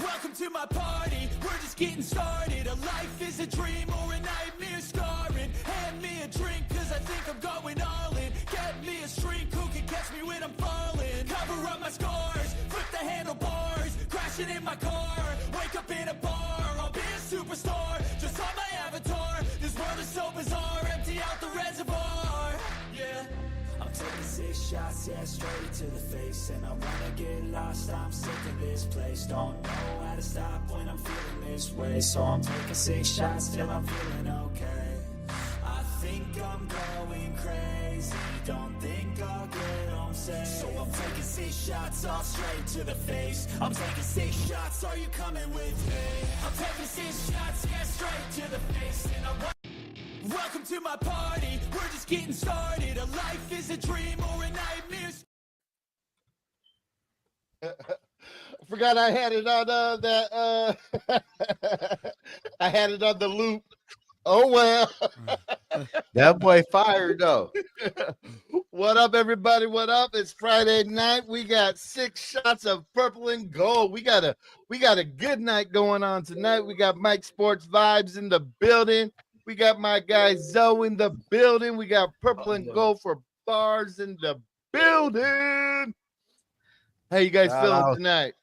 Welcome to my party, we're just getting started. A life is a dream or a nightmare scarring. Hand me a drink, cause I think I'm going all in. Get me a shrink who can catch me when I'm falling. Cover up my scars, flip the handlebars. Crashing in my car, wake up in a bar. I'll be a superstar, just on my avatar. This world is so bizarre, empty out the reservoir. Yeah. I'm taking 6 shots, yeah, straight to the face. And I wanna get lost, I'm sick of this place. Don't know how to stop when I'm feeling this way. So I'm taking 6 shots till I'm feeling okay. I think I'm going crazy, don't think I'll get home safe. So I'm taking 6 shots, all straight to the face. I'm taking 6 shots, are you coming with me? I'm taking 6 shots, yeah, straight to the face. And I'm welcome to my party, we're just getting started. A life is a dream or a nightmare. I forgot I had it on I had it on the loop. Oh well. That boy fired though. What up, everybody? What up? It's Friday night. We got 6 shots of purple and gold. We got a good night going on tonight. We got Mike Sports Vibes in the building. We got my guy Zoe in the building. We got purple and gold for bars in the building. How you guys feeling tonight?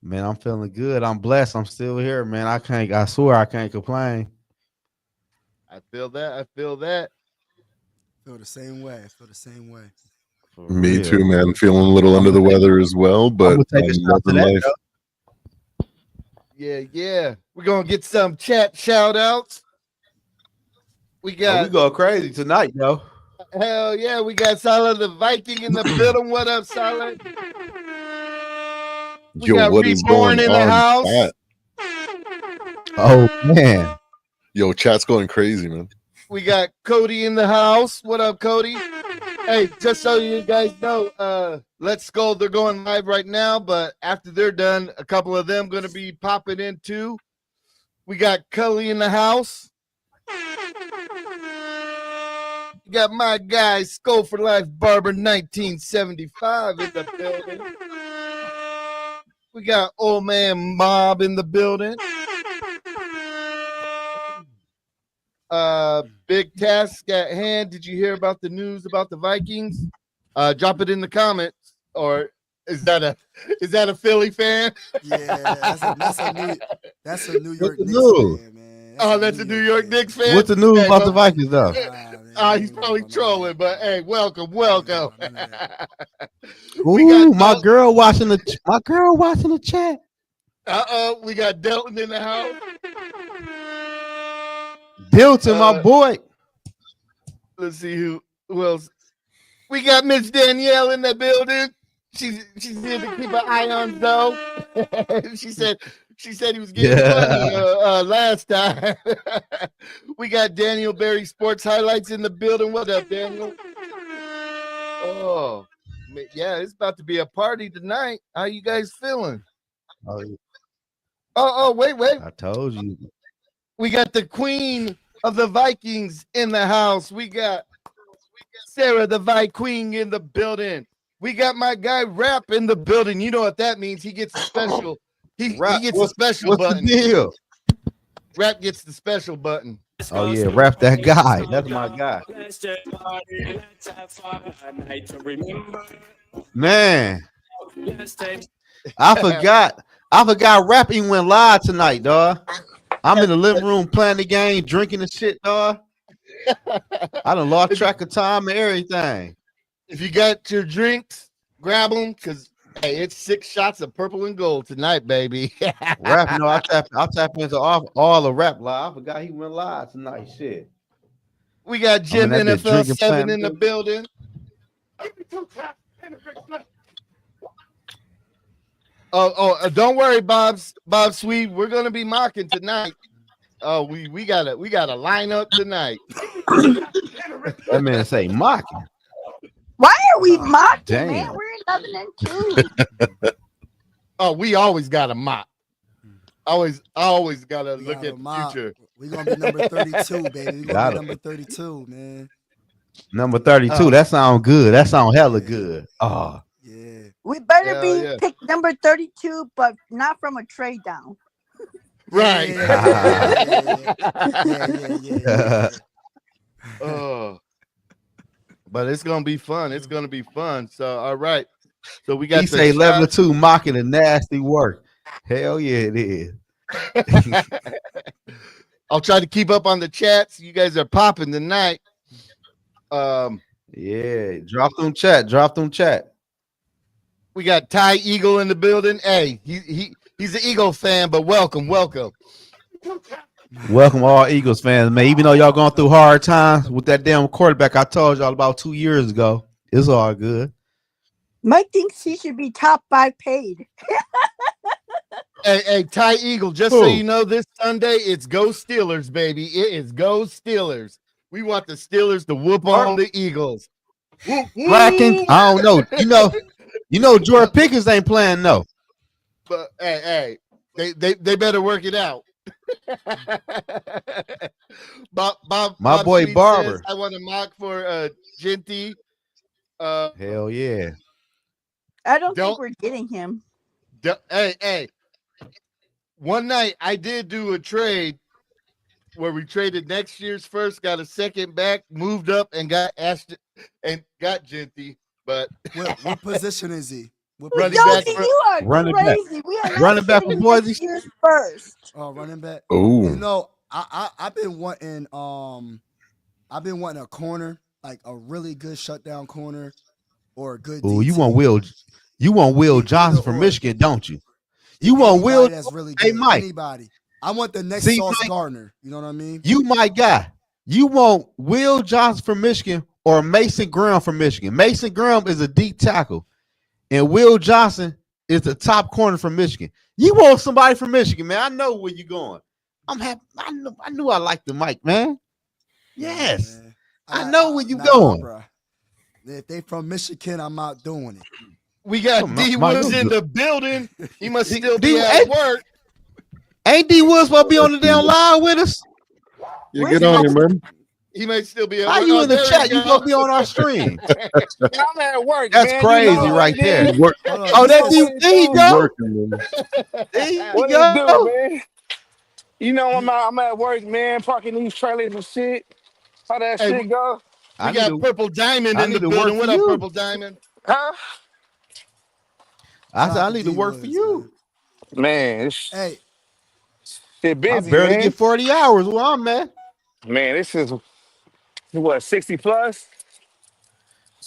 Man, I'm feeling good. I'm blessed. I'm still here, man. I swear I can't complain. I feel that. Feel the same way. For Me real. too, man. Feeling a little under the weather as well, but take a shot to that, though. Yeah. We're gonna get some chat shout outs. We We go crazy tonight, yo. Hell yeah, we got Solid the Viking in the building. What up, Solid? We got what is Reborn going in the on, house. chat? Oh man. Yo, chat's going crazy, man. We got Cody in the house. What up, Cody? Hey, just so you guys know, Let's Go, they're going live right now, but after they're done, a couple of them gonna be popping in too. We got Cully in the house. We got my guy, Skull for Life Barber 1975 in the building. We got Old Man Mob in the building. Big task at hand. Did you hear about the news about the Vikings? Drop it in the comments. Or is that a Philly fan? Yeah, that's a New York Knicks news? fan, man. That's a New York Knicks fan. What's the news Hey, about the Vikings though? He's probably trolling, but hey, welcome. Ooh, my girl watching the chat. We got Delton in the house. Dilton, my boy. Let's see who else. We got Miss Danielle in the building. She's here to keep an eye on Zoe. She said he was getting funny last time. We got Daniel Berry Sports Highlights in the building. What up, Daniel? Oh, yeah, it's about to be a party tonight. How you guys feeling? Oh, wait. I told you. We got the queen of the Vikings in the house. We got Sarah the Vi Queen in the building. We got my guy Rap in the building. You know what that means? He gets a special. He gets a special what's button. The deal? Rap gets the special button. Oh yeah, Rap that guy. That's my guy. Man, I forgot Rapping went live tonight, dog. I'm in the living room playing the game, drinking the shit, dog. I done lost track of time and everything. If you got your drinks, grab them, because hey, it's 6 shots of purple and gold tonight, baby. Rap, no, I'll tap into all the Rap live. I forgot he went live tonight. Shit. We got Jim NFL 7 in the building. Don't worry, Bob Sweet. We're gonna be mocking tonight. Oh, we got a lineup tonight. That man say mocking. Why are we mocking, Damn. man? We're in 11-2. Oh, we always got a mock. Always gotta look at the future. We're gonna be number 32, baby. We're gonna be number 32, man. Number 32. That sounds good. That sounds hella good. Oh. Yeah. We better Hell be yeah. pick number 32, but not from a trade down. Right. Yeah. Oh, but it's gonna be fun. It's gonna be fun. So, all right. So we got He the say level shots. 2 mocking the nasty work. Hell yeah, it is. I'll try to keep up on the chats. You guys are popping tonight. Yeah, drop them chat. We got Ty Eagle in the building. Hey, he's an Eagle fan, but welcome. Welcome all Eagles fans, man. Even though y'all going through hard times with that damn quarterback I told y'all about 2 years ago, it's all good. Mike thinks he should be top 5 paid. Hey, Ty Eagle, just so you know, this Sunday it's Go Steelers, baby. It is Go Steelers. We want the Steelers to whoop on the Eagles. Blacking, I don't know. You know Jordan Pickens ain't playing no. But hey, they better work it out. Bob My boy Sweet Barber. says, I want to mock for Genty. Hell yeah. I don't think we're getting him. Hey. One night I did do a trade where we traded next year's first, got a second back, moved up, and got Ashton and got Genty. But What position is he? Running Yogi, back for- you are Running back. crazy. We are not Running back for getting Boise next year's first. Oh, running back. Oh, You know, I've been wanting a corner, like a really good shutdown corner, or a good. Oh, DT. you want Will Johnson from or- Michigan, don't you? You want Anybody Will? That's really Hey, good. Mike. Anybody. I want the next See, Sauce Mike? Gardner. You know what I mean? You my guy. You want Will Johnson from Michigan or Mason Graham from Michigan? Mason Graham is a deep tackle, and Will Johnson is the top corner from Michigan. You want somebody from Michigan, man. I know where you're going. I'm happy. I knew I liked the mic, man. Yes. Man. I know where you nah, going. Bruh. If they from Michigan, I'm not doing it. we got Come on, D Mike, Woods don't in do the building. He must D- still D- be hey. at work. Ain't D Woods supposed to be on the damn live with us? you get on here, man. He may still be at How work. you Oh, in the there chat? we You go. supposed to be on our stream. I'm at work. That's man. crazy You know what right it there. is. Hold on, Oh, you that know D, what- there you He's go. working, man. There you What go. it do, man? You know I'm at work, man, parking these trailers and shit. How that Hey, shit go? We got Purple Diamond I in need the to work building. for What up, you. Purple Diamond? Huh? I Shout said out I need to D work for Woods, you. Man, it's Hey, shit I busy, barely man. get 40 hours where I'm at. Man, this is what 60 plus?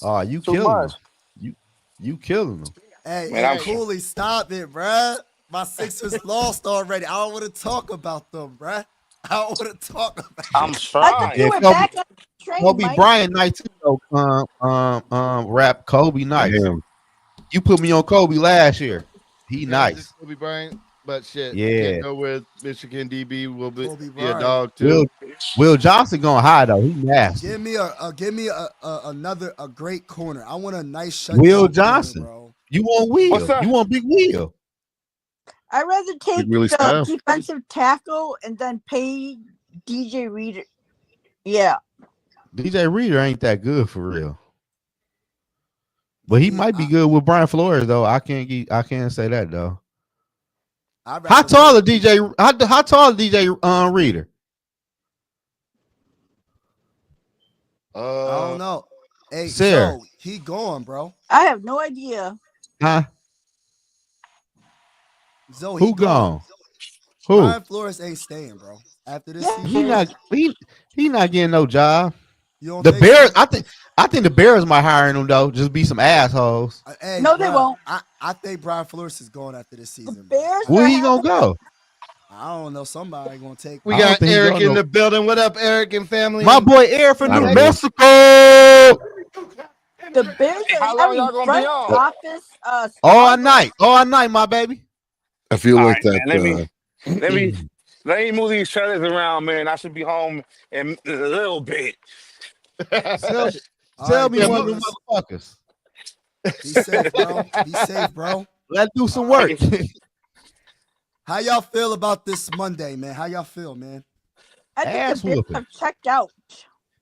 Oh, you Too killing much. them. You killing them. hey, Man, I'm Cooley, stop it, bruh. My Sixers lost already. I don't want to talk about them, bruh. I don't want to talk about I'm I thought trying. you Yeah, were Kobe- back on the train, Kobe Mike. Bryant night too, though. Rap Kobe nice. Damn. You put me on Kobe last year. He Yeah, nice. just Kobe Bryant. But shit, Yeah. can't go with Michigan DB. Will be Kobe a Bryant. dog too. Will Johnson going high though. He nasty. Give me a great corner. I want a nice shutdown. Will corner, Johnson. bro. You want Will? What's up? You want Big Will? I'd rather take Willie the style. defensive tackle and then pay DJ Reader. Yeah. DJ Reader ain't that good for real. But he Yeah, might be good with Brian Flores though. I can't say that though. I'd How rather tall is DJ? How tall is DJ Reader? I don't know. Hey, Sir. Joe, he gone, bro. I have no idea. Huh? Zoe, Who gone? Who? Brian Flores ain't staying, bro. After this Yeah, season, He not getting no job. you don't The think Bears, so? I think the Bears might hire him though. Just be some assholes. Hey, No, they bruh, won't. I think Brian Flores is going after this The season. bro. Bears Where are he gonna having- go? I don't know. Somebody gonna take. We I don't got think he Eric gonna in know. the building. What up, Eric and family? My boy Air from I New don't know. Mexico. The Bears Hey, are how long having y'all gonna front be on? office. All night, my baby. I feel All like right, that. man, let me move these trailers around, man. I should be home in a little bit. Tell, All tell right, me one of Douglas, them motherfuckers. Be safe, bro. Be safe, bro. Let's do some work. How y'all feel about this Monday, man? How y'all feel, man? I think Ass the Bears whooping. have checked out.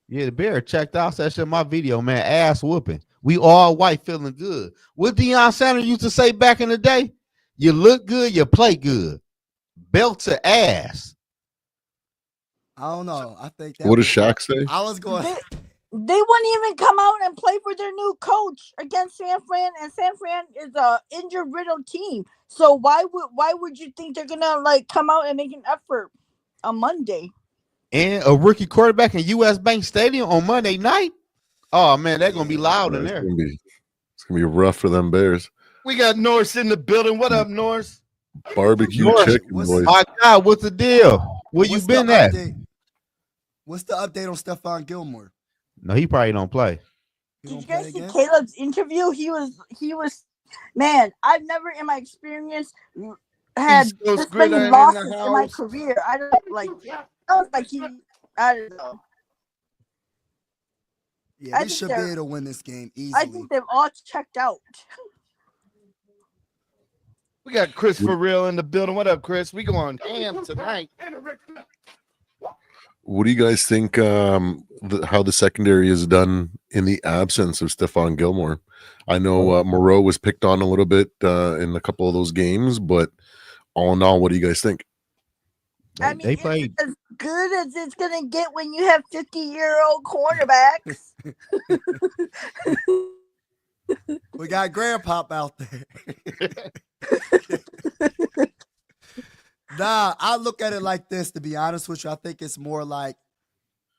Yeah, the Bear checked out that shit in my video, man. Ass whooping. We all white feeling good. What Deion Sanders used to say back in the day, you look good, you play good. Belt to ass. I don't know. I think that What does was. Shaq say? I was going. They wouldn't even come out and play for their new coach against San Fran, and San Fran is a injured riddled team. So why would you think they're gonna like come out and make an effort on Monday? And a rookie quarterback in US Bank Stadium on Monday night. Oh man, they're gonna be loud in It's there. gonna be rough for them Bears. We got Norse in the building. What up, Norse? Barbecue North, chicken, what's- boys. My God, what's the deal? Where you What's been the at? update? What's the update on Stephon Gilmore? No, he probably don't play. He Did gonna you play guys see again? Caleb's interview? He was man. I've never in my experience had East Coast this many Gridiron in the losses in my house. career. I don't like. I was like I don't know. Yeah, I we think should be they're- able to win this game easily. I think they've all checked out. We got Chris for real in the building. What up, Chris? We going ham tonight. What do you guys think? How the secondary is done in the absence of Stephon Gilmore? I know Moreau was picked on a little bit in a couple of those games, but all in all, what do you guys think? I mean, They played. it's as good as it's gonna get when you have 50-year-old quarterbacks. We got Grandpop out there. Nah, I look at it like this, to be honest with you. I think it's more like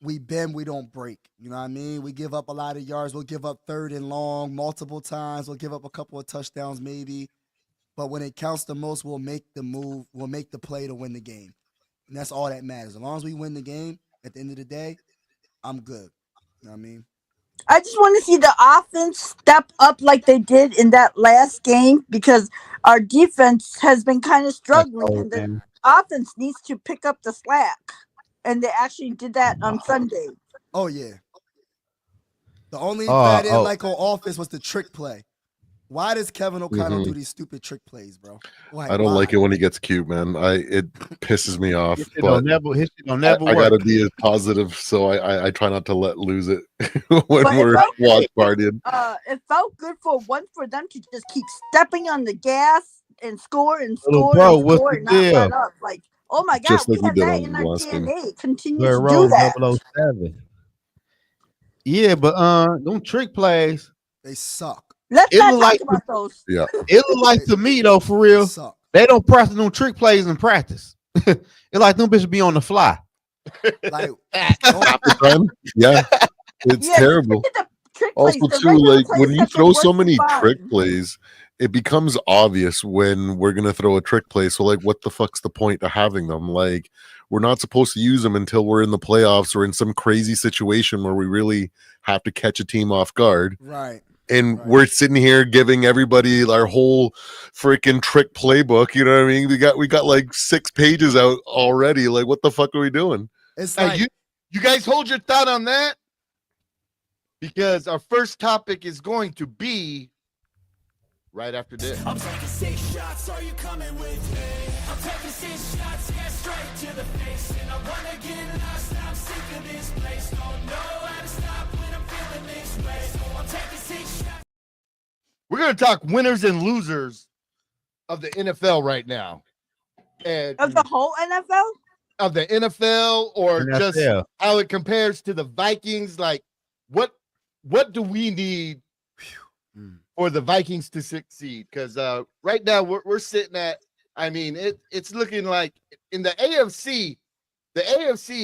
we bend, we don't break. You know what I mean? We give up a lot of yards. We'll give up 3rd and long multiple times. We'll give up a couple of touchdowns maybe. But when it counts the most, we'll make the move. We'll make the play to win the game. And that's all that matters. As long as we win the game, at the end of the day, I'm good. You know what I mean? I just want to see the offense step up like they did in that last game because our defense has been kind of struggling, and the offense needs to pick up the slack. And they actually did that on Sunday. Oh, yeah. The only thing I didn't like on offense was the trick play. Why does Kevin O'Connell do these stupid trick plays, bro? Like, I don't like it when he gets cute, man. It pisses me off. His shit But don't never I work. gotta be as positive, so I try not to let lose it when But we're it watch partying. It felt good for them to just keep stepping on the gas and score and Little score bro, and what's score the and not let deal? up. Like, oh my God, Just we like we have did that on in the our last game. DNA. Continue Larry to do Rose that. 007. Yeah, but them trick plays. They suck. Let's It not look talk like about those. Yeah, it look like to me though, for They real. suck. They don't practice them trick plays in practice. It's like them bitches be on the fly. Like, half the time. Yeah, it's Yeah, terrible. look at the trick Also, plays. The too, regular like plays when you have the throw so worst many fun. trick plays, it becomes obvious when we're gonna throw a trick play. So, like, what the fuck's the point of having them? Like, we're not supposed to use them until we're in the playoffs or in some crazy situation where we really have to catch a team off guard. right. And Right. we're sitting here giving everybody our whole freaking trick playbook. You know what I mean? We got like 6 pages out already. Like, what the fuck are we doing? It's Now, like, you guys hold your thought on that because our first topic is going to be right after this. I'm taking 6 shots, are you coming with me? I'm taking 6 shots, yeah, straight to the face. And I wanna get lost, I'm sick of this place. Don't know how to stop when I'm feeling this way. So I'm taking 6 shots. We're going to talk winners and losers of the NFL right now. And Of the whole NFL? of the NFL or just NFL. how it compares to the Vikings. Like, what do we need for the Vikings to succeed? Because right now we're sitting at, I mean, it's looking like in the AFC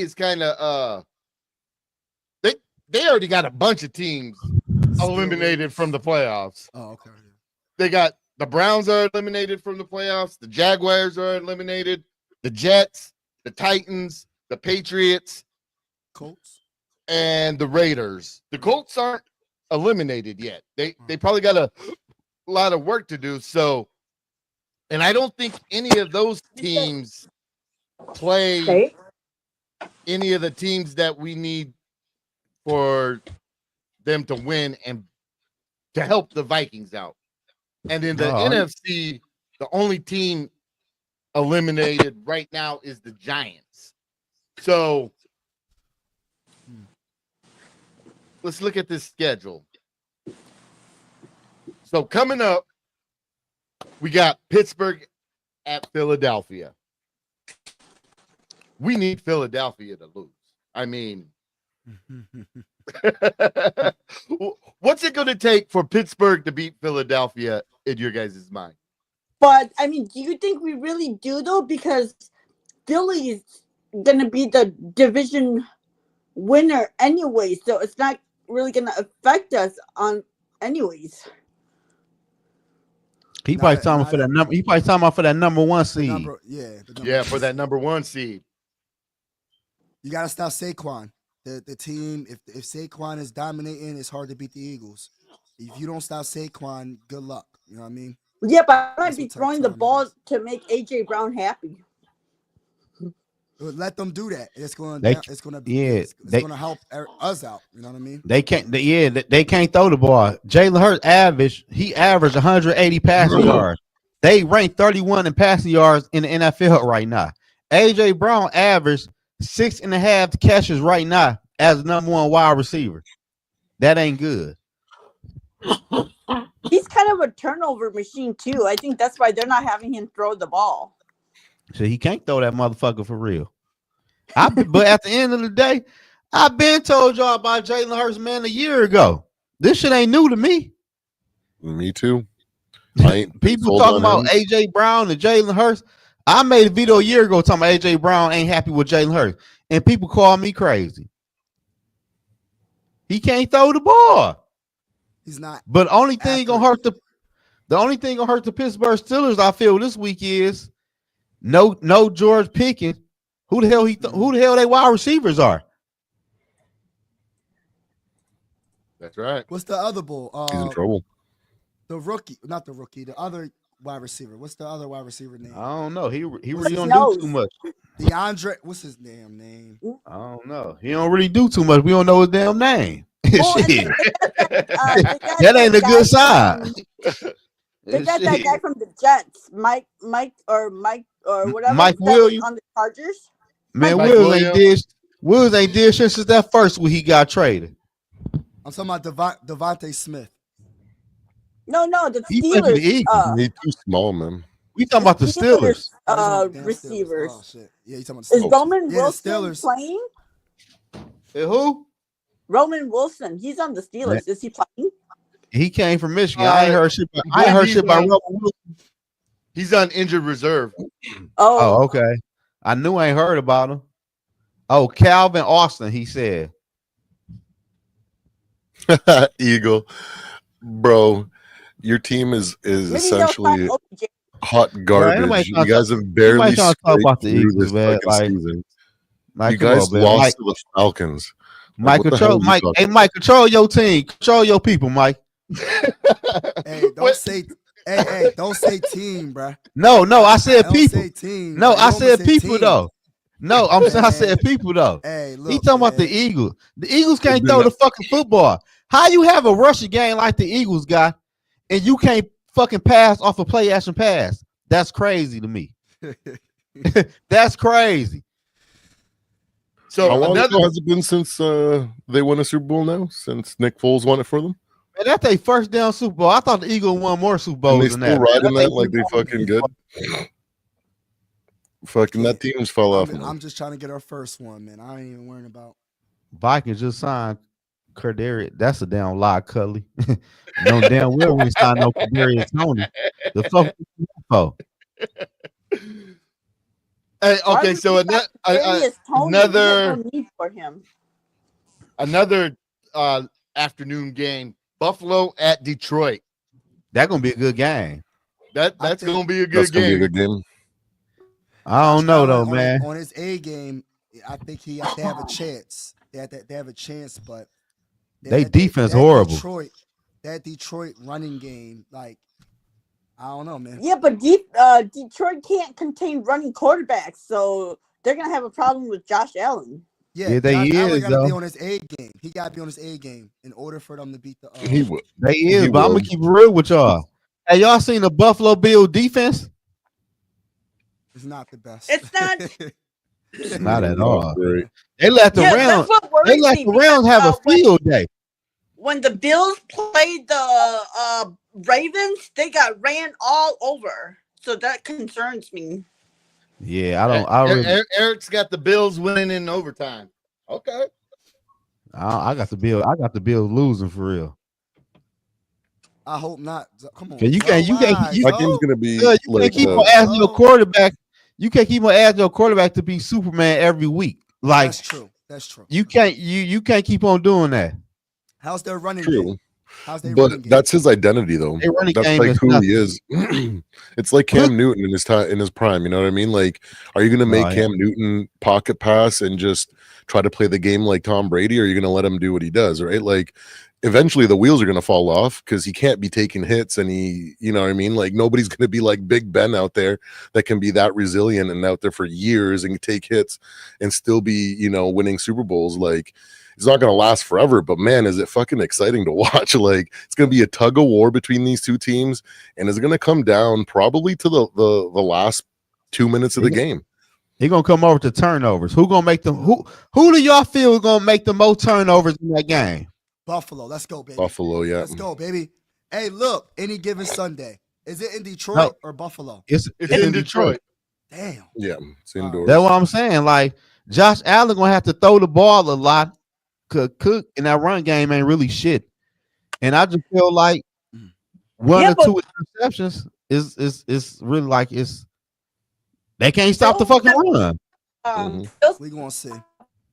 is kind of they already got a bunch of teams eliminated from the playoffs. oh, okay. They got the Browns are eliminated from the playoffs. The Jaguars are eliminated. The Jets, the Titans, the Patriots, Colts. and the Raiders. The Colts aren't eliminated yet. They probably got a lot of work to do. So, and I don't think any of those teams play any of the teams that we need for them to win and to help the Vikings out. And in the NFC, the only team eliminated right now is the Giants. So let's look at this schedule. So coming up, we got Pittsburgh at Philadelphia. We need Philadelphia to lose. I mean, what's it going to take for Pittsburgh to beat Philadelphia in your guys' mind? But I mean, do you think we really do though? Because Philly's gonna be the division winner anyway, so it's not really gonna affect us on anyways. He probably talking about for that number. He probably talking about for that number one seed. For that number one seed. You gotta stop Saquon. The team, if Saquon is dominating, it's hard to beat the Eagles. If you don't stop Saquon, good luck. You know what I mean? Yeah, but I might be throwing the ball to make AJ Brown happy. Let them do that. It's gonna help us out. You know what I mean? They can't throw the ball. Jalen Hurts averaged 180 passing yards. They rank 31 in passing yards in the NFL right now. AJ Brown averaged 6.5 catches right now as the number one wide receiver. That ain't good. He's kind of a turnover machine too. I think that's why they're not having him throw the ball. So he can't throw that motherfucker for real. But at the end of the day, I've been told y'all about Jalen Hurts, man, a year ago. This shit ain't new to me. Me too. People talking about AJ Brown and Jalen Hurts. I made a video a year ago talking about AJ Brown ain't happy with Jalen Hurts, and people call me crazy. He can't throw the ball. He's not. But the only thing gonna hurt the Pittsburgh Steelers, I feel, this week is no George Pickens. Who the hell they wide receivers are? That's right. What's the other bull? He's in trouble. The rookie, not the rookie, the other wide receiver. What's the other wide receiver name? I don't know. He really don't do too much. DeAndre, what's his damn name? I don't know. He don't really do too much. We don't know his damn name. Shit. That ain't a good sign. They got that guy from the Jets, Mike or whatever. Mike Williams on the Chargers. Man, Williams ain't did shit since that first week he got traded. I'm talking about Devontae Smith. No, the Steelers. He's too small, man. We talking about the Steelers. Receivers. Oh, shit. Yeah, you talking about the Steelers. Is Roman Wilson playing? Who? Roman Wilson. He's on the Steelers. Is he playing? He came from Michigan. I ain't heard shit about Roman Wilson. He's on injured reserve. Oh, okay. I knew I ain't heard about him. Oh, Calvin Austin, he said. Eagle. Bro, your team is essentially hot garbage. You guys have barely talk about the Eagles, man. Season. You guys lost to the Falcons. Mike, control your team. Control your people, Mike. Hey, don't say team, bro. No, I said people. Say team, no, I said people team. though. No, I said people though. Hey, look, he talking about the Eagles. The Eagles can't throw the fucking football. How you have a rushing game like the Eagles got, and you can't fucking pass off a play action pass? That's crazy to me. That's crazy. So how long has it been since they won a Super Bowl now? Since Nick Foles won it for them? Man, that's their first down Super Bowl. I thought the Eagles won more Super Bowls than that. They still riding that like they fucking good. Fucking that team just fell off. I'm just trying to get our first one, man. I ain't even worrying about. Vikings just signed Kadarius. That's a damn lie, Cully. No damn well we signed no Kadarius Tony. The fuck for? Hey, okay, so another afternoon game. Buffalo at Detroit. That's gonna be a good game. That's gonna be a good game. I don't know though, man. On his A game, I think they have a chance. They have a chance, but they defense horrible. That Detroit running game, like, I don't know, man. Yeah, but Detroit can't contain running quarterbacks, so they're gonna have a problem with Josh Allen. Yeah, they is gotta be on his A game. He gotta be on his A game in order for them to beat the. He would. They is, but I'm gonna keep it real with y'all. Hey, y'all seen the Buffalo Bill defense? It's not the best. It's not. It's not at all. They let the Rams. They let the Rams have a field day. when the Bills played the Ravens, they got ran all over. So that concerns me. Yeah, I don't. I really. Eric's got the Bills winning in overtime. Okay. I got the bill. I got the Bills losing for real. I hope not. Come on. Cause you can't. You can't. Why, You, That game's Zoe? gonna be you like can't keep Come on on, asking your Zoe. quarterback. You can't keep on asking your quarterback to be Superman every week. Like That's true. That's true. you can't. You can't keep on doing that. How's their running true. game? How's their But running game? that's his identity, though. Their running That's game like is who nothing. he is. It's like Cam Newton in his time, in his prime. You know what I mean? Like, are you going to make Cam Newton pocket pass and just try to play the game like Tom Brady, or are you going to let him do what he does? Right? Like, eventually the wheels are going to fall off because he can't be taking hits, and you know what I mean? Like, nobody's going to be like Big Ben out there that can be that resilient and out there for years and take hits and still be, winning Super Bowls. Like, it's not going to last forever, but man, is it fucking exciting to watch. Like, it's going to be a tug of war between these two teams, and it's going to come down probably to the last 2 minutes of the game. He's gonna come over to turnovers. Who gonna make them? Who do y'all feel is gonna make the most turnovers in that game? Buffalo. Let's go, baby. Buffalo, yeah. Let's go, baby. Hey, look, any given Sunday. Is it in Detroit or Buffalo? It's in Detroit. Damn. Yeah, it's indoors. That's what I'm saying. Like Josh Allen gonna have to throw the ball a lot. Cook in that run game ain't really shit. And I just feel like one or two interceptions is really like they can't stop the fucking run. We gonna see.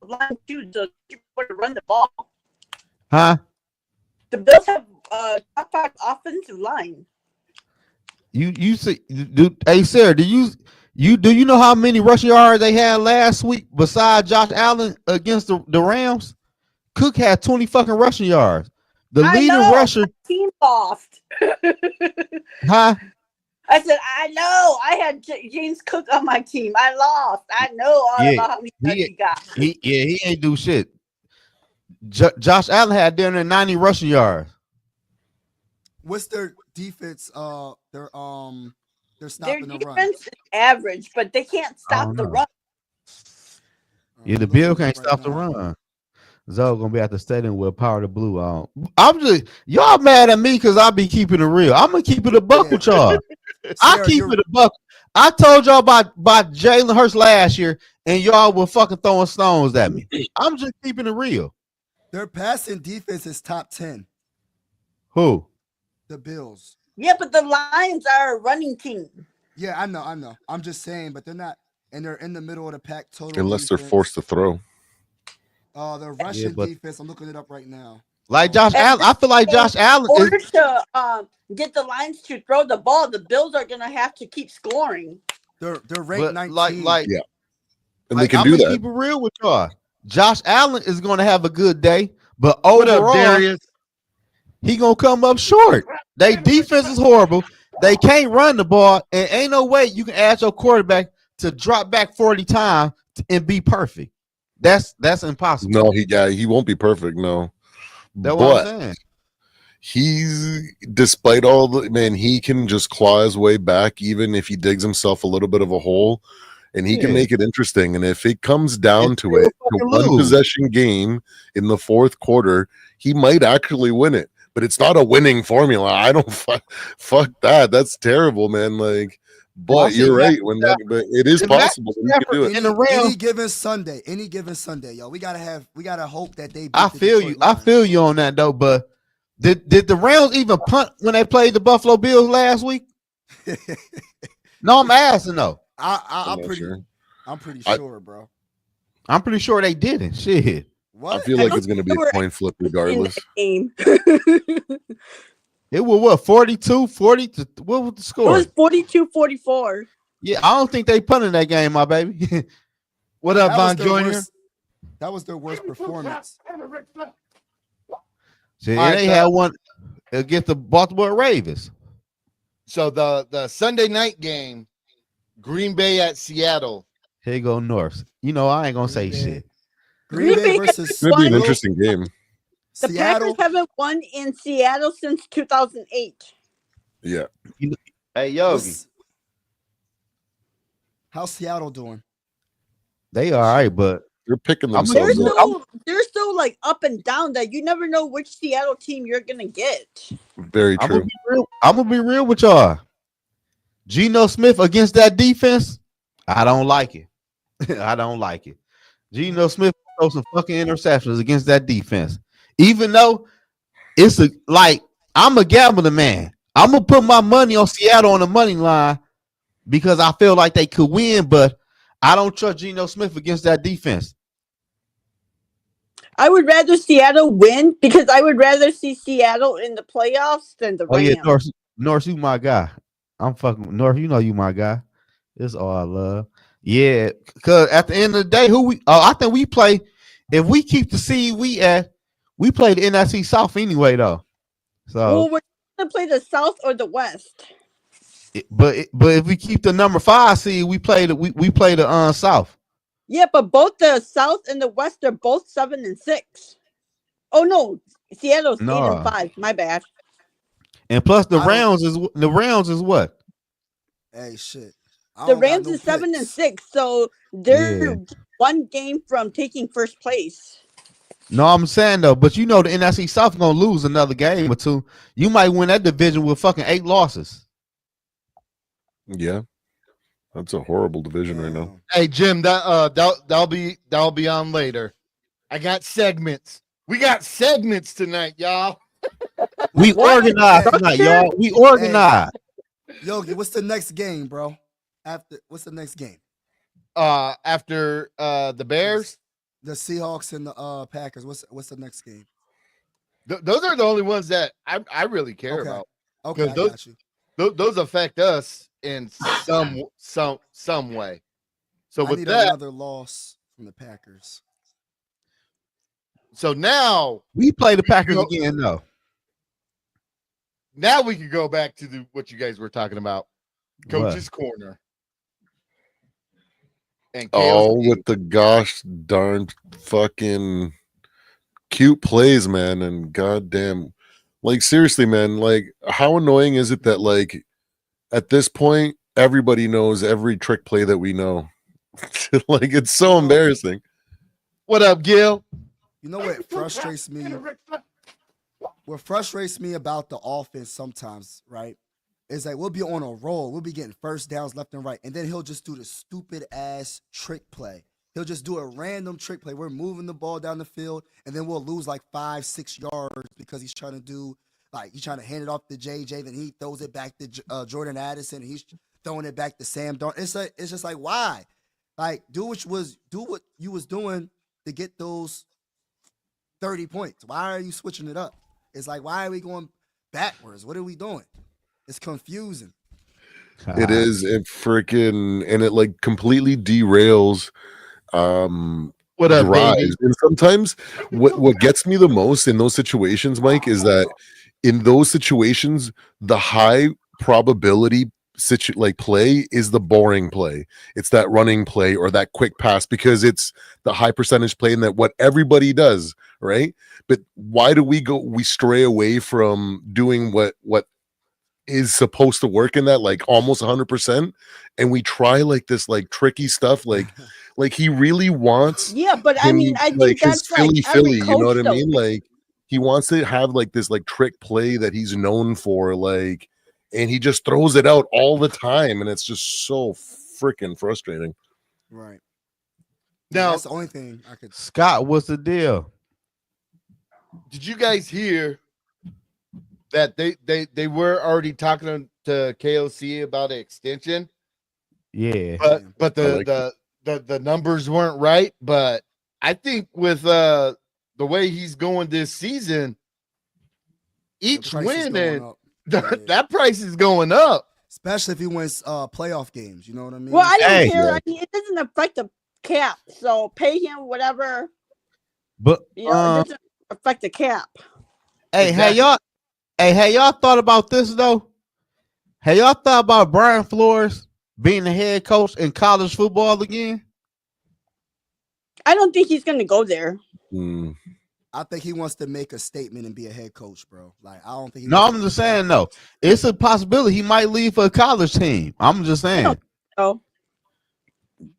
Line two to run the ball. Huh? The Bills have top 5 offensive line. You see, hey Sarah, do you know how many rushing yards they had last week besides Josh Allen against the Rams? Cook had 20 fucking rushing yards. The leading rusher. Team lost. Huh? I said, I know. I had James Cook on my team. I lost. I know all about how many yards he got. He ain't do shit. Josh Allen had down there 90 rushing yards. What's their defense? They're stopping the run. Their defense is average, but they can't stop the run. Yeah, the Bill can't stop the run. Zoe gonna be at the stadium with Power the Blue on. I'm just y'all mad at me because I be keeping it real. I'm gonna keep it a buck with y'all. I keep it a buck. I told y'all about Jalen Hurts last year, and y'all were fucking throwing stones at me. I'm just keeping it real. Their passing defense is top 10. Who? The Bills. Yeah, but the Lions are a running team. Yeah, I know. I'm just saying, but they're not, and they're in the middle of the pack total. Unless they're forced to throw. The Russian defense, I'm looking it up right now. Like Josh Allen, I feel like Josh Allen. In order to get the Lions to throw the ball, the Bills are gonna have to keep scoring. They're ranked 19. Yeah, and they can I'm do gonna that. keep it real with y'all. Josh Allen is gonna have a good day, but What up, overall, Darius? he gonna come up short. They defense is horrible. They can't run the ball, and ain't no way you can ask your quarterback to drop back 40 times and be perfect. That's impossible. No, he won't be perfect. No, that's what I'm saying. He's despite all the he can just claw his way back, even if he digs himself a little bit of a hole, and he can make it interesting. And if it comes down to it, to one possession game in the fourth quarter, he might actually win it. But it's not a winning formula. I don't fuck that. That's terrible, man. But you're right. But it is possible. You can do it. Any given Sunday, yo. We gotta hope that they beat I feel you on that though, but did the Rams even punt when they played the Buffalo Bills last week? No, I'm asking though. I'm pretty sure, bro. I'm pretty sure they didn't. Shit. What? I feel like it's gonna be a coin flip regardless. It was 42-40 to what was the score? It was 42-44. Yeah, I don't think they punted that game, my baby. What up, Von Jr.? That was their worst performance. See, they had one against the Baltimore Ravens. So the Sunday night game, Green Bay at Seattle. Here you go, North. I ain't gonna say shit. Green Bay versus it's gonna be an interesting game. The Packers haven't won in Seattle since 2008. Yeah. Hey, Yogi. How's Seattle doing? They all right, but They're picking I'm They're themselves up. so like up and down that you never know which Seattle team you're gonna get. Very gonna true. be real. I'm gonna be real with y'all. Geno Smith against that defense, I don't like it. I don't like it. Geno Smith throw some fucking interceptions against that defense. Even though it's I'm a gambling man. I'm gonna put my money on Seattle on the money line because I feel like they could win, but I don't trust Geno Smith against that defense. I would rather Seattle win because I would rather see Seattle in the playoffs than the Oh yeah, Rams. North, you my guy. I'm fucking with North. You know you my guy. It's all I love. Yeah, because at the end of the day, I think we play. If we keep the seed we play the NFC South anyway though. So, Well, we're gonna play the South or the West. but if we keep the number 5 seed, we play the South. Yeah, but both the South and the West are both 7-6. Oh no, Seattle's No, 8-5. My bad. and plus the I don't- Rounds is what? Hey, shit. I The don't got Rams no is 7-6, picks. so they're Yeah. one game from taking first place. No, I'm saying though, but you know the NFC South gonna lose another game or two. You might win that division with fucking 8 losses. Yeah, that's a horrible division right now. Hey Jim, that'll be on later. I got segments. We got segments tonight, y'all. We What? organized tonight, y'all. We organized. Yogi, what's the next game, bro? What's the next game? After the Bears, The Seahawks and the Packers. What's the next game? those are the only ones that I really care Okay. about. Okay, I those- got you. Those affect us in some way. So I with need that, another loss from the Packers. so now We play the Packers Go- again though. we can go back to what you guys were talking about, Coach's Corner. And Oh, KOC. with the gosh darn fucking cute plays, man, and goddamn, like seriously, man, like how annoying is it that like at this point everybody knows every trick play that we know? Like it's so embarrassing. What up, Gil? You know what frustrates me? What frustrates me about the offense sometimes, right, is like we'll be on a roll. We'll be getting first downs left and right. And then he'll just do the stupid ass trick play. He'll just do a random trick play. We're moving the ball down the field, and then we'll lose like 5-6 yards because he's trying to hand it off to JJ. Then he throws it back to Jordan Addison. And he's throwing it back to Sam Darnold. It's just like, why? Like, do what you was doing to get those 30 points. Why are you switching it up? It's like, why are we going backwards? What are we doing? It's confusing. It is it freaking and it like completely derails What up, drives. baby? And sometimes what gets me the most in those situations, Mike, is that in those situations, the high probability play is the boring play. It's that running play or that quick pass because it's the high percentage play and that what everybody does, right? But why do we stray away from doing what is supposed to work in that like almost 100%, and we try like this like tricky stuff like he really wants Yeah, but I mean, I think like his that's like Philly, every you know coach, what I though. mean? Like he wants to have like this like trick play that he's known for, like, and he just throws it out all the time, and it's just so freaking frustrating. Right. Now, That's the only thing I could. Scott, what's the deal? did you guys hear that they were already talking to KOC about an extension? Yeah. But I like the numbers weren't right. But I think with the way he's going this season, each price is win going and up. Yeah. that price is going up. Especially if he wins playoff games. You know what I mean? Well, I don't Hey. care. Yeah. I mean, it doesn't affect the cap, so pay him whatever. But You know, it doesn't affect the cap. hey, Exactly. hey y'all thought about this though? Hey, y'all thought about Brian Flores being the head coach in college football again? I don't think he's going to go there. Mm. I think he wants to make a statement and be a head coach, bro. Like, I don't think. No, I'm just saying though. It's a possibility he might leave for a college team. I'm just saying. Oh,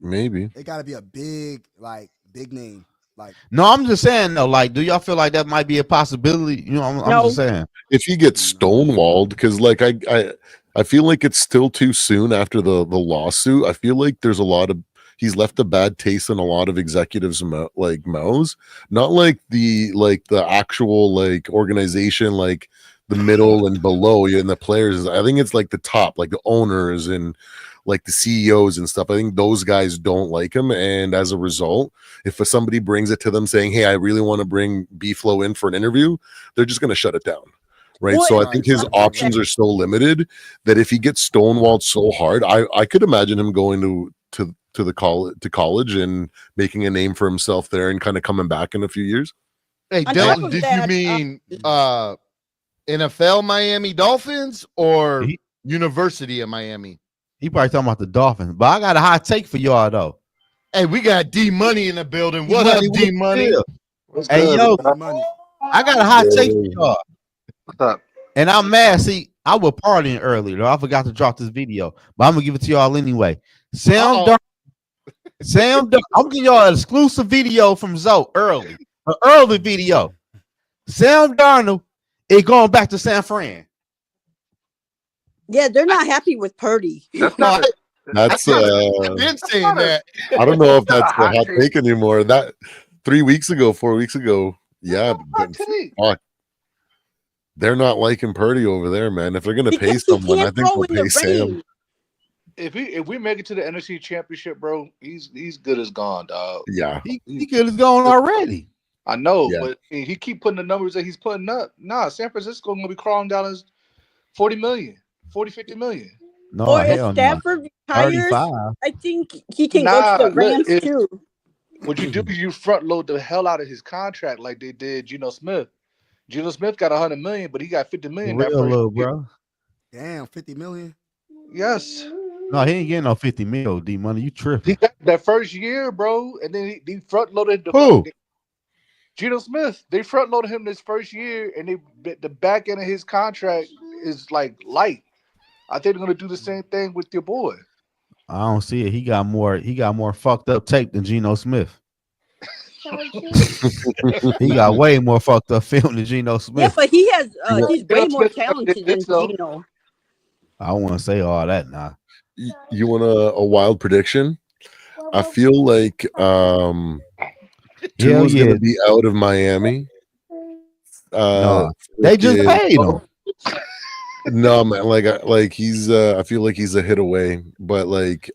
Maybe. It got to be a big, like, big name. Like, No, I'm just saying though. Like, do y'all feel like that might be a possibility? You know, I'm No. just saying. If he gets stonewalled, because like I feel like it's still too soon after the lawsuit. I feel like there's a lot of he's left a bad taste in a lot of executives' mouths. Not like the actual like organization, like the middle and below you and the players. I think it's like the top, like the owners and like the CEOs and stuff. I think those guys don't like him, and as a result, if somebody brings it to them saying, "Hey, I really want to bring B-Flow in for an interview," they're just going to shut it down. Right. Well, So I it's think his something options are so limited that if he gets stonewalled so hard, I could imagine him going to college and making a name for himself there and kind of coming back in a few years. Hey, On top Delton, of did that, you mean NFL Miami Dolphins or He- University of Miami? He probably talking about the Dolphins, but I got a hot take for y'all though. Hey, we got D Money in the building. What up, D Money? What's Hey, good? yo, big money. I got a hot take for y'all, What's up? and I'm mad. See, I was partying earlier, though. I forgot to drop this video, but I'm gonna give it to y'all anyway. Sam Darnold, I'm giving y'all an exclusive video from Zoe an early video. Sam Darnold is going back to San Fran. yeah, they're not happy with Purdy. That's No, not. That's I've been saying that. I don't know if That's that's not a a hot hot take anymore. That 3 weeks ago, 4 weeks ago, yeah, but fuck, they're not liking Purdy over there, man. If they're gonna pay Because he someone, I can't think throw they'll in the pay Sam. rain. If we make it to the NFC Championship, bro, he's good as gone, dog. Yeah, He could have gone already. I know, Yeah. but he keep putting the numbers that he's putting up. Nah, San Francisco gonna be crawling down as 40 million, 40, 50 million. No, Or if hell no. Stafford retires, 35. I think he can go Nah, to the look, Rams if too. what you do is you front load the hell out of his contract like they did Geno Smith. Geno Smith got 100 million, but he got 50 For million that real, first little year. bro. Damn, 50 million. Yes. No, he ain't getting no 50 mil, D Money. You He tripping. got that first year, bro, and then he front loaded the Who? Geno Smith. They front loaded him this first year, and the back end of his contract is like light. I think they're gonna do the same thing with your boy. I don't see it. He got more fucked up tape than Geno Smith. He got way more fucked up film than Geno Yeah, Smith. but he's way Geno more Smith talented did than this, though. Gino. I don't want to say all that now. You want a wild prediction? I feel like Hell Tua's yeah. gonna be out of Miami. No, they just freaking- paid him. No, man, like he's I feel like he's a hit away, but like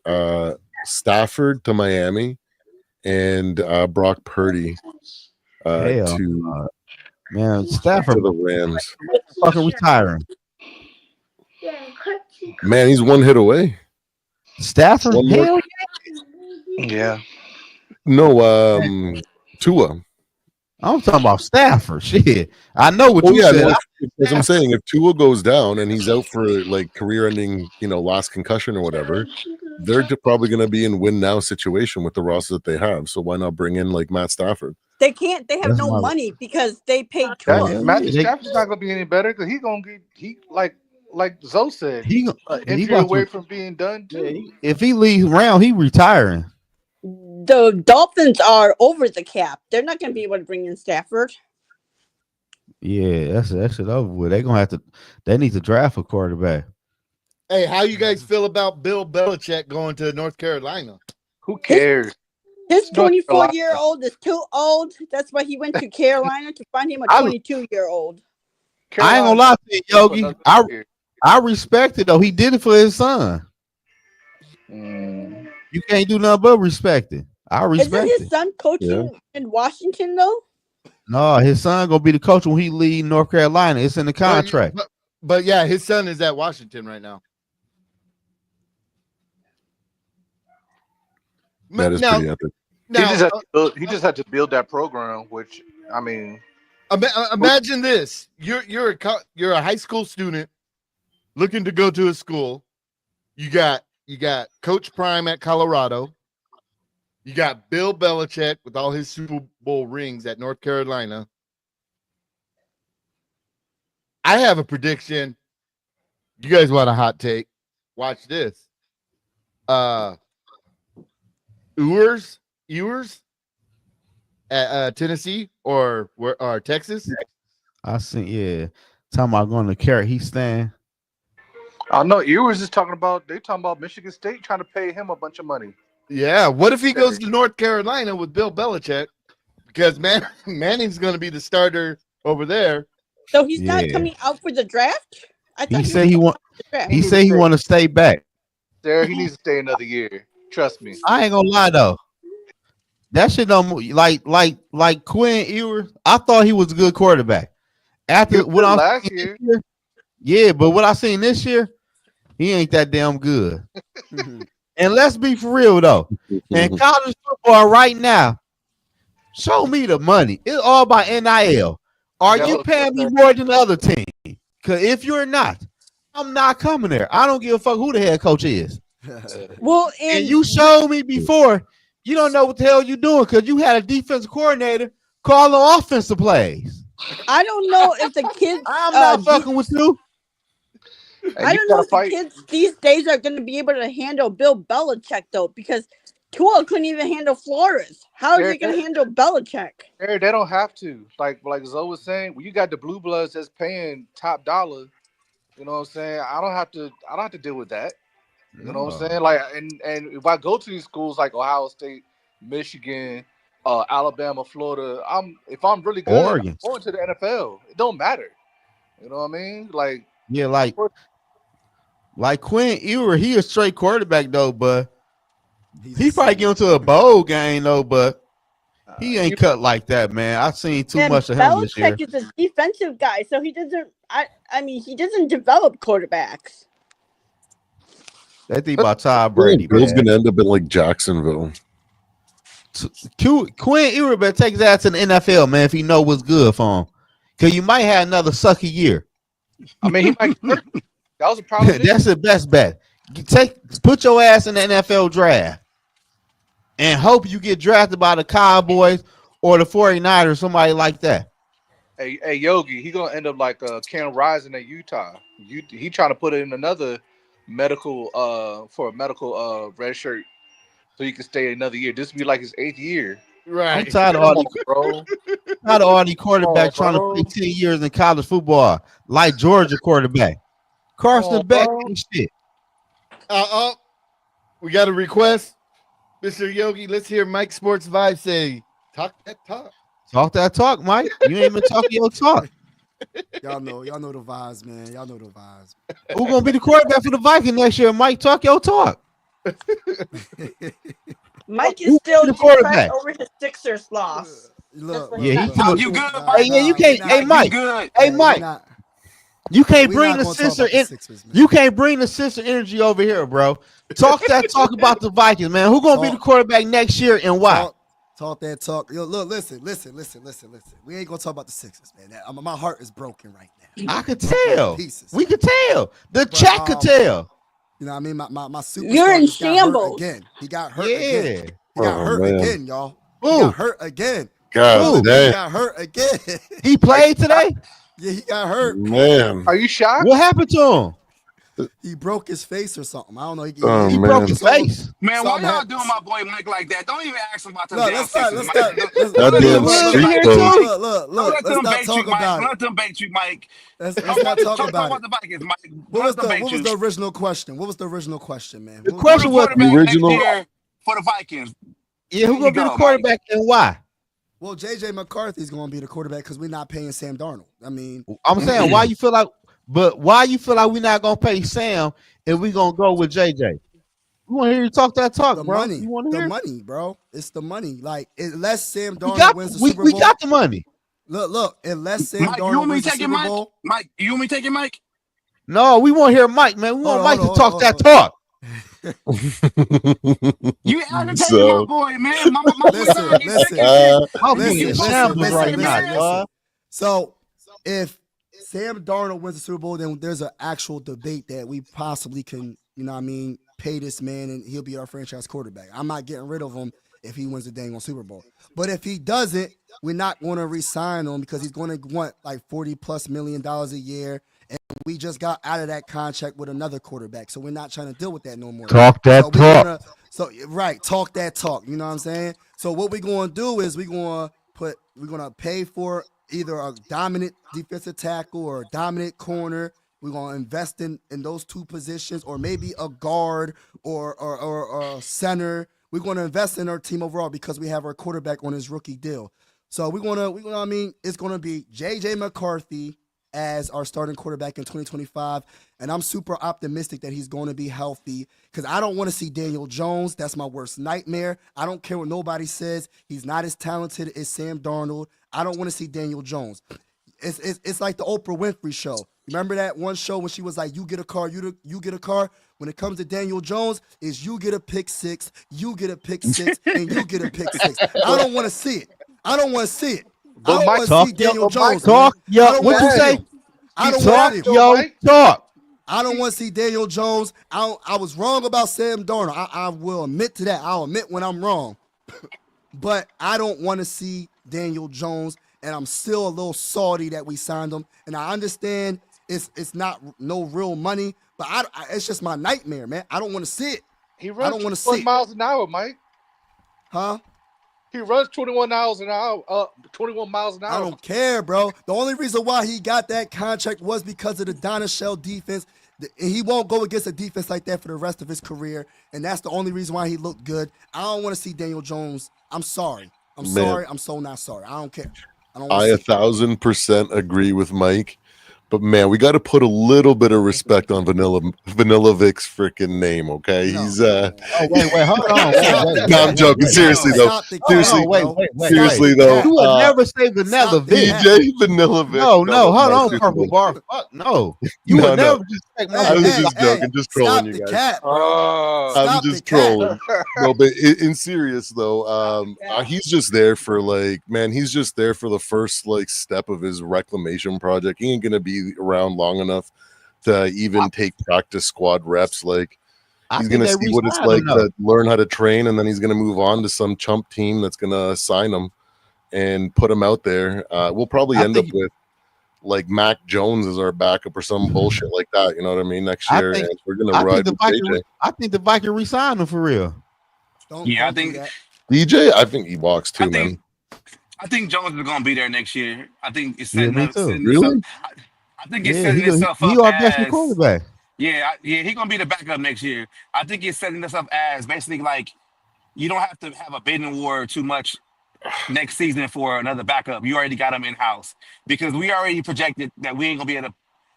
Stafford to Miami and Brock Purdy Hell, to man, to Stafford the Rams. fucking retiring. Man, he's one hit away. Stafford, One more- hell Yeah. No, Tua. I'm talking about Stafford. Shit, I know what Oh you yeah, said. no, as I'm saying, if Tua goes down and he's out for like career-ending, last concussion or whatever, they're probably going to be in win now situation with the roster that they have. So why not bring in like Matt Stafford? They can't. They have That's no my- money because they paid That, Tua. Hell Matthew yeah, Stafford's not gonna be any better because he's gonna get like Zoe said, he injury about away to, from being done too. if he leaves round, he retiring. The Dolphins are over the cap. They're not going to be able to bring in Stafford. Yeah, that's it over with. They're gonna have to. They need to draft a quarterback. Hey, how you guys feel about Bill Belichick going to North Carolina? Who cares? His North 24-year-old is too old. That's why he went to Carolina to find him a I- 22-year-old. I ain't gonna lie to you, Yogi. I respect it though. He did it for his son. You can't do nothing but respect it. I Isn't respect his it. son coaching in Washington though? No, his son gonna be the coach when he leave North Carolina. It's in the contract. But yeah, his son is at Washington right now. That is Now- pretty epic. Now, He just had to build that program, which I mean, imagine this: you're a high school student looking to go to a school. You got Coach Prime at Colorado. You got Bill Belichick with all his Super Bowl rings at North Carolina. I have a prediction. You guys want a hot take? Watch this. Ewers at Tennessee or Texas. I seen, yeah. Talking about going to Carrot. He's staying. I know you was just talking about. They talking about Michigan State trying to pay him a bunch of money. Yeah. What if he goes to North Carolina with Bill Belichick? Because Manning's going to be the starter over there. So he's not coming out for the draft. He said he want. He said he want to stay back. There, he needs to stay another year. Trust me. I ain't gonna lie though. That shit don't like Quinn Ewers. I thought he was a good quarterback. After what I last year, yeah, but what I seen this year, he ain't that damn good. And let's be for real though. In college football right now, show me the money. It's all about NIL. Are you paying me more than the other team? Because if you're not, I'm not coming there. I don't give a fuck who the head coach is. Well, and you showed me before you don't know what the hell you're doing because you had a defensive coordinator calling offensive plays. I don't know if the kids. I'm not fucking with you. I don't know if the kids these days are going to be able to handle Bill Belichick though, because Tua couldn't even handle Flores. How are they going to handle Belichick? They don't have to. Like Zoe was saying, when you got the blue bloods that's paying top dollar, you know what I'm saying? I don't have to deal with that. You know what I'm saying? Like, and if I go to these schools like Ohio State, Michigan, Alabama, Florida, if I'm really good, Oregon. I'm going to the NFL. It don't matter. You know what I mean? Like, yeah, like Quinn Ewers, he a straight quarterback though, but he probably get into a bowl game though, but he ain't cut like that, man. I've seen too much of him this year. Belichick is a defensive guy, so he doesn't. I mean, he doesn't develop quarterbacks. They think about Todd Brady. Bill's gonna end up in like Jacksonville. Quinn Ewers better take his ass to the NFL, man, if he know what's good for him. Because you might have another sucky year. I mean, he might. That was a problem. That's the best bet. Put your ass in the NFL draft and hope you get drafted by the Cowboys or the 49ers or somebody like that. Hey, Yogi, he gonna end up like Cam Rising at Utah. He trying to put in another medical for a medical red shirt so he can stay another year. This would be like his 8th year. Right. I'm tired of all these quarterbacks trying to play 10 years in college football like Georgia quarterback. Carson Beck and shit. We got a request. Mr. Yogi, let's hear Mike Sports Vibe say, talk that talk. Talk that talk, Mike. You ain't even talking your talk. Y'all know the vibes, man. Y'all know the vibes. Who's gonna be the quarterback for the Vikings next year? Mike, talk your talk. Mike is still the quarterback over his Sixers loss. Look, yeah, he told you good? Hey, yeah, you can't. Hey, Mike. Hey, Mike. You can't bring the sister. You can't bring the sister energy over here, bro. Talk that talk about the Vikings, man. Who's gonna be the quarterback next year and why? Talk that talk. Yo, look, listen. We ain't gonna talk about the Sixers, man. My heart is broken right now. I could tell. We could tell. The chat could tell. You know what I mean? My superstar. You're in shambles again. He got hurt again. He got hurt again, y'all. He Who? got hurt again. God He damn. got hurt again. He played today. Yeah, he got hurt. Man. Are you shocked? What happened to him? He broke his face or something. I don't know. He broke his face. Man, why y'all doing my boy Mike like that? Don't even ask him about them Look, damn let's start. fixes, Let's Mike. start. That damn streak, though. Look. Let Let's them not bait talk you, Mike. about it. Let them bait you, Mike. Let's Don't not talk about about it. the Vikings, Mike. What was Let them bait you. the original question? What was the original question, man? The question was Quarterback the original- next year for the Vikings. Yeah, who's gonna be the Go, quarterback and why? Well, JJ McCarthy's going to be the quarterback because we're not paying Sam Darnold. I mean, I'm saying why you feel like we're not gonna pay Sam and we gonna go with JJ? We want to hear you talk that talk, the bro. money, You want to hear? money, bro. It's the money. Like unless Sam Darnold wins the Super Bowl, we got the money. Look. Unless Sam Mike, you Darnold want me wins to the take it, Super Mike? Bowl, Mike, you want me to take it, Mike? No, we want to hear Mike, man. We want Mike to talk that talk. You agitating So- my boy, man. My boy, listen. So if Sam Darnold wins the Super Bowl, then there's an actual debate that we possibly can, pay this man and he'll be our franchise quarterback. I'm not getting rid of him if he wins the dang on Super Bowl. But if he doesn't, we're not going to re-sign him because he's going to want like $40+ million a year. And we just got out of that contract with another quarterback. So we're not trying to deal with that no more. Talk that talk. So right, talk that talk. You know what I'm saying? So what we're gonna do is we're gonna pay for either a dominant defensive tackle or a dominant corner. We're gonna invest in those two positions, or maybe a guard or a center. We're gonna invest in our team overall because we have our quarterback on his rookie deal. So I mean, it's gonna be JJ McCarthy as our starting quarterback in 2025. And I'm super optimistic that he's going to be healthy because I don't want to see Daniel Jones. That's my worst nightmare. I don't care what nobody says. He's not as talented as Sam Darnold. I don't want to see Daniel Jones. It's like the Oprah Winfrey show. Remember that one show when she was like, you get a car, you get a car? When it comes to Daniel Jones, is you get a pick six, you get a pick six, and you get a pick six. I don't want to see it. I don't want to see it. I don't want to see Daniel Jones. Talk, yo. What you say? I don't want to see yo. Talk. I don't want to see Daniel Jones. I was wrong about Sam Darnold. I will admit to that. I'll admit when I'm wrong. But I don't want to see Daniel Jones, and I'm still a little salty that we signed him. And I understand it's not no real money, but it's just my nightmare, man. I don't want to see it. He runs 21 miles an hour, Mike. Huh? He runs 21 miles an hour. 21 miles an hour. I don't care, bro. The only reason why he got that contract was because of the Donashell defense. He won't go against a defense like that for the rest of his career, and that's the only reason why he looked good. I don't want to see Daniel Jones. I'm sorry. Sorry. I'm so not sorry. I don't care. I 1,000% agree with Mike. But man, we got to put a little bit of respect on Vanilla Vic's freaking name, okay? No. He's wait, hold on. No, I'm joking. Seriously though. Seriously though. You would never say Vanilla Vic. DJ Vanilla Vic. No, hold on, Purple Bar. Fuck no. You would never just say I was just joking, just trolling you guys. I'm just trolling. No, but in serious though, he's just there for he's just there for the first step of his reclamation project. He ain't gonna be around long enough to even take practice squad reps. He's gonna see what it's like to learn how to train, and then he's gonna move on to some chump team that's gonna sign him and put him out there. We'll probably end up with Mac Jones as our backup or some bullshit like that. You know what I mean? Next year, and we're gonna ride with DJ. I think the Vikings re-sign him for real. I think DJ. I think he walks too, man. I think Jones is gonna be there next year. I think it's setting up. Really? I think it's setting itself up. He our best quarterback. Yeah, he's gonna be the backup next year. I think it's setting this up as basically you don't have to have a bidding war too much next season for another backup. You already got him in house because we already projected that we ain't gonna be able to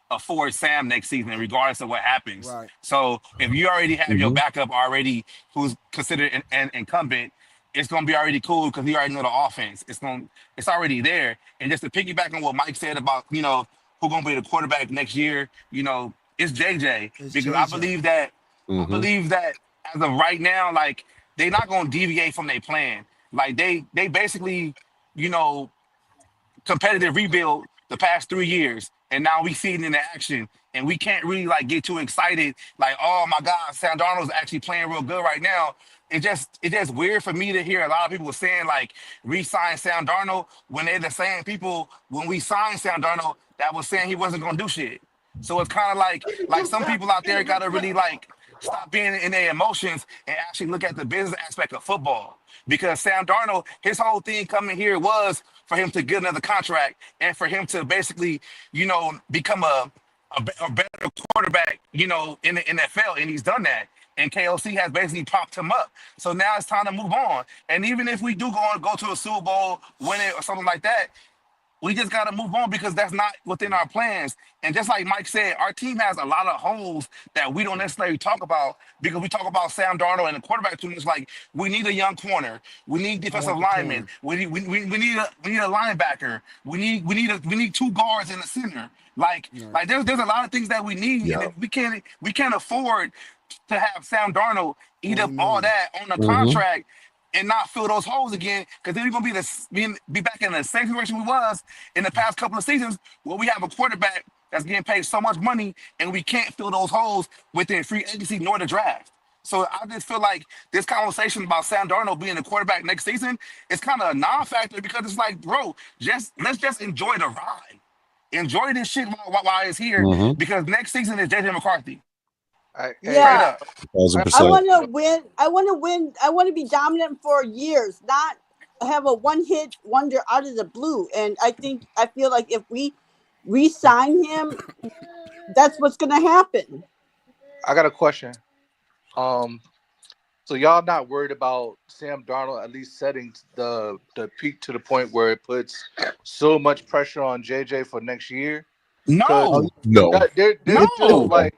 afford Sam next season, regardless of what happens. Right. So if you already have your backup already, who's considered an incumbent, it's gonna be already cool because he already know the offense. It's already there. And just to piggyback on what Mike said about who's gonna be the quarterback next year, it's JJ. Because I believe that as of right now, they're not gonna deviate from their plan. They basically, competitive rebuild the past 3 years, and now we see it in action. And we can't really get too excited, oh my God, Sam Darnold's actually playing real good right now. It's just weird for me to hear a lot of people saying re-sign Sam Darnold when they're the same people when we signed Sam Darnold that was saying he wasn't gonna do shit. So it's kind of like some people out there gotta really stop being in their emotions and actually look at the business aspect of football. Because Sam Darnold, his whole thing coming here was for him to get another contract and for him to basically, become a better quarterback, in the NFL, and he's done that. And KOC has basically propped him up. So now it's time to move on. And even if we do go to a Super Bowl, win it or something like that, we just got to move on because that's not within our plans. And just like Mike said, our team has a lot of holes that we don't necessarily talk about because we talk about Sam Darnold and the quarterback too much. We need a young corner. We need defensive linemen. We need a linebacker. We need two guards in the center. There's a lot of things that we need. Yeah. And we can't afford to have Sam Darnold eat up all that on the contract and not fill those holes again, because then we're gonna be back in the same situation we was in the past couple of seasons where we have a quarterback that's getting paid so much money and we can't fill those holes within free agency nor the draft. So I just feel like this conversation about Sam Darnold being the quarterback next season is kind of a non-factor because it's bro, let's just enjoy the ride. Enjoy this shit while it's here because next season is JJ McCarthy. Straight Yeah, up. I 1,000%. want to win. I want to win. I want to be dominant for years, not have a one-hit wonder out of the blue. And I feel like if we re-sign him, that's what's going to happen. I got a question. Um, so y'all not worried about Sam Darnold at least setting the peak to the point where it puts so much pressure on JJ for next year? Because Oh, No, No. there's still no, like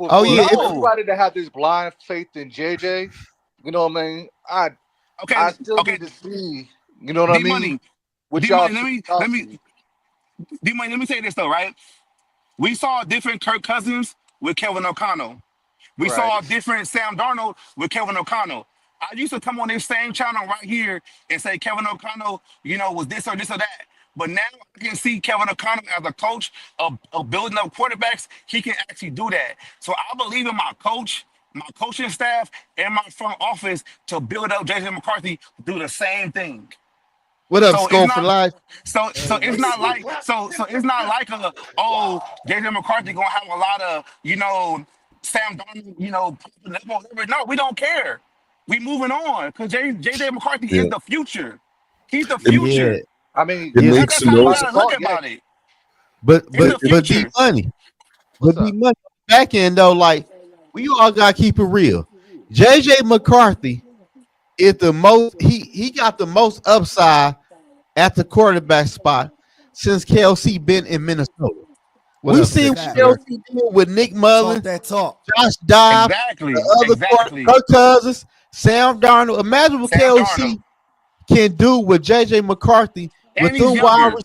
oh for yeah. no. everybody to have this blind faith in JJ. You know what I mean? I Okay, still okay. need to see. You know what I D mean? money, What D y'all money. see? Y'all see. D money. Let me say this though, right? We saw a different Kirk Cousins with Kevin O'Connell. We Right. saw a different Sam Darnold with Kevin O'Connell. I used to come on this same channel right here and say Kevin O'Connell, was this or this or that. But now I can see Kevin O'Connell as a coach of building up quarterbacks. He can actually do that. So I believe in my coach, my coaching staff, and my front office to build up Jason McCarthy to do the same thing. What up, So it's Skull for not Life? so Hey, it's not like it's not like JJ McCarthy gonna have a lot of Sam Darnold popping up or whatever. No, we don't care. We moving on because JJ McCarthy Yeah. is the future. He's the It, Yeah. future. I mean, it Yeah. you makes That's haven't how we no by sense. gotta look default yet. about it. But It's but the It, but D future. money. What's But D up? money back end though, like we all gotta keep it real. JJ McCarthy is the most he got the most upside at the quarterback spot since KLC been in Minnesota. What We up, seen Six what fact. Shooter? KLC did with Nick Talk Mullins, that talk. Josh Dobbs, Exactly. the other Exactly. Kirk Cousins, Sam Darnold. Imagine what Sam Darnold. KLC can do with JJ McCarthy with And he's them wide younger. receivers.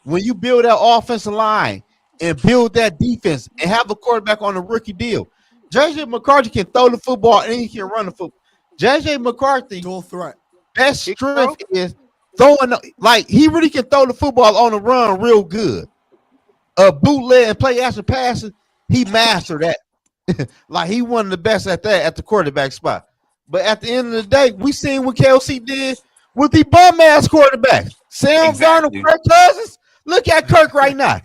When you build that offensive line and build that defense and have a quarterback on a rookie deal, JJ McCarthy can throw the football and he can run the football. JJ McCarthy, Dual threat. best He can throw? strength is throwing, like he really can throw the football on the run real good. Bootleg and play action passes, he mastered that. Like he one of the best at that at the quarterback spot. But at the end of the day, we seen what Kelsey did with the bum ass quarterbacks. Sam Darnold, Exactly. Kirk Cousins. Look at Kirk right now.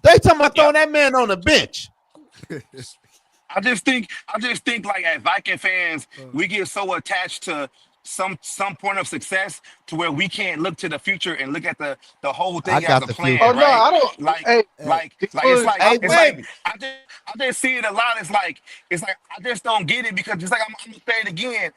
They talking about Yep. throwing that man on the bench. I just think like as Viking fans, we get so attached to some point of success to where we can't look to the future and look at the whole I thing as got a the Oh plan, future. no, right? I don't. Like Hey, Hey, it's Woods, like I Hey, it's wouldn't. like baby. I just see it a lot. It's like I just don't get it because just like I'm gonna say it again.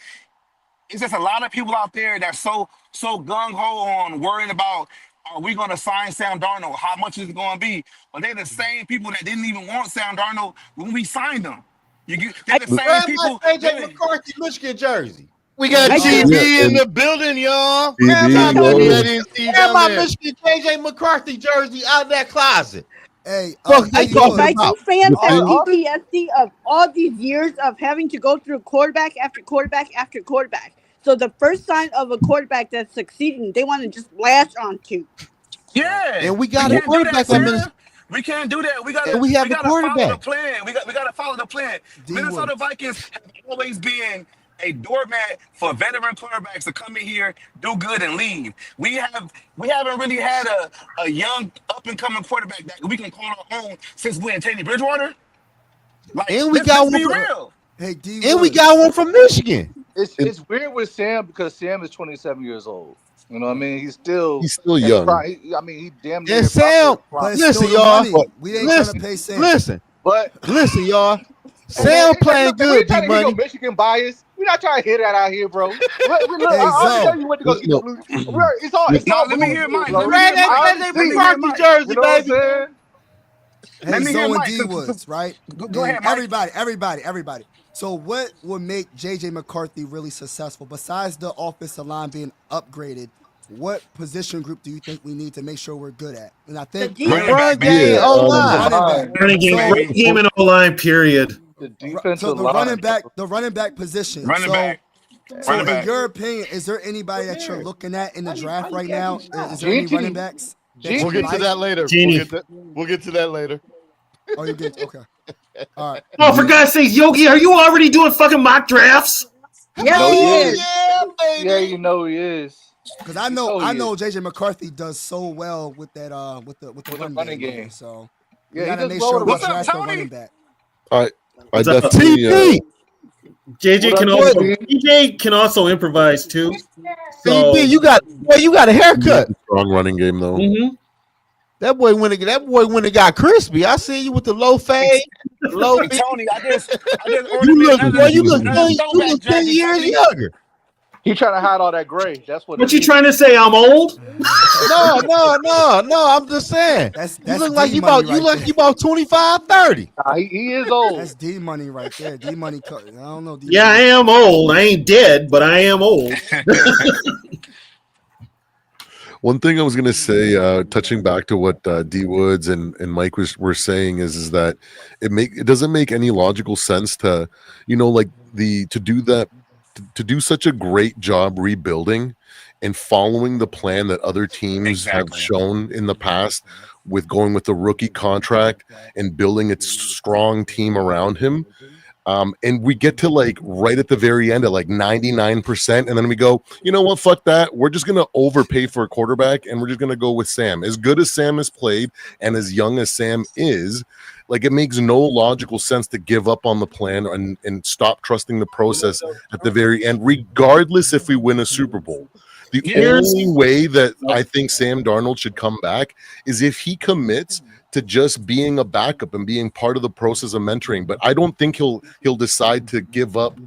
It's just a lot of people out there that's so gung ho on worrying about are we gonna sign Sam Darnold? How much is it gonna be? But they're the same people that didn't even want Sam Darnold when we signed him. They're the same Where's my people. JJ McCarthy Michigan jersey? We got I Oh, do. yeah, GB in and the building, y'all. Grab Tell my TB, Tony I yo. didn't see you Grab down my there. Michigan JJ McCarthy jersey out of that closet. hey, Fuck I they D think talking Woods. Viking about? fans The have All, thing, all this, PTSD of all these years of having to go through quarterback after quarterback after quarterback. So the first sign of a quarterback that's succeeding, they want to just lash onto. Right. Yeah, And we we got a can't do that, quarterback at Minnesota. Sarah. We can't do that. We And gotta we we have a gotta follow the quarterback. plan. We gotta follow the plan. D Minnesota Woods. Vikings have always been a doormat for veteran quarterbacks to come in here, do good, and leave. We haven't really had a young up and coming quarterback that we can call our own since we and Teddy Bridgewater. Like And we let's got one be from, real. Hey, D and we got Woods. one from Michigan. and it's weird with Sam because Sam is 27 years old. You know what I mean? He's still he's still in young. prime. I mean, he damn And near probably in Sam, But prime. it's still listen, the y'all. money. But We ain't trying to Listen, pay Sam. listen, But listen, y'all. and Sam playing look, we ain't good, D trying to hear your Money. Michigan bias. We're not trying to hear that out here, bro. Look, Hey, I already know Zo. you went to go get the no, blue. no, It's Now all let me blue hear here, Mike. He Let bro. me ran hear that Mike. I JJ already Let me see it. hear McCarthy Mike. jersey, You know what I'm baby. saying? Let Hey, me hear Zo and Mike. D Woods, right? Go And ahead, Mike. everybody. So what would make JJ McCarthy really successful besides the offensive line being upgraded? What position group do you think we need to make sure we're good at? And I The think Running defense. Run back, game, yeah, baby. O the line. running back. Line, Running Running back, game, So running baby. game, and O line. Period. the so defensive line, bro. the running back position. Running back. So Running in back. your opinion, is there anybody that you're looking at in the draft right now? Is there any running GT, backs that We'll you get to GT. like? that later. Genie. We'll get to that later. Oh, you get okay. All right. Oh, for God's sake, Yogi, are you already doing fucking mock drafts? You Yes, know he he Oh is. is. yeah, Yeah, baby. you know he is. Because You know I he is know JJ McCarthy does so well with that with the with the run running game there. game. So we Yeah, he gotta does make well sure with the we What's running up, game. draft a running Tony? back. I I What's up? definitely. JJ What can up, also JJ? DJ can also improvise too. CB, So you got a haircut. Strong running game though. mhm. That boy when it got crispy. I see you with the low fade, low Hey beat. Tony, I just ordered You me look boy, another you throwback look 10 jacket, years Tony. younger. He trying to hide all that gray. That's what What it you is. trying to say? I'm old? No. I'm just saying. That's You look D like you money about right there. 25, 30. Nah, he is old. That's D money right there. D money. I don't know. D Yeah, I money. am old. I ain't dead, but I am old. One thing I was gonna say, touching back to what D Woods and Mike were saying is that it doesn't make any logical sense to, like to do that, to do such a great job rebuilding and following the plan that other teams have Exactly. shown in the past with going with the rookie contract and building its strong team around him. And we get to like right at the very end at like 99%, and then we go, you know what, fuck that. We're just gonna overpay for a quarterback, and we're just gonna go with Sam. As good as Sam has played and as young as Sam is, like it makes no logical sense to give up on the plan and stop trusting the process at the very end, regardless if we win a Super Bowl. The Here's- only way that I think Sam Darnold should come back is if he commits to just being a backup and being part of the process of mentoring. But I don't think he'll decide to give up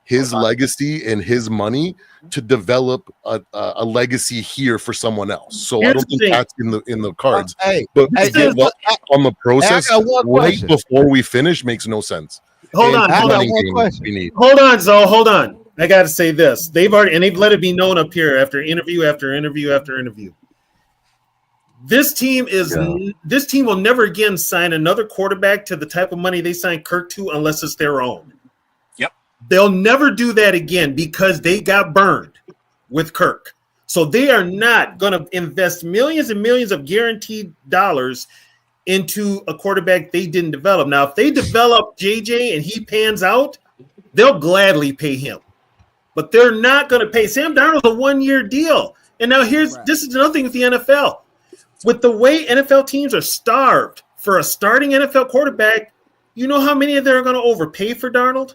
his legacy and his money to develop a legacy here for someone else. So I Here's don't the think thing. that's in the cards. Hey, But hey, to give up on the process got one right question. before we finish makes no sense. Hold And on, I hold got on. running one game question. we need. Hold on, Zoe. Hold on. I got to say this. They've let it be known up here after interview after interview after interview. This team will never again sign another quarterback to the type of money they signed Kirk to unless it's their own. Yep. They'll never do that again because they got burned with Kirk. So they are not going to invest millions and millions of guaranteed dollars into a quarterback they didn't develop. Now, if they develop JJ and he pans out, they'll gladly pay him. But they're not going to pay. Sam Darnold's a 1-year deal. And now this is another thing with the NFL. With the way NFL teams are starved for a starting NFL quarterback, you know how many of them are going to overpay for Darnold?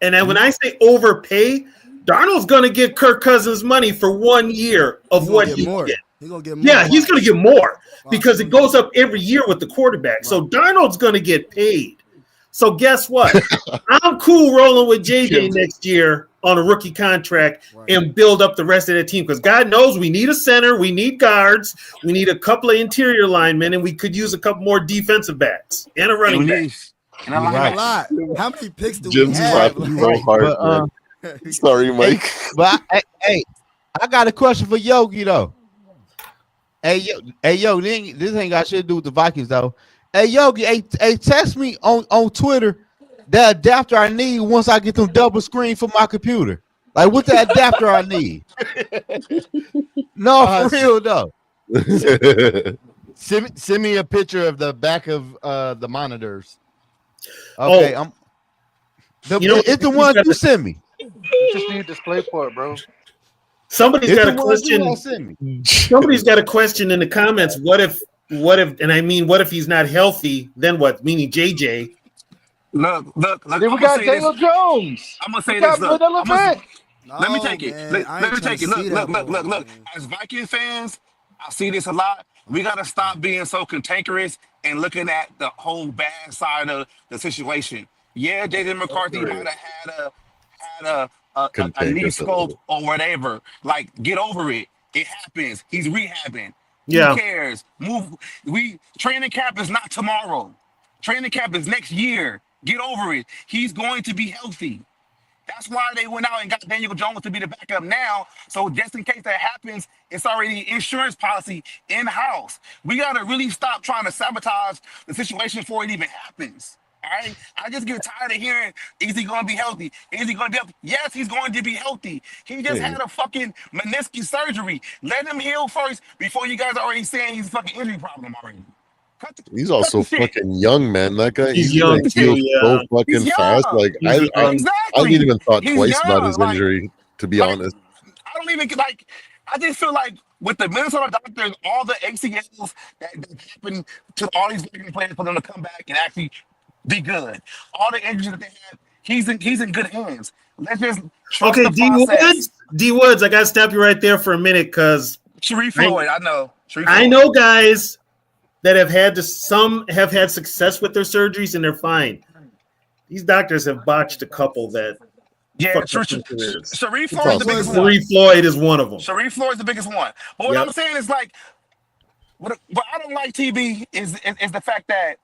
And when I say overpay, Darnold's going to get Kirk Cousins money for 1 year of what he get. He's gonna get more. Yeah, he's going to get more because it goes up every year with the quarterback. So Darnold's going to get paid. So guess what? I'm cool rolling with JJ next year on a rookie contract and build up the rest of the team because God knows we need a center, we need guards, we need a couple of interior linemen, and we could use a couple more defensive backs and a running back. And I Right. A lot. How many picks do Jim's we have? laughing so hard. Man. Sorry, Mike. But I got a question for Yogi though. Hey, this ain't got shit to do with the Vikings though. Hey, Yogi, hey, text me on Twitter that adapter I need once I get them double screen for my computer. Like, what the adapter I need? No, for real though. Send me a picture of the back of the monitors. Okay, it's the one you sent me. You just need a display port, bro. Somebody's got a the one you question. sent me. Somebody's got a question in the comments. What if, and I mean, what if he's not healthy? Then what? Meaning JJ. Look. Then we got Daniel Jones. I'm gonna say We this. got Look, Vanilla I'm gonna- Vic. let me take it. Let me take it. Look. As Viking fans, I see this a lot. We gotta stop being so cantankerous and looking at the whole bad side of the situation. Yeah, Jason McCarthy might have had a knee scope or whatever. Like, get over it. It happens. He's rehabbing. Yeah. Who cares? Training camp is not tomorrow. Training camp is next year. Get over it. He's going to be healthy. That's why they went out and got Daniel Jones to be the backup now. So just in case that happens, it's already insurance policy in-house. We got to really stop trying to sabotage the situation before it even happens. All right? I just get tired of hearing, is he going to be healthy? Is he going to be healthy? Yes, he's going to be healthy. He just had a fucking meniscus surgery. Let him heal first before you guys are already saying he's a fucking injury problem already. He's also fucking young, man. That guy, He's young like, too, heals yeah. so fucking He's fast. young. Like, He's I young. haven't even thought He's twice about young, his like- injury, to be honest. I don't even like. I just feel like with the Minnesota doctors, all the ACLs that happen to all these Vikings players for them to come back and actually be good. All the injuries that they have, he's in good hands. Let's just trust Okay, the process. D Woods, I gotta stop you right there for a minute because Sharif Floyd, I know. Sharif I Floyd. know guys that have had some have had success with their surgeries and they're fine. These doctors have botched a couple that Yeah, fucked up their careers. Sharif Floyd is the biggest one. Sharif Floyd is one of them. Sharif Floyd is the biggest one. But what I'm saying is like, what I don't like, TB, is the fact that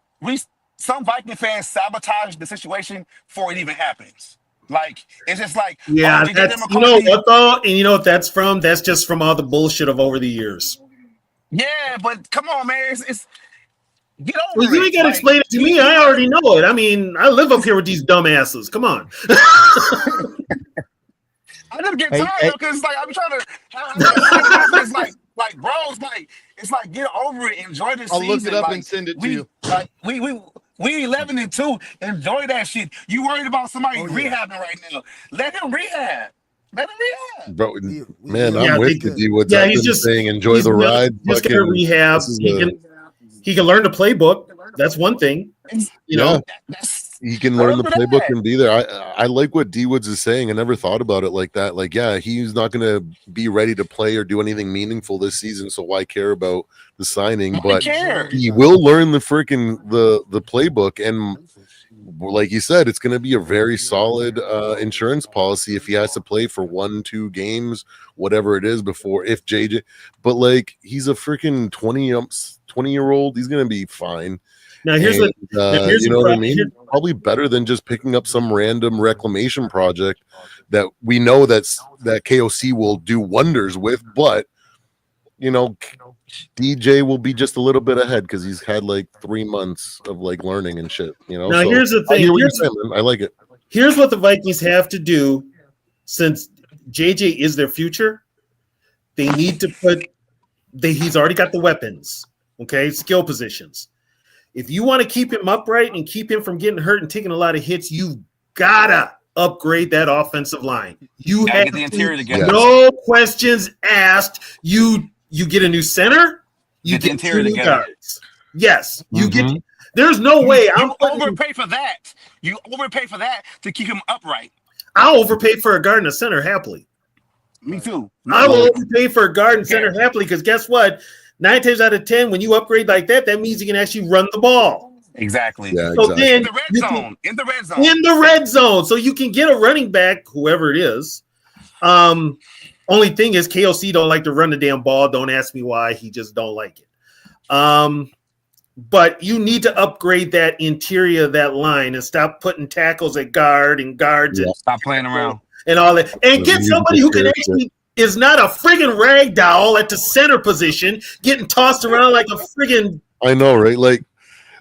some Viking fans sabotage the situation before it even happens. Like, it's just like, yeah, oh, that's, you know what though, and you know what that's from? That's just from all the bullshit of over the years. Yeah, but come on, man, it's get over well, you ain't got to explain it to me. I already know it. I mean, I live up here with these dumbasses. Come on. I just get tired because it's like I'm trying to. It's like bro, it's like get over it, enjoy the season. I'll look it up like, and send it to you. Like we 11-2. Enjoy that shit. You worried about somebody rehabbing right now? Let him rehab. Let him rehab. Bro, man, I'm with you, D Woods. Yeah, I've he's been just saying enjoy the ride. Just got to rehab. He can learn the playbook. That's one thing. You know, he can learn the playbook and be there. I like what D Woods is saying. I never thought about it like that. Like, yeah, he's not going to be ready to play or do anything meaningful this season. So why care about the signing? But he will learn the freaking the playbook, and like you said, it's going to be a very solid insurance policy if he has to play for 1-2 games, whatever it is before if JJ. But like, he's a freaking 20-year-old. He's going to be fine. Now here's you know what I mean? Here, probably better than just picking up some random reclamation project that we know that KOC will do wonders with, but you know, DJ will be just a little bit ahead because he's had like 3 months of like learning and shit. You know. Now so here's the thing. I hear what you're saying, man. I like it. Here's what the Vikings have to do, since JJ is their future. They need to put. He's already got the weapons. Okay, skill positions. If you want to keep him upright and keep him from getting hurt and taking a lot of hits, you've gotta upgrade that offensive line. You have get the interior together. No questions asked. You get a new center. You get the interior new together. guards. Yes, you get. There's no way. You overpay for that. You overpay for that to keep him upright. I'll overpay for a guard and a center happily. Me too. I will overpay for a guard and center happily because guess what? 9 times out of 10, when you upgrade like that, that means you can actually run the ball. Exactly. Yeah, so exactly. then In the red zone. In the red zone. So you can get a running back, whoever it is. Only thing is KOC don't like to run the damn ball. Don't ask me why. He just don't like it. But you need to upgrade that interior of that line and stop putting tackles at guard and guards and stop playing around and all that. And get somebody who can actually is not a friggin' rag doll at the center position getting tossed around like a friggin' I know, right? Like,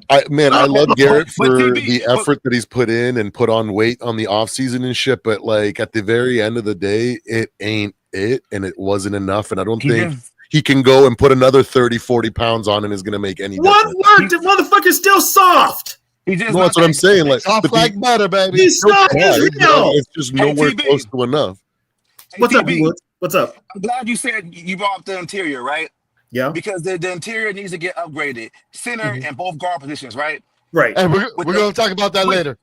I love Garrett for the effort that he's put in and put on weight on the offseason and shit, but like at the very end of the day, it ain't it, and it wasn't enough, and I don't think he can go and put another 30-40 pounds on and is going to make any difference. What worked? The motherfucker's still soft. That's what I'm saying. Like, soft like butter, baby. He's soft as hell. It's just nowhere close to enough. What's up, Woods? What's up? I'm glad you said you brought up the interior, right? Yeah. Because the interior needs to get upgraded. Center and both guard positions, right? Right. Hey, we're going to talk about that later.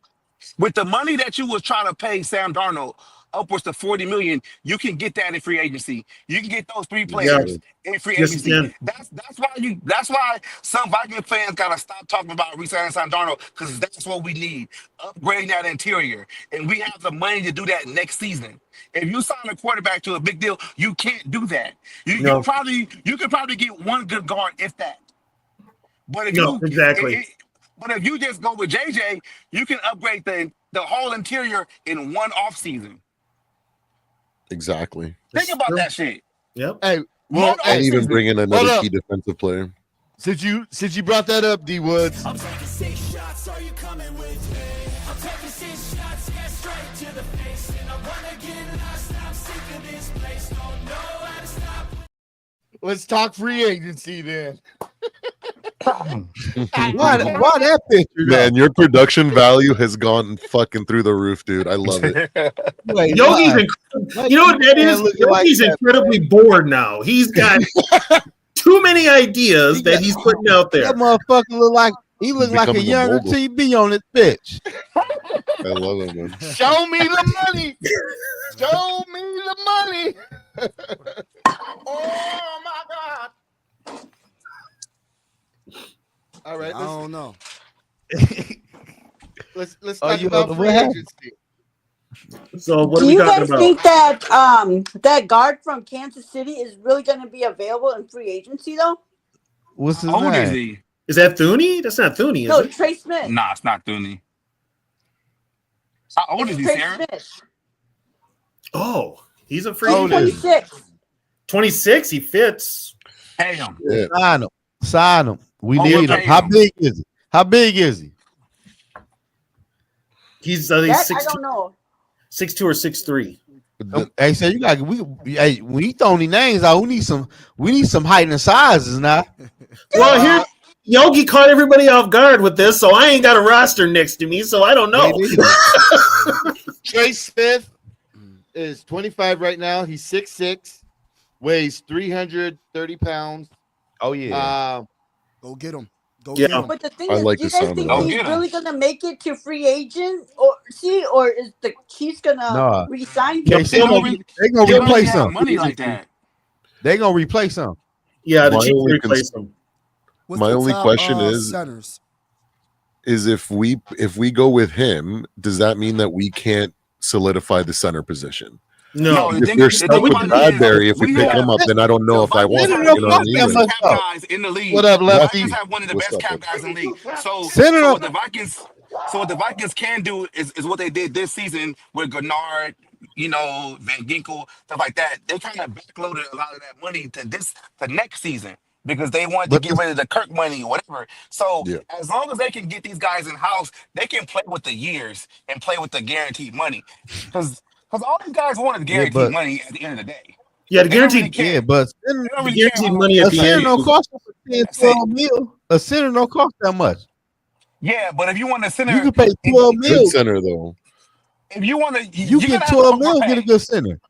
With the money that you was trying to pay Sam Darnold, upwards to $40 million, you can get that in free agency. You can get those 3 players in free agency. That's why some Viking fans gotta stop talking about re-signing Sam Darnold, because that's what we need. Upgrading that interior. And we have the money to do that next season. If you sign a quarterback to a big deal, you can't do that. You could probably get one good guard, if that. But if but if you just go with JJ, you can upgrade the whole interior in one offseason. Exactly. Think about that shit. Yep. Hey, and even bring in another key defensive player. Since you brought that up, D Woods. I'm taking 6 shots, are you coming with me? I'm taking 6 shots, yeah, straight to the face. And I wanna get lost, I'm sick of this place. Don't know how to stop. Let's talk free agency then. Why that picture? Man, your production value has gone fucking through the roof, dude. I love it. Yogi's you know what that is? Yogi's incredibly bored now. He's got too many ideas that he's putting out there. That motherfucker look like He look like a Becoming younger immobile. TB on this bitch. I love it, man. Show me the money. Show me the money. Oh my God. All right, I don't know. let's Oh, talk you about know free what happened? agency. So what Do are we you talking guys about? think that that guard from Kansas City is really going to be available in free agency though? What's his How old is name? he? Is that Thuney? That's not Thuney, is No, it? Trey Smith. Nah, it's not Thuney. How old is It's he, Trey Sarah? Smith. Oh, he's a free How He's old agent. is he? 26. 26. He fits. Pay him. Yeah. Sign him. Sign him. We Overpay need him. How him. big is he? How big is he? He's That I 6'2", don't know. 6'2" or 6'3". Hey, so you got hey, when you throw any names out, we need some height and sizes now. Well, here Yogi caught everybody off guard with this, so I ain't got a roster next to me, so I don't know. Trey Smith is 25 right now. He's 6'6", weighs 330 pounds. Oh yeah. Go get him. Go Yeah. get him. But the thing I is, like do you the guys sound think of that. he's Get him. really going to make it to free agent, or is the Chiefs going to No. re-sign him? Okay, They don't really, they gonna they don't really replace have him. money like that. They gonna replace him. Yeah, the My Chiefs only replaced him. What's My the only top, question is centers? if we go with him, does that mean that we can't solidify the center position? No. The If thing- we're the stuck thing with about it is, Bradbury, if we we pick have him up, then I don't know the if I Vikings want have him. Center You know don't what I cost mean? that the much best cap though. guys in the league. What up, The Lefty? Vikings have one of the What's best up, cap guys in the league. So Center what the Vikings can do is what they did this season with Gennard, Van Ginkel, stuff like that. They kind of backloaded a lot of that money to next season because they wanted to But get rid of the Kirk money or whatever. So Yeah. as long as they can get these guys in house, they can play with the years and play with the guaranteed money. Because all these guys want is guaranteed money at the end of the day. Yeah, the They don't really guaranteed care. but They don't the really care guaranteed how long money they at a the play. center end don't is cost 10, That's it. 12 mil. A center don't cost that much. Yeah, but if you want to You center, can pay 12 Good mil. center though. if you want to, You you're get gonna have to 12 mil, get a overpay. good center.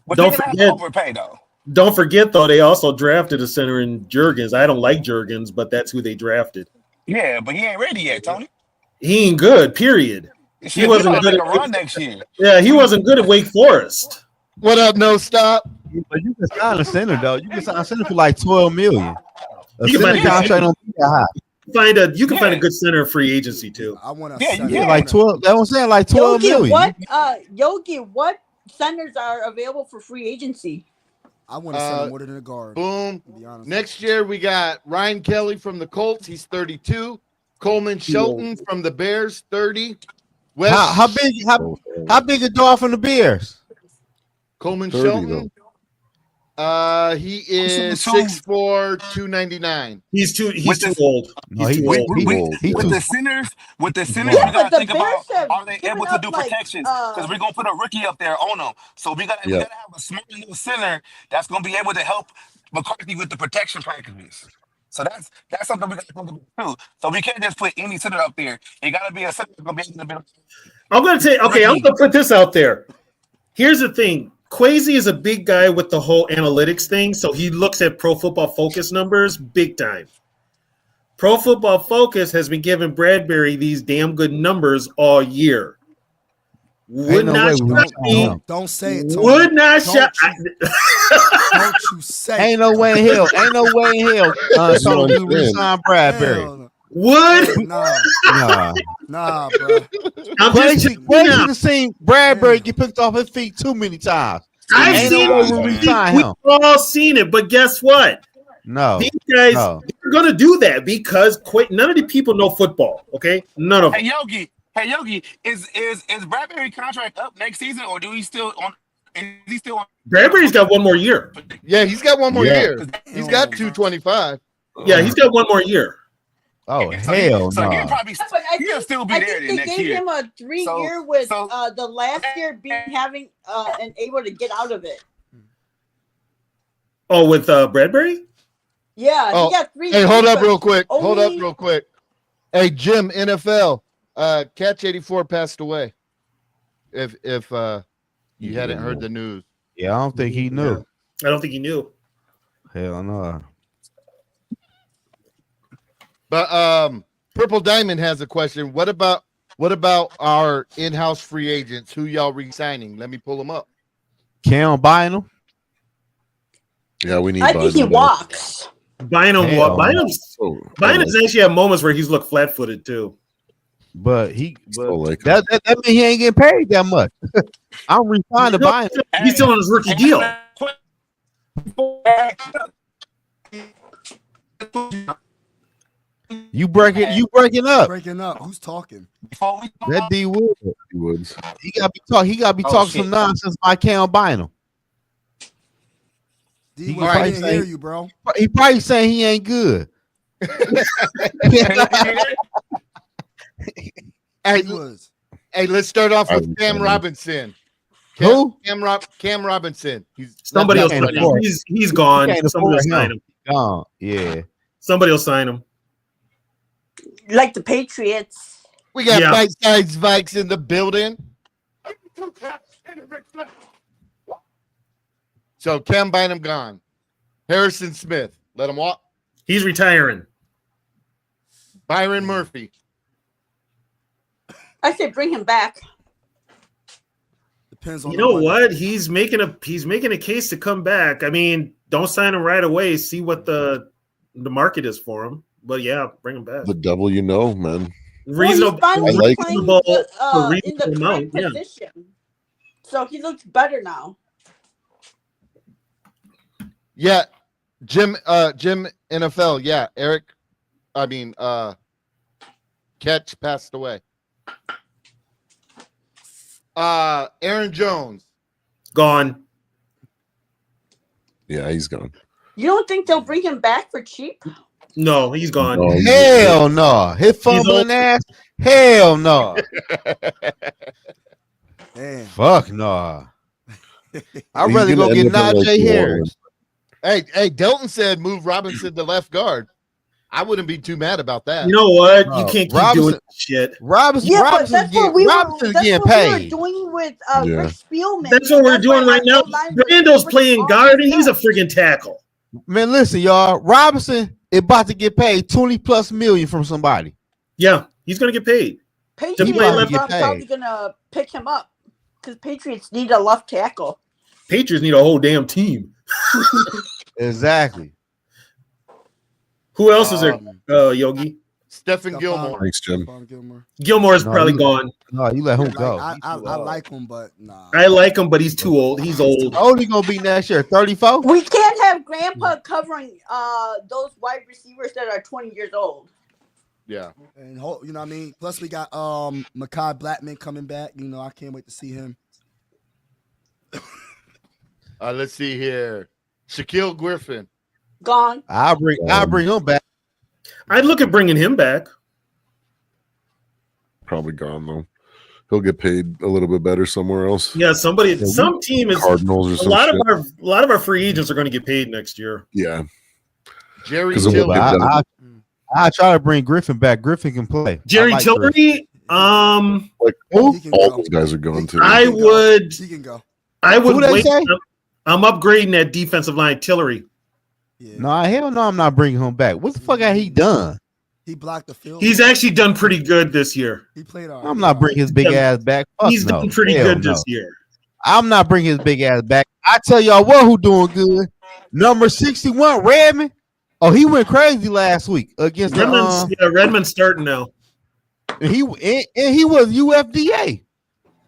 But Don't you're gonna have to forget- overpay though. Don't forget though, they also drafted a center in Jurgens. I don't like Jurgens, but that's who they drafted. Yeah, but he ain't ready yet, Tony. He ain't good, period. Shit, He we wasn't about to good make a at run next year. Yeah, he wasn't good at Wake Forest. What up, No Stop? But you can sign a center though. You can sign a center for like 12 million. A You can center find- contract don't be that high. You can find a Yeah. good center in free agency too. I want a Yeah, you center. can. Yeah, like 12. That's what I'm saying, like 12 Yogi, million. what centers are available for free agency? I want a center more than a guard. Boom. To be honest. Next year, we got Ryan Kelly from the Colts. He's 32. Coleman Shelton from the Bears, 30. Wes How big a dog from the Bears? Coleman 30 Shelton. He is 6'4", 299. He's too With too this- old. No, He's he's too old. He's With too the centers, we Yeah, gotta but the think about: Bears have are they given able to up, do like, protections? Because we're gonna put a rookie up there on them. So we gotta have a smart little center that's gonna be able to help McCarthy with the protection packages. So that's something we gotta think about too. So we can't just put any center up there. It gotta be a center that's gonna be able to be. I'm gonna put this out there. Here's the thing. Quasi is a big guy with the whole analytics thing, so he looks at Pro Football Focus numbers big time. Pro Football Focus has been giving Bradbury these damn good numbers all year. Would no not way we shock me. Don't say it, Tony. Would not Don't shock. Don't you say Ain't no way in hell. Ain't no way in hell. Tony, we resign Bradbury. Hell no. Would Nah, bro. I'm Crazy just to see Bradbury get picked off his feet too many times. I've Ain't seen no way it. we resign him. We've all seen it, but guess what? No, These guys no. are going to do that because none of the people know football. Okay, none of them. Hey Yogi, is Bradbury contract up next season, or is he still on? Bradbury's got one more year. Yeah, he's got one more Yeah. year. He's got 225. Yeah, he's got one more year. Oh So hell so no. he'll probably But he'll still be I there think they next gave year. him a 3-year with the last year being having and able to get out of it. Oh, with Bradbury? Yeah, Oh, he got 3 Hey, years. hold up but real quick. Hold up only- real quick. Hey, Jim, NFL. Catch 84 passed away. If you hadn't heard the news. Yeah, I don't think he knew. I don't think he knew. Hell no. But Purple Diamond has a question. What about our in-house free agents? Who y'all re-signing? Let me pull them up. Cam Bynum. Yeah, we need. I think he Biden back. walks. Bynum's actually had moments where he's looked flat-footed too. But like that means he ain't getting paid that much. I'm resigning Bynum. He's still on his rookie deal. You breaking up. Breaking up. Who's talking? That D Woods. He got to be talking some nonsense by Cam Bynum. D, He I probably didn't say- hear you, bro. He probably saying he ain't good. Hey, He was. hey, let's start off with Cam Robinson. Who? Cam Robinson. Somebody else. can't afford He's gone. Can't Somebody will afford sign him. him. Gone. Yeah. Somebody will sign him. Like the Patriots. We got Yeah. bite-sized Vikes in the building. So Cam Bynum gone. Harrison Smith, let him walk. He's retiring. Byron Murphy. I say bring him back. Depends on You the know money. what? He's making a case to come back. I mean, don't sign him right away. See what the market is for him. But yeah, bring him back. The devil you know, man. Reasonable, Well, he's finally reasonable, playing for in the reasonable correct amount. Yeah. position. So he looks better now. Yeah. Jim NFL. Yeah. Catch passed away. Aaron Jones. Gone. Yeah, he's gone. You don't think they'll bring him back for cheap? No, he's gone. No, he's- Hell no. His fumbling ass. Hell no. Damn. Fuck no. I'd He's rather gonna go get end up like Najee New Harris. Orleans. Hey, Delton said move Robinson to left guard. I wouldn't be too mad about that. You know what? You No, can't keep Robinson- doing shit. Robinson's Yeah, but Robinson's that's what getting, we were. Robinson's That's getting what we were paid. doing with Yeah. Rick Spielman. That's what we're doing why right now. our O-line was Brando's playing all guard and he's a messed up. friggin' tackle. Man, listen, y'all. Robinson is about to get paid 20+ million from somebody. Yeah, he's gonna get paid. Patriots play are left- get paid. probably gonna pick him up because Patriots need a left tackle. Patriots need a whole damn team. Exactly. Who else is there? Yogi. Stephen Stephon- Gilmore. Thanks, Jim. Stephon Gilmore. Gilmore's No, probably you- gone. No, you let him Like, go. I He's too old. like him, but nah. I like him, but he's too old. He's old. How old he gonna be next year? 34? We can't have Grandpa covering those wide receivers that are 20 years old. Yeah. And you know what I mean? Plus we got Mekhi Blackman coming back. You know, I can't wait to see him. Let's see here. Shaquille Griffin. Gone. I'll bring him back. I'd look at bringing him back. Probably gone though. He'll get paid a little bit better somewhere else. Yeah, some team is Cardinals or a some lot shit. of our free agents are going to get paid next year. Yeah. Jerry 'Cause of what Tillery. they've done. I try to bring Griffin back. Griffin can play. Jerry I like Griffin. Tillery, Like He can all go. those guys are going to. I would He can go. Who they wait. say? I'm upgrading that defensive line, Tillery. Yeah. No, hell no, I'm not bringing him back. What the fuck had he done? He blocked the field. He's actually done pretty good this year. He played all I'm not bringing his big ass back. Fuck He's no. done pretty Hell good no. this year. I'm not bringing his big ass back. I tell y'all what, who doing good? Number 61, Redmond. Oh, he went crazy last week against Redmond's starting now. he was UFDA.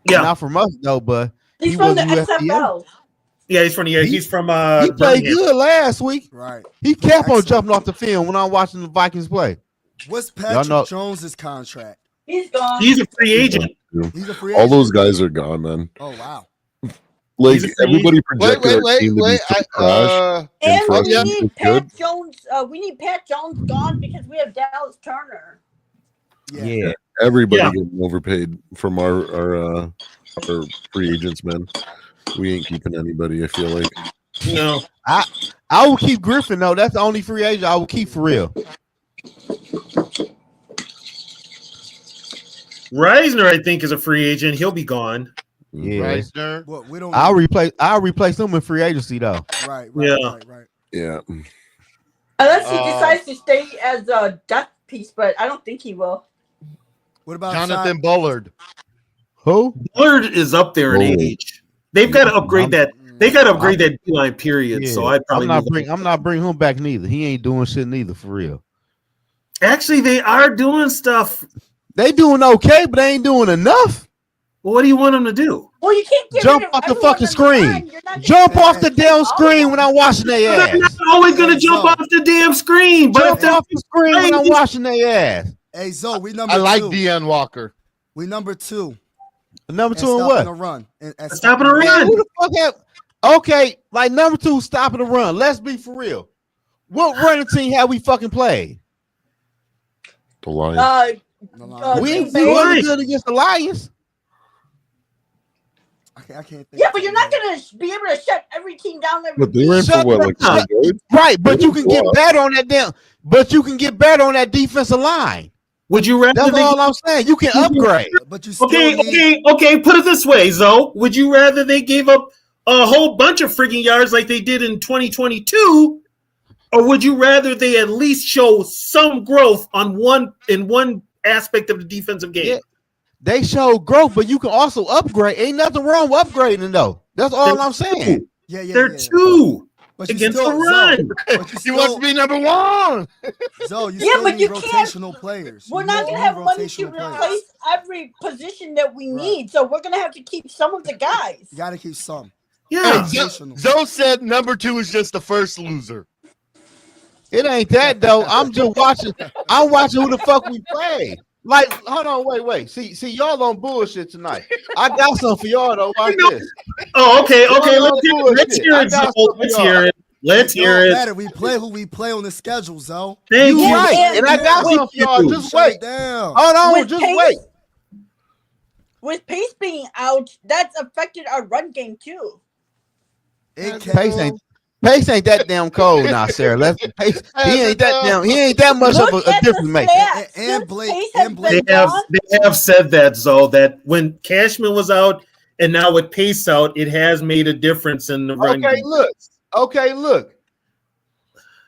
Yeah, Not from us though, but He's he from was the UFDA. XFL. yeah, he's from he's from He played Birmingham. good last week. Right. He kept on Excellent. jumping off the field when I'm watching the Vikings play. What's Y'all Patrick know- Jones's contract? He's gone. He's a free agent. He's a free All agent. those guys are gone, man. Oh wow. Like He's a free everybody projected our team to be so trash. and for us we to need be Pat good. Jones. We need Pat Jones gone because we have Dallas Turner. Yeah. Everybody Yeah. getting overpaid from our free agents, man. We ain't keeping anybody. I feel like. No, I will keep Griffin though. That's the only free agent I will keep for real. Reisner, I think, is a free agent. He'll be gone. Yeah. Reisner. What we don't. I'll replace him in free agency though. Right. Yeah. Right. Yeah. Unless he decides to stay as a piece, but I don't think he will. What about Jonathan Bullard? Who? Bullard is up there in age. They've got to upgrade that. They got to upgrade that D-line period. Yeah, So I'd probably I'm not bringing him back neither. He ain't doing shit neither for real. Actually, they are doing stuff. They doing okay, but they ain't doing enough. Well, what do you want them to do? Well, you can't get Jump rid of off the everyone fucking on screen. line. You're not Jump gonna off the take damn all of screen them. when I'm watching their They're not ass. always going to Hey, jump Zoe. off the damn screen. But Jump off the screen when I'm watching their ass. Hey, Zoe, we number I like 2. Deion Walker. We number 2. Number And 2 and stopping what? a run. And Stopping a Man, run. who the fuck have? Okay, like number 2, stopping the run. Let's be for real. What running team have we fucking played? The Lions. We ain't Green Bay. really good against the Lions. I can't think. Yeah, but you're not gonna be able to shut every team down every But they ran for Shut what, the like fuck 3 yards? Right, but you can get What? better on that damn. But you can get better on that defensive line. Would you rather That's they all I'm saying. You can upgrade. But you still Okay, need. okay. Put it this way, Zoe. Would you rather they gave up a whole bunch of freaking yards like they did in 2022, or would you rather they at least show some growth on one aspect of the defensive game? Yeah. They show growth, but you can also upgrade. Ain't nothing wrong with upgrading though. That's all I'm saying. Yeah, They're two But you against still, the run. But He wants to be number 1. Zoe, you Yeah, still but need you can't- rotational players. We're You not need gonna have money to rotational players. replace every position that we need, so we're gonna have to keep some of the guys. You got to keep some. Yeah. Rotational. Zoe said number 2 is just the first loser. It ain't that though. I'm just watching. I'm watching who the fuck we play. Like, hold on, wait. See, y'all on bullshit tonight. I got something for y'all though. Watch this. Oh, okay. Y'all on Let's hear bullshit. it, Zoe. Let's hear it. Let's It hear don't it. matter. We play who we play on the schedule, Zoe. Thank You you. right, Yeah, and I got something for y'all. Just Shut wait. it down. Hold on, With just Pace- wait. With Pace being out, that's affected our run game too. It Pace ain't that damn cold now, Sarah. Pace. He ain't that damn. He ain't that much of Look a at difference the maker. stats. And Since Blake- Pace has and Blake- been They have gone, said that, Zoe, that when Cashman was out and now with Pace out, it has made a difference in the run Okay, game. look.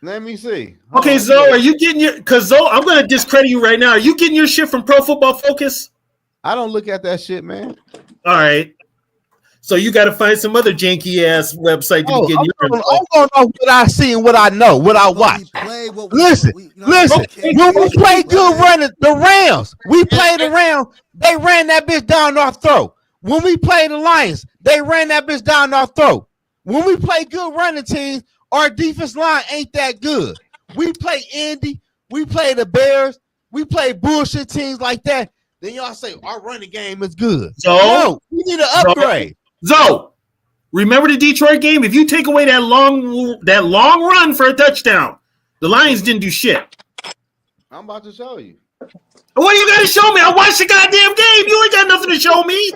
Let me see. Okay, Hold on, Zoe, are you getting your? Because Zoe, I'm going to discredit you right now. Are you getting your shit from Pro Football Focus? I don't look at that shit, man. All right. So you got to find some other janky ass website to Oh, be getting your. I'm gonna know what I see and what I know, what I But watch. we play what we, Listen, we, listen. okay, When we okay, play good okay. running, the Rams, we played the Rams. They ran that bitch down our throat. When we play the Lions, they ran that bitch down our throat. When we play good running teams, our defense line ain't that good. We play Indy, we play the Bears, we play bullshit teams like that. Then y'all say our running game is good. No, we need an upgrade. Zoe, remember the Detroit game? If you take away that long run for a touchdown, the Lions didn't do shit. I'm about to show you. What you got to show me? I watched the goddamn game. You ain't got nothing to show me.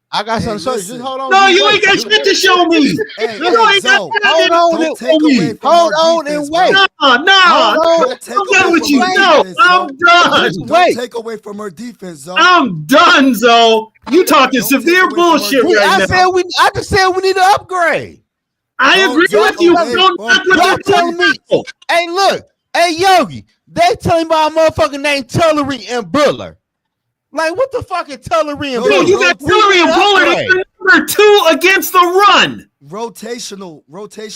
I got something to show you. listen. Just hold on. No, just you wait. ain't got Just shit to show me. Hey, You ain't got Zoe, nothing. Hold on don't and take wait. away from Hold our on defense, and wait. bro. No, Hold on. Don't take I'm done away with from you. our No, defense, I'm Zoe. done. Don't Wait. take away from our defense, Zoe. I'm done, Zoe. You talking Don't take severe away from our bullshit defense. right now. I just said we need to upgrade. I Don't agree take with you. away Don't from knock what Y'all you're telling doing. me, hey, look, hey, Yogi, they telling about a motherfucking name Tullery and Buller. Like, what the fuck is Tullery and No, Buller? Dude, you got We Tillery need and to Bullard upgrade. in number 2 against the run. Rotational.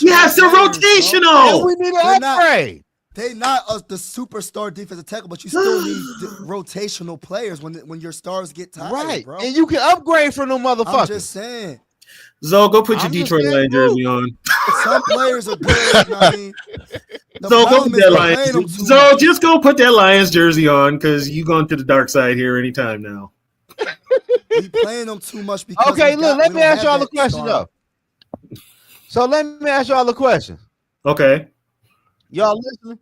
Yes, they're players, Zoe. And rotational. we need to They're not- upgrade. They not the superstar defensive tackle, but you still need rotational players when your stars get tired, Right. bro. And you can upgrade from them motherfuckers. I'm just saying. Zoe, go put your I'm just Detroit saying, Lions jersey on. Some players are good. You know what I mean, the Zoe, go problem put is that we're playing them Lions. too Zoe, much. just go put that Lions jersey on because you going to the dark side here anytime now. We playing them too much because Okay, we look, let we me don't ask have y'all a that question, star. though. So let me ask y'all a question. Okay. Y'all listening?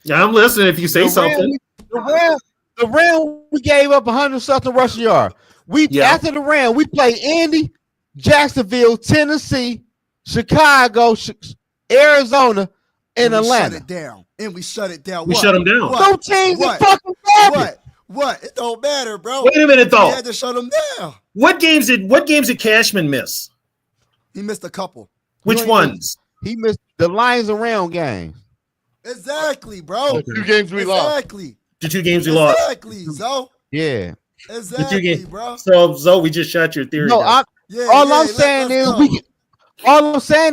Yeah, I'm listening if you say something. The round we gave up 100 something rushing yard. After the round, we play Indy, Jacksonville, Tennessee, Chicago, Arizona, and We shut Atlanta. it down. And we shut it down. We What? shut them down. What? No teams What? are fucking bad. What? It don't matter, bro. Wait a minute, We though. had to shut him down. What games did Cashman miss? He missed a couple. Which ain't ones? He missed the Lions around games. Exactly, bro. The 2 games we lost. Exactly. The 2 games we lost. Exactly, Zo. Yeah. The 2 Exactly, games. bro. So Zoe, we just shot your theory. No, down. all I'm saying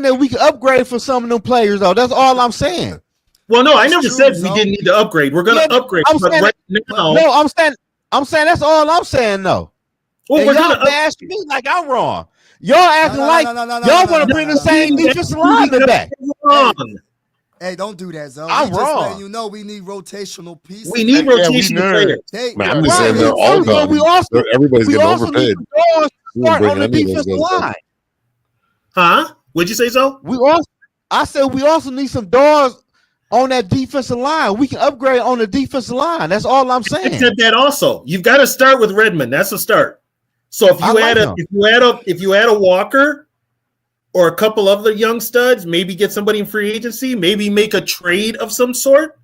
is we can upgrade for some of them players though. That's all I'm saying. Well, no, I That's never true, said we Zo. didn't need to upgrade. We're gonna upgrade, I'm but saying right now, No, I'm saying that's all I'm saying though. well, And we're y'all gonna bash me like I'm wrong. Y'all acting No, like no, no, no, y'all no, want to no, bring no, the no, same no. defensive lineman back. wrong. Hey, don't do that, Zo. I'm We just letting wrong. you know we need rotational pieces. We need Yeah, we rotational nerds. players. Man, I'm just Right, saying they're we all also- gone. we also- Everybody's We getting also need overpaid. some doors to We start won't on the bring any of those defensive guys back. line. Huh? What'd you say, so? I said we also need some doors on that defensive line. We can upgrade on the defensive line. That's all I'm I saying. said that also. You've got to start with Redmond. That's a start. So if I you like him. if you add a Walker or a couple of the young studs, maybe get somebody in free agency, maybe make a trade of some sort.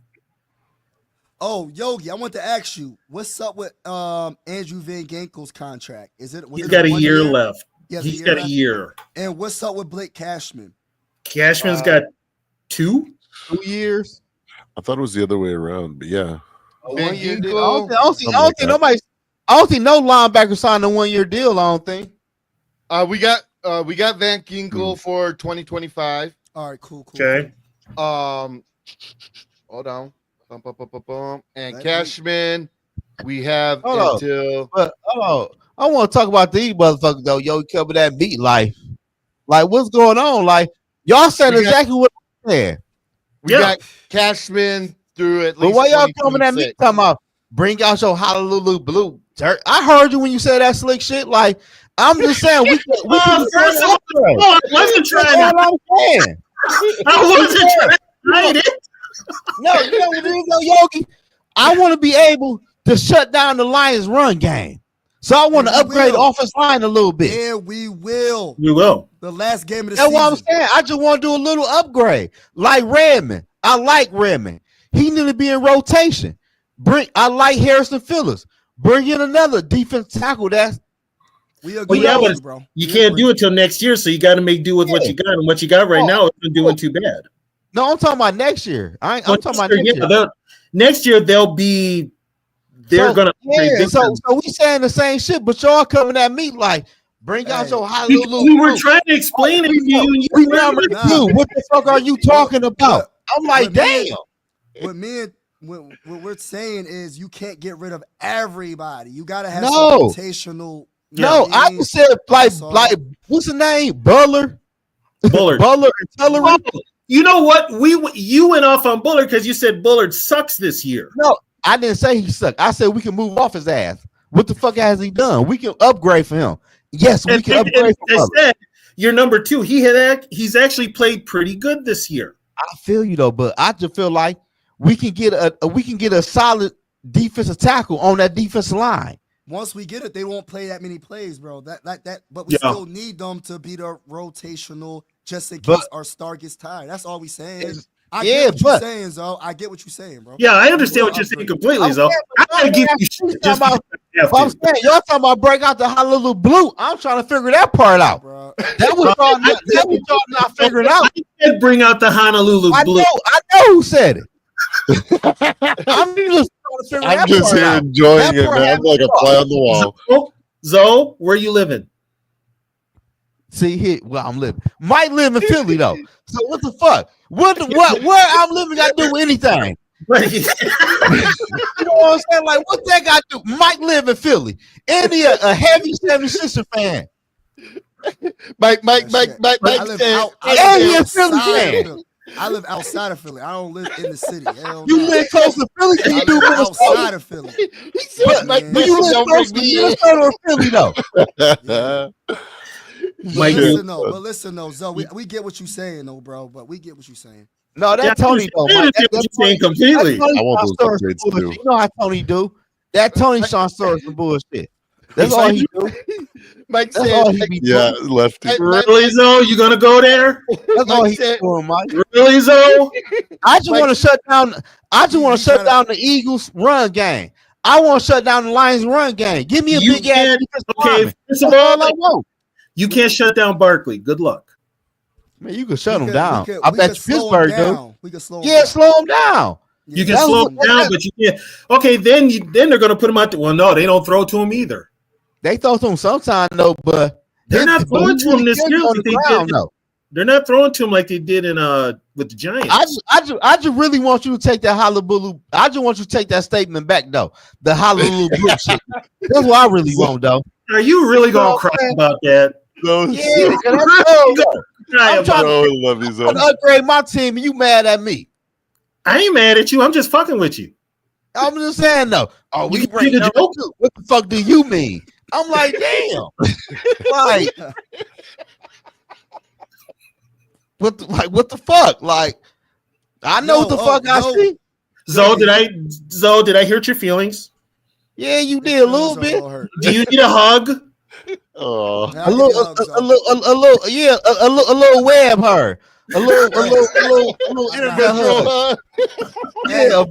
Oh, Yogi, I want to ask you, what's up with Andrew Van Ginkel's contract? He's got a year left. He's got a year. And what's up with Blake Cashman? Cashman's got 2 years. I thought it was the other way around, but yeah. Van I Ginkel. don't think no linebacker signed a 1-year deal. I don't think. We got Van Ginkel for 2025. All right, cool. Okay. Hold on. And Let me- Cashman, we have Hold on. until But I want to talk about these motherfuckers though. Yo, cover that beat life. Like, what's going on? Like, y'all said We got- exactly what I'm saying. we got Cashman through at But least. why y'all coming at me 2026. talking about bring out your Honolulu blue dirt? I heard you when you said that slick shit. Like, I'm just saying we can First of all, I wasn't trying That's to. all I'm saying. I wasn't trying to hide it. No, you know what it is, though, Yogi? I want to be able to shut down the Lions' run game. So I want to And we upgrade the will. offense line a little bit. Yeah, we will. You will. The last game of the That's season. what I'm saying. I just want to do a little upgrade. Like Redmond. I like Redmond. He need to be in rotation. I like Harrison Phillips. Bring in another defense tackle. We agree Well, yeah, with but you, bro. You can't do it till next year, so you got to make do with what you got, and what you got right now isn't doing too bad. No, I'm talking about next year. I'm talking about next year. Next year they're gonna So we saying the same shit, but y'all coming at me like bring out your Honolulu. we were trying to explain it to you. And you We never do. What the fuck are you talking about? I'm like, What me- damn. What we're saying is you can't get rid of everybody. You gotta have No. some rotational. No, I just said like what's the name? Bullard and Tullery. You know what? You went off on Bullard because you said Bullard sucks this year. No, I didn't say he sucked. I said we can move off his ass. What the fuck has he done? We can upgrade for him. Yes, we can upgrade for I him. said you're number 2. He's actually played pretty good this year. I feel you though, but I just feel like we can get a solid defensive tackle on that defensive line. Once we get it, they won't play that many plays, bro. But we still need them to be the rotational just in case our star gets tired. That's all we saying. I get what you're saying, Zo. I get what you're saying, bro. Yeah, I understand what you're saying completely, Zo. I gotta give you shit just because I have I'm to. saying y'all talking about break out the Honolulu blue. I'm trying to figure that part out. Bro. That was y'all not figuring out. I did bring out the Honolulu blue. I know who said it. I'm just trying to figure I'm that just part here out. enjoying That it, part man. I'm like a fly on the wall. Zo, where you living? See here, well, I'm living. Might live in Philly though. So what the fuck? What where I'm living got to do with anything? You know what I'm saying? Like, what that got to do? Mike live in Philly. Andy, a heavy 76er fan. Mike I live said, I live outside of Philly. I don't live in the city. Hell You no. live close to Philly, so you I do live Minnesota. outside of Philly. he said, But you live close to Minnesota or Philly though. Mike, But listen though, Zo, we get what you're saying though, bro. But we get what you're saying. No, that's Tony though. I understand what you're saying completely. I want those upgrades too. You know how Tony do. That Tony Sean Story some bullshit. That's all he do. Mike That's said, all he be doing. Yeah, lefty. Really, Zo? You gonna go there? That's all he said- doing, Mike. Really, Zo? I just want to shut down. I just want to shut down the Eagles' run game. I want to shut down the Lions' run game. Give me a You big ass can't- defensive okay, lineman. first of That's all all, I want. You can't shut down Barkley. Good luck. Man, you can shut We them could- down. we could- I we bet could you slow 'em Pittsburgh do. down. We could slow 'em Yeah, down. slow them down. Yeah, You can That's slow what- them down, but you can't. Okay, then they're going to put him out. Well, no, they don't throw to him either. They throw to him sometime though, but They're not but throwing he to him really this good year on like the they ground, did. though. They're not throwing to him like they did in with the Giants. I just really want you to take that hullabaloo. I just want you to take that statement back though. The hullabaloo blue shit. That's what I really want though. Are you really going to cry about that? No, Yeah, Really cry I'm about trying no, it? I love you, to Zoe. upgrade my team, and you mad at me? I ain't mad at you. I'm just fucking with you. I'm just saying though. Oh, we You bring get a number joke? 2. What the fuck do you mean? I'm like, damn. Like, what the fuck? Like, I know what the fuck I see. Zoe, did I hurt your feelings? Yeah, you did a little bit. Do you need a hug? Oh, A little web her. A little internet hug. Yeah, a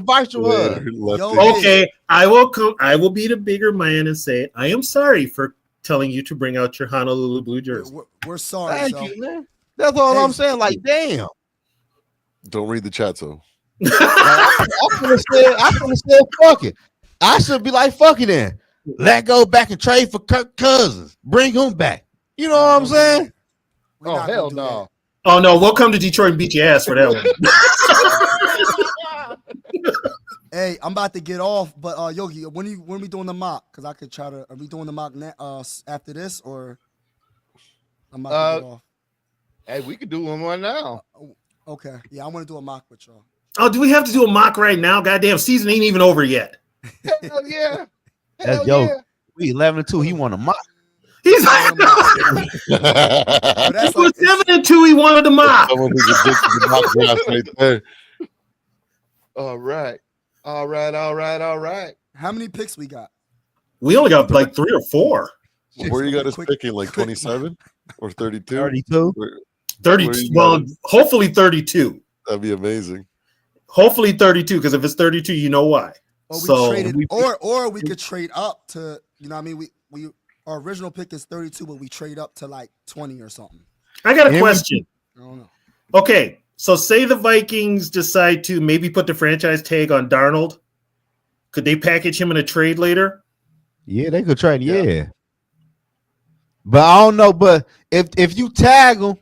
virtual hug. Okay, I will be the bigger man and say I am sorry for telling you to bring out your Honolulu blue jersey. We're sorry. Thank you, man. That's all I'm saying. Like, damn. don't read the chat, so. I could have said fuck it. I should be like, fuck it then. Let go back and trade for Kirk Cousins. Bring him back. You know what I'm saying? Oh, hell no. Oh no, we'll come to Detroit and beat your ass for that one. Hey, I'm about to get off, but Yogi, when we doing the mock? Because I could try to. Are we doing the mock after this, or I'm about to get off? Hey, we could do one more now. Okay, yeah, I want to do a mock with y'all. Oh, do we have to do a mock right now? Goddamn, season ain't even over yet. Hell yeah. That's yo. We 11-2. He won a mock. He's like, That's he was 7-2. He wanted to mock. Someone who's addicted to mock drafts right there. All right. All right. How many picks we got? We only got like 3 or 4. Where you got us picking, like 27 or 32? 32. 30. Well, hopefully 32. That'd be amazing. Hopefully 32, because if it's 32, you know why. Or we So traded, or we could trade up to, you know what I mean? We our original pick is 32, but we trade up to like 20 or something. I got a question. I don't know. Okay, so say the Vikings decide to maybe put the franchise tag on Darnold. Could they package him in a trade later? Yeah, they could trade. Yeah. But I don't know. But if you tag him,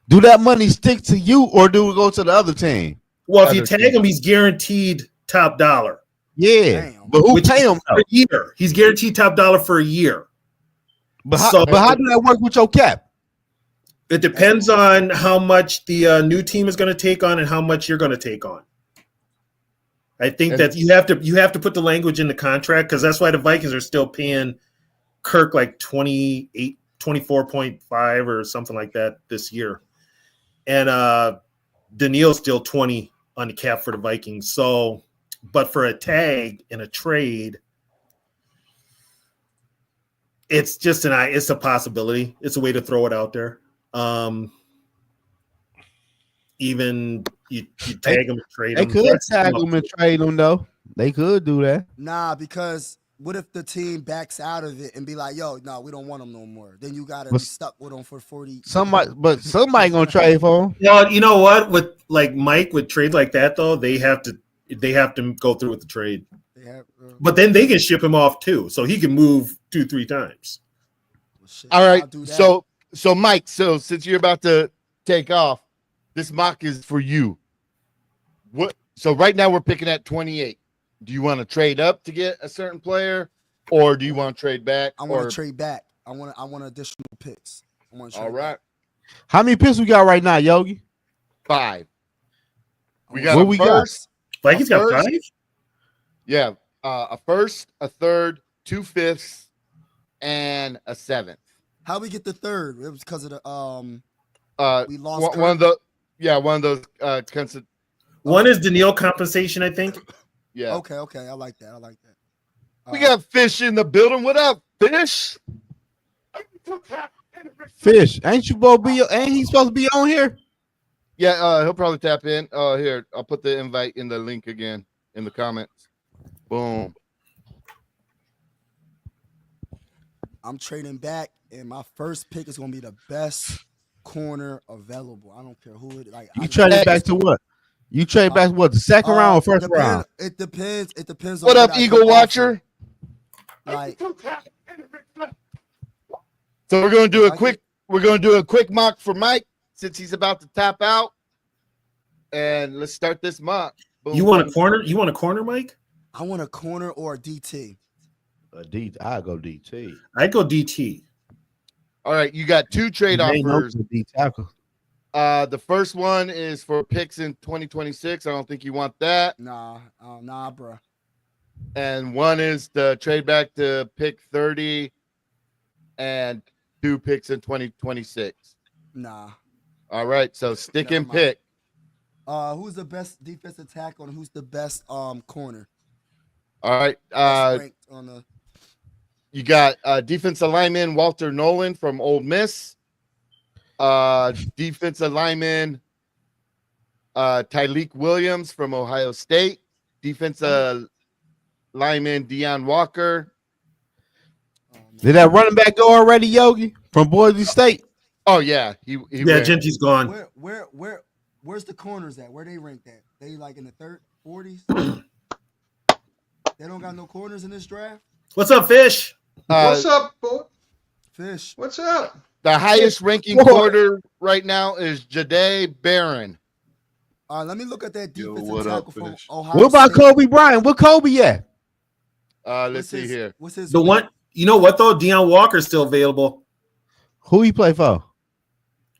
do that money stick to you or do it go to the other team? Well, if you tag him, he's guaranteed top dollar. Yeah. Damn. But who pay him for a year? He's guaranteed top dollar for a year. But how do that work with your cap? It depends on how much the new team is going to take on and how much you're going to take on. I think that you have to put the language in the contract, because that's why the Vikings are still paying Kirk like 24.5 or something like that this year. And Daniil's still 20 on the cap for the Vikings. So, but for a tag and a trade, it's just it's a possibility. It's a way to throw it out there. Even you tag them and trade them. They could tag them and trade them though. They could do that. Nah, because what if the team backs out of it and be like, "Yo, no, we don't want them no more." Then you gotta be stuck with them for 40. Somebody gonna trade for him. Yeah, you know what? With like Mike with trades like that though, they have to go through with the trade. But then they can ship him off too, so he can move 2-3 times. All right. So Mike, so since you're about to take off, this mock is for you. What? So right now we're picking at 28. Do you want to trade up to get a certain player, or do you want to trade back? I want to trade back. I want additional picks. All right. How many picks we got right now, Yogi? 5. We got what we first. Vikings got 5? Yeah. A first, a third, 2 fifths, and a 7th. How we get the third? It was because of the we lost one of those one is Daniil compensation, I think. Yeah. Okay, I like that. We got Fish in the building. What up, Fish? Fish, ain't he supposed to be on here? Yeah, he'll probably tap in. Here, I'll put the invite in the link again in the comments. Boom. I'm trading back, and my first pick is gonna be the best corner available. I don't care who it like. You trade it back to what? You trade back to what? The second round or first round? It depends. It depends on What up, Eagle Watcher? Like, so we're gonna do a quick mock for Mike since he's about to tap out, and let's start this mock. Boom, You want a corner? You want a corner, Mike? I want a corner or a DT. I go DT. I go DT. All right, you got two trade offers. D tackle. The first one is for picks in 2026. I don't think you want that. Nah, bro. And one is the trade back to pick 30 and 2 picks in 2026. Nah. All right, so stick Never and mind. pick. Who's the best defensive tackle and who's the best corner? All right, Best ranked on the you got defensive lineman Walter Nolan from Ole Miss. Defensive lineman Tyleek Williams from Ohio State. Defensive lineman Deion Walker. Did that running back go already, Yogi, from Boise State? Oh yeah, he went. Gentry's gone. Where's the corners at? Where they ranked at? They like in the 40s? They don't got no corners in this draft? What's up, Fish? What's up, boy? Fish. What's up? The highest ranking quarter right now is Jahdae Barron. Let me look at that Yo, defensive what up, tackle from Fish? Ohio What about State. Kobe Bryant? What Kobe at? Let's see here. What's his The one, you know what though? Deion Walker's still available. Who he play for?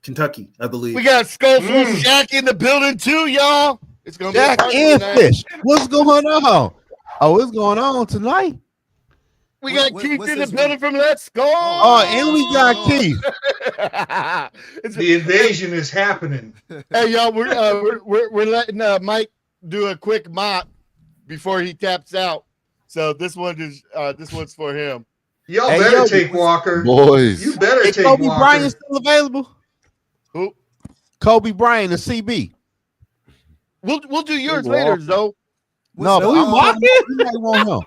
Kentucky, I believe. We got Skulls with Shaq in the building too, y'all. It's gonna be a Jack party and tonight. Fish. What's going on? Oh, what's going on tonight? We got What- Keith what's in the his building name? from Let's Go. Oh, and we got Keith. The invasion is happening. Hey, y'all, we're letting Mike do a quick mock before he taps out. So this one's for him. Y'all Hey, better yo, take Walker. Boys. You better Is take Kobe Walker. Bryant still available? Who? Kobe Bryant, the CB. We'll do yours later, Zoe. No, the, but we um, mocking. We might want him.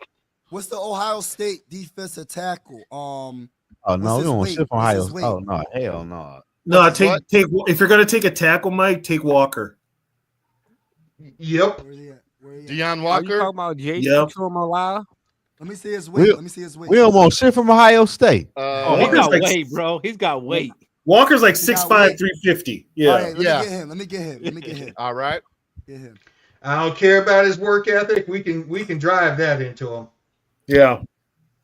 What's the Ohio State defensive tackle? Oh what's no, we his don't weight? ship on What's Ohio. his weight? Oh no, hell no. No, What's take what? if you're gonna take a tackle, Mike, take Walker. Yep. Where he at? Deion Are you talking Walker. about J.C. Yep. Trimala? Let me see his weight. Let me see his weight. We don't want shit from Ohio State. Oh, he Walker's got like- weight, bro. He's got weight. Walker's like He got 6'5", weight. 350. All Yeah. right, let me get him. All right. Get him. I don't care about his work ethic. We can drive that into him. Yeah.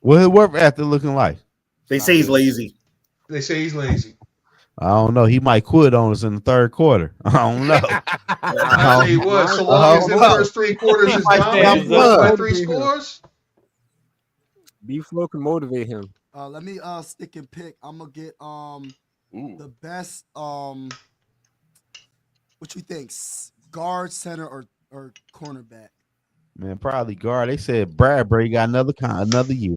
What his work after looking like? They say he's lazy. They say he's lazy. I don't know. He might quit on us in the third quarter. I don't know. I tell you what, so long as the first 3 quarters is dominated by 3 scores. B-Flow can motivate him. Let me stick and pick. I'm gonna get the best what you think? Guard, center, or cornerback? Man, probably guard. They said Bradbury got another year.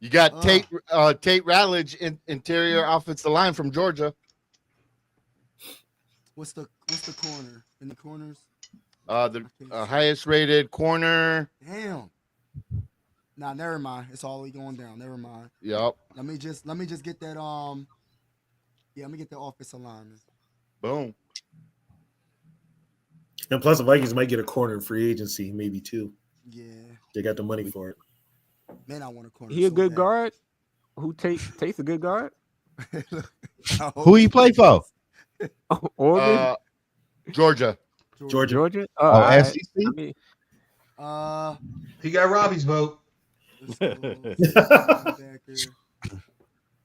You got Tate Ratledge, interior offensive line from Georgia. What's the corner in the corners? The highest rated corner. Damn. Nah, never mind. It's all going down. Never mind. Yep. Let me just get that let me get the offensive lineman. Boom. And plus, the Vikings might get a corner in free agency, maybe 2. Yeah. They got the money for it. Man, I want a corner. He a so good bad. guard? Who takes a good guard? Who he play for? Oregon? Georgia. Georgia? Oh, all right. SEC? I mean, He got Robbie's vote. let's go. Linebacker.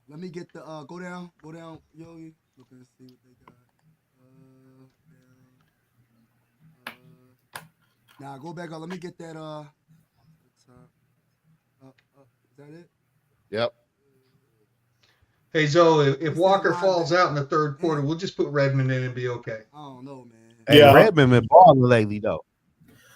Let me get the go down, Yogi. Look and see what they got. Now go back up. Let me get that. Is that it? Yep. Hey, Zoe, if Walker falls out in the 3rd quarter, we'll just put Redmond in and be okay. I don't know, man. Hey, Yeah. Redmond been balling lately though.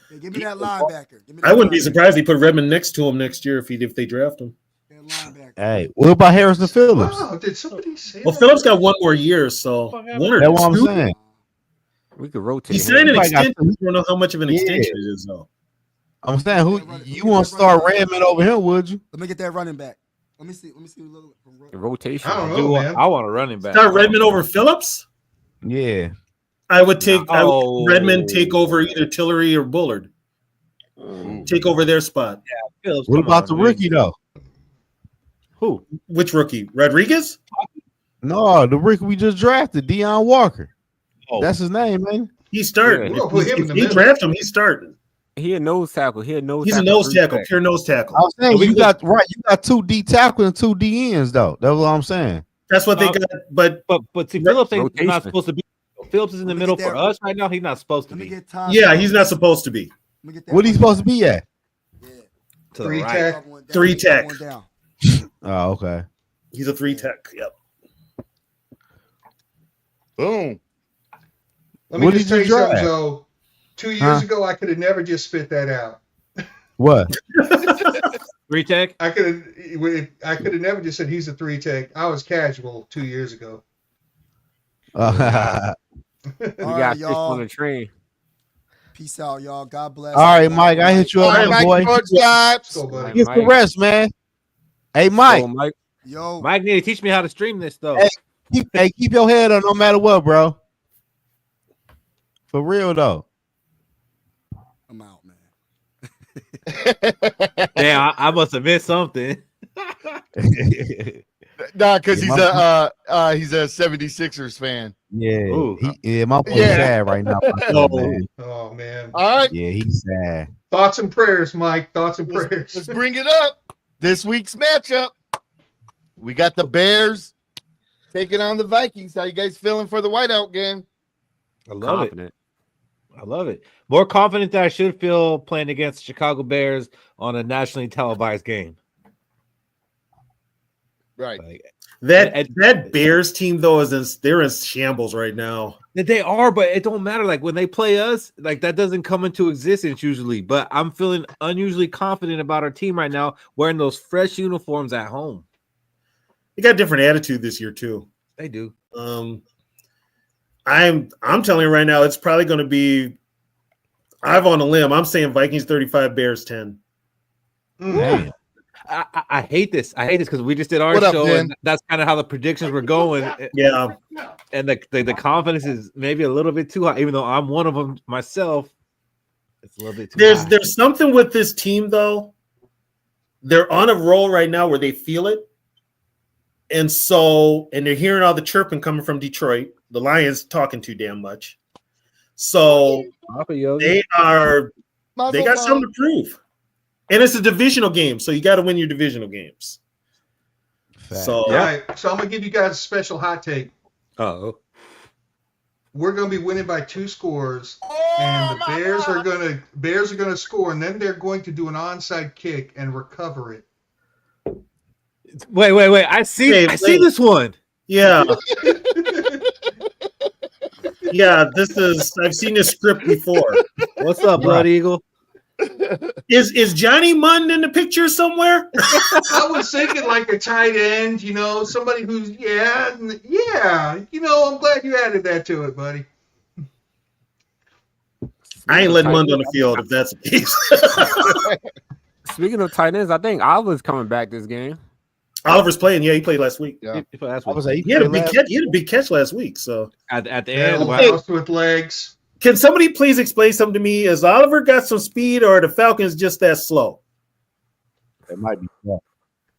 Hey, give me that linebacker. Give me I wouldn't be linebacker. surprised they put Redmond next to him next year if they draft him. That linebacker. Hey, what about Harrison Phillips? Wow, did somebody say Well, that? Phillips got 1 more year, so 1 or That's what I'm 2. saying. we could rotate He him. signed an He got- extension. We don't know how much of an Yeah. extension it is, though. I'm saying, who you want to start Redmond over him? Would you? Let me get that running back. Let me see. Rotation. I don't know, do man. I want a running back. Start Redmond over Phillips? Yeah. I would Redmond take over either Tillery or Bullard. Take over their spot. Phillips, What come about on, the man. rookie though? Who? Which rookie? Rodriguez? No, the rookie we just drafted, Deion Walker. Oh. That's his name, man. He's starting. We're gonna put him in If the they middle. draft him, he's starting. He a nose tackle. He a nose. He's a tackle, nose three tackle, tech. pure nose tackle. I was saying we you can got you got 2 D tackles and 2 D ends though. That's what I'm saying. That's what they got. But But see, Phillips ain't Rotation. not supposed to be. Phillips is in the Let me middle get for that. us right now. He's not supposed to Let me be. get Tom. yeah, he's not supposed to be. Let me get that What he one supposed to down. be at? Yeah. To the 3 right. tech. Top one down. Three Top tech. one down. Oh, okay. He's a 3 tech. Yep. Boom. Let me What just did tell you you something, draft? Joe. 2 years Huh? ago, I could have never just spit that out. What? 3 tech. I could have never just said he's a 3 tech. I was casual 2 years ago. We All got right, fish on y'all. the train. Peace out, y'all. God bless. All right, Mike. I hit you All up, right, my Mike boy. Sports Let's Vibes. go, buddy. Get some Mike. rest, man. Hey, Mike. So, Mike. Yo. Mike need to teach me how to stream this though. Hey, keep your head up no matter what, bro. For real though. I'm out, man. Damn, I must have missed something. Nah, because Yeah, he's a 76ers fan. Yeah, Ooh. my boy's Yeah. sad right now. Man. Oh, man. All right, Yeah, he's sad. Thoughts and prayers, Mike. Thoughts and let's prayers. bring it up. This week's matchup. We got the Bears taking on the Vikings. How you guys feeling for the whiteout game? I love Confident. it. I love it. More confident than I should feel playing against Chicago Bears on a nationally televised game. Right. Like, That Bears team though they're in shambles right now. they are, but it don't matter. Like when they play us, like that doesn't come into existence usually. But I'm feeling unusually confident about our team right now, wearing those fresh uniforms at home. They got a different attitude this year too. They do. I'm telling you right now, it's probably going to be. I'm on a limb. I'm saying Vikings 35, Bears 10. Damn. I hate this. I hate this because we just did our What up, show, Dan? and that's kind of how the predictions were going. Yeah, And the confidence is maybe a little bit too high, even though I'm one of them myself. It's a little bit too high. there's something with this team though. They're on a roll right now where they feel it, and they're hearing all the chirping coming from Detroit. The Lions talking too damn much, so they got something to prove. And it's a divisional game, so you got to win your divisional games. So, All right. So I'm going to give you guys a special hot take. Oh, We're going to be winning by 2 scores, and the Bears are going to score, and then they're going to do an onside kick and recover it. wait! I see this one. yeah. Yeah, I've seen this script before. What's up, Blood Eagle? Is Johnny Munn in the picture somewhere? I was thinking like a tight end, somebody who's, I'm glad you added that to it, buddy. I ain't letting Munn on the field if that's the case. Speaking of tight ends, I think Oliver's coming back this game. Oliver's playing. Yeah, he played last week. Yeah. He had a big catch last week. So At the Yeah, end, house with legs. can somebody please explain something to me? Has Oliver got some speed, or are the Falcons just that slow? It might be.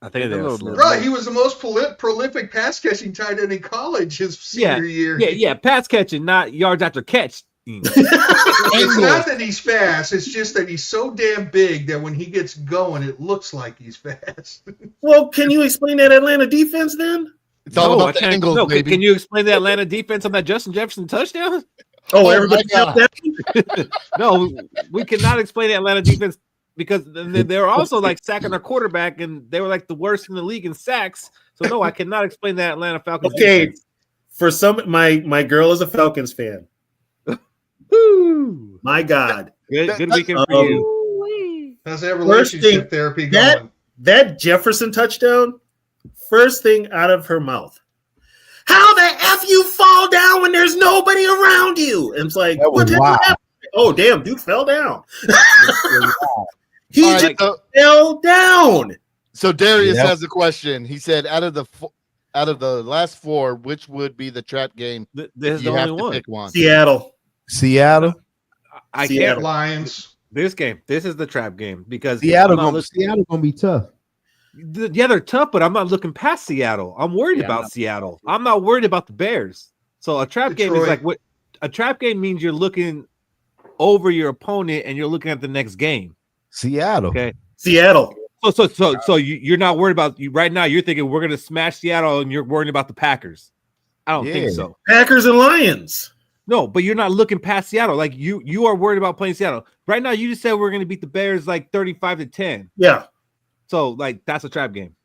I think A they little bit. Right, he was the most prolific pass catching tight end in college his senior year. Yeah, pass catching, not yards after catch. It's not that he's fast; it's just that he's so damn big that when he gets going, it looks like he's fast. Well, can you explain that Atlanta defense then? It's all I about the can't- angles, no, baby. Can you explain the Atlanta defense on that Justin Jefferson touchdown? Oh, my everybody God. felt that? No, we cannot explain the Atlanta defense because they were also like sacking their quarterback, and they were like the worst in the league in sacks. So no, I cannot explain that Atlanta Falcons. Okay, defense. for some, my girl is a Falcons fan. Woo! My God, Good weekend for you. How's that First relationship thing, therapy that- going? that Jefferson touchdown, first thing out of her mouth. How the F you fall down when there's nobody around you? And it's like, That was what the hell wild. happened? Oh, damn, dude fell down. He All just right, fell down. so Darius Yep. has a question. He said, out of the out of the last 4, which would be the trap game? This if is you the have only to one. pick one. Seattle. I Seattle. can't. Lions. This game. This is the trap game because Seattle I'm not gonna be tough. yeah, they're tough, but I'm not looking past Seattle. I'm worried about Seattle. I'm not worried about the Bears. So a trap game is Detroit. like what a trap game means. You're looking over your opponent and you're looking at the next game. Seattle. Okay. Seattle. So you're not worried about you right now. You're thinking we're gonna smash Seattle, and you're worrying about the Packers. I don't think so. Packers and Lions. No, but you're not looking past Seattle. Like you are worried about playing Seattle right now. You just said we're gonna beat the Bears like 35-10. Yeah. So like that's a trap game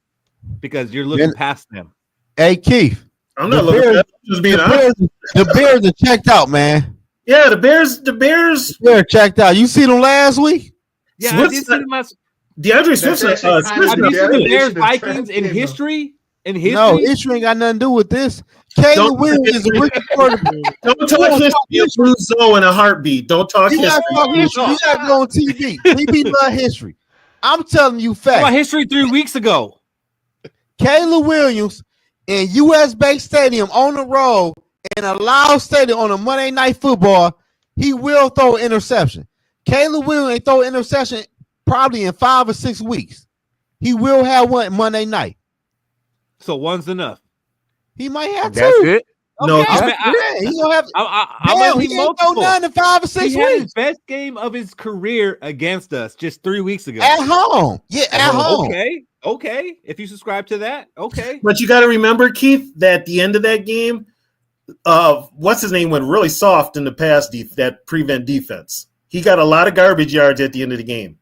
because you're looking past them. Hey Keith, I'm not looking. Bears, just being honest. The Bears are checked out, man. Yeah, the Bears. They're checked out. You see them last week? Yeah, I did see them last. DeAndre Swift. Have you seen the Bears Vikings in history? No, history ain't got nothing to do with this. Caleb Williams is a rookie quarterback. Don't talk history. Blue Zoe in a heartbeat. Don't talk history. You got to go on TV. TV love history. I'm telling you facts. About history 3 weeks ago. Caleb Williams in U.S. Bank Stadium on the road in a loud stadium on a Monday Night Football, he will throw an interception. Caleb Williams ain't throw an interception probably in 5 or 6 weeks. He will have one Monday night. So one's enough. He might have two. That's it. Okay, No, he gonna have. I'm he ain't throw none in 5 or 6 He had weeks his best game of his career against us just 3 weeks ago. at home. Yeah, at home. Okay. If you subscribe to that, okay. But you got to remember, Keith, that at the end of that game, what's his name went really soft in the pass that prevent defense. He got a lot of garbage yards at the end of the game.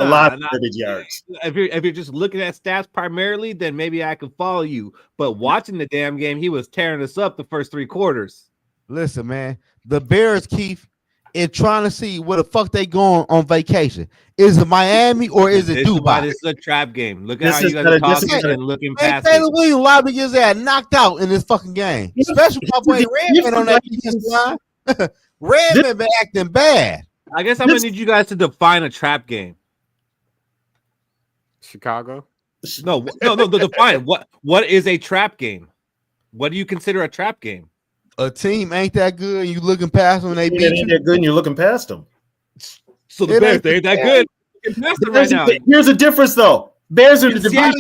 A lot of garbage yards. If you're just looking at stats primarily, then maybe I can follow you. But watching the damn game, he was tearing us up the first 3 quarters. Listen, man, the Bears, Keith, is trying to see where the fuck they going on vacation. Is it Miami or is it Dubai? This is a trap game. Look at how you guys are talking and looking past Taylor it. Williams liable to get his ass knocked out in this fucking game. Especially my boy Redman on that defense line. Redman been acting bad. I guess I'm gonna need you guys to define a trap game. Chicago. No, define what is a trap game? What do you consider a trap game? A team ain't that good, and you looking past them, and they beat Ain't you. that good, and you're looking past them. So the Bears, they ain't that good. Looking past them right now. Here's the difference, though. Bears are the division.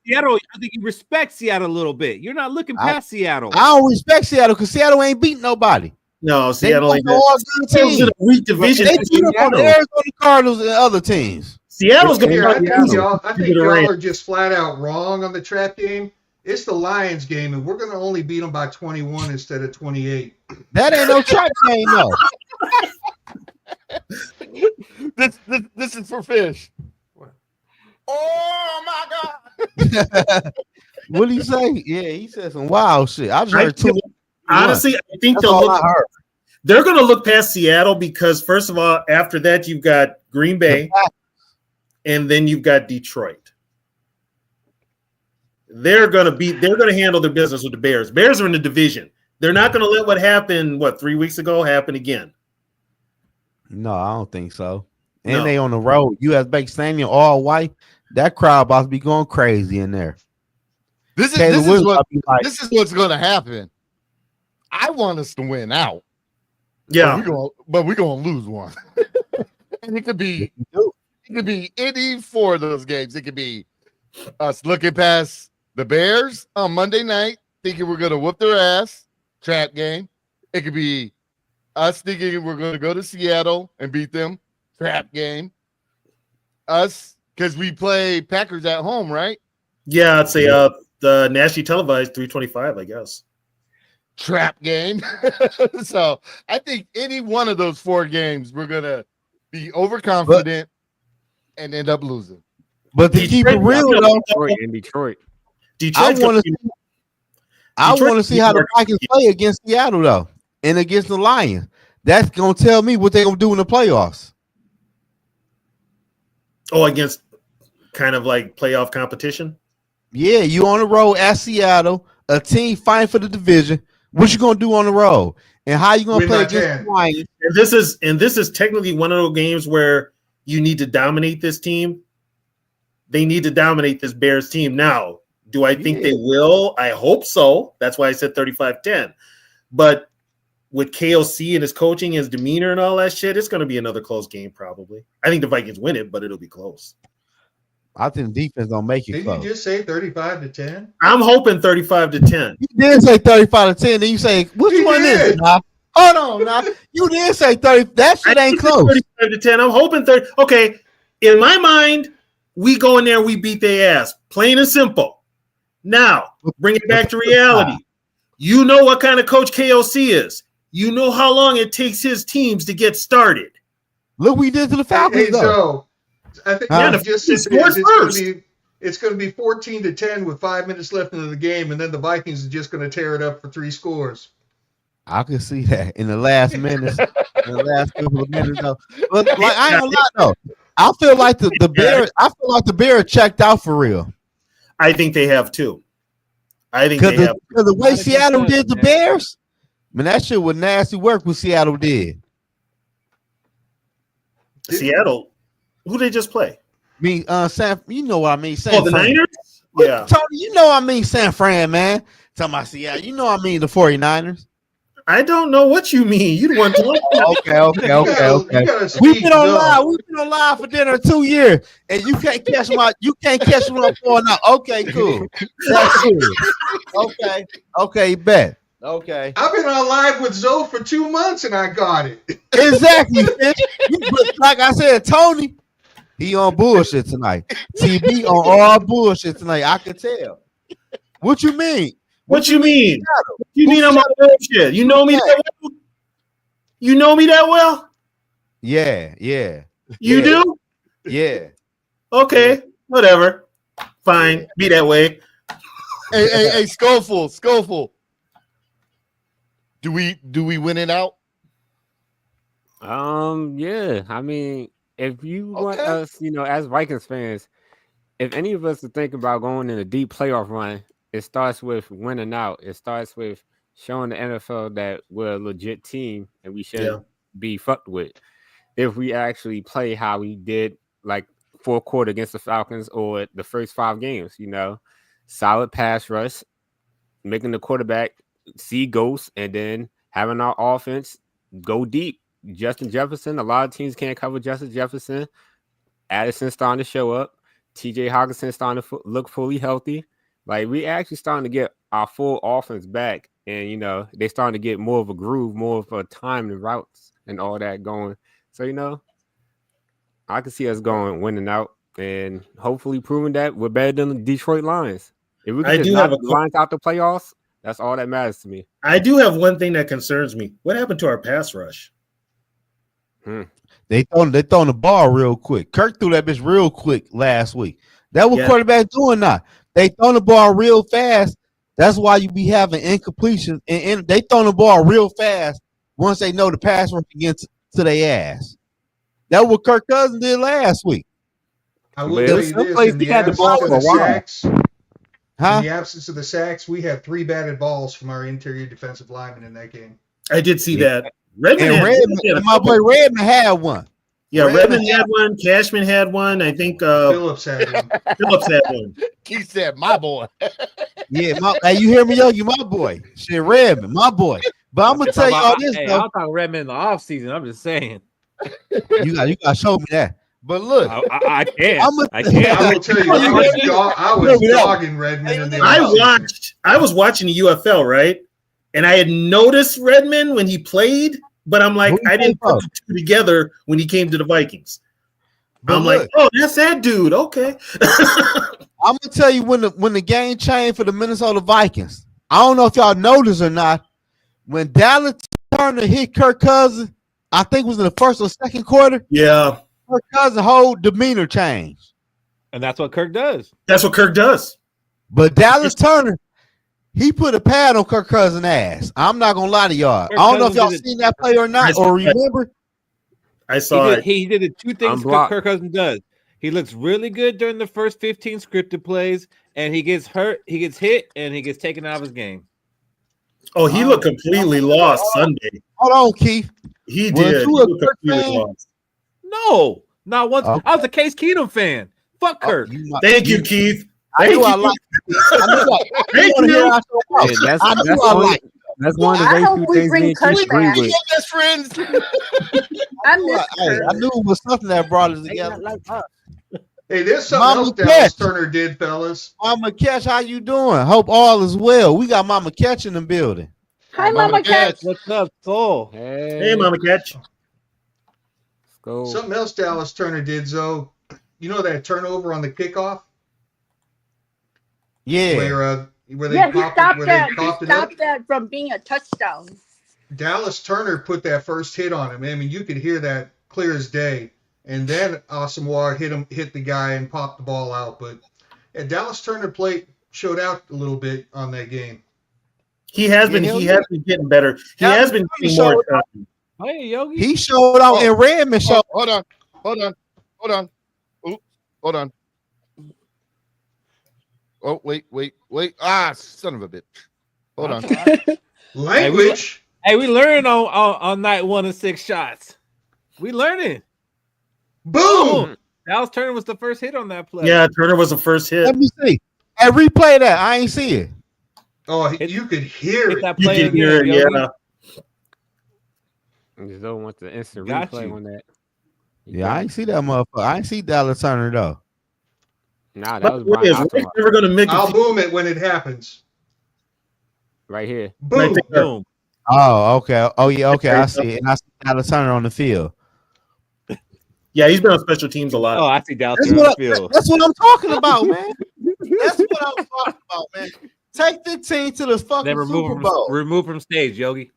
Seattle, I think you respect Seattle a little bit. You're not looking past Seattle. I don't respect Seattle because Seattle ain't beating nobody. No, Seattle ain't all good teams. a weak division. They beat up on the Arizona Cardinals and other teams. Seattle's going Here, I to think y'all are just flat out wrong on the trap game. It's the Lions game, and we're going to only beat them by 21 instead of 28. That ain't no trap game, though. This is for fish. Oh my God! What did he say? Yeah, he said some wild shit. I just heard two. Honestly, I think they're going to look past Seattle because, first of all, after that, you've got Green Bay, and then you've got Detroit. They're going to handle their business with the Bears. Bears are in the division. They're not going to let what happened 3 weeks ago happen again. No, I don't think so. And they on the road. U.S. Bank Stadium, all white. That crowd about to be going crazy in there. This is what's going to happen. I want us to win out. Yeah, but we're going to lose one. And it could be any 4 of those games. It could be us looking past the Bears on Monday night, thinking we're going to whoop their ass, trap game. It could be us thinking we're going to go to Seattle and beat them, trap game. Us, because we play Packers at home, right? Yeah, I'd say the nationally televised 325, I guess. Trap game. So I think any one of those 4 games, we're going to be overconfident and end up losing. But to keep it real, though, Detroit. I want to see how the Vikings play against Seattle, though, and against the Lions. That's going to tell me what they're going to do in the playoffs. Oh, against kind of like playoff competition? Yeah, you on the road at Seattle, a team fighting for the division. What you going to do on the road? And how you going to play against the Lions? And this is technically one of those games where you need to dominate this team. They need to dominate this Bears team. Now, Do I think they will? I hope so. That's why I said 35-10. But with KOC and his coaching, his demeanor and all that shit, it's going to be another close game probably. I think the Vikings win it, but it'll be close. I think the defense don't make it Did close. you just say 35-10? I'm hoping 35-10. You did say 35-10, then you say, which one is it now? Hold on now. You did say 30. That shit ain't close. 35-10. I'm hoping 30. Okay. In my mind, we go in there, we beat their ass. Plain and simple. Now, bring it back to reality. You know what kind of coach KOC is. You know how long it takes his teams to get started. Look what we did to the Falcons, Hey, Joe, I think you just said it's going to be 14-10 with 5 minutes left in the game, and then the Vikings are just going to tear it up for 3 scores. I could see that in the last minutes, in the last couple of minutes, though. But like, I ain't gonna lie though. I feel like the Bears checked out for real. I think they have too. I think they have. Because the way Seattle did the Bears, man, that shit was nasty work what Seattle did. Seattle, who they just play? San, you know what I mean? San the Fran. Niners? Yeah. Tony, you know what I mean? San Fran, man. Talking about Seattle, you know what I mean? The 49ers. I don't know what you mean. You want to Okay. We've been on live for dinner 2 years, and you can't catch what I'm pouring out. Okay, cool. That's cool. Okay, bet. Okay. I've been on live with Zoe for 2 months, and I got it. Exactly. But like I said, Tony, he on bullshit tonight. TB on all bullshit tonight. I can tell. What you mean? What you mean? You mean I'm on bullshit? You know me that well? You know me that well? Yeah. You do? Yeah. Okay, whatever. Fine. Be that way. Hey, Schofield. Do we win it out? Yeah. I mean, if you want us, as Vikings fans, if any of us are thinking about going in a deep playoff run, it starts with winning out. It starts with showing the NFL that we're a legit team and we shouldn't be fucked with. If we actually play how we did, like fourth quarter against the Falcons or the first 5 games, solid pass rush, making the quarterback see ghosts, and then having our offense go deep. Justin Jefferson, a lot of teams can't cover Justin Jefferson. Addison starting to show up. TJ Hawkinson starting to look fully healthy. Like, we actually starting to get our full offense back, and they starting to get more of a groove, more of a time and routes and all that going. So I can see us winning out, and hopefully proving that we're better than the Detroit Lions. If we can just knock the Lions out the playoffs, that's all that matters to me. I do have one thing that concerns me. What happened to our pass rush? They throwing the ball real quick. Kirk threw that bitch real quick last week. That what quarterback doing now. They throwing the ball real fast. That's why you be having incompletion. And they throwing the ball real fast once they know the pass rush against to their ass. That's what Kirk Cousins did last week. I will tell you this: in the absence of the sacks, we had 3 batted balls from our interior defensive linemen in that game. I did see that. Redmond, my boy Redmond had one. Yeah, Redmond had one. Cashman had one. I think Phillips had one. He said, "My boy." Yeah, hey, you hear me, Yogi? My boy. Shit, Redmond, my boy. But I'm gonna tell you all this. I'll talk Redmond in the offseason. I'm just saying. You got to show me that. But look, I can't. I will tell you, I was dogging Redmond in the offseason. I was watching the UFL, right? And I had noticed Redmond when he played, but I'm like, I didn't put the two together when he came to the Vikings. But I'm like, oh, that's that dude. Okay. I'm gonna tell you when the game changed for the Minnesota Vikings. I don't know if y'all noticed or not. When Dallas Turner hit Kirk Cousins, I think it was in the first or second quarter. Yeah. Kirk Cousins' whole demeanor changed. And that's what Kirk does. That's what Kirk does. But Dallas Turner, he put a pad on Kirk Cousins' ass. I'm not gonna lie to y'all. I don't know if y'all seen that play or not, or remember. I saw it. He did the 2 things Kirk Cousins does. He looks really good during the first 15 scripted plays, and he gets hurt, he gets hit, and he gets taken out of his game. Oh, he looked completely lost Sunday. Hold on, Keith. He did. He looked completely lost. No, not once. I was a Case Keenum fan. Fuck Kirk. Thank you, Keith. I knew I liked it. I knew I liked it. That's one of the I very hope few we things bring me and Kurt Keith agree back. with. best friends. I miss I knew it was something that brought us They together. not like us. Hey, there's something Mama else Dallas Catch. Turner did, fellas. Mama Catch, how you doing? Hope all is well. We got Mama Catch in the building. Hi, Mama Cat. What's up, Cole? Hey, Mama Catch. Go. Something else Dallas Turner did, Zoe. You know that turnover on the kickoff Yeah. where they Yeah, he popped stopped it, that. He coughed it up? stopped that from being a touchdown. Dallas Turner put that first hit on him. I mean, you could hear that clear as day. And then Asamoah hit the guy and popped the ball out. But Dallas Turner showed out a little bit on that game. He has been getting better. He has been getting more time. Hey, Yogi. He showed out in Redmond. Hold on. Ooh, hold on. Oh, wait. Ah, son of a bitch. Hold on. Language. Hey, we learned on night 1 of 6 shots. We learning. Boom. Dallas Turner was the first hit on that play. Yeah, Turner was the first hit. Let me see. Hey, replay that. I ain't see it. Oh, you could hear it. You could hear it, yeah. Zoe wants the instant Got replay you. on that. Yeah, I ain't see that motherfucker. I ain't see Dallas Turner though. Nah, that was Brian Asamoah never gonna make I'll boom it when it happens. right here. Boom. Boom. Oh, okay. Oh, yeah. Okay, I see it. And I see Dallas Turner on the field. Yeah, he's been on special teams a lot. Oh, I see Dallas That's Turner on what, the field. that's what I'm talking about, man. That's what I'm talking about, man. Take the team to the fucking Then Super Bowl. remove from stage, Yogi.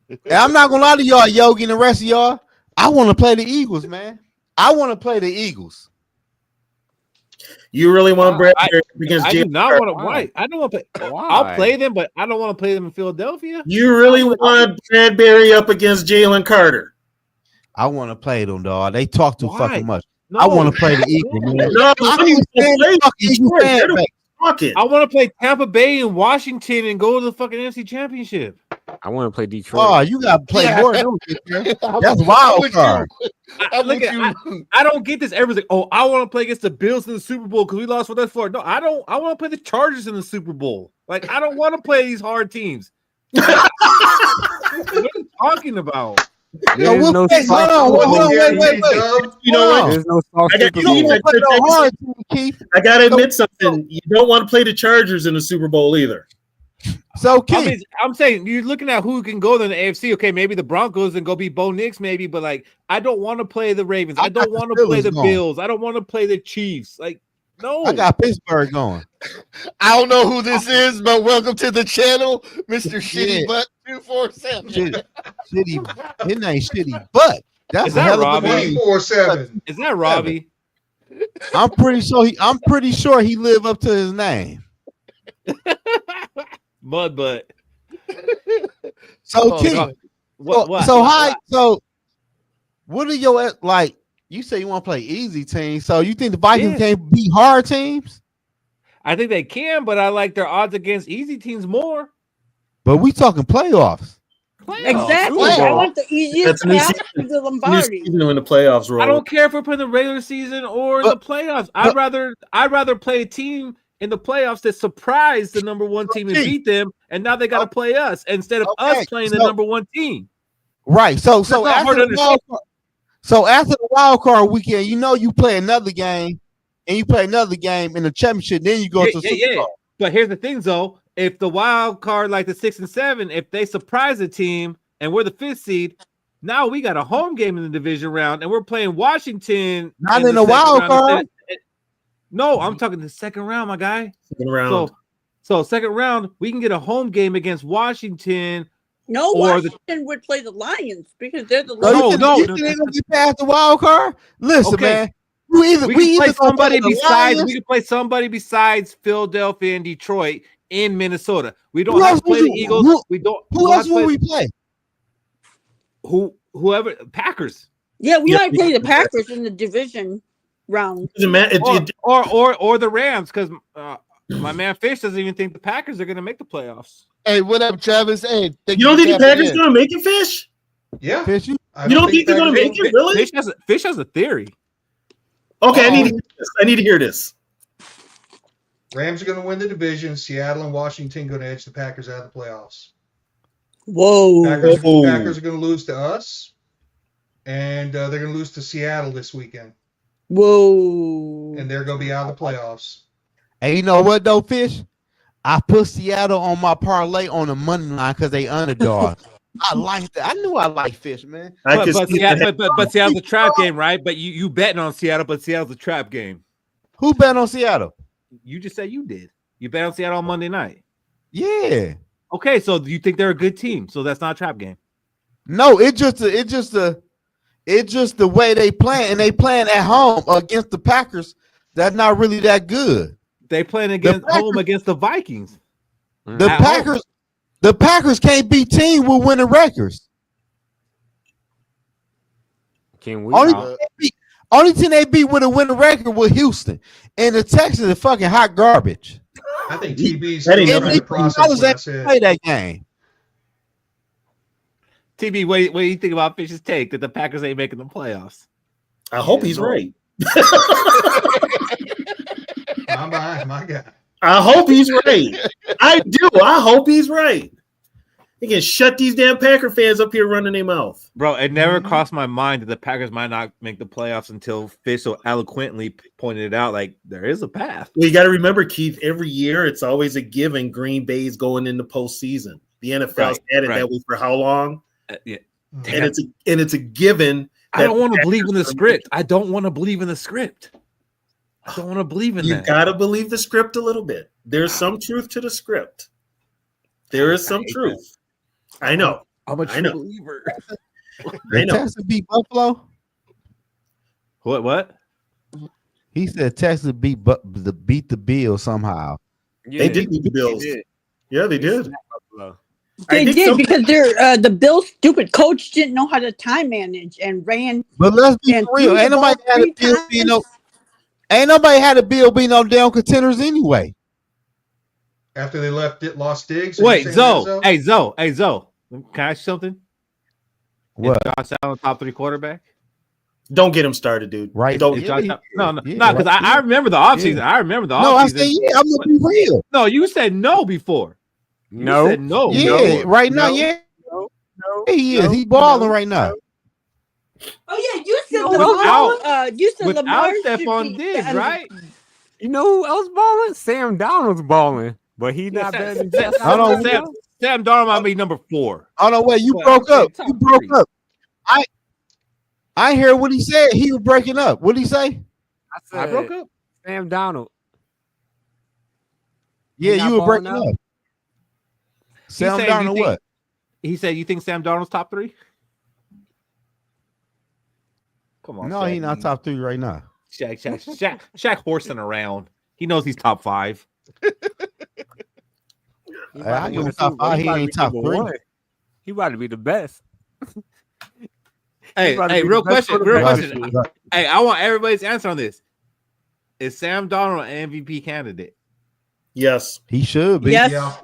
And I'm not gonna lie to y'all, Yogi, and the rest of y'all. I want to play the Eagles, man. I want to play the Eagles. You really want Bradbury against I do Jalen not Carter? want to. Why? I don't want to play. Why? I'll play them, but I don't want to play them in Philadelphia. You really want Bradbury up against Jalen Carter? I want to play them, dog. They talk too Why? fucking much. No. I want to play the Eagles, man. No, I understand the fucking Eagles fan base. Talking. I want to play Tampa Bay and Washington and go to the fucking NFC Championship. I want to play Detroit. Oh, you got to play more than them. That's I'm wild with card. I don't get this. Everyone's like, "Oh, I want to play against the Bills in the Super Bowl because we lost with that 4." No, I don't. I want to play the Chargers in the Super Bowl. Like, I don't want to play these hard teams. What are you talking about? There's no soft hold on, wait. You know what? There's no soft I got Super You don't Bowl. want to play no hard team, Keith. I gotta admit something. You don't want to play the Chargers in the Super Bowl either. So, Keith, I'm saying you're looking at who can go in the AFC. Okay, maybe the Broncos and go beat Bo Nix, maybe, but like I don't want to play the Ravens. I don't want to play the Bills. I don't want to play the Chiefs. Like, no. I got Pittsburgh going. I don't know who this is, but welcome to the channel, Mr. Shitty Butt 247. Shitty. His name Shitty Butt. That's Is a that hell of a Robbie? name. 24/7. Is that Robbie? I'm pretty sure he lived up to his name. Mud butt. So, Keith, what are your like? You say you want to play easy teams, so you think the Vikings can't beat hard teams? I think they can, but I like their odds against easy teams more. But we talking playoffs. Exactly. I want the easiest path to the Lombardi. Even when the playoffs roll. I don't care if we're playing the regular season or the playoffs. I'd rather play a team in the playoffs that surprised the number one team and beat them, and now they got to play us instead of us playing the number one team. Right. So after the wild card weekend, you know you play another game, and you play another game in the championship. Then you go to Super Bowl. But here's the thing, though: if the wild card, like the 6 and 7, if they surprise a team and we're the 5th seed, now we got a home game in the division round, and we're playing Washington. Not in the wild card. No, I'm talking the second round, my guy. Second round. So second round, we can get a home game against Washington. No, Washington would play the Lions because they're the Lions. No. You think they're gonna get past the wild card? Listen, man. We can play somebody besides Philadelphia and Detroit in Minnesota. We don't have to play the Eagles. Who else will we play? Whoever Packers. Yeah, we might play the Packers in the division round. Or the Rams, because my man Fish doesn't even think the Packers are going to make the playoffs. Hey, what up, Travis? Hey, you don't think the Packers are going to make it, Fish? Yeah. Fish, you don't think they're going to make it, really? Fish has a theory. Okay, I need to hear this. Rams are going to win the division. Seattle and Washington going to edge the Packers out of the playoffs. Whoa. Packers are going to lose to us, and they're going to lose to Seattle this weekend. Whoa. And they're going to be out of the playoffs. Hey, you know what though, Fish? I put Seattle on my parlay on the money line because they underdog. I like that. I knew I liked Fish, man. But Seattle's a trap game, right? But you betting on Seattle, but Seattle's a trap game. Who bet on Seattle? You just said you did. You bet on Seattle on Monday night. Yeah. Okay, so you think they're a good team? So that's not a trap game. No, it's just the way they play, and they playing at home against the Packers. That's not really that good. They playing against home against the Vikings. The Packers can't beat teams with winning records. Can we? Only team they beat with a winning record was Houston, and the Texans are fucking hot garbage. I think TB's Play that game. TB, what do you think about Fish's take that the Packers ain't making the playoffs? I hope he's right. my guy. I hope he's right. I do. I hope he's right. He can shut these damn Packer fans up here running their mouth. Bro, it never crossed my mind that the Packers might not make the playoffs until Fish so eloquently pointed it out. Like, there is a path. Well, you got to remember, Keith, every year it's always a given Green Bay's going into postseason. The NFL's had it that way for how long? Yeah. And it's a given. I don't want to believe in the script. I don't want to believe in the script. I don't want to believe in that. You got to believe the script a little bit. There's some truth to the script. There is some truth. I know. I'm a true believer. Did Texas beat Buffalo? What? He said Texas beat the Bills somehow. Yeah, they did beat the Bills. Yeah, they did. They did because the Bills' stupid coach didn't know how to time manage and ran. But let's be real. Ain't nobody had a Bill be no damn contenders anyway. After they lost Diggs. Wait, Zoe. Hey, Zoe. Can I ask you something? What? Is Josh Allen top 3 quarterback? Don't get him started, dude. Right? Don't. No, because I remember the offseason. Yeah. I remember the offseason. No, I said yeah. I'm gonna be real. No, you said no before. No. You said no. Yeah, no. right now, yeah. No. He is. He balling right now. Oh yeah, you said Lamar Stephon Diggs, right? You know who else balling? Sam Donald's balling, but he's not better than Josh Allen. Sam Darnold might be number 4. Oh no, wait, you broke up. You broke up. I hear what he said. He was breaking up. What did he say? I broke up. Sam Donald. Yeah, you were breaking up. Sam Darnold, what? He said, "You think Sam Darnold's top 3?" Come on. No, he's not top 3 right now. Shaq horsing around. He knows he's top 5. I give him top 5. He ain't top 3. He about to be the best. Hey, real question. Hey, I want everybody's answer on this. Is Sam Darnold an MVP candidate? Yes. He should be. Yes. Yeah.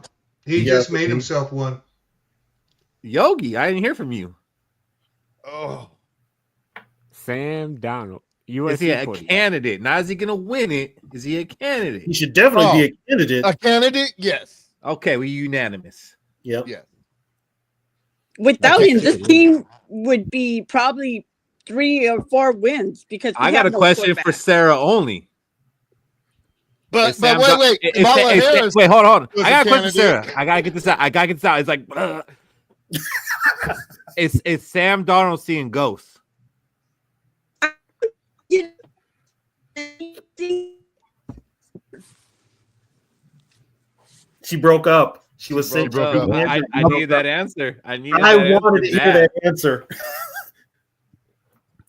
He just made himself one. Yogi, I didn't hear from you. Oh. Sam Donald. Is he a candidate? Now, is he going to win it? Is he a candidate? He should definitely be a candidate. A candidate? Yes. Okay, we're unanimous. Yep. Yeah. Without him, this team would be probably 3 or 4 wins because I got a question for Sarah only. But wait, wait, hold on. I got a question for Sarah. I gotta get this out. It's like, is Sam Darnold seeing ghosts? She broke up. She was saying, I need that answer. I wanted to hear that answer.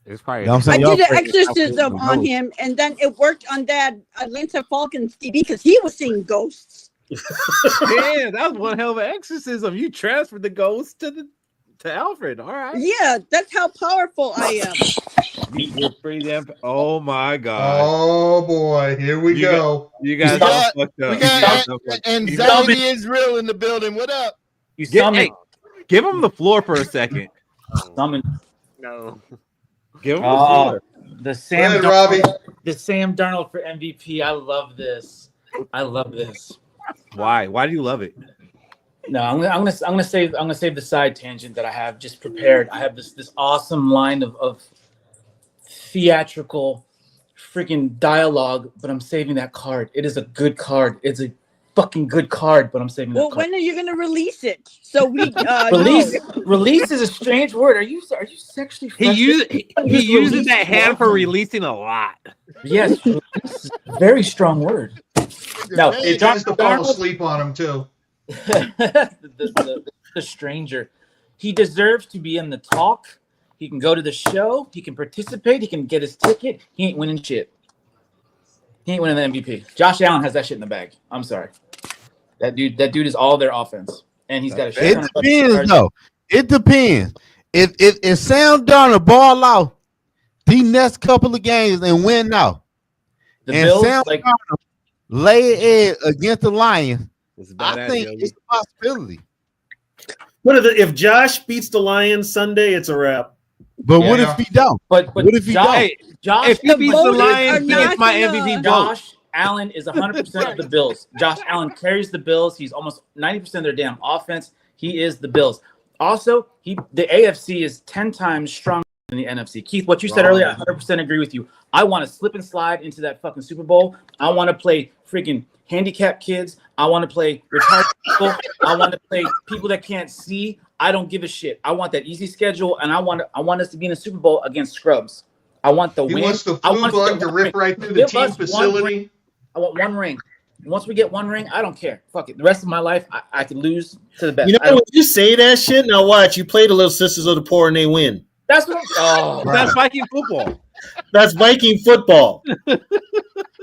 It's probably. I did an exorcism on him, and then it worked on that Atlanta Falcons TV because he was seeing ghosts. Damn, that was one hell of an exorcism. You transferred the ghost to Alfred. All right. Yeah, that's how powerful I am. You're pretty damn. Oh my god. Oh boy, here we go. You guys got fucked up. We got anxiety is real in the building. What up? Hey, give him the floor for a second. No. Give him the floor. The Sam Darnold for MVP. I love this. I love this. Why? Why do you love it? No, I'm gonna save the side tangent that I have just prepared. I have this awesome line of theatrical freaking dialogue, but I'm saving that card. It is a good card. It's a fucking good card, but I'm saving that Well, card. when are you going to release it? So we Release is a strange word. Are you sexually He uses that hand for releasing a lot. Yes, very strong word. No, He tends to fall asleep on him too. the stranger. He deserves to be in the talk. He can go to the show. He can participate. He can get his ticket. He ain't winning shit. He ain't winning the MVP. Josh Allen has that shit in the bag. I'm sorry. That dude is all their offense, and he's got a shit. It depends, though. It depends. If Sam Darnold ball out the next couple of games and win now, the and Bills Sam Darnold lay an egg against the Lions, I think it's a possibility. If Josh beats the Lions Sunday, it's a wrap. But what if he don't? But what if he don't? Josh, if he beats the Lions, he gets my MVP vote. Josh Allen is 100% of the Bills. Josh Allen carries the Bills. He's almost 90% of their damn offense. He is the Bills. Also, the AFC is 10 times stronger than the NFC. Keith, what you said earlier, I 100% agree with you. I want to slip and slide into that fucking Super Bowl. I want to play freaking handicapped kids. I want to play retired people. I want to play people that can't see. I don't give a shit. I want that easy schedule, and I want us to be in a Super Bowl against scrubs. I want the win. He wants the flu bug to rip right through the team facility. I want one ring. Once we get one ring, I don't care. Fuck it. The rest of my life, I can lose to the best. You know, when you say that shit, now watch. You play the Little Sisters of the Poor and they win. That's what that's Viking football. That's Viking football.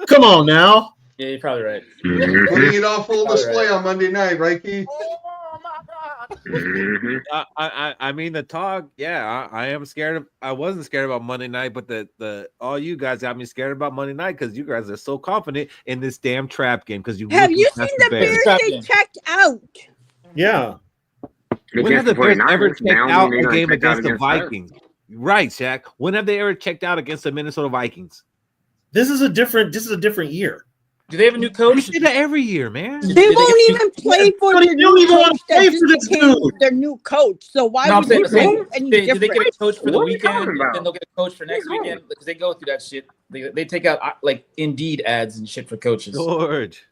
Come on now. Yeah, you're probably right. Putting it on full display on Monday night, right, Keith? I mean the talk. Yeah, I am scared. I wasn't scared about Monday night, but the all you guys got me scared about Monday night because you guys are so confident in this damn trap game. Because have you seen the Bears? They checked out. Yeah. When have the Bears ever checked out a game against the Vikings? Right, Shaq. When have they ever checked out against the Minnesota Vikings? This is a different year. Do they have a new coach? We see that every year, man. They won't even play for their new coach that just became their new coach. So why would you play any different? Do they get a coach for the weekend, and then they'll get a coach for next weekend? Because they go through that shit. They take out like Indeed ads and shit for coaches. George.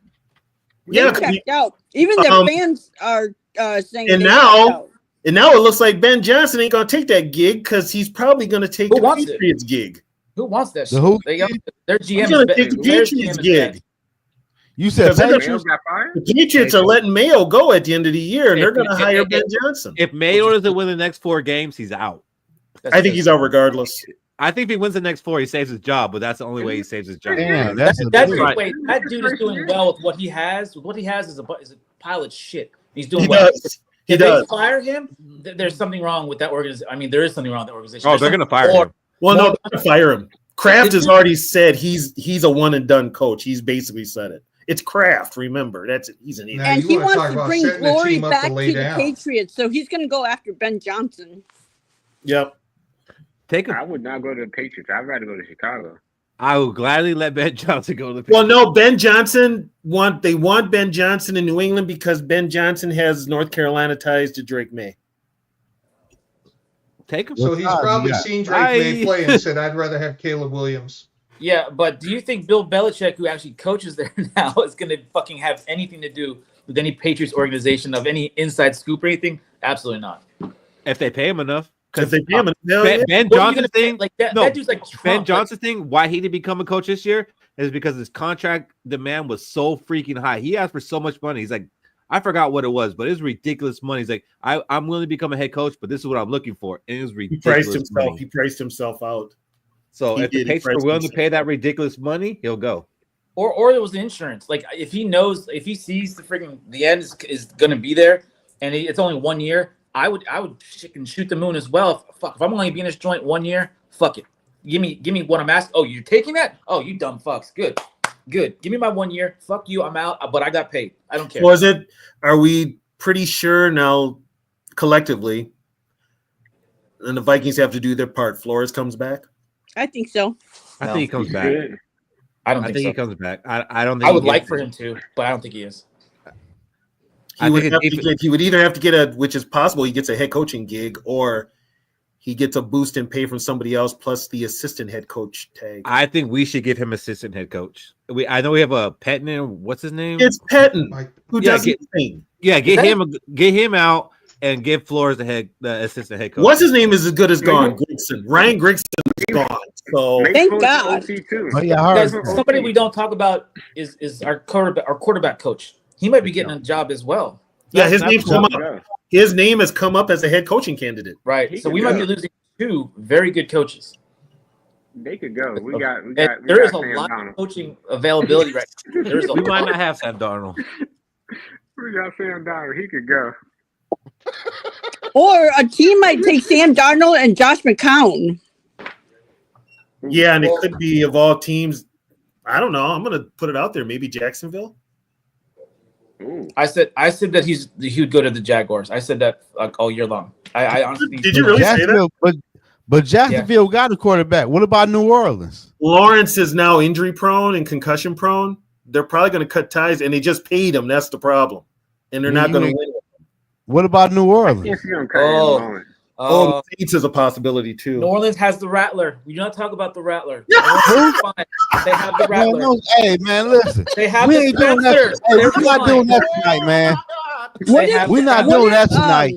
They checked out. Even their fans are saying. And now it looks like Ben Johnson ain't gonna take that gig because he's probably gonna take the Patriots gig. Who wants that shit? Their GM He's gonna take the Patriots gig. You said the Patriots are letting Mayo go at the end of the year, and they're going to hire Ben Johnson. If Mayo doesn't win the next 4 games, he's out. I think he's out regardless. I think if he wins the next 4, he saves his job, but that's the only way he saves his job. Damn, that dude is doing well with what he has. What he has is a pile of shit. He's doing well. If they fire him, there's something wrong with that organization. I mean, there is something wrong with that organization. Oh, they're going to fire him. Well, no, they're going to fire him. Kraft has already said he's a one and done coach. He's basically said it. It's Kraft, remember. He's an idiot. And he wants to bring glory back to the Patriots, so he's going to go after Ben Johnson. Yep. I would not go to the Patriots. I'd rather go to Chicago. I would gladly let Ben Johnson go to the Well, Patriots. no, Ben Johnson want Ben Johnson in New England because Ben Johnson has North Carolina ties to Drake May. Take him. So he's probably seen Drake May play and said, "I'd rather have Caleb Williams." Yeah, but do you think Bill Belichick, who actually coaches there now, is going to fucking have anything to do with any Patriots organization of any inside scoop or anything? Absolutely not. If they pay him enough. If they pay him enough. Ben Johnson's thing, like that dude's like Trump. Ben Johnson's thing, why he didn't become a coach this year is because his contract demand was so freaking high. He asked for so much money. He's like, I forgot what it was, but it was ridiculous money. He's like, I'm willing to become a head coach, but this is what I'm looking for. And it was ridiculous. He priced himself out. So if the Patriots are willing to pay that ridiculous money, he'll go. Or there was the insurance. Like if he sees the end is gonna be there, and it's only 1 year, I would shoot the moon as well. Fuck, if I'm only being in this joint 1 year, fuck it. Give me what I'm asking. Oh, you're taking that? Oh, you dumb fucks. Good. Give me my 1 year. Fuck you. I'm out. But I got paid. I don't care. Are we pretty sure now, collectively, and the Vikings have to do their part? Flores comes back. I think so. I think he comes back. I don't I think think so. he comes back. I don't think I he would gets like it. for him to, but I don't think he is. He would either have to get a, which is possible, he gets a head coaching gig, or he gets a boost in pay from somebody else plus the assistant head coach tag. I think we should give him assistant head coach. I know we have a Pettin. What's his name? It's Pettin, who does get, anything. Yeah, get him out and give Flores the assistant head coach. What's his name is as good as gone. Grigson. Ryan Grigson is gone. So Thank God. Somebody we don't talk about is our quarterback coach. He might be getting a job as well. Yeah, his name's come up. His name has come up as a head coaching candidate. Right. So we might be losing 2 very good coaches. They could go. We got there is a Sam lot Darnold. of coaching availability right now. There's a We might not have Sam Darnold. We got Sam Darnold. He could go. Or a team might take Sam Darnold and Josh McCown. Yeah, and it could be of all teams. I don't know. I'm gonna put it out there. Maybe Jacksonville. I said that he would go to the Jaguars. I said that all year long. I honestly Did you really say that? But Jacksonville got a quarterback. What about New Orleans? Lawrence is now injury prone and concussion prone. They're probably going to cut ties, and they just paid him. That's the problem, and they're not going to win. What about New Orleans? Saints is a possibility too. New Orleans has the Rattler. We do not talk about the Rattler. They have the Rattler. No, hey man, listen. They have we the ain't doing that. Spencer. Hey, we're not doing that tonight, man. We're not doing that tonight.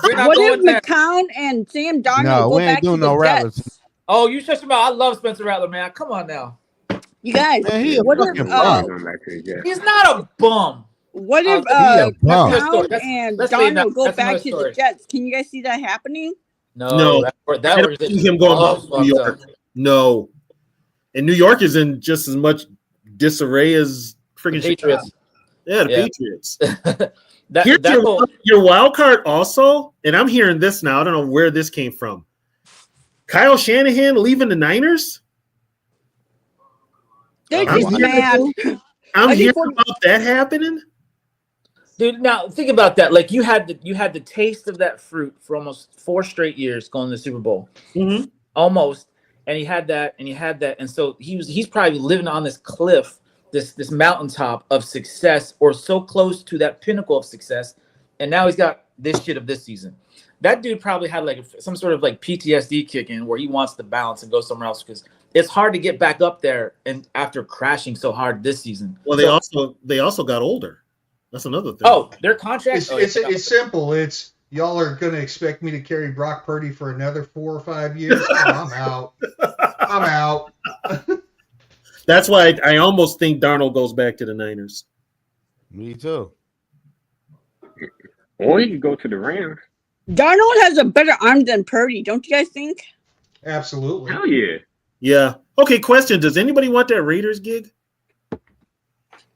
What if McCown and Sam Darnold No, go we ain't back to doing the no Jets? Rattlers. Oh, you shut your mouth. I love Spencer Rattler, man. Come on now. You guys, Man, he a what if fucking bum. He's not a bum. what if a bum. McCown and let's say Darnold go that's back another to story. the Jets? Can you guys see that happening? No, that I don't see him going to New York. No, and New York is in just as much disarray as freaking Patriots. Yeah, the Patriots. That Here's whole, your wild card also, and I'm hearing this now. I don't know where this came from. Kyle Shanahan leaving the Niners? They're just mad. I'm hearing about that happening. dude. Now think about that. Like you had the taste of that fruit for almost 4 straight years going to the Super Bowl, almost. And he had that, and so he's probably living on this cliff, this mountaintop of success, or so close to that pinnacle of success. And now he's got this shit of this season. That dude probably had like some sort of like PTSD kick in where he wants to bounce and go somewhere else because it's hard to get back up there and after crashing so hard this season. Well, they also got older. That's another thing. Oh, their contract. It's simple. It's y'all are going to expect me to carry Brock Purdy for another 4 or 5 years. Oh, I'm out. I'm out. That's why I almost think Darnold goes back to the Niners. Me too. Or he could go to the Rams. Darnold has a better arm than Purdy, don't you guys think? Absolutely. Hell yeah. Yeah. Okay, question. Does anybody want that Raiders gig?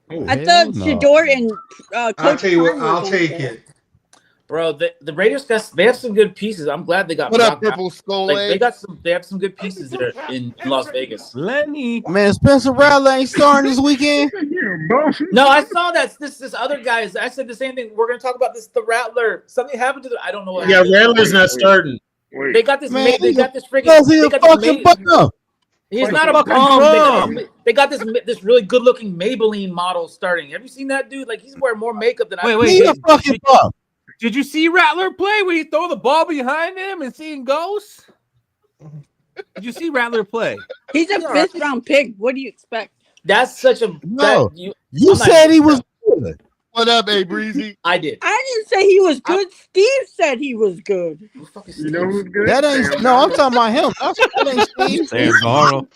I thought Shador and I'll Coach tell you what, Palmer I'll were take gonna it. Bro, the Raiders they have some good pieces. I'm glad they got What up, Brock. Purple Skull? They have some good pieces there in Las Vegas. Lenny. Man, Spencer Rattler ain't starting this weekend. No, I saw that this other guy I said the same thing. We're gonna talk about the Rattler. Something happened to I don't know what Yeah, happened. Rattler's not starting. They got this Man, they got this freaking Because he they a got this fucking bum. He's Fucking not a fucking bum. bum. They got this really good looking Maybelline model starting. Have you seen that dude? Like he's wearing more makeup than He a fucking bum. Did you see Rattler play when he throw the ball behind him and seeing ghosts? Did you see Rattler play? He's a 5th round pick. What do you expect? That's such a No. you You said he was good. What up, A Breezy? I did. I didn't say he was good. Steve said he was good. You know who's good? That ain't Sam no. I'm Darnold. talking about him. That ain't Steve. Sam Darnold.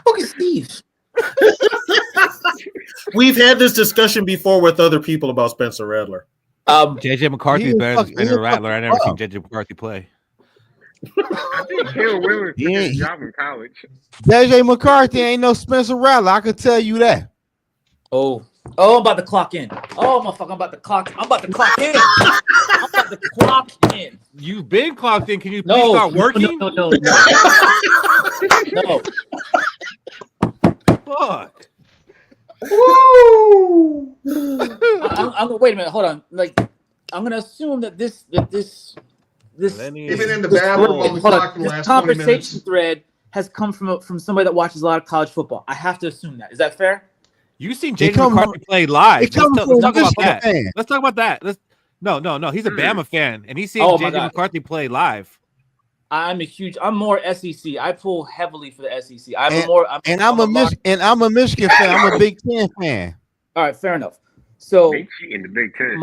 Look at Steve. We've had this discussion before with other people about Spencer Rattler. JJ McCarthy is He better than he Spencer a Rattler. I fucking never seen bum. JJ McCarthy play. I think Bill Willis took Yeah. his job in college. JJ McCarthy ain't no Spencer Rattler. I could tell you that. Oh, I'm about to clock in. Oh, motherfucker, I'm about to clock in. I'm about to clock in. You've been clocked in. Can you please No, start working? No. No. Fuck. Woo! I'm wait a minute. Hold on. Like, I'm gonna assume that this Lenny. Even in the bathroom while we hold on, talked the this last 20 conversation minutes. thread has come from somebody that watches a lot of college football. I have to assume that. Is that fair? You've seen Jaden McCarthy play live. Let's talk about that. Let's talk about that. No. He's a Bama fan, and he's seen Jaden McCarthy play live. I'm more SEC. I pull heavily for the SEC. I'm a Michigan fan. I'm a Big Ten fan. All right, fair enough. So in the Big Ten.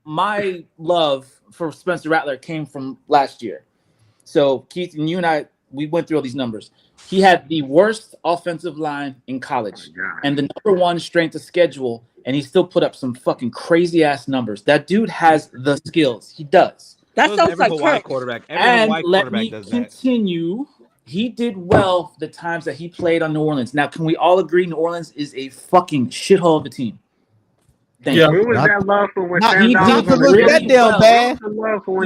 My love for Spencer Rattler came from last year. So Keith and you and I, we went through all these numbers. He had the worst offensive line in college and the number one strength of schedule, and he still put up some fucking crazy ass numbers. That dude has the skills. He does. That sounds like Kirk. Quarterback. And let me continue. He did well the times that he played on New Orleans. Now, can we all agree New Orleans is a fucking shithole of a team? Thank you. Who was that love for when He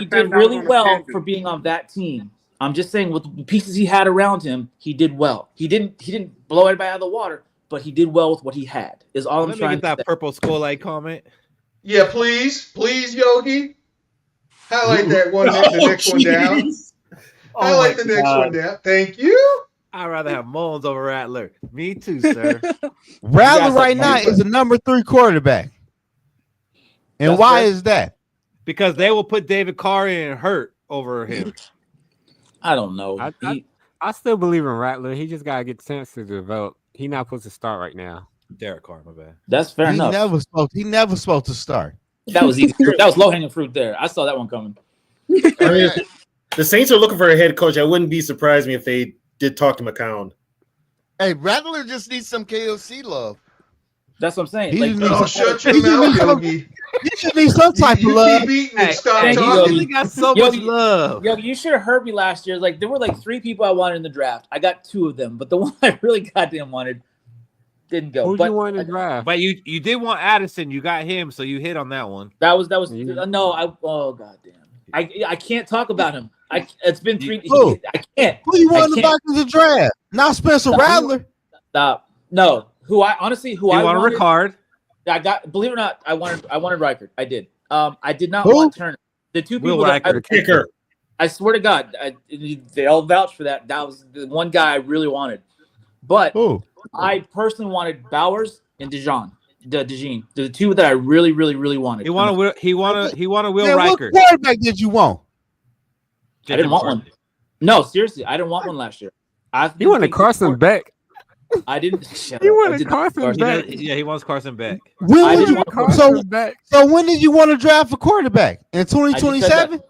did really well Kansas? for being on that team. I'm just saying, with the pieces he had around him, he did well. He didn't blow everybody out of the water, but he did well with what he had. Is all I'm trying to say. Let me get that purple skull light comment. Yeah, please, Yogi. Highlight that one. The next one down. Highlight the next one down. Thank you. I'd rather have Mullins over Rattler. Me too, sir. Rattler right now is a number 3 quarterback. And That's why right. is that? Because they will put David Carr in hurt over him. I don't know. I still believe in Rattler. He just gotta get the chance to develop. He's not supposed to start right now. Derek Carr, my bad. That's fair enough. He never supposed to start. That was easy. That was low hanging fruit there. I saw that one coming. I mean, the Saints are looking for a head coach. I wouldn't be surprised if they did talk to McCown. Hey, Rattler just needs some KOC love. That's what I'm saying. Shut your mouth, Yogi. You should need some type of love. He got so much love. Yo, you should have heard me last year. Like there were like 3 people I wanted in the draft. I got 2 of them, but the one I really goddamn wanted didn't go. Who you want in the draft? But you did want Addison. You got him, so you hit on that one. That was oh goddamn. I can't talk about him. It's been 3. Who? I can't. Who you want in the back of the draft? Not Spencer Rattler. Stop. No. Who I wanted. Ricard. I got. Believe it or not, I wanted Reichert. I did. I did not want Turner. The 2 people the kicker. I swear to God, they all vouched for that. That was the one guy I really wanted. But I personally wanted Bowers and DeJean. The 2 that I really, really, really wanted. He wanted Will Riker. What quarterback did you want? I didn't want one. No, seriously, I didn't want one last year. You wanted Carson Beck. I didn't. He wanted Carson Beck. Yeah, he wants Carson Beck. So when did you want to draft a quarterback? In 2027?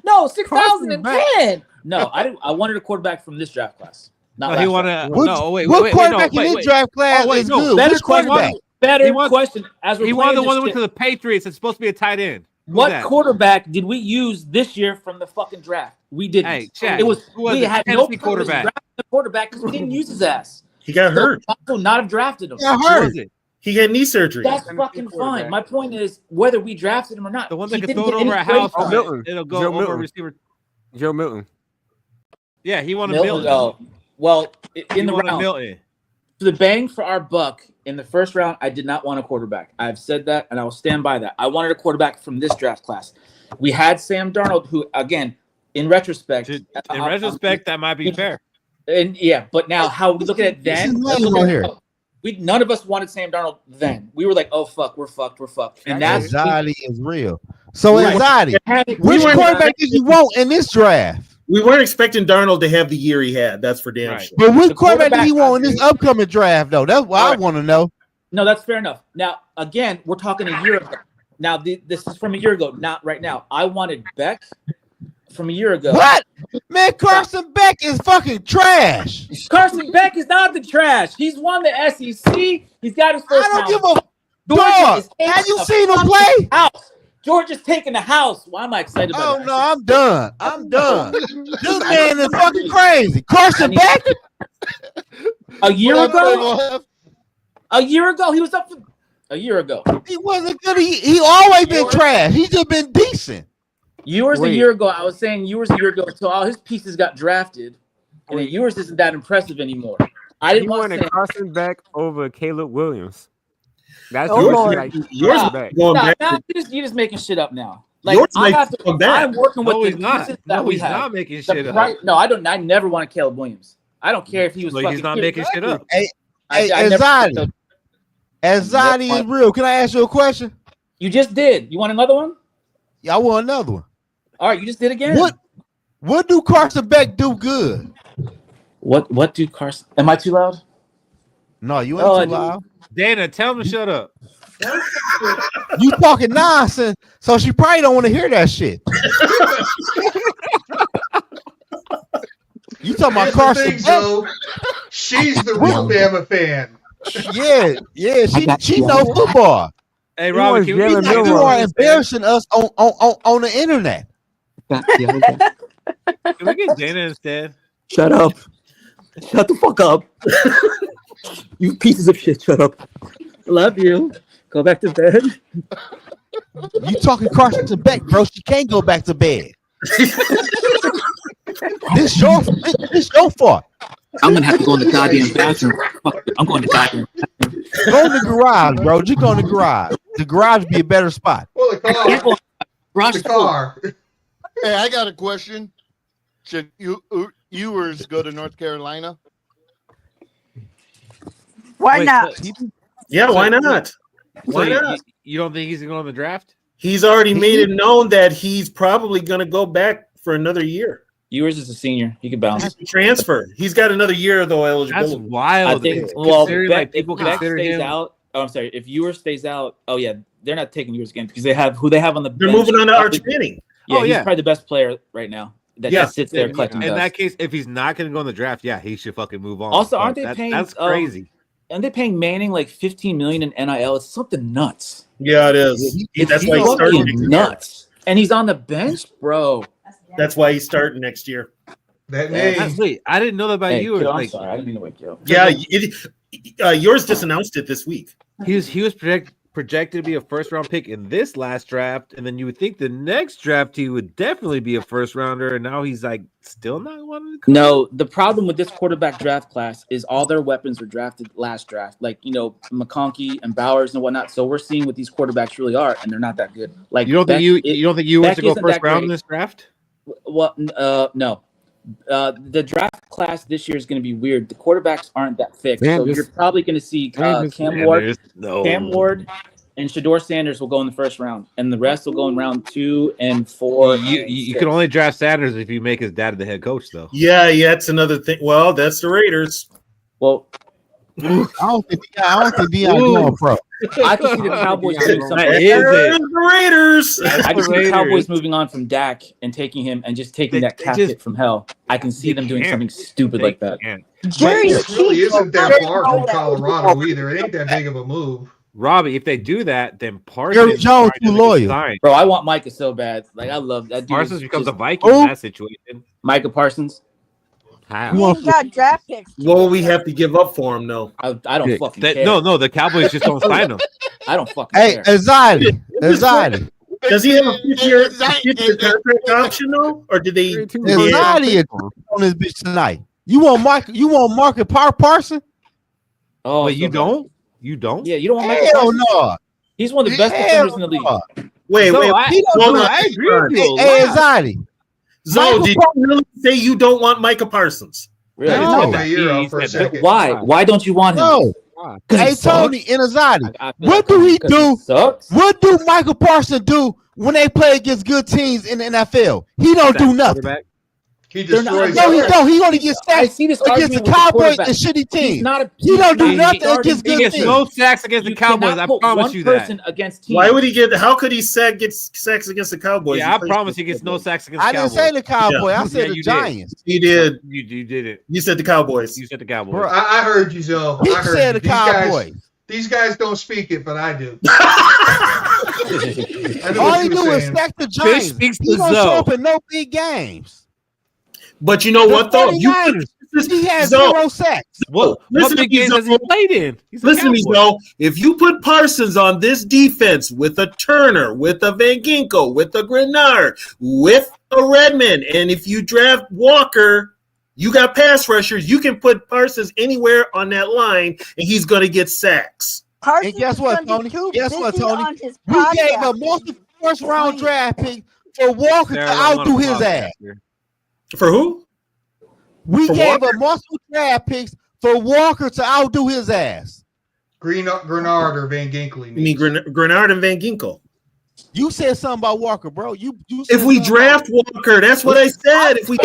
No, 2010. No, I didn't. I wanted a quarterback from this draft class. Not he wanted. What quarterback in this draft class is good? Better quarterback. Better question. As he wanted the one that went to the Patriots. It's supposed to be a tight end. What quarterback did we use this year from the fucking draft? We didn't. Hey, Chad, it was we had no quarterback. The quarterback because we didn't use his ass. He got hurt. Also, not have drafted him. He got hurt. He had knee surgery. That's fucking fine. My point is whether we drafted him or not. The one that can throw it over a house, it'll go over a receiver. Joe Milton. Yeah, he wanted Milton. Oh, well, in the round, Milton. for the bang for our buck in the first round, I did not want a quarterback. I've said that, and I will stand by that. I wanted a quarterback from this draft class. We had Sam Darnold, who, again, in retrospect, that might be fair. And yeah, but now how we look at it then? None of us wanted Sam Darnold then. We were like, "Oh fuck, we're fucked, And that's anxiety is real. So anxiety. Which quarterback did you want in this draft? We weren't expecting Darnold to have the year he had. That's for damn sure. But which quarterback did he want in this upcoming draft, though? That's what I want to know. No, that's fair enough. Now, again, we're talking a year ago. Now, this is from a year ago, not right now. I wanted Beck from a year ago. What? Man, Carson Beck is fucking trash. Carson Beck is not the trash. He's won the SEC. He's got his first. I don't give a dog. Have you seen him play? House. George is taking the house. Why am I excited about that? Oh, no, I'm done. I'm done. This man is fucking crazy. Carson Beck? A year ago? A year ago? He was up for a year ago. He wasn't good. He always been trash. He's just been decent. Yours a year ago. I was saying yours a year ago until all his pieces got drafted. And then yours isn't that impressive anymore. I didn't want to Carson Beck over Caleb Williams. That's yours. yours. You're just making shit up now. Like Yours I might have to. come back. I'm working with No, the he's not. pieces that No, we he's have. not making The shit up. price, no, I don't. I never want to Caleb Williams. I don't care if he was. So fucking he's not here. making shit up. Hey, I never- anxiety is real. Can I ask you a question? You just did. You want another one? Yeah, I want another one. All right, you just did again. What do Carson Beck do good? What do Carson? Am I too loud? No, you ain't too loud. Dana, tell him to shut up. You talking nonsense, so she probably don't want to hear that shit. You talking about Here's the Carson thing, Beck? Joe. She's the real Bama fan. Yeah, she knows football. Hey, Robbie, You are embarrassing us on the internet. Can we get Dana instead? Shut up. Shut the fuck up. You pieces of shit, shut up. Love you. Go back to bed. You talking Carson Beck, bro. She can't go back to bed. This your fault. I'm gonna have to go in the goddamn bathroom. Fuck it. I'm going to the goddamn bathroom. Go in the garage, bro. Just go in the garage. The garage be a better spot. Well, the car. Hey, I got a question. Should Ewers go to North Carolina? Why not? Yeah, why not? Why So not? You don't think he's going to go in the draft? He's already made it known that he's probably going to go back for another year. Ewers is a senior. He could bounce. Transfer. He's got another year though eligibility. That's wild. I think. Well, Beck stays out. Oh, I'm sorry. If Ewers stays out, oh yeah, they're not taking Ewers again because they have who they have on the. They're bench. moving on to Arch Manning. Yeah, he's probably the best player right now. That just sits there collecting In dust. that case, if he's not going to go in the draft, yeah, he should fucking move on. Also, aren't they paying? That's crazy. Aren't they paying Manning like $15 million in NIL? It's something nuts. Yeah, it is. That's why he's starting next nuts. And he's on the bench, bro. That's why he's starting next year. Wait, I didn't know that about you. Kiddo, I'm Like, sorry, I didn't mean to wake you up. Yeah, yours just announced it this week. he was projected to be a first round pick in this last draft, and then you would think the next draft he would definitely be a first rounder, and now he's like still not one. No, the problem with this quarterback draft class is all their weapons were drafted last draft, like McConkey and Bowers and whatnot. So we're seeing what these quarterbacks really are, and they're not that good. Like You don't think you want to go first round in this? this draft? Well, no. The draft class this year is going to be weird. The quarterbacks aren't that fixed, so you're probably going to see Cam Ward and Shador Sanders will go in the first round, and the rest will go in round 2 and 4. You can only draft Sanders if you make his dad the head coach, though. Yeah, it's another thing. Well, that's the Raiders. Well, I don't think Deion going pro. I can see the Cowboys doing something. The Raiders. I can see the Cowboys moving on from Dak and taking him and just taking that cap hit from hell. I can see them doing something stupid like that. It really isn't that far from Colorado either. It ain't that big of a move. Robbie, if they do that, then Parsons Jones too loyal. Bro, I want Micah so bad. Like I love that. Parsons becomes a Viking in that situation. Micah Parsons. How? He ain't got draft picks. What will we have to give up for him, though? I don't fucking care. No, the Cowboys just don't sign him. I don't fucking care. Anxiety. Does he have a 50-year contract option though, or did they? Anxiety on this bitch tonight. You want Market Parson? Oh, but you don't. You don't? Yeah, you don't want Michael Hell Parsons? no. He's one of the best defenders in the league. Wait. I agree with you. Hey, anxiety. Zo, did you really say you don't want Micah Parsons? Really? No. Why? Why don't you want him? No. Hey, Tony, in anxiety. What do he do? What do Michael Parsons do when they play against good teams in the NFL? He don't do nothing. He destroys. No, he don't. He only gets sacks against the Cowboys and shitty teams. He don't do nothing against good teams. He gets no sacks against the Cowboys. I promise you that. Why would he get? How could he get sacks against the Cowboys? Yeah, I promise he gets no sacks against the Cowboys. I didn't say the Cowboys. I said the Giants. He did. You did it. You said the Cowboys. You said the Cowboys. Bro, I heard you, Zoe. He I heard said you. the Cowboys. These guys don't speak it, but I do. All he do is stack the Giants. speaks He to don't show Zoe. up in no big games. But you know what though? He has 0 sacks. What big games has he played in? Listen to me, Zoe. If you put Parsons on this defense with a Turner, with a Van Ginkel, with a Grenard, with a Redmond, and if you draft Walker, you got pass rushers. You can put Parsons anywhere on that line, and he's going to get sacks. Parsons And guess what, is gonna Tony? be too Guess what, busy Tony? on his We gave podcast. up first round draft pick for Walker to outdo his ass. For who? We For gave Walker? up multiple draft picks for Walker to outdo his ass. Grenard or Van Ginkel. You mean Grenard and Van Ginkel? You said something about Walker, bro. You if we draft Walker, that's what I said. If we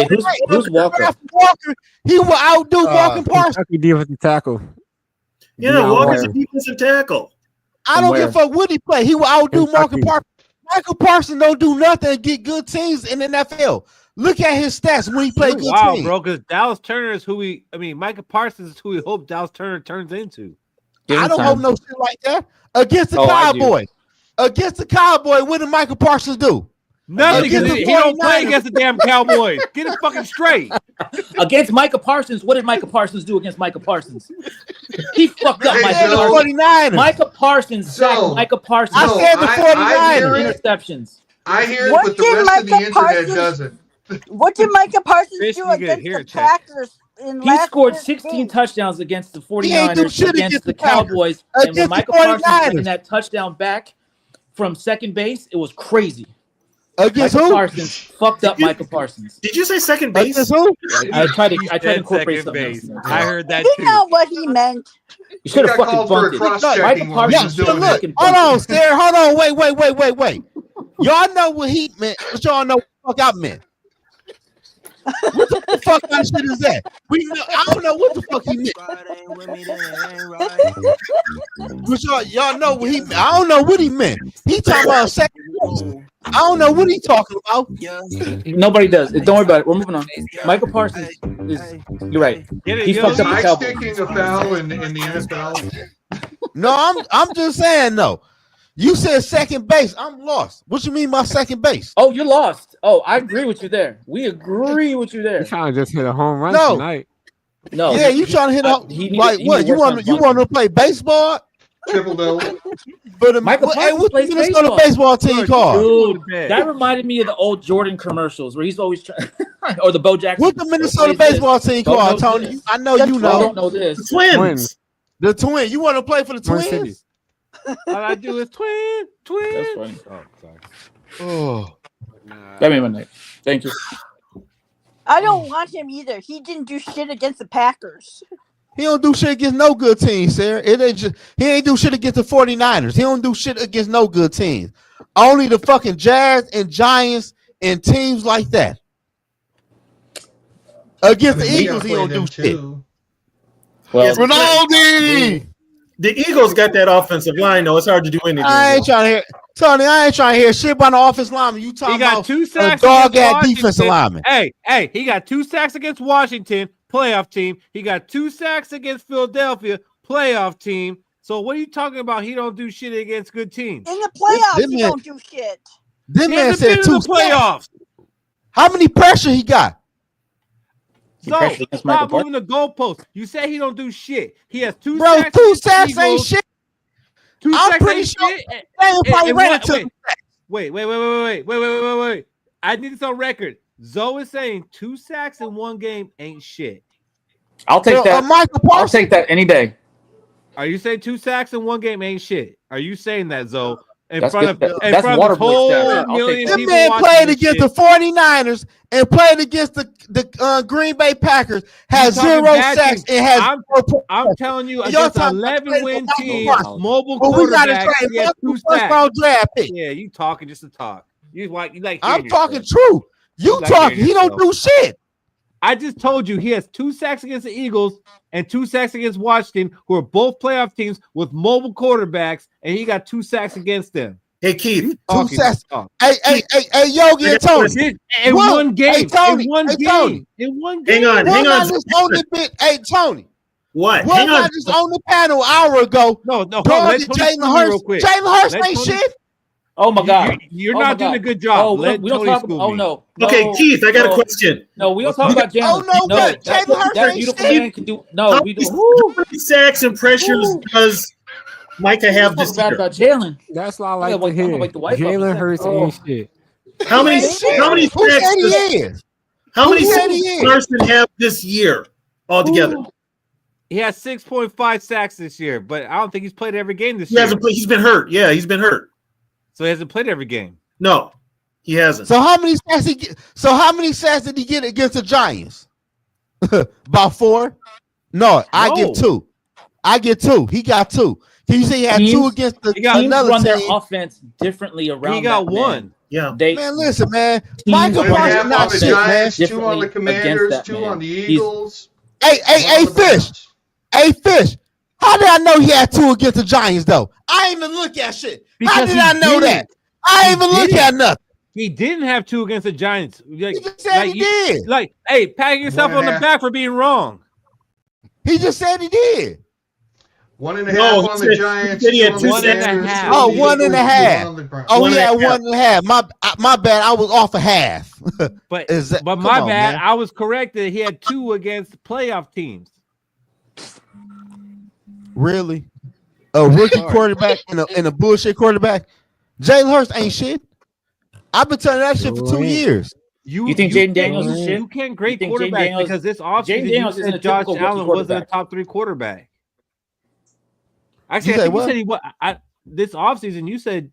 who's Walker? draft Walker, he will outdo Walker Parsons. Kentucky defensive tackle. Yeah, Deion Walker's a Ware. defensive tackle. I don't give a fuck what he play. He will outdo Marcus Parsons. Michael Parsons don't do nothing and get good teams in the NFL. Look at his stats when he play good teams. bro, because Dallas Turner is Micah Parsons is who we hope Dallas Turner turns into. I don't hope no shit like that. Against the Cowboys. Against the Cowboys, what did Michael Parsons do? Nothing. Against the He don't play 49ers. against the damn Cowboys. Get it fucking straight. Against Micah Parsons, what did Micah Parsons do against Micah Parsons? He fucked up Micah the Parsons. 49ers. Micah Parsons sacked Micah Parsons. I said the 49ers. Interceptions. I hear it, What but the did rest of the Micah internet Parsons- doesn't. What did Micah Parsons Fish, do you get against here, the check. Packers in He last scored year's 16 game? touchdowns against the He ain't do 49ers, shit against against the the Packers. Cowboys. And when Against the Micah Parsons 49ers. taking that touchdown back from second base, it was crazy. Against Micah who? Parsons fucked up Micah Parsons. Did you say second base? Against who? I tried to Said incorporate second something base. else. I heard that You too. know what he meant. You should have got fucking called for a bunted. cross-checking Micah when he was Parsons But doing look, fucking hold bunted. on, Sarah. Hold on. Wait. Y'all know what he meant, but y'all know what the fuck I meant. What the fuck kind of shit is that? I don't know what the fuck he meant. But y'all know what he meant. I don't know what he meant. He talking about second place. I don't know what he talking about. Nobody does. Don't worry about it. We're moving on. Michael Parsons is. You're right. Get it, He yo. fucked Is up the high Cowboys. sticking a foul in the NFL? No, I'm just saying no. You said second base. I'm lost. What you mean by second base? Oh, you're lost. Oh, I agree with you there. We agree with you there. He's trying to just hit a home run No. tonight. No. Yeah, you trying to hit up he needed- like he what? needed You work on want to play baseball? Triple double. But Michael hey, Parsons what's the plays Minnesota baseball. baseball team called? Dude, that reminded me of the old Jordan commercials where he's always trying, or the Bo Jackson. What's the Minnesota What is this? baseball team Bo called, knows Tony? this. I know The you Twins know. don't know this. Twins. The Twins. You want to play for the Twin Twins? City. All I do is twin. That's funny. Oh, sorry. Oh, That made my night. Thank you. I don't want him either. He didn't do shit against the Packers. he don't do shit against no good teams, Sarah. It ain't just he ain't do shit against the 49ers. He don't do shit against no good teams. Only the fucking Jazz and Giants and teams like that. Against the Eagles, he don't do shit. Well, Ronaldo! The Eagles got that offensive line, though. It's hard to do anything. I ain't trying to hear Tony. I ain't trying to hear shit about the offensive lineman. You talking He got about 2 a sacks. dog against ass defensive Washington. lineman? Hey, he got 2 sacks against Washington, playoff team. He got 2 sacks against Philadelphia, playoff team. So what are you talking about? He don't do shit against good teams. In the playoffs, This he man- don't do shit. This He man hasn't been said in 2 the sacks. playoffs. How many pressure he got? So pressure against Michael stop moving the goalpost. You say he don't do shit. He has 2 Bro, sacks. 2 against the sacks ain't Eagles. shit. 2 I'm sacks pretty ain't sure shit. they ain't probably And ran what- into Wait. I need this on record. Zoe is saying 2 sacks in one game ain't shit. I'll take that. Michael I'll Parsons. take that any day. Are you saying 2 sacks in one game ain't shit? Are you saying that, Zoe? In That's front good. of in That's front of this Waterboy whole stats. I'll million take that. This people man watching played this against shit. the 49ers and played against the Green Bay Packers. Has You talking 0 bad sacks teams. and has I'm- 0 points. I'm telling you, Y'all against an talking about 11-win trading team, for Michael mobile Well, we got to quarterback, trade he has 2 multiple first sacks. round draft pick. Yeah, you talking just to talk. You like I'm hearing talking yourself. true. You like talking. hearing He don't do shit. I just told you he has 2 sacks against the Eagles and 2 sacks against Washington, who are both playoff teams with mobile quarterbacks, and he got 2 sacks against them. Hey, Keith. 2 Talking, sacks. talk. Hey, Yogi and Tony. In Whoa. one game. Hey, Tony. In one Hey, game. Tony. In one game. Hang on. Was I just on the bit? Hey, Tony. What? Was Hang I on. just on the panel an hour ago? No, hold on. Dog Let and Tony Jalen school me real Hurst. quick. Jalen Hurst Let ain't Tony- shit. Oh my God. You're Oh not my doing God. a good job. Oh, Let we don't Tony talk. school Oh me. no. Okay, No, Keith, I got no. a question. No, we don't talk about Jalen. Oh, no, what? that, Jalen Hurst that ain't beautiful shit. man can do. No, How we many don't. how many sacks and pressures does Micah have Talk this bad year? about Jalen. That's all I I like to gotta hear. wake the wife up in a Jalen second. Hurts Oh. ain't shit. How many Ain't shit. how many Who sacks said he does, is? how Who many said sacks he does is? Carson have this year altogether? He has 6.5 sacks this year, but I don't think he's played every game this He year. hasn't played. He's been hurt. Yeah, he's been hurt. So he hasn't played every game. No, he hasn't. So how many sacks he get? So how many sacks did he get against the Giants? About 4? No, I give 2. I get 2. He got 2. Can you say he had 2 against the teams another run their team? offense differently around. He got that 1. man. Yeah. Man, listen, man. Teams Michael run their Parsons On not the shit, man. Giants, 2 on the Commanders, 2 on the Eagles. Hey, Fish. Hey, Fish. How did I know he had 2 against the Giants, though? I ain't even look at shit. How did I know that? I ain't even look at nothing. He didn't have 2 against the Giants. Like, He just said he did. Like, hey, pat yourself on the back for being wrong. He just said he did. 1.5 on the Giants. He had 2 on the 1.5. Commanders, 2 Oh, on the Eagles, 1.5. 2 on the Browns. Oh, he had 1.5. My bad. I was off a half. But come my on, bad. man. I was correct that he had 2 against playoff teams. Really? A rookie quarterback and a bullshit quarterback? Jalen Hurts ain't shit. I've been telling that shit for 2 years. You think Jaden Daniels is shit? You can't grade You think Jaden quarterbacks Daniels- because this Jaden offseason you Daniels isn't said a Josh typical rookie Allen wasn't a quarterback. top 3 quarterback. Actually, You I said think you what? said he was. This offseason you said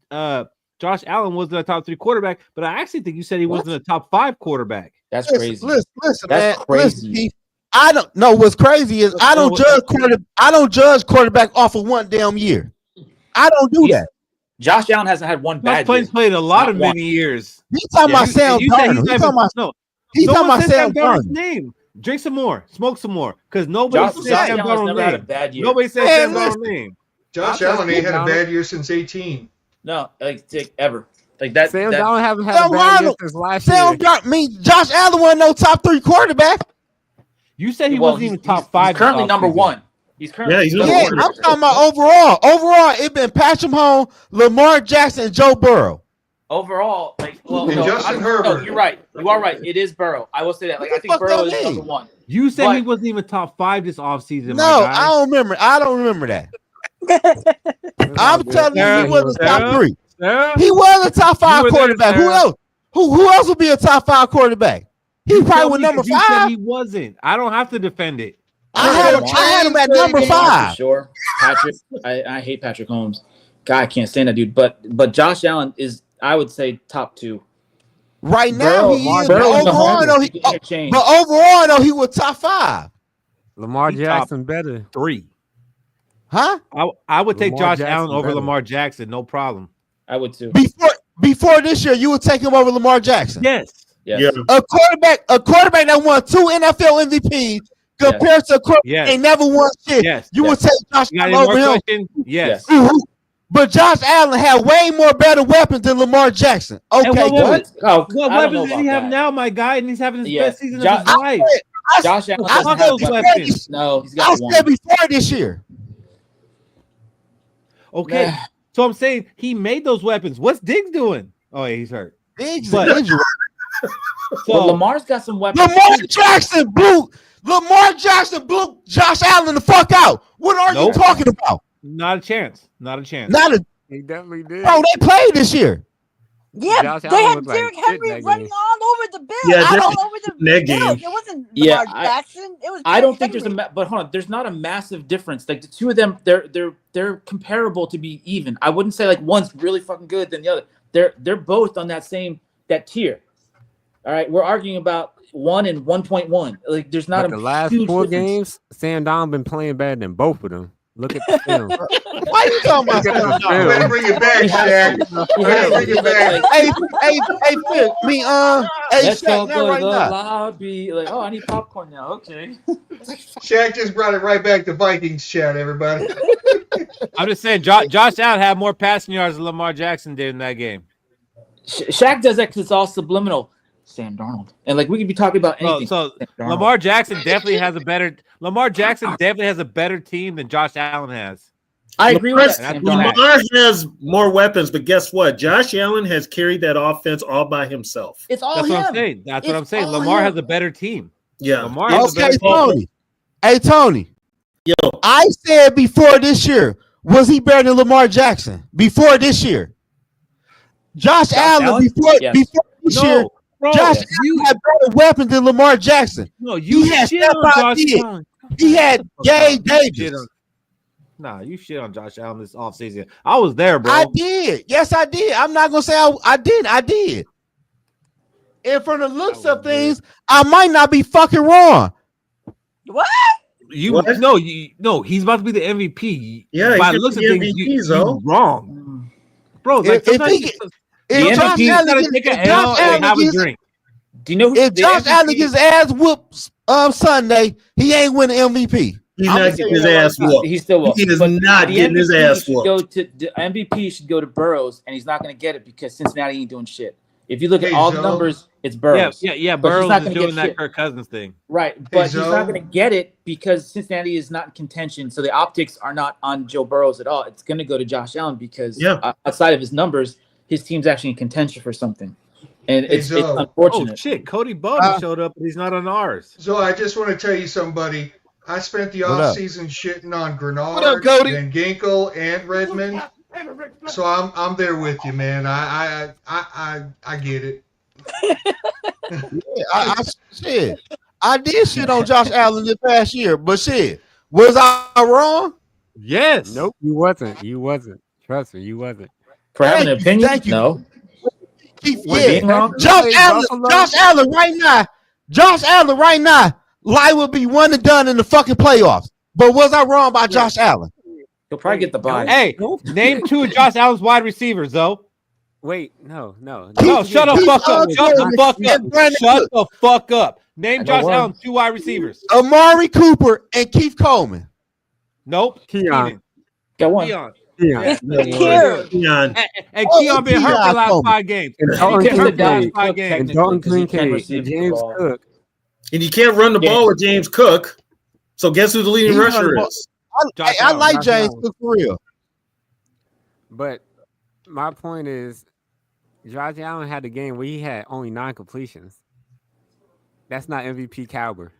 Josh Allen wasn't a top 3 quarterback, but I actually think you said he wasn't a top 5 quarterback. That's Listen, crazy. Listen, That's man. crazy. Listen, Keith. I don't know what's crazy is I don't judge quarterback off of 1 damn year. I don't do that. Josh Allen hasn't had one bad Josh year. played a lot of Not one. many years. He's talking about Sam Darnold. He's talking about no. He's talking Someone about said Sam Darnold's Darnold. name. Drink some more. Smoke some more. Because nobody Josh said Sam Allen's Darnold's never had a name. bad year. Nobody said Man, Sam listen. Darnold's name. Josh I'll Allen take ain't had a Darnold. bad year since 18. No, like ever. Like that. Sam that Darnold haven't had Sam a bad year Darnold. since last Sam year. Darnold. I mean, Josh Allen wasn't no top 3 quarterback. You said he well, wasn't even he's- top he's 5. currently this number offseason. 1. He's currently Yeah, he's number number Yeah, 1. I'm talking about overall. Overall, it been Patrick Mahomes, Lamar Jackson, and Joe Burrow. Overall, like, well, And no, Justin no, Herbert. you're right. You are right. It is Burrow. I will say that. Like, What I the think fuck Burrow that is mean? number 1. You said But- he wasn't even top 5 this offseason, No, my guy. I don't remember. I don't remember that. I'm telling you, he wasn't top 3. Sarah? He was a top You 5 were there, quarterback. Who Sarah. else? Who else would be a top 5 quarterback? He You probably tell was me, number 'cause you said 5. he wasn't. I don't have to defend it. I had him at number For 5. sure. Patrick, I hate Patrick Holmes. God, I can't stand that dude. But Josh Allen is, I would say, top 2. Right now, Burrow- he is. Burrow But and overall, Mahomes, though, you can interchange. but overall, though, he was top 5. Lamar He Jackson better. 3. Huh? I would take Lamar Josh Jackson Allen over better. Lamar Jackson, no problem. I would too. Before this year, you would take him over Lamar Jackson. Yes. Yes. Yeah. A quarterback that won 2 NFL MVPs compared to a quarterback Yes. that ain't never won shit. Yes. You would take Josh You got any Allen more over him. questions? Yes. Mhm. But Josh Allen had way more better weapons than Lamar Jackson. Okay, And what good. weapons? Oh, What I don't know weapons does he about have that. now, my guy? And he's having his Yeah. best season Josh- of his life. Josh Allen I doesn't said have before weapons. this- No, he's I got one. said before this year. Okay. Nah. So I'm saying he made those weapons. What's Diggs doing? Oh, yeah, he's hurt. Diggs But- is injured. So Well, Lamar's got some weapons. Lamar too. Jackson blew Josh Allen the fuck out. What are you Nope. talking about? not a chance. Not a chance. Not a He definitely did. bro. They played this year. Yeah, Josh they Allen had looked like Derrick shit Henry in that running game. all over the Bills. Yeah, all Derrick- over the in that Bills. game. It wasn't Yeah, Lamar Jackson. It was. I don't Derrick think there's Henry. but hold on, there's not a massive difference. Like the two of them, they're comparable to be even. I wouldn't say like one's really fucking good than the other. They're both on that tier. All right, we're arguing about 1 and 1.1. Like there's not But a the last huge 4 difference. games, Sam Darnold been playing better than both of them. Look at the film. Why you talking about Look at that? the You better film. bring it back, Shaq. He Better has- bring he it has, back. Hey, Phil, hey, Let's Shaq, go not to right the now. lobby. Like, oh, I need popcorn now. Okay. Shaq just brought it right back to Vikings chat, everybody. I'm just saying Josh Allen had more passing yards than Lamar Jackson did in that game. Shaq does that because it's all subliminal. Sam Darnold, and like we could be talking about anything. So Sam Darnold. Lamar Jackson definitely has a better team than Josh Allen has. I agree with Lamar- that. Lamar has more weapons, but guess what? Josh Allen has carried that offense all by himself. It's all That's him. what I'm saying. That's what It's I'm saying. all Lamar him. has a better team. Yeah. Lamar has a Okay, better team. Tony. Hey, Tony. Yo, I said before this year, was he better than Lamar Jackson? Before this year. Josh Allen, Allen? before Yes. this year, No, bro, Josh Allen had better weapons than Lamar Jackson. no, you He had shit on Stephon Josh Diggs. Allen. He had Gabe Shit Davis. on- Nah, you shit on Josh Allen this offseason. I was there, bro. I did. Yes, I did. I'm not gonna say I didn't. I did. And from the looks of things, I might not be fucking wrong. What? No, he's about to be the MVP. Yeah, by he's the looks of the things, MVP, you wrong, bro. Like If sometimes Josh Allen take an L and have a drink. Do you know who if Josh Allen gets ass whooped Sunday, he ain't winning MVP. He's not getting his ass whooped. He still will. He is But not the getting his MVP ass should whooped. go to the MVP should go to Burrows, and he's not going to get it because Cincinnati ain't doing shit. If you look at all the numbers, it's Burrows. Yeah. But he's Burrows not is gonna doing get that shit. Kirk Cousins thing. Right, but he's not going to get it because Cincinnati is not in contention. So the optics are not on Joe Burrows at all. It's going to go to Josh Allen because outside of his numbers, his team's actually in contention for something. And it's unfortunate. Oh, shit. Cody Bowden showed up, but he's not on ours. So I just want to tell you somebody. I spent the What up? offseason shitting on Grenard, What up, Cody? Van Ginkel, and Redmond. So I'm there with you, man. I get it. I did shit on Josh Allen this past year, but shit, was I wrong? Yes. Nope, you wasn't. You wasn't. Trust me, you wasn't. For having an opinion? Thank you. No. Yeah. wrong? Josh Allen right now, Lai will be one and done in the fucking playoffs. But was I wrong about Josh Allen? He'll probably get the bye. Hey, name two of Josh Allen's wide receivers, though. Wait, no. Shut the fuck up. Shut the fuck up. Shut the fuck up. Name Josh Allen's two wide receivers. Amari Cooper and Keith Coleman. Nope. Keon. Got one. Keon. It's the Keon. And Keon been hurt for the last 5 games. And Dalton Kincaid. And James Cook. And you can't run the ball with James Cook. So guess who the leading rusher is? I like James Cook for real. But my point is, Josh Allen had a game where he had only 9 completions. That's not MVP caliber.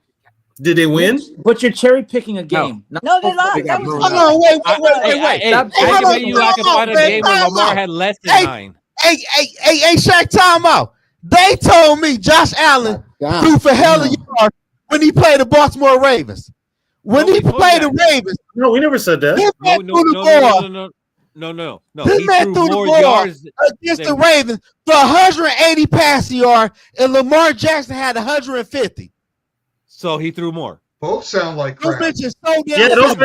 Did they win? But you're cherry picking a game. No, they lost. They got That was- blown Hold on, wait. I can bet you I can find a game where Lamar had less than 9. Hey, Shaq, time out. They told me Josh Allen threw for hell of yards when he played the Baltimore Ravens. When he played the Ravens. No, we never said that. No. This He man threw threw the more ball yards against the Ravens for 180 passing yards, and Lamar Jackson had 150. So he threw more. Both sound like crap. Those bitches so damn Yeah, those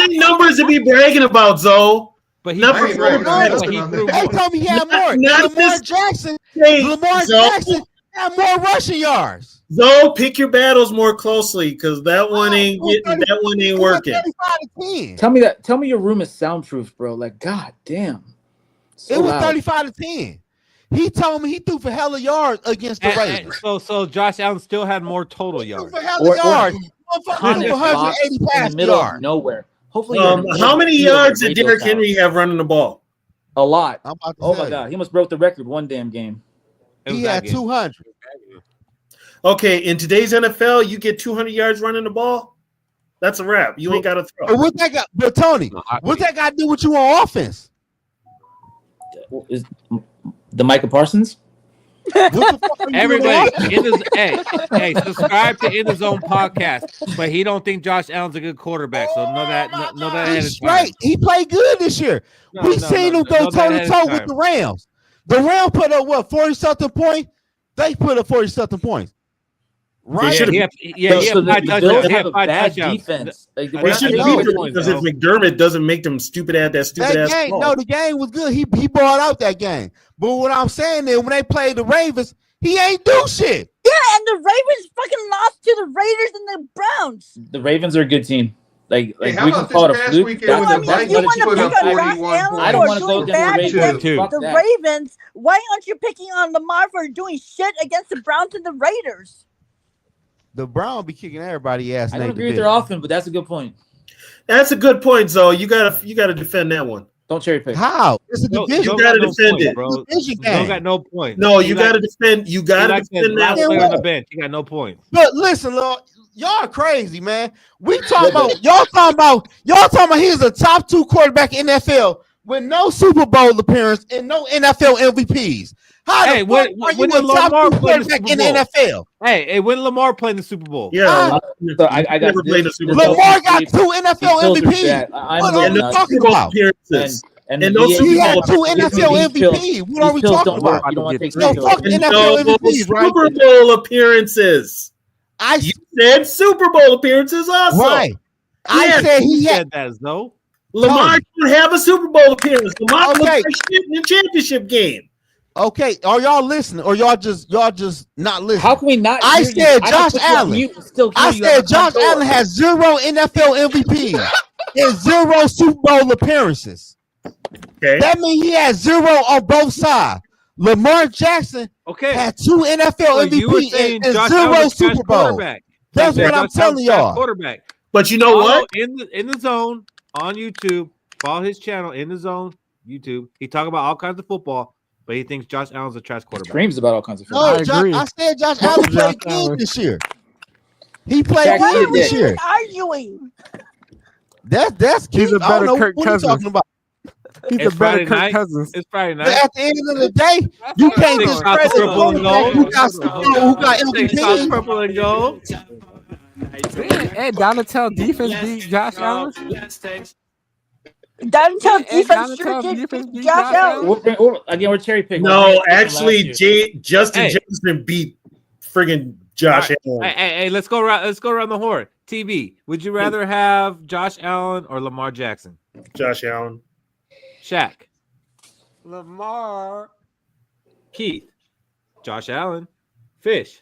ain't numbers to be bragging about, Zoe. But he Not threw for more. bragging. But he threw They more. told me he had more. Not Lamar this- Jackson Hey, Jackson had more rushing yards. Zoe, pick your battles more closely because that one ain't working. 35 to 10. Tell me your room is soundproof, bro. Like, god damn. So It was loud. 35 to 10. He told me he threw for hella yards against the Ravens. So Josh Allen still had more total He threw yards. for hella yards. Motherfucker Kind threw of 180 in the passing middle of yards. nowhere. Hopefully, you're in the How many field yards with did radio Derrick tower. Henry have running the ball? A lot. I'm about to Oh tell my god, you. he almost broke the record one damn game. He had 200. Okay, in today's NFL, you get 200 yards running the ball. That's a wrap. You ain't got to throw. But what that got? But Tony, what that got to do with you on offense? Is the Micah Parsons? What the fuck are you Everybody, doing on hey, subscribe to In the Zone podcast. But he don't think Josh Allen's a good quarterback. So know that ahead He's of time. straight. He played good this year. We seen him go toe to toe with the Rams. The Rams put up what 40-something points. They put up 40-something points. Right? He had 5 touchdowns. He had 5 touchdowns. Defense. Like, They we're not should taking beat away them points, because bro. if McDermott doesn't make them stupid ass That game, ball. no, the game was good. He brought out that game. But what I'm saying is when they played the Ravens, he ain't do shit. Yeah, and the Ravens fucking lost to the Raiders and the Browns. The Ravens are a good team. Like how we can about call it this a past fluke. weekend That's when what the that's Vikings what it put should up be. 41 I don't want to go doing against the bad Ravens. against Fuck the that. Ravens. Why aren't you picking on Lamar for doing shit against the Browns and the Raiders? The Browns be kicking everybody ass. I don't agree with their offense, but that's a good point. That's a good point, Zoe. You gotta defend that one. Don't cherry pick. How? It's a division. You gotta defend it. bro. Division Don't game. got no point. No, you gotta defend. You gotta defend that last player one. on the bench. He got no point. But listen, Lord, y'all crazy, man. We talking about y'all talking about he's a top 2 quarterback in NFL with no Super Bowl appearance and no NFL MVPs. How the fuck are you a top two quarterback in the NFL? Hey, when Lamar playing the Super Bowl? Yeah, So I got never played the Super Bowl. Lamar got 2 NFL MVPs. What are we talking about? And he had 2 NFL MVPs. What are we talking about? You don't want to take no, fuck NFL MVPs, right? Super Bowl appearances. You said Super Bowl appearances also. Right. I said he had that, no. Lamar didn't have a Super Bowl appearance. Lamar looked like shit in the championship game. Okay, are y'all listening or y'all just not listening? How can we not? I said Josh Allen. I said Josh Allen has 0 NFL MVPs and 0 Super Bowl appearances. Okay. That means he has 0 on both sides. Lamar Jackson had 2 NFL MVPs and 0 Super Bowl. That's what I'm telling y'all. Quarterback. But you know what? In the zone on YouTube, follow his channel in the zone YouTube. He talk about all kinds of football, but he thinks Josh Allen's a trash quarterback. Dreams about all kinds of football. No, I said Josh Allen played good this year. He played good this year. Arguing. That's He's a better Kirk Cousins. Talking about? He's a better Kirk Cousins. It's Friday night. But at the end of the day, you can't discredit who got MVP. Purple and gold. And Donatello defense beat Josh Allen. Donatello defense sure did beat Josh Allen. Again, we're cherry picking. No, actually, Justin Jefferson beat friggin' Josh Allen. Hey, let's go around. Let's go around the horn. TV. Would you rather have Josh Allen or Lamar Jackson? Josh Allen. Shaq. Lamar. Keith. Josh Allen. Fish.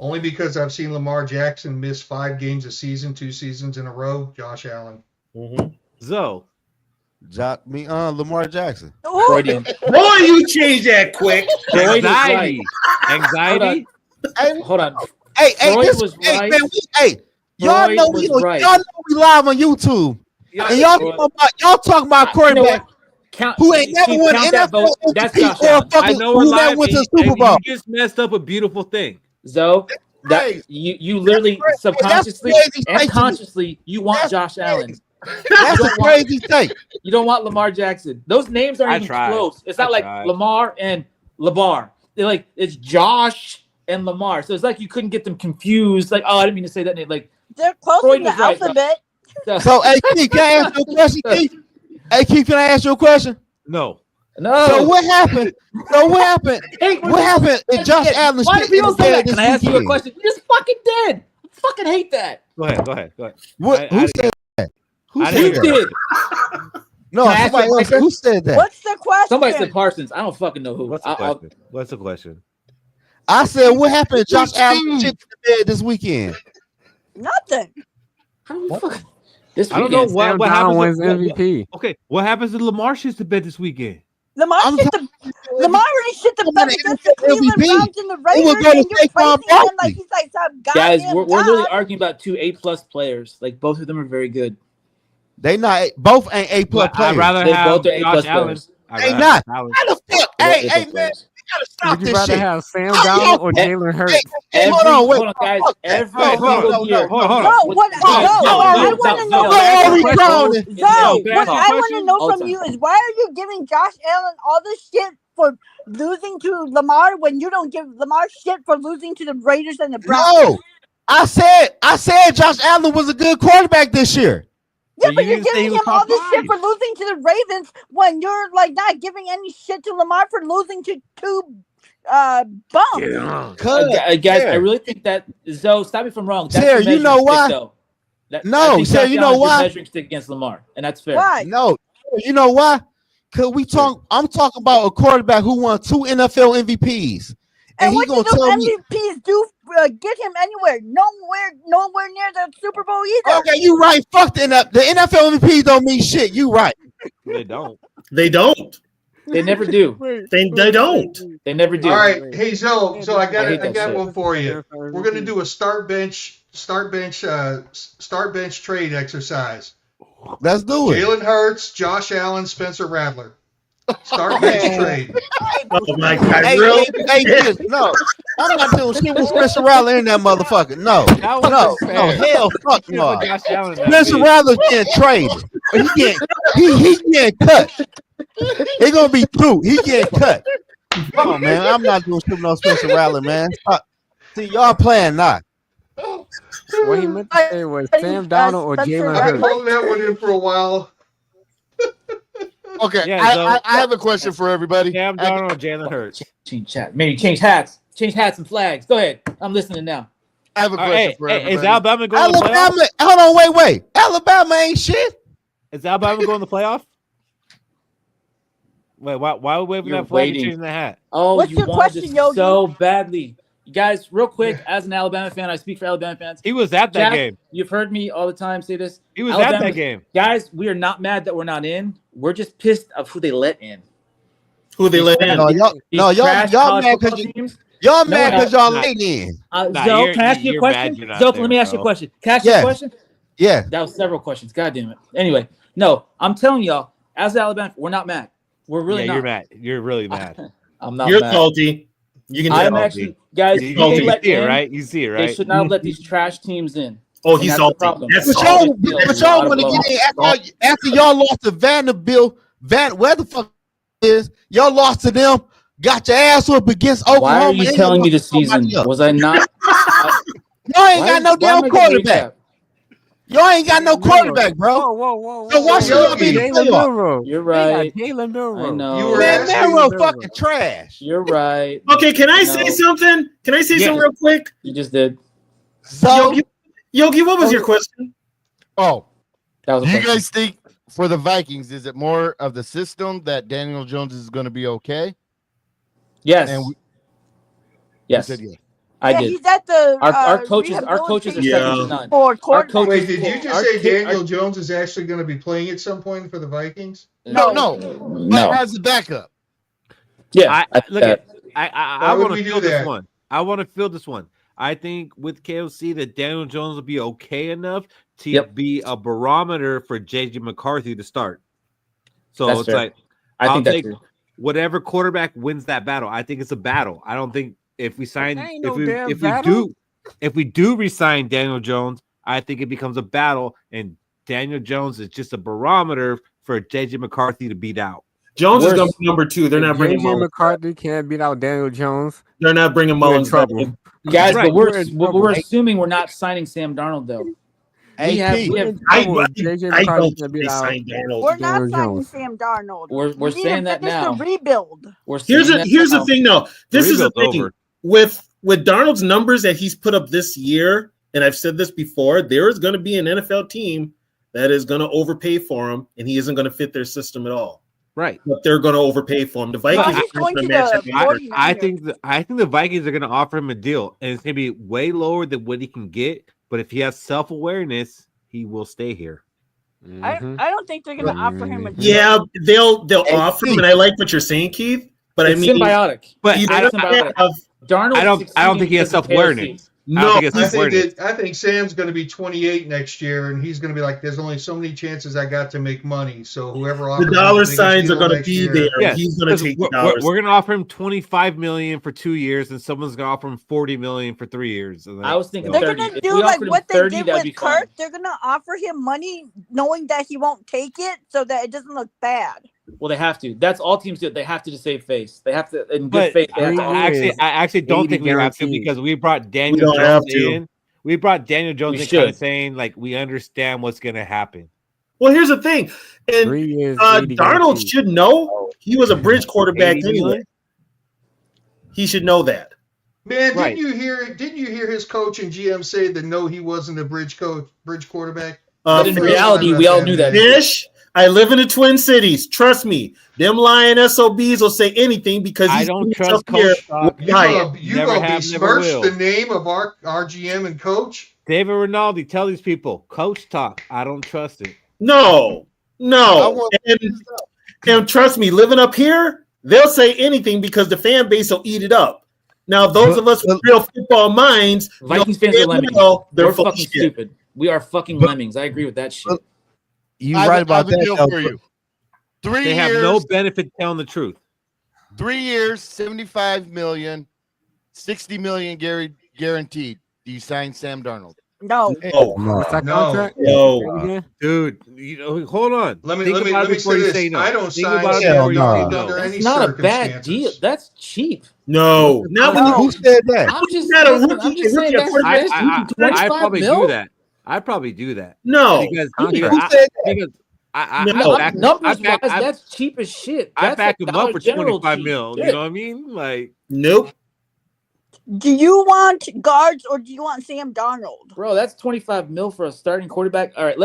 Only because I've seen Lamar Jackson miss 5 games a season, 2 seasons in a row. Josh Allen. Zoe. Lamar Jackson. Freudian. Boy, you changed that quick. Anxiety. Anxiety. Hold on. Hey, Freud was right. Man, y'all know we live on YouTube. And y'all talking about quarterback who ain't never won NFL MVP or fucking who never went to the Super Bowl. You just messed up a beautiful thing. Zoe, you literally subconsciously and consciously you want Josh Allen. That's a crazy thing. You don't want Lamar Jackson. Those names aren't even close. It's not like Lamar and Labar. They're like it's Josh and Lamar. So it's like you couldn't get them confused. Like, oh, I didn't mean to say that name. Like they're close in the alphabet. So, hey, Keith, can I ask you a question, Keith? Hey, Keith, can I ask you a question? No. So what happened? What happened in Josh Allen's Why do people say that? this Can I ask you a weekend? question? You just fucking did. I fucking hate that. Go ahead. Who said that? Who You said that? did. No, Can I ask somebody you a else. question? Who said that? What's the question? Somebody said Parsons. I don't fucking know who. What's the question? What's the question? I said, what happened to Josh Allen's shit in the bed this weekend? Nothing. This I don't know Sam what Darnold happens. wins MVP. Okay, what happens to Lamar shits the bed this weekend? Lamar already shit the bed against the Cleveland MVP. Browns and the It was Raiders, going and to you're Saquon praising him Barkley. like he's like some Guys, goddamn we're literally god. arguing about 2 A+ players. Like both of them are very good. They not both ain't A+ players. I'd rather They have both are A+ Josh Allen. players. They not. How the fuck? Hey, A+ man, we players. gotta stop Would you this rather shit. have Sam How Darnold y'all- or Jalen Hurts? Hey, hold on, guys. Every Hold on, single year. hold on. No, what I want to know. What are we crowning? Zoe, can I what ask you a I want to question? know All from time. you is why are you giving Josh Allen all this shit for losing to Lamar when you don't give Lamar shit for losing to the Raiders and the Browns? No, I said Josh Allen was a good quarterback this year. Yeah, But but you you're didn't say he giving was him all top this shit five. for losing to the Ravens when you're like not giving any shit to Lamar for losing to 2 bums. Guys, I really think that Zoe, stop me if I'm wrong. That's Sarah, your you know measuring why? stick, though. No, I think Sarah, Josh you know Allen's your why? measuring stick against Lamar, and that's fair. Why? No, you know why? Cause I'm talking about a quarterback who won 2 NFL MVPs, And he what gonna did those tell me, MVPs do? Get him anywhere? Nowhere near the Super Bowl either. okay, you right. Fuck the NFL MVPs don't mean shit. You right. They don't. They don't. They never do. They don't. They never do. All right, hey Zoe, so I I got hate that shit. one for you. We're gonna do a start bench trade exercise. Let's do it. Jalen Hurts, Josh Allen, Spencer Rattler. Start bench trade. Oh my God! Hey, Really? no, I'm not doing shit with Spencer Rattler in that motherfucker. No, hell, fuck no. Spencer Rattler getting traded, but he getting cut. It's gonna be 2. He getting cut. Come on, man. I'm not doing no Spencer Rattler, man. Stop. See, y'all playing not. What he meant to say was Sam Donald or Jalen I've been Hurts. holding that one in for a while. Okay, Yeah, so I have a question for everybody. Sam Darnold or Jalen Hurts. Change chat. Maybe change hats. Change hats and flags. Go ahead. I'm listening now. I have a question for everybody. Is Alabama going to the playoff? Alabama. Hold on, wait. Alabama ain't shit. Is Alabama going to the playoff? Wait, why are we waving You're that flag and waiting. changing the hat? Oh, What's you your wanted question, this Yogi? so badly. You guys, real quick, as an Alabama fan, I speak for Alabama fans. He was at that Jack, game. You've heard me all the time say this. He was at that game. Guys, we are not mad that we're not in. We're just pissed of who they let in. Who they let in? Y'all mad because y'all mad because y'all late in. Zoe, can I ask you a question? Zoe, let me ask you a question. Can I ask you a question? Yeah. That was several questions. God damn it. Anyway, no, I'm telling y'all, as Alabama, we're not mad. We're really not. You're mad. You're really mad. I'm not You're mad. salty. You can I'm tell. actually, guys, You who they let see it, in, right? You see it, They right? should not have let these trash teams in. Oh, And he's that's salty. the problem. That's But y'all want to get in after y'all lost to Vanderbilt. Where the fuck is y'all lost to them? Got your ass up against Oklahoma. Why are you telling me the season? Was I not? Y'all ain't got no damn quarterback. Y'all ain't got no quarterback, bro. Whoa. So why should y'all be in the playoff? You're right. Jalen Milroe. I know. You were Man, asking. Milroe fucking trash. You're right. Okay, can I say No. something? Can I say something real quick? You just did. So Yogi, what was your question? Oh, That was a do you question. guys think for the Vikings, is it more of the system that Daniel Jones is going to be okay? Yes. And Yes. said yes. I Yeah, did. he's at the Our coaches are rehabilitation second to none. for Our quarterback. coaches. Wait, did you just our say kid- Daniel Jones is actually going to be playing at some point for the Vikings? No. No. But as a backup. Yeah. I Why would want we to do feel this that? one. I want to feel this one. I think with KOC that Daniel Jones will be okay enough to be a barometer for JJ McCarthy to start. So That's it's fair. like I I'll think that's take true. whatever quarterback wins that battle. I think it's a battle. I don't think if we sign ain't no damn if we do resign Daniel Jones, I think it becomes a battle, and Daniel Jones is just a barometer for JJ McCarthy to beat out. Jones is going to be number 2. They're not bringing JJ Mullins. McCarthy can't beat out Daniel Jones. They're not bringing You're in Mullins back. trouble. Guys, Right. but we're You're in we're trouble. assuming we're not signing Sam Darnold though. We have You're in I trouble if JJ don't McCarthy think can they beat out signed Darnold. We're Daniel not signing Jones. Sam Darnold. We're We need saying to that finish now. the rebuild. We're saying Here's that the thing though. This is the Rebuild's thing over. with Darnold's numbers that he's put up this year, and I've said this before. There is going to be an NFL team that is going to overpay for him, and he isn't going to fit their system at all. Right. But they're going to overpay for him. The Vikings he's are going going to match the that I, number. 49ers. I think the Vikings are going to offer him a deal, and it's going to be way lower than what he can get. But if he has self-awareness, he will stay here. I don't think they're going to offer him a deal. Yeah, they'll offer him, and I like what you're saying, Keith. But it's I mean, symbiotic. But he's I not don't- gonna have- Darnold. I don't think he has self-awareness. No, I think Sam's going to be 28 next year, and he's going to be like, "There's only so many chances I got to make money. So whoever offers the me dollar biggest signs are deal going to next be year- there. Yeah, He's going to take the dollars. We're going to offer him $25 million for 2 years, and someone's going to offer him $40 million for 3 years. And I was thinking They're 30. going to If do we like offered him what they 30, did that'd be with fine. Kirk. They're going to offer him money knowing that he won't take it so that it doesn't look bad. Well, they have to. That's all teams do. They have to save face. They have to, in good But faith. They have to I actually don't 80 think we have to guaranteed. because we brought We Daniel don't have Jones to. in. We brought Daniel Jones We in kind of should. saying, like, we understand what's going to happen. Well, here's the thing, and 3 years, 80 Darnold guaranteed. should know he was a bridge quarterback 80 anyway. million? He should know that. Man, Right. didn't you hear his coach and GM say that no, he wasn't a bridge quarterback? But in First reality, time we all I've knew had that. Fish, I live in the Twin Cities. Trust me, them lying SOBs will say anything because I he's don't doing trust stuff here Coach Talk. with Hyatt. You Never gonna have, never besmirch will. the name of our GM and coach? David Rinaldi, tell these people, Coach Talk. I don't trust it. No. And trust me, living up here, they'll say anything because the fan base will eat it up. Now, those of us with real football minds, Vikings fans are lemmings. they're We're full of fucking shit. stupid. We are fucking lemmings. I agree with that shit. You I right about have a that. deal though, for you. 3 They years, have no benefit telling the truth. 3 years, 75 million, 60 million guaranteed. Do you sign Sam Darnold? No. Oh, What's that No. contract? no. Dude, hold on. Let me Think about it before say you this. say no. I don't Think sign about it Sam before you say Darnold no. under That's any not a bad deal. circumstances. That's cheap. No, not when No. Who said that? I'm just got a listen, rookie- I'm just a rookie saying at that's quarterback. I 25 probably mil. do that. I probably do that. No. Because Who said that? because I No. back Numbers I wise, that's cheap as shit. I That's back like him up Dollar for General 25 cheap. mil. You Shit. know what I mean? Like, Nope. Do you want guards or do you want Sam Darnold? Bro, that's 25 mil for a starting quarterback. All right,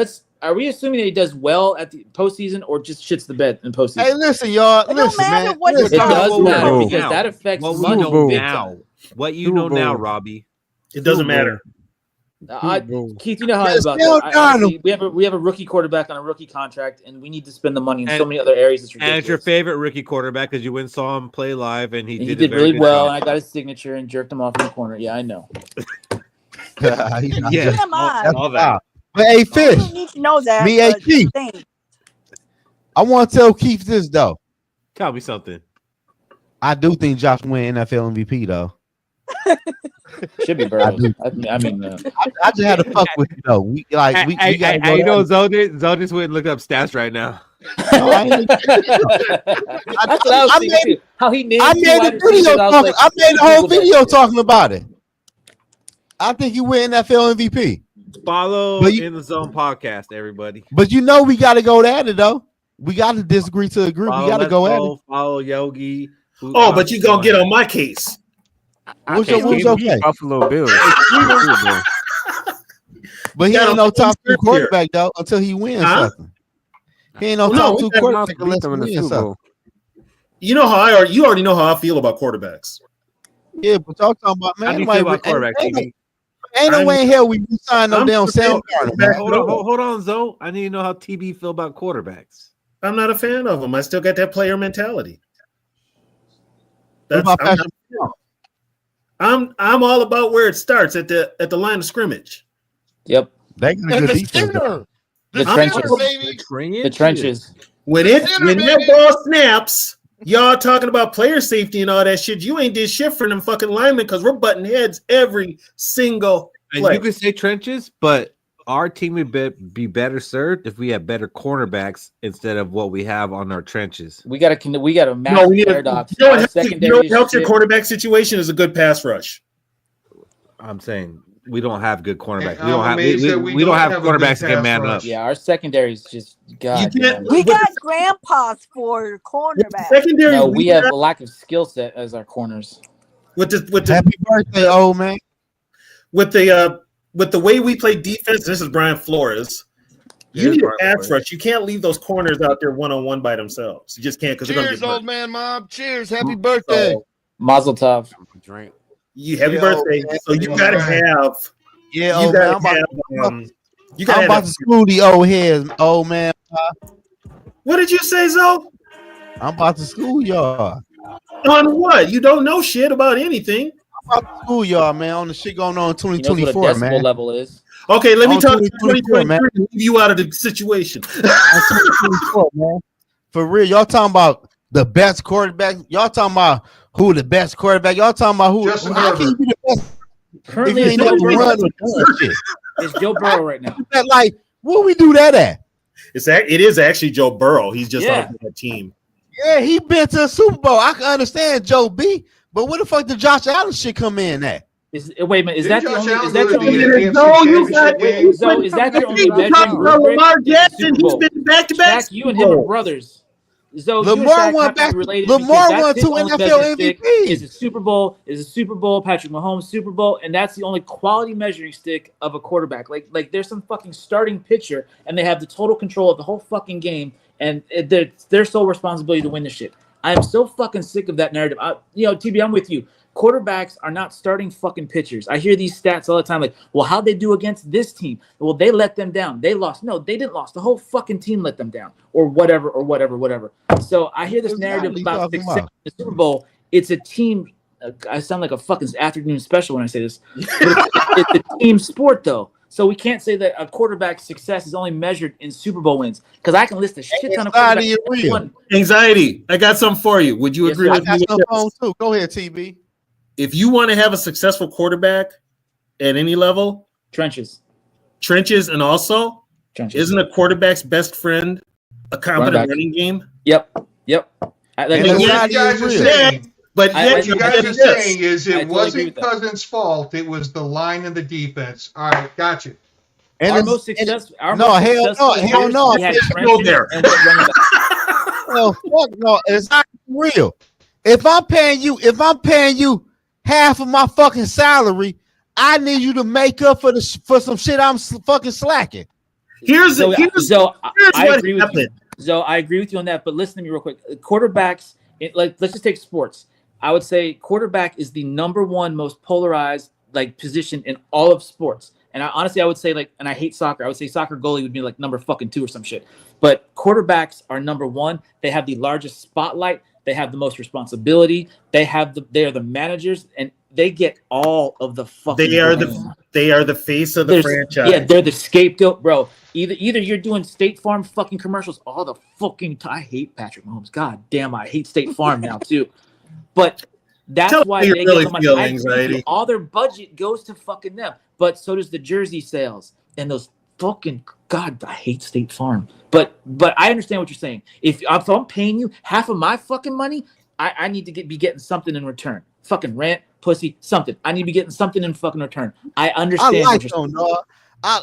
are we assuming that he does well at the postseason or just shits the bed in postseason? Hey, listen, y'all. It don't Listen, matter man. what It he does does. matter Bowl. because that affects what we money know big now. time. What you Super know now, Bowl. Robbie. It doesn't matter. Keith, you know how I am about Sam that. Honestly, we have a rookie quarterback on a rookie contract, and we need to spend the money in so many other areas. It's ridiculous. And it's your favorite rookie quarterback because you went and saw him play live, and he And did, he a did very really good well, job. and I got his signature and jerked him off in the corner. Yeah, I know. Yeah, Come on. all that. But hey, I Fish, don't need to know that. me, hey, but Keith. thanks. I want to tell Keith this though. Tell me something. I do think Josh win NFL MVP though. Should be Burrows. I mean, I just had to fuck with you though. We gotta go You know, down. Zoe just went and looked up stats right now. No, I ain't- that's what I was I thinking made- too. How he named I two made wide a video receivers, I was talking. like, I made a whole Google that video shit. talking about it. I think he win NFL MVP. Follow But you- In the Zone podcast, everybody. But you know we got to go at it though. We got to disagree to agree. Follow We got to Let's go at Go, it. Follow Yogi. Oh, but you gonna get on my case. What's can't okay? beat Buffalo Bills. But he Got ain't him no on top two script here. quarterback though until he wins Huh? something. He ain't no Well, no, top we two got quarterback beat unless he them in the wins Super something. Bowl. You know you already know how I feel about quarterbacks. Yeah, but y'all talking about How man. do you nobody- feel about quarterback, ain't, TV? ain't no way in hell we sign no I'm damn not a fan Sam of Darnold. quarterbacks. man. Hold on, Zoe. I need to know how TB feel about quarterbacks. I'm not a fan of them. I still got that player mentality. What about I'm, Patrick not- I'm all about where it starts at the line of scrimmage. Yep. They got a And good the defense. though. center. The The trenches. center, baby. The trenches. When that ball snaps, y'all talking about player safety and all that shit. You ain't did shit for them fucking linemen because we're butting heads every single And play. you could say trenches, but our team would be better served if we had better cornerbacks instead of what we have on our trenches. We got a No, massive we need paradox. you know Our what secondary helps your shit. quarterback situation is a good pass rush. I'm saying we don't have good cornerbacks. And We don't I'm have amazed that we don't have a good cornerbacks that can pass man rush. up. Yeah, our secondary is just God. can't- We got grandpas for cornerback. Secondary, No, we have a lack of skill set as our corners. with the Happy birthday, old man. with the way we play defense. This is Brian Flores. You need a pass rush. You can't leave those corners out there one-on-one by themselves. You just can't because they're going to Cheers, get old hurt. man, mom. Cheers. Happy birthday. Mazel tov. Drink. You happy Yeah, birthday. old man. So you got to have. Yeah, You old man. got I'm to about, have. You got I'm to about have. to school the old heads, old man. What did you say, Zoe? I'm about to school y'all. On what? You don't know shit about anything. I'm about to school y'all, man, on the shit going on in He knows what a 2024, decibel man. level is. Okay, let me On talk 2024, man. 2023 and leave you out of the situation. On 2024, man. For real, y'all talking about the best quarterback. Y'all talking about who the best quarterback. Y'all talking about who? Justin How can you be the best Currently, if you it's ain't Joe never Burrow. run or done shit? It's Joe Burrow right now. Like, where we do that at? It is actually Joe Burrow. He's just Yeah. on that team. Yeah, he been to the Super Bowl. I can understand Joe B, but where the fuck did Josh Allen shit come in at? Wait a minute. Is that Didn't the Josh only? Allen Is that go the to only? the AFC No, you Championship got- game? So is that your only He measuring talking about rubric? Lamar Is the Jackson. Super He's Bowl. been back-to-back. Shaq, you and him are brothers. So Lamar won back. Lamar won 2 NFL MVPs. Is a Super Bowl, Patrick Mahomes Super Bowl, and that's the only quality measuring stick of a quarterback. Like there's some fucking starting pitcher, and they have the total control of the whole fucking game, and it's their sole responsibility to win the shit. I am so fucking sick of that narrative. TB, I'm with you. Quarterbacks are not starting fucking pitchers. I hear these stats all the time, like, well, how'd they do against this team? Well, they let them down. They lost. No, they didn't lose. The whole fucking team let them down, or whatever. So I hear this narrative about success in the Super Bowl. It's a team. I sound like a fucking afternoon special when I say this. But it's a team sport, though. So we can't say that a quarterback's success is only measured in Super Bowl wins, because I can list a shit ton of quarterbacks. Anxiety. I got something for you. Would you agree I with got me? some phone too. Go ahead, TB. If you want to have a successful quarterback at any level, trenches. Trenches, and also, isn't a quarterback's best friend a competent running game? Yep. What you guys are saying, but what you guys are yes. saying is it totally agree wasn't with that. Cousins' fault. It was the line and the defense. All right, got you. Our most successful. Hell no. We had Go there. and running back. Well, fuck no. It's not real. If I'm paying you half of my fucking salary, I need you to make up for some shit I'm fucking slacking. Here's I what agree with happened. you. So I agree with you on that. But listen to me real quick. Quarterbacks, let's just take sports. I would say quarterback is the number one most polarized position in all of sports. And I would say and I hate soccer. I would say soccer goalie would be number fucking 2 or some shit. But quarterbacks are number 1. They have the largest spotlight. They have the most responsibility. They are the managers, and they get all of the fucking. They are the face of the franchise. Yeah, they're the scapegoat, bro. Either you're doing State Farm fucking commercials all the fucking time. I hate Patrick Mahomes. God damn, I hate State Farm now too. But that's why they get so much anxiety. All their budget goes to fucking them. But so does the jersey sales and those fucking God. I hate State Farm. But I understand what you're saying. If I'm paying you half of my fucking money, I need to be getting something in return. Fucking rent, pussy, something. I need to be getting something in fucking return. I understand. I like him, dog.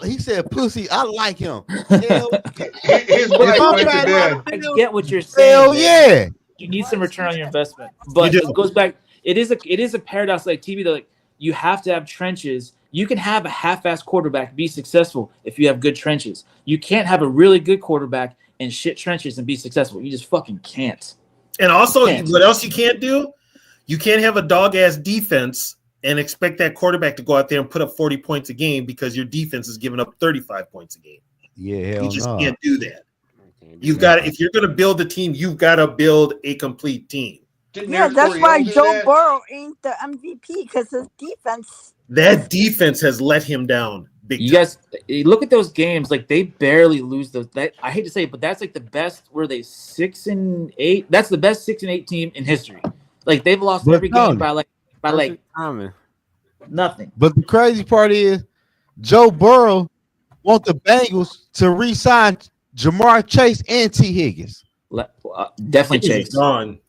He said pussy. I like him. His wife went to bed. I get what you're saying. Hell yeah. You need some return on your investment. But it goes back. It is a paradox like TV though. You have to have trenches. You can have a half-ass quarterback be successful if you have good trenches. You can't have a really good quarterback and shit trenches and be successful. You just fucking can't. And also, what else you can't do? You can't have a dog-ass defense and expect that quarterback to go out there and put up 40 points a game because your defense is giving up 35 points a game. Yeah, you just can't do that. You've got to, if you're going to build a team, you've got to build a complete team. Yeah, that's why Joe Burrow ain't the MVP because his defense. That defense has let him down. You guys look at those games; they barely lose those. I hate to say it, but that's the best. Were they 6-8? That's the best 6-8 team in history. They've lost every game by nothing. But the crazy part is, Joe Burrow want the Bengals to re-sign Jamar Chase and T. Higgins. Definitely Chase.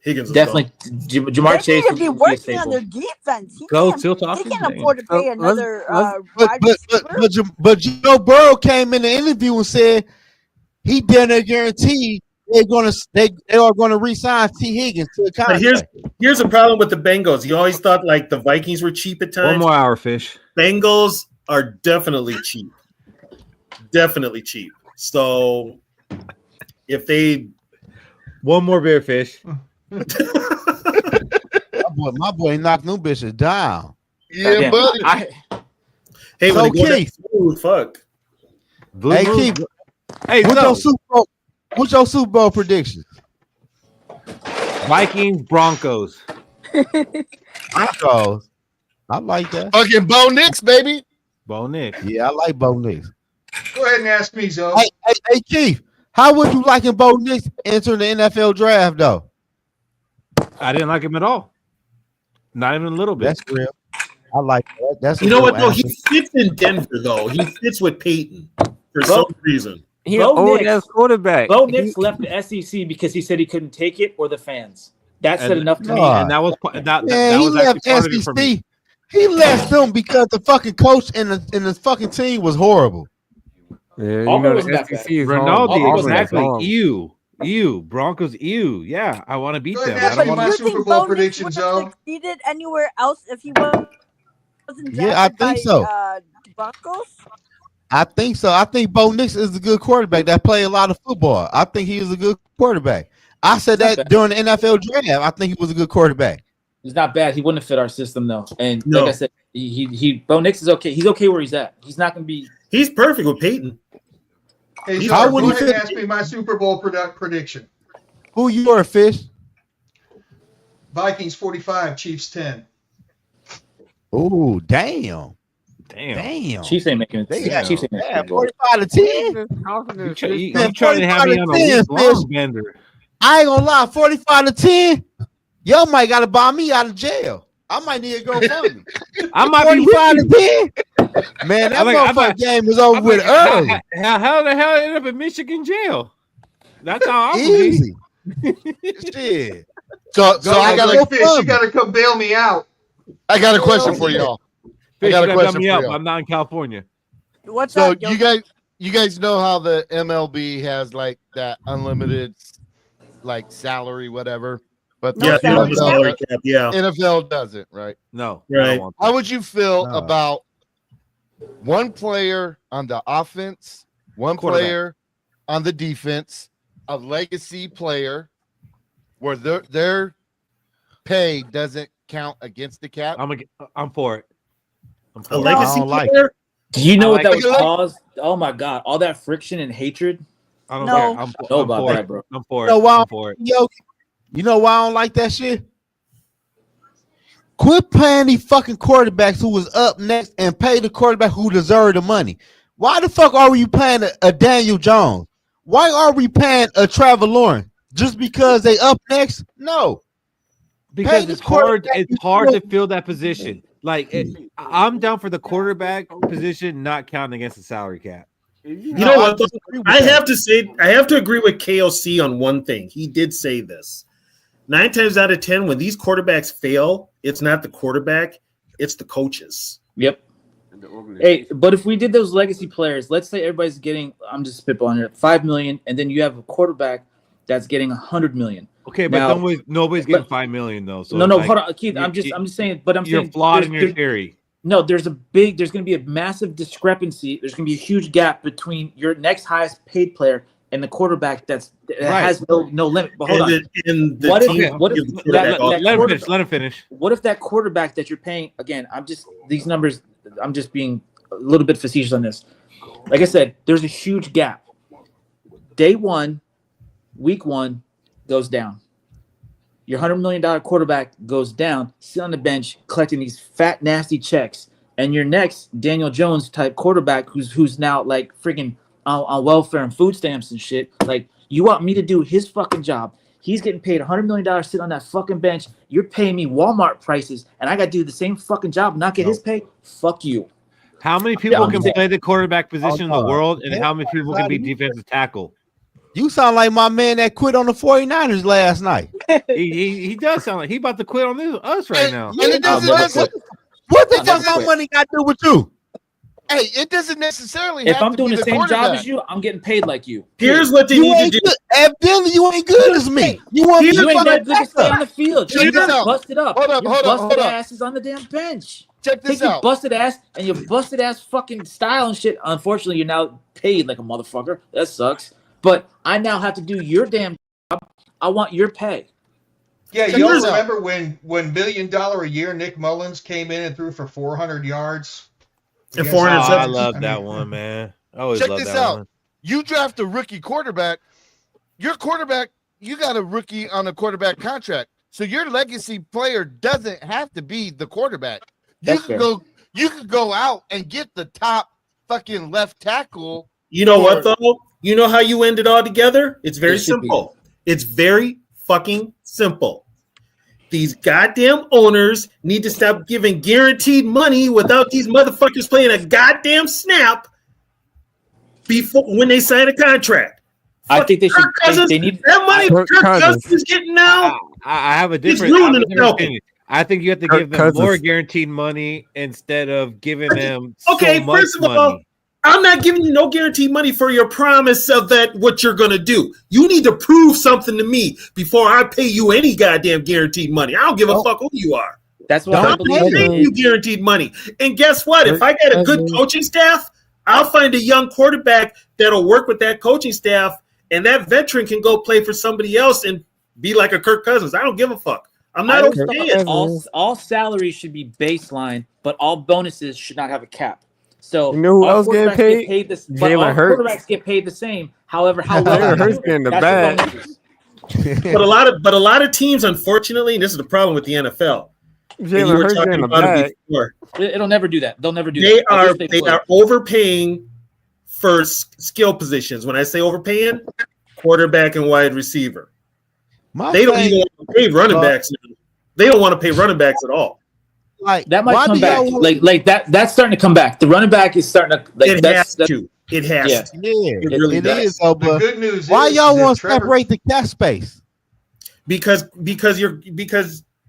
Higgins is definitely gone. Jamar Chase. They need to be working on their defense. They can't afford to pay another wide receiver. But Joe Burrow came in the interview and said he didn't guarantee they are going to re-sign T. Higgins to the contract. But here's a problem with the Bengals. You always thought the Vikings were cheap at times. 1 more hour, Fish. Bengals are definitely cheap. Definitely cheap. So if they 1 more beer, Fish. my boy knocked new bitches down. Yeah, buddy. Hey, so when Keith, fuck. Hey, Keith. Hey, what's your Super Bowl predictions? Vikings, Broncos. Broncos. I like that. Fucking Bo Nix, baby. Bo Nix. Yeah, I like Bo Nix. Go ahead and ask me, Zoe. Hey, Keith. How would you like Bo Nix entering the NFL draft, though? I didn't like him at all. Not even a little bit. That's real. I like that. That's you know what, though? He fits in Denver, though. He fits with Peyton for some reason. He's an old-ass quarterback. Bo Nix left the SEC because he said he couldn't take it or the fans. That said enough to me. And that was that was actually part of it for me. He left them because the fucking coach and the fucking team was horrible. Yeah, the SEC is Ronaldo was acting like ew, Broncos, ew. Yeah, I want to beat them. That's my Super Bowl predictions, Joe. Succeeded anywhere else if he wasn't I think so. Broncos. I think so. I think Bo Nix is a good quarterback that play a lot of football. I think he is a good quarterback. I said that during the NFL draft. I think he was a good quarterback. He's not bad. He wouldn't fit our system though. And like I said, he Bo Nix is okay. He's okay where he's at. He's not going to be. He's perfect with Peyton. Hey, so go ahead and ask me my Super Bowl prediction. Who you are, Fish? Vikings 45, Chiefs 10. Oh, damn. Chiefs ain't making it. Chiefs ain't making it. 45 to 10. You trying to have me on a week long bender. I ain't gonna lie, 45 to 10. Y'all might gotta buy me out of jail. I might need to go fund me. I might 45 to 10. Man, that motherfucking game was over with early. How the hell ended up in Michigan jail? That's how I'm easy. Shit. So I got Fish, you got to come bail me out. I got a question for y'all. I got a question for y'all. I'm not in California. What's So up, you guys know how the MLB has like that unlimited like salary, whatever. But the NFL doesn't, right? No. Right. How would you feel about one player on the offense, one player on the defense, a legacy player where their pay doesn't count against the cap? I'm for it. A legacy player? Do you know what that would cause? Oh my god, all that friction and hatred. I don't No. care. I'm Know for about it. that, bro. I'm for You know it. why? I'm for it. You know why I don't like that shit? Quit paying these fucking quarterbacks who was up next and pay the quarterback who deserved the money. Why the fuck are we paying a Daniel Jones? Why are we paying a Trevor Lawrence? Just because they up next? No. Because it's hard. It's hard to fill that position. Like I'm down for the quarterback position not counting against the salary cap. You know what? I have to agree with KOC on one thing. He did say this. 9 times out of 10, when these quarterbacks fail, it's not the quarterback, it's the coaches. Yep. Hey, but if we did those legacy players, let's say everybody's getting, I'm just spitballing here, $5 million, and then you have a quarterback that's getting $100 million. Okay, but now, nobody's getting $5 million though. So no, hold on, Keith. I'm just saying. But you're flawed in your theory. No, there's going to be a massive discrepancy. There's going to be a huge gap between your next highest paid player and the quarterback that has no limit. But hold on. Let him finish. What if that quarterback that you're paying, again, I'm just being a little bit facetious on this. Like I said, there's a huge gap. Day one, week one goes down. Your $100 million quarterback goes down, sit on the bench, collecting these fat, nasty checks. And your next Daniel Jones type quarterback who's now like freaking on welfare and food stamps and shit. Like, you want me to do his fucking job. He's getting paid $100 million sit on that fucking bench. You're paying me Walmart prices, and I got to do the same fucking job and not get his pay? Fuck you. How many people can play the quarterback position in the world, and how many people can be defensive tackle? You sound like my man that quit on the 49ers last night. he does sound like he about to quit on us right now. And it doesn't what the fuck my money got to do with you? Hey, it doesn't necessarily If have I'm to doing be the same quarterback. job as you, I'm getting paid like you. Here's what they You need to ain't do. good. Evidently, you ain't good as me. You want me You to ain't that fucking good to stay on the field. Check You this got out. busted up. Hold up, Your hold up, busted hold up. ass is on the damn bench. Check this Take your out. busted ass and your busted ass fucking style and shit. Unfortunately, you're now paid like a motherfucker. That sucks. But I now have to do your damn job. I want your pay. Yeah, Check y'all this out. remember when $1 million a year Nick Mullins came in and threw for 400 yards? And against 400 the I Giants? love I that mean, one, man. I always Check love this that out. one. You draft a rookie quarterback. Your quarterback, you got a rookie on a quarterback contract. So your legacy player doesn't have to be the quarterback. You That's could fair. go out and get the top fucking left tackle. You know what, though? You know how you end it all together? It's very It should be. simple. It's very fucking simple. These goddamn owners need to stop giving guaranteed money without these motherfuckers playing a goddamn snap before when they sign a contract. I think they should. Kirk Cousins, They need that money Kirk Kirk Cousins. Cousins is getting now. I have a It's different, ruining the Falcons. opinion. I think you have to Kirk give them Cousins. more guaranteed money instead of giving them Okay, so much first of money. all, I'm not giving you no guaranteed money for your promise of that what you're gonna do. You need to prove something to me before I pay you any goddamn guaranteed money. I don't give a fuck who you are. That's what I I'm believe. not paying you guaranteed money. And guess what? If I got a good coaching staff, I'll find a young quarterback that'll work with that coaching staff, and that veteran can go play for somebody else and be like a Kirk Cousins. I don't give a fuck. I'm not overpaying. All salaries should be baseline, but all bonuses should not have a cap. So You know who all else getting quarterbacks paid? get paid this, but all Jalen Hurts. quarterbacks get paid the same. However, how well Jalen they Hurts do, getting the that's bag. bonuses. But a lot of teams, unfortunately, and this is the problem with the NFL. and you Jalen were Hurts talking getting the about it bag. before. It'll never do that. They'll never do They that. I are wish they would. are overpaying for skill positions. When I say overpaying, quarterback and wide receiver. They don't even want to pay running backs. They don't want to pay running backs at all. Like that might why come do back. y'all Like that's starting to come back. The running back is starting to. Like, It has to. It has Yeah. to. Yeah, It really it does. is though. The But good news why is y'all that want to Trevor. separate the cap space? Because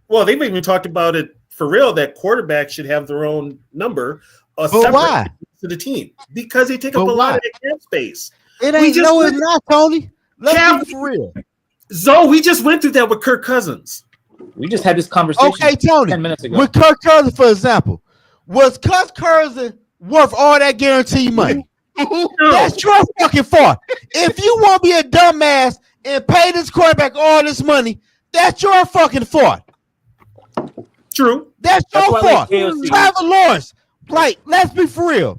well, they've even talked about it for real that quarterbacks should have their own number separate why? to the team because they take up But a lot why? of the cap space. It We ain't just no, went- it's not, Tony. Let's Cap- be for real. Zoe, we just went through that with Kirk Cousins. We just had this conversation. Okay, Tony. 10 minutes ago. With Kirk Cousins, for example, was Kirk Cousins worth all that guaranteed money? That's your fucking fault. If you want to be a dumbass and pay this quarterback all this money, that's your fucking fault. True. That's your why I like fault. KOC. Trevor Lawrence. Like, let's be for real.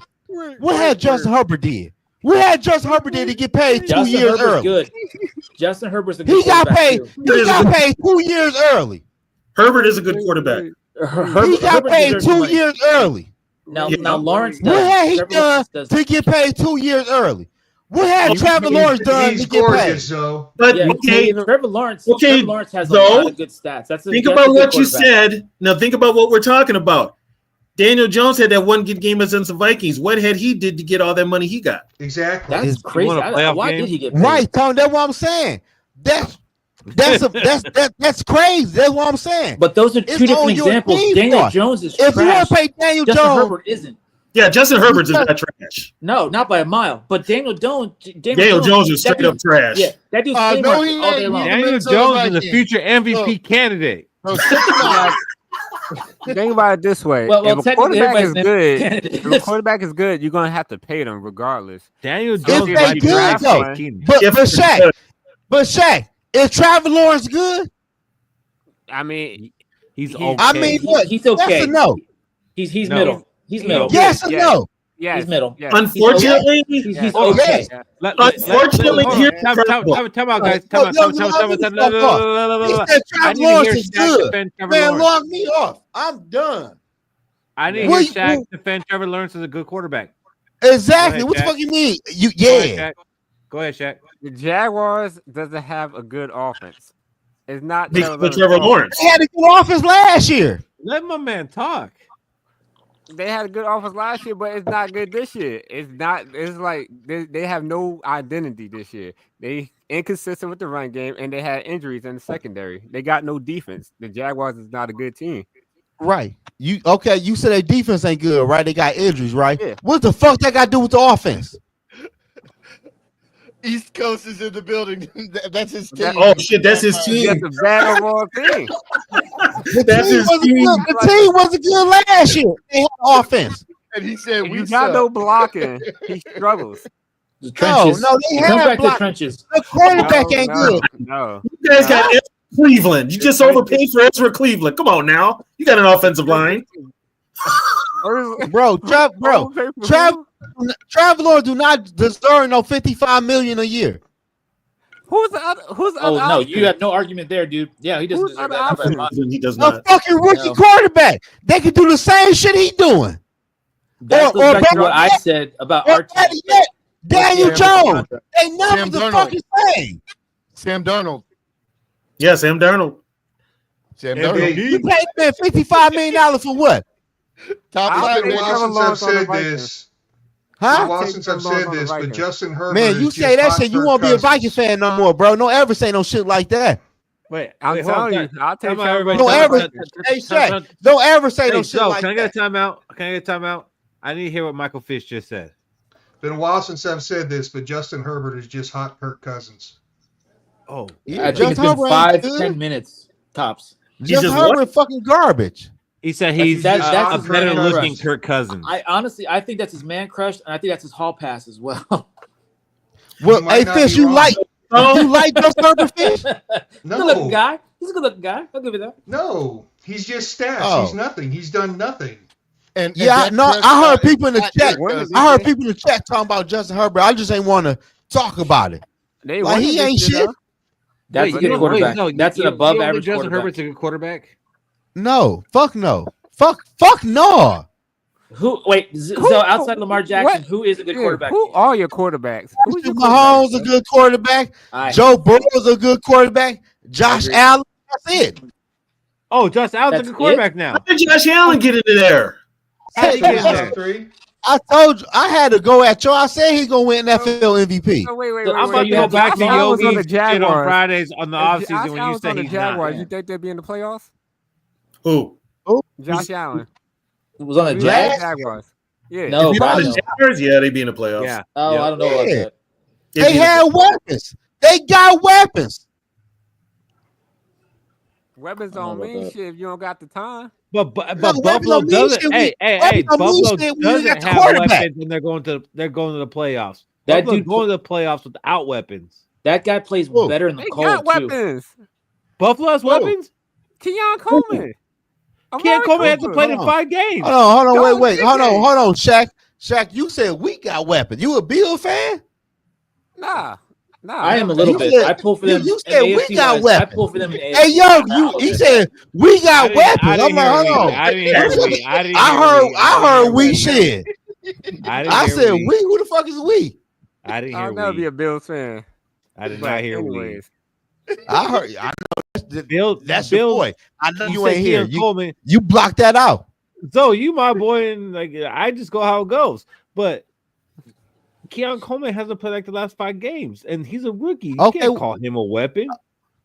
What had Justin Herbert did? What had Justin Herbert did to get paid 2 Justin years Herbert's early? good. Justin Herbert's a good He got quarterback, paid. too. He got paid 2 years early. Herbert is a good quarterback. He got paid deserves the 2 money. years early. Now Lawrence What does. had he Trevor done Lawrence does. to get paid 2 years early? What had Trevor Lawrence done He's to get paid? gorgeous, though. But Yeah, okay, Trevor Lawrence. Okay, Trevor Lawrence has a though, lot of good stats. That's think that's about a good what you quarterback. said. Now think about what we're talking about. Daniel Jones had that one good game against the Vikings. What had he did to get all that money he got? Exactly. That's crazy. won a playoff Why game? did he get paid? Right, Tony. That's what I'm saying. That's crazy. That's what I'm saying. But those are It's two different on your examples. team Daniel fault. Jones is If you trash. want to pay Daniel Justin Jones, Herbert isn't. Yeah, Justin Herbert's is not trash. No, not by a mile. But Daniel Jones Is straight up trash. Yeah, that dude's no, no, he all day ain't. long. Daniel Minnesota Jones is a Vikings. future MVP candidate. So check him out. Think about it this way: Well, if a technically, quarterback is everybody's good, candidate. if a quarterback is good, you're gonna have to pay them regardless. Daniel if Jones they might be good drafted though, by Keenan. but If Shaq, is Trevor Lawrence good? I mean, He's He- okay. I mean, what? He's okay. Yes or no? He's No. middle. He's middle. Yes or Yes. no? yes, He's middle. yes. Unfortunately, He's Oh, okay. Yeah. Unfortunately, hold on. here's Time out, guys. He said I Trevor need to Lawrence hear is Shaq good. defend Trevor Man, Lawrence. log me off. I'm done. I need to What hear you- Shaq defend Trevor Lawrence as a good quarterback. Exactly. Go ahead, What the Shaq. fuck you mean? Go ahead, Shaq. Go ahead, Shaq. The Jaguars doesn't have a good offense. It's not because Trevor of Trevor Lawrence. They had a good offense last year. Let my man talk. They had a good offense last year, but it's not good this year. It's not. It's like they have no identity this year. They inconsistent with the run game, and they had injuries in the secondary. They got no defense. The Jaguars is not a good team. Right. You said their defense ain't good, right? They got injuries, right? Yeah. What the fuck that got to do with the offense? East Coast is in the building. That's his team. Oh shit, that's his team. That's a bad overall team. That's his team. The team wasn't good last year. They had offense. And he said, If "We you got suck." no blocking, he struggles. The trenches. No, they Comes had back to the block. trenches. The quarterback ain't No, good. no. You guys got Ezra Cleveland. You just overpaid for Ezra Cleveland. Come on now. You got an offensive line. Bro, Trevor Lawrence do not deserve no $55 million a year. Who's the other? Who's the Oh other no, option? you have no argument there, dude. Yeah, he doesn't Who's deserve the that. Not by a option? lot. He does A not. fucking rookie No. quarterback. They can do the same shit he doing. That goes Or back to what better I yet- said about Or our better team. yet, Daniel Yeah, Jones. They never Sam the Darnold. fucking same. Sam Darnold. Yeah, Sam Darnold. Sam MVP. Darnold. You paid them $55 million for what? Top I'll five. take Bill Trevor Watson's have Lawrence on the said Vikings. this. Huh? Bill Watson's have Trevor Lawrence said on the this, but Vikings. Justin Herbert Man, you is say just that hot shit, you Kirk won't be a Cousins. Vikings fan no more, bro. Don't ever say no shit like that. Wait, I'm hold on, telling you, I'll take time out, Trevor everybody. Don't Lawrence. ever, hey Shaq, don't ever say no Hey, shit Joe, like can I get that. a timeout? Can I get a timeout? I need to hear what Michael Fish just said. Bill Watson's have said this, but Justin Herbert is just hot Kirk Cousins. Oh, Yeah, I think it's been Herbert ain't 5-10 good. minutes tops. Justin just what? Herbert fucking garbage. he said he's That's a his better man looking crush. Kirk Cousins. I honestly, I think that's his man crush, and I think that's his hall pass as well. Well, might hey not Fish, be you wrong. like Justin Herbert, Fish? No, Good looking guy. He's a good looking guy. I'll give you that. no, he's just stats. Oh. He's nothing. He's done nothing. And Yeah, Dak no, I Prescott heard people in the is chat. not Kirk I heard Cousins. people in the chat talking about Justin Herbert. I just ain't want to talk about it. They Like, winning he this ain't year, shit. though. That's a good quarterback. That's an above average Justin quarterback. Herbert's a good quarterback. No, fuck no, fuck no. Who? Wait, so outside Lamar Jackson, who is a good Yeah, quarterback? who are your quarterbacks? Who's your Mahomes quarterback? a good quarterback. All right. Joe Burrow's a good quarterback. Josh agree. Allen, that's it. Oh, Josh Allen's a That's good quarterback now. How did Josh Allen get into there? How did he get in there? Three. I told you I had to go at y'all. I said he gonna win NFL MVP. So wait. I'm about to you go have back to Josh Allen's on Yogi the shit on Jaguars. Fridays on the If offseason Josh when you Allen's said on the he's Jaguars, not. you think they'll be in the playoffs? Who? Josh Allen. It was on the He was on the Jags. Jaguars. Yeah. No, If he's on God, the no. Jaguars, yeah, they'd be in the playoffs. Yeah. Oh, Yep. I don't know about Yeah. that. They'd They be in the had weapons. They got weapons. Weapons I don't don't know about mean that. shit if you don't got the time. But Weapons Buffalo don't mean doesn't. shit Hey, weapons don't mean Buffalo shit when you got doesn't the have quarterback. weapons, and they're going to the playoffs. That Buffalo's dude- going to the playoffs without weapons. That guy plays Who? better in the They cold got too. weapons. Buffalo has weapons. Keon Coleman. Ken Amari Coleman hasn't Cooper. played in Hold on. 5 games. Hold on, Don't wait, think hold it. on, Shaq. Shaq, you said we got weapons. You a Bill fan? Nah. I am a little You bit. said- I pull for them. you in said we AFC got wise. I weapons. pull for them in AFC. Hey, yo, he said we got weapons. I I'm didn't like, hear hold we. on. I didn't hear we. I didn't I hear heard, we. I heard we shit. I didn't I hear said we. we. Who the fuck is we? I didn't I'll hear never be we. a Bills fan. I did But not hear we. anyways, I heard. I know Bill, that's your Bill, boy. I know you said ain't here. Keon Coleman. You blocked that out. So you my boy, and like I just go how it goes. But Keon Coleman hasn't played like the last 5 games, and he's a rookie. You Okay. can't call him a weapon.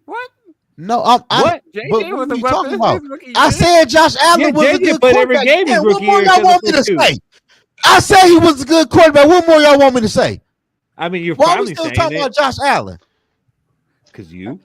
what? No, I'm. What? But JJ what was are a you weapon talking his about? rookie I year. said Josh Allen Yeah, was a JJ good played every quarterback. game his Man, what rookie more year y'all because want me of to two. say? I said he was a good quarterback. What more y'all want me to say? I mean, you're Why are we finally still saying talking it about Josh Allen? because you.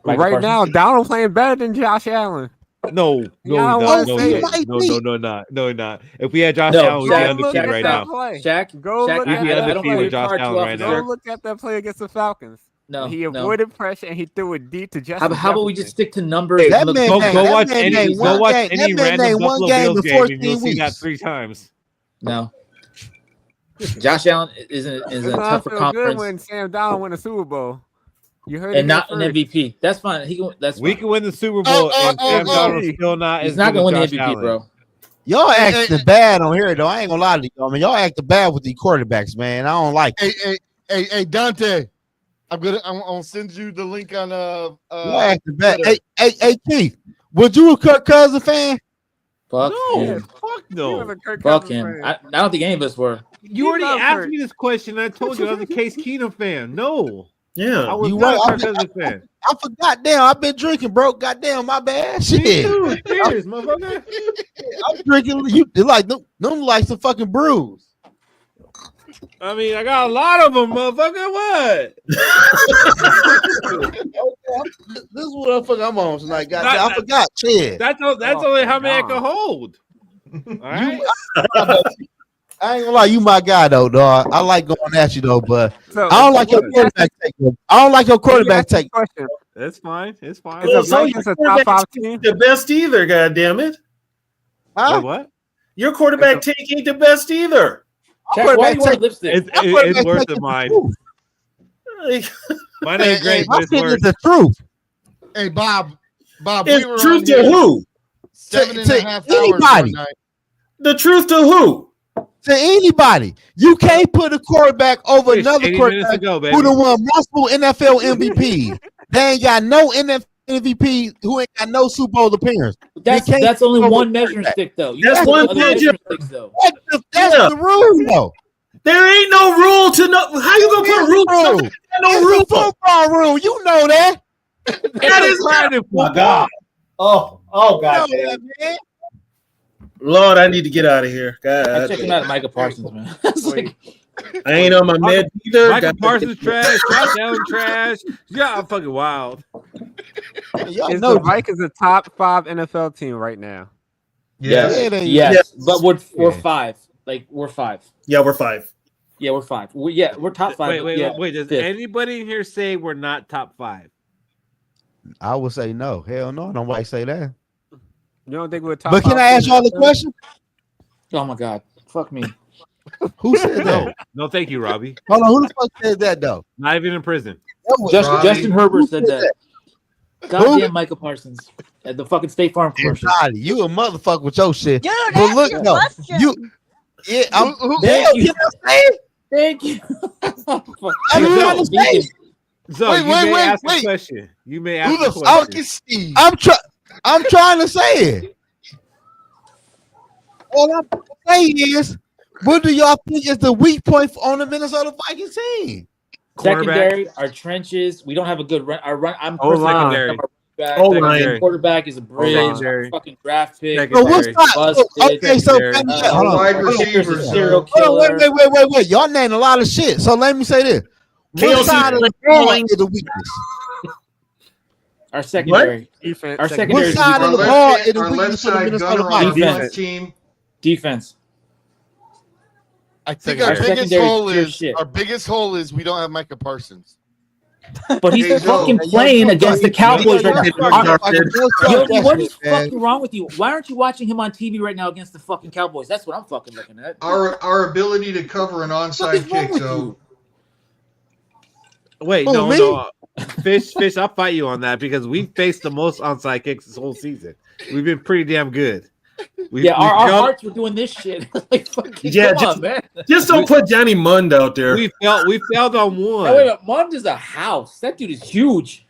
Michael Right Parsons. now, Donald playing better than Josh Allen. No, Y'all no, don't not. wanna No, say no, it. might no, be. no, no, not. No, not. If we had Josh No, Allen, we'd be Shaq, undefeated Shaq, right stop. now. Shaq, Go Shaq, look We'd at be that undefeated play. with Josh card too Allen right often, Go now. sir. look at that play against the Falcons. No, He no. avoided pressure and he threw it deep to Justin How about we just Jefferson. stick to numbers? That and look man Go, named- go that watch man any. named Go one watch game- any that man random named one Buffalo game Bills in game, and 14 you'll see that weeks. 3 times. No. Josh Allen is in It's a not tougher feel good conference when Sam Donald win a Super Bowl. You heard it and here not an first. MVP. That's fine. He can. That's We fine. can win the Super Bowl, and Sam oh. Donald still not He's as not good gonna as win the Josh MVP, Allen. bro. Y'all acting bad on here though. I ain't gonna lie to y'all. I mean, y'all acting bad with the quarterbacks, man. I don't like it. Hey, Dante. I'm gonna send you the link on Y'all acting bad. Twitter. Hey, Keith. Was you a Kirk Cousins fan? Fuck No, him. fuck He was no. a Kirk Fuck Cousins him. fan. I don't think any of us were. You He already loved asked Kirk. me this question. I told you I was a Case Keenum fan. No, I Yeah. was You not what? a Kirk Cousins fan. I forgot. Damn, I've been drinking, bro. Goddamn, my bad. Me Shit. too. Cheers, motherfucker. I'm drinking. You like them like some fucking brews. I mean, I got a lot of them, motherfucker. What? This is what the fuck I'm on tonight. Goddamn, That- I forgot. Shit. That's Oh, only how many I God. can hold. All right. I ain't gonna lie, you my guy though, dog. I like going at you though, but So, I don't like your quarterback take. I don't like your quarterback take. Question. It's fine. It's fine. Is Well, the so Vikings your a top 5 quarterback team? ain't the best either. God damn it! Huh? Wait, what? Your quarterback take ain't the best either. Jack, why do you wear lipstick? It's worse than mine. Like, Mine ain't great, but My it's shit worse. is the truth. Hey, Bob, it's we were truth on to here who? 7.5 hours anybody. one night. The truth to who? To anybody. You can't put a quarterback over Fish, another 80 minutes quarterback ago, baby. who done won multiple NFL MVP. They ain't got no NFL MVP who ain't got no Super Bowl appearance. That's only one measuring stick, though. You That's got one other measure. measuring sticks, though. That's Yeah. the rule, though. There ain't no rule to know. How you gonna put a rule? to something that got no It's rule. a football rule. You know that. That is not. Oh, God. Oh God. You know that, man. Lord, I need to get out of here. God, I checked him out at Micah Parsons, man. It's like, I ain't on my med either. Michael God- Parsons trash. Josh Allen trash. Yeah, I'm fucking wild. Y'all Is know the Vikings a top 5 NFL team right now? yes, Yeah, they- yes, but we're Yeah. 5. Like we're 5. Yeah, we're 5. Yeah, we're 5. We're top 5. Wait. Does anybody in here say we're not top 5? I would say no. Hell no. Nobody say that. You don't think we're top? But can 5 I ask team? y'all the question? Oh my God, fuck me. Who said that? No, thank you, Robbie. Hold on. Who the fuck said that, though? Not even in prison. Justin Herbert Who said that. Goddamn Micah Parsons at the fucking State Farm commercial. God, you a motherfucker with your shit. Dude, But ask look, your no, question. you. Yeah, I'm. Thank you. Can I say it? Thank you. I'm trying to say it. So Wait, you may ask a wait. question. You may ask Who a the question. fuck is Steve? I'm trying. I'm trying to say it. All I'm saying is, what do y'all think is the weak point on the Minnesota Vikings team? Secondary, our trenches. We don't have a good run. Our run. I'm Oh, personally secondary. back. Quarterback is a bridge. Secondary. Fucking draft pick. So what's not, okay, so hold on. Wide Hold on. receivers. Serial Hold on, killer. wait. Y'all named a lot of shit. So let me say this. What side of the ball is the weakness? Our secondary. Defense. Our secondary. What side Our of the ball is left, the our left weakness for the side Minnesota gunner on our Vikings? front team. Defense. I think our Secondary. biggest hole is we don't have Micah Parsons. But he's Hey, fucking Zoe. playing against the Cowboys right now. Yogi, what is man. fucking wrong with you? Why aren't you watching him on TV right now against the fucking Cowboys? That's what I'm fucking looking at. Our ability to cover an onside kick, so Wait, Who, no, me? no. Fish, I'll fight you on that because we faced the most onside kicks this whole season. We've been pretty damn good. Our hearts were doing this shit. Like, fucking, Yeah, come on, man. just don't put Johnny Mund out there. We failed on one. Hey, wait a minute. Mund is a house. That dude is huge.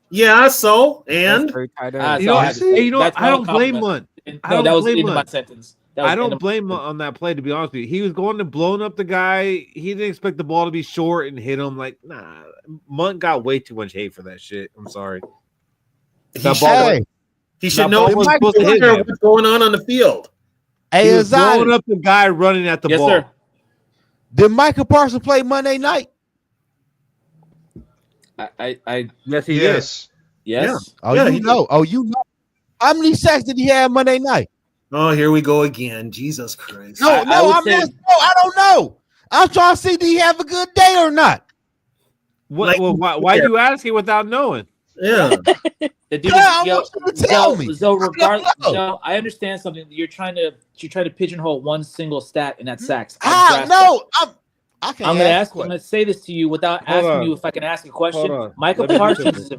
Yeah, so and I don't blame Mund. No, that was the end of my sentence. I don't blame him on that play, to be honest with you. He was going to blowing up the guy. He didn't expect the ball to be short and hit him. Like, nah, Munt got way too much hate for that shit. I'm sorry. He should know what's going on the field. Hey, he was blowing up the guy running at the ball. Sir. Did Micah Parsons play Monday night? Yes, he did. Yes. Yeah. Oh, you know. How many sacks did he have Monday night? Oh, here we go again. Jesus Christ. No, I don't know. I'm trying to see did he have a good day or not. Why you asking without knowing? Yeah. The dude tell me. So regardless, I understand something. You're trying to pigeonhole one single stat, and that's sacks. I'm going to say this to you without asking you if I can ask a question. Michael Parsons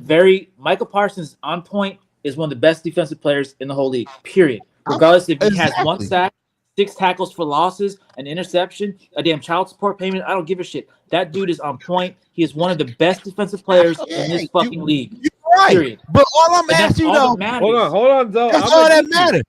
on point is one of the best defensive players in the whole league. Period. Regardless if he has one sack, 6 tackles for losses, an interception, a damn child support payment, I don't give a shit. That dude is on point. He is one of the best defensive players in this fucking league. You're right. Period. But all I'm asking you though, hold on, Zoe. That's all that matters.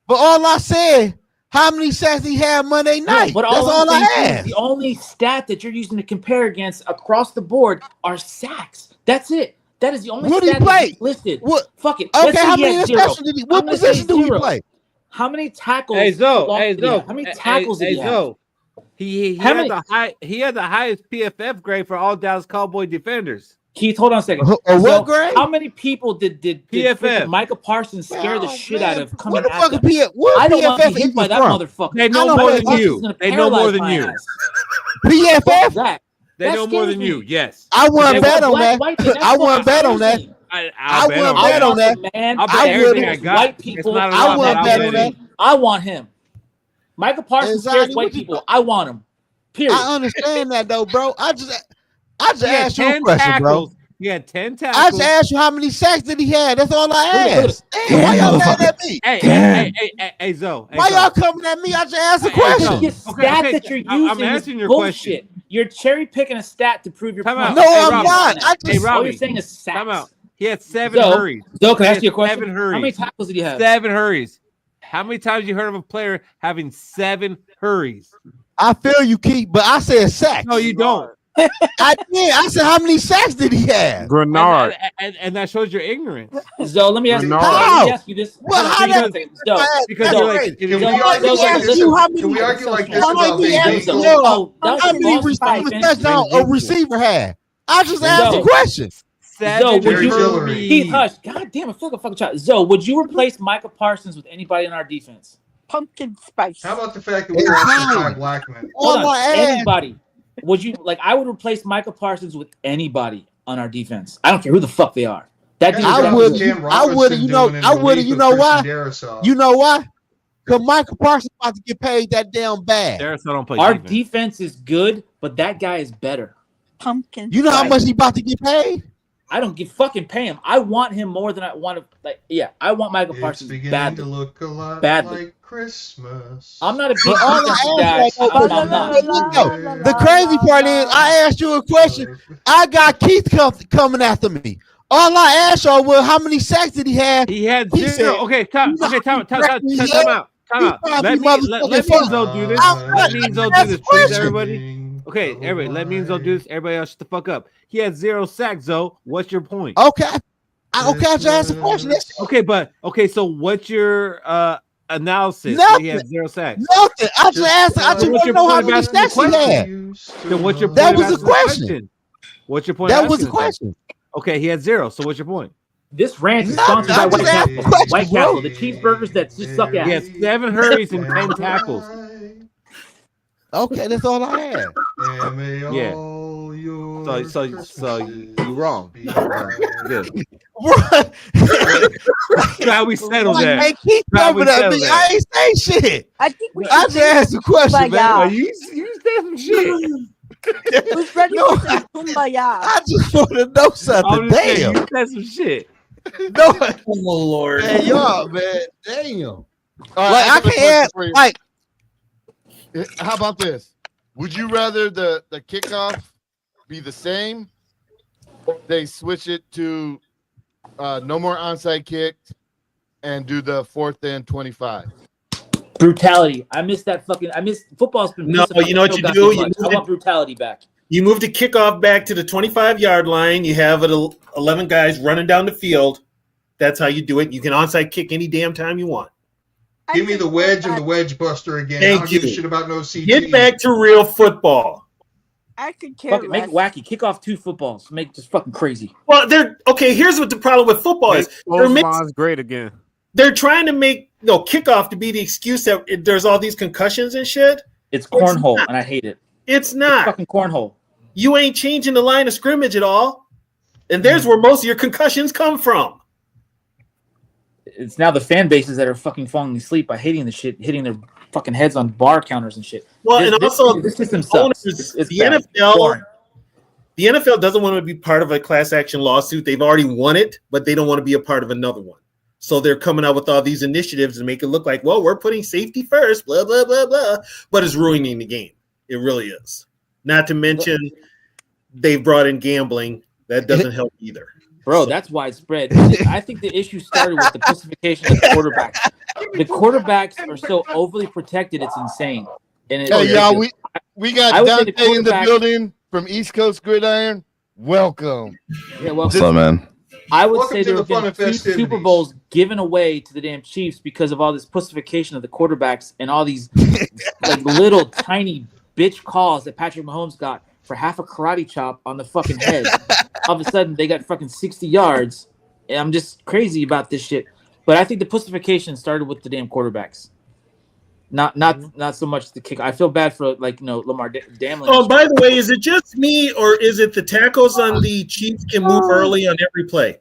But all I said, how many sacks he had Monday night? But that's all I asked. The only stat that you're using to compare against across the board are sacks. That's it. That is the only stat that's listed. What? Fuck it. Okay, how many interceptions did he? What position do he play? How many tackles? Hey, Zoe. How many tackles did he have? He had the highest PFF grade for all Dallas Cowboy defenders. Keith, hold on a second. What grade? How many people did PFF Micah Parsons scare the shit out of coming What the at fuck them? I don't want to PFF be hit by that motherfucker. They know more than you. They know more than you. PFF? They know more than you. Yes. I wouldn't bet on that. I wouldn't bet on that. I wouldn't bet on that. I'll bet everything I got. White people. I wouldn't bet on that. I want him. Michael Parsons scares white people. I want him. Period. I understand that though, bro. I just asked you a question, bro. He had 10 tackles. I just asked you how many sacks did he have. That's all I asked. Damn, why y'all mad at me? Hey, Zoe. Why y'all coming at me? I just asked a question. Stat that you're using I'm answering your bullshit. You're cherry picking a stat to prove your point. No, I'm not. All you're saying is sacks. Time out. He had 7 hurries. Zoe, can I ask you a question? 7 hurries. How many tackles did he have? 7 hurries. How many times you heard of a player having 7 hurries? I feel you, Keith, but I said sacks. No, you don't. I did. I said, how many sacks did he have? Grenard. And that shows your ignorance. Zoe, let me ask you this. Well, how because you're like, can we argue like this about how many receiving touchdowns a receiver had? I just asked a question. Zoe, would you? Keith, hush. God damn it, fucking child. Zoe, would you replace Micah Parsons with anybody in our defense? Pumpkin spice. How about the fact that we lost by black men? Hold on, anybody. Would you I would replace Micah Parsons with anybody on our defense. I don't care who the fuck they are. That dude I would. You know why? You know why? Because Micah Parsons about to get paid that damn bad. Our defense is good, but that guy is better. Pumpkin. You know how much he about to get paid? I don't fucking pay him. I want him more than I want to. I want Michael Parsons badly. To look a lot badly. Like Christmas. I'm not a big guy. The crazy part is, I asked you a question. I got Keith coming after me. All I asked y'all was how many sacks did he have? He had He 0. said, Okay, time out. Let me Enzo do this. Let me Enzo do this, please, everybody. Okay, everybody, let me Enzo do this. Everybody else, shut the fuck up. He had 0 sacks, Zoe. What's your point? Okay, I just asked the question. Okay, so what's your analysis? Nothing. He had 0 sacks. Nothing. I just asked. I just want to know how many sacks he had. Then what's your point? That was the question. What's your point? That was the question. Okay, he had 0. So what's your point? This rant is sponsored by White Castle. White Castle, the cheeseburgers that just suck ass. He had 7 hurries and 10 tackles. Okay, that's all I had. Yeah. So you wrong. Good. Glad we settled that. Hey, keep coming at me. I ain't say shit. I think we I just asked a question, man. You said some shit. Who's ready for some kumbaya? I just want to know something. Damn. You said some shit. No. Oh Lord. Hey, y'all, man. Damn. All right, Like I can't. Like, how about this? Would you rather the kickoff be the same? They switch it to no more onside kicks and do the 4th and 25. Brutality. I miss that fucking. I miss football's been. No, you know what you do? I want brutality back. You move the kickoff back to the 25-yard line. You have 11 guys running down the field. That's how you do it. You can onside kick any damn time you want. Give me the wedge and the wedge buster again. I don't give a shit about no CT. Get back to real football. I could care less. Make it wacky. Kick off 2 footballs. Make it just fucking crazy. Well, here's what the problem with football is. Both great again. They're trying to make kickoff to be the excuse that there's all these concussions and shit. It's cornhole, and I hate it. It's not. It's fucking cornhole. You ain't changing the line of scrimmage at all. And there's where most of your concussions come from. It's now the fan bases that are fucking falling asleep by hating the shit, hitting their fucking heads on bar counters and shit. Well, also this system sucks. It's the bad. NFL. The NFL doesn't want to be part of a class action lawsuit. They've already won it, but they don't want to be a part of another one. So they're coming out with all these initiatives to make it look like, well, we're putting safety first, blah, blah, blah, blah. But it's ruining the game. It really is. Not to mention they've brought in gambling. That doesn't help either. Bro, that's widespread. I think the issue started with the pussification of the quarterbacks. The quarterbacks are so overly protected, it's insane. And Hey, y'all, we got Dante in the building from East Coast Gridiron. Welcome. Yeah, What's up, man? I would Welcome say to there the have been fun and 2 festivities. Super Bowls given away to the damn Chiefs because of all this pussification of the quarterbacks and all these like little tiny bitch calls that Patrick Mahomes got for half a karate chop on the fucking head. All of a sudden, they got fucking 60 yards. And I'm just crazy about this shit. But I think the pussification started with the damn quarterbacks. Not so much the kick. I feel bad for Lamar Damlin. Oh, by the way, is it just me or is it the tackles on the Chiefs can move early on every play?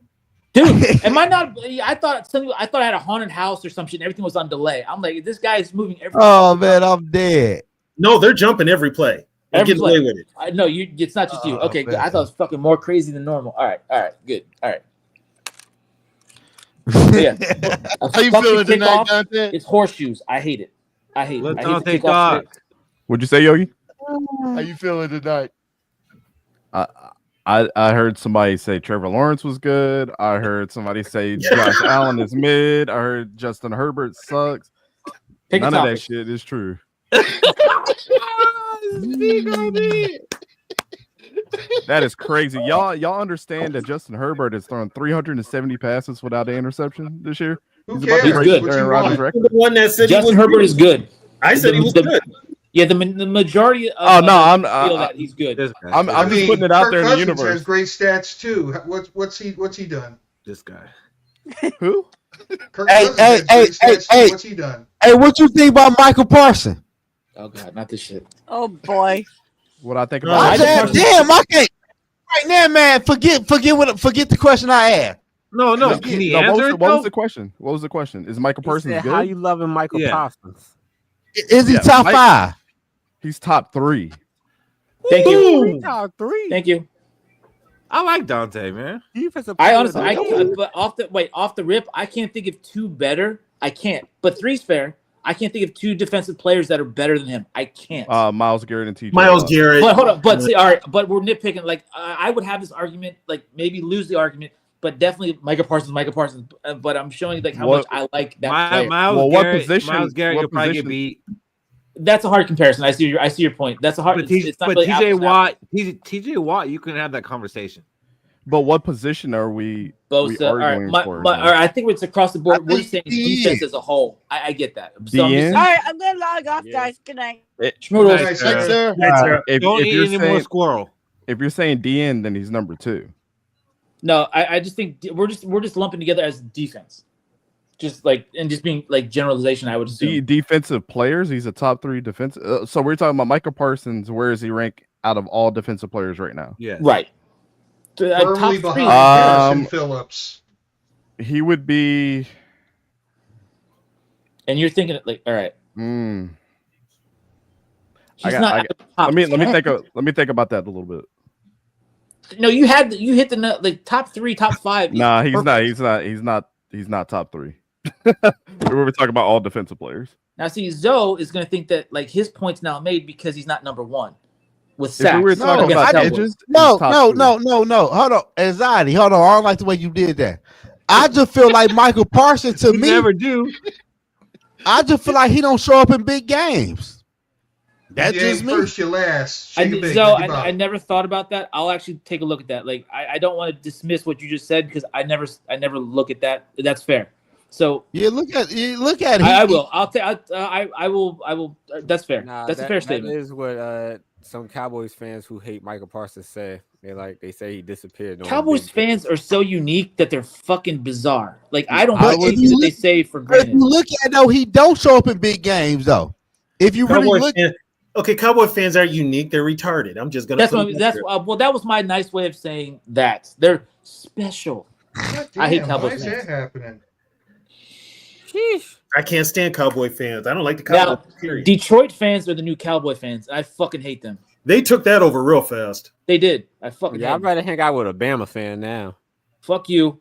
Dude, am I not? I thought I had a haunted house or some shit. And everything was on delay. I'm like, this guy is moving every. Oh man, I'm dead. No, they're jumping every play. They're getting away with it. No, it's not just you. Okay, good. I thought it was fucking more crazy than normal. All right, good. All right. Yeah. How you feeling tonight, Dante? It's horseshoes. I hate it. I hate Let it. Dante talk. What'd you say, Yogi? How you feeling tonight? I heard somebody say Trevor Lawrence was good. I heard somebody say Josh Allen is mid. I heard Justin Herbert sucks. None of that shit is true. That is crazy. Y'all understand that Justin Herbert has thrown 370 passes without an interception this year? Who cares? He's good. The one that said Justin Herbert is good. I said he was good. Yeah, the majority of I'm feel that he's good. I'm just putting it out Kirk there in the Cousins universe. has great stats too. What's he done? This guy. Who? Kirk Cousins has great stats too. What's he done? Hey, what you think about Michael Parsons? Oh god, not this shit. Oh boy. What I think I about said, damn, I can't. Right now, man, forget the question I asked. No. No, Can he what answer it, was though? the question? What was the question? Is Michael He Parsons said, good? how you loving Michael Parsons? Is he top Mike- 5? He's top 3. Thank you. Top 3. Thank you. I like Dante, man. I honestly, but off the rip, I can't think of 2 better. I can't. But 3's fair. I can't think of 2 defensive players that are better than him. I can't. Miles Garrett and TJ. Miles Garrett. But hold on. But see, all right. But we're nitpicking. Like I would have this argument. Like maybe lose the argument. but definitely Micah Parsons. But I'm showing like how much I like that player. Miles Garrett, you'll probably get beat. That's a hard comparison. I see your point. That's a hard. But It's not really TJ Watt, TJ Watt, you can have that conversation. But what position are we arguing for? I think it's across the board. We're saying defense as a whole. I get that. So All right, I'm gonna log off, guys. Good night. Schmoodles. Don't eat any more squirrel. If you're saying DN, then he's number 2. No, I just think we're just lumping together as defense, just being like generalization. I would assume defensive players. He's a top 3 defense. So we're talking about Micah Parsons. Where is he ranked out of all defensive players right now? Yeah, right. Firmly behind Harrison Phillips. He would be. And you're thinking like, all right. Let me think about that a little bit. No, you hit the top 3, top 5. Nah, he's not top 3. We were talking about all defensive players. Now, see, Zoe is going to think that like his points now made because he's not number 1 with sacks. No. Hold on, anxiety. Hold on. I don't like the way you did that. I just feel like Michael Parsons to me. Never do. I just feel like he don't show up in big games. That's just me. First, your last. I never thought about that. I'll actually take a look at that. Like, I don't want to dismiss what you just said because I never look at that. That's fair. So yeah, look at it. I will. I will. That's fair. That's a fair statement. That is what some Cowboys fans who hate Michael Parsons say. They say he disappeared. Cowboys fans are so unique that they're fucking bizarre. Like I don't know what they say for granted. If you look at though, he don't show up in big games though. If you really look. Okay, Cowboy fans are unique. They're retarded. I'm just gonna. That was my nice way of saying that they're special. I hate Cowboy fans. Why is that happening? Sheesh. I can't stand Cowboy fans. I don't like the Cowboys. Now, Detroit fans are the new Cowboy fans. I fucking hate them. They took that over real fast. They did. I fucking hate I'd rather hang out with a Bama fan now. Fuck you.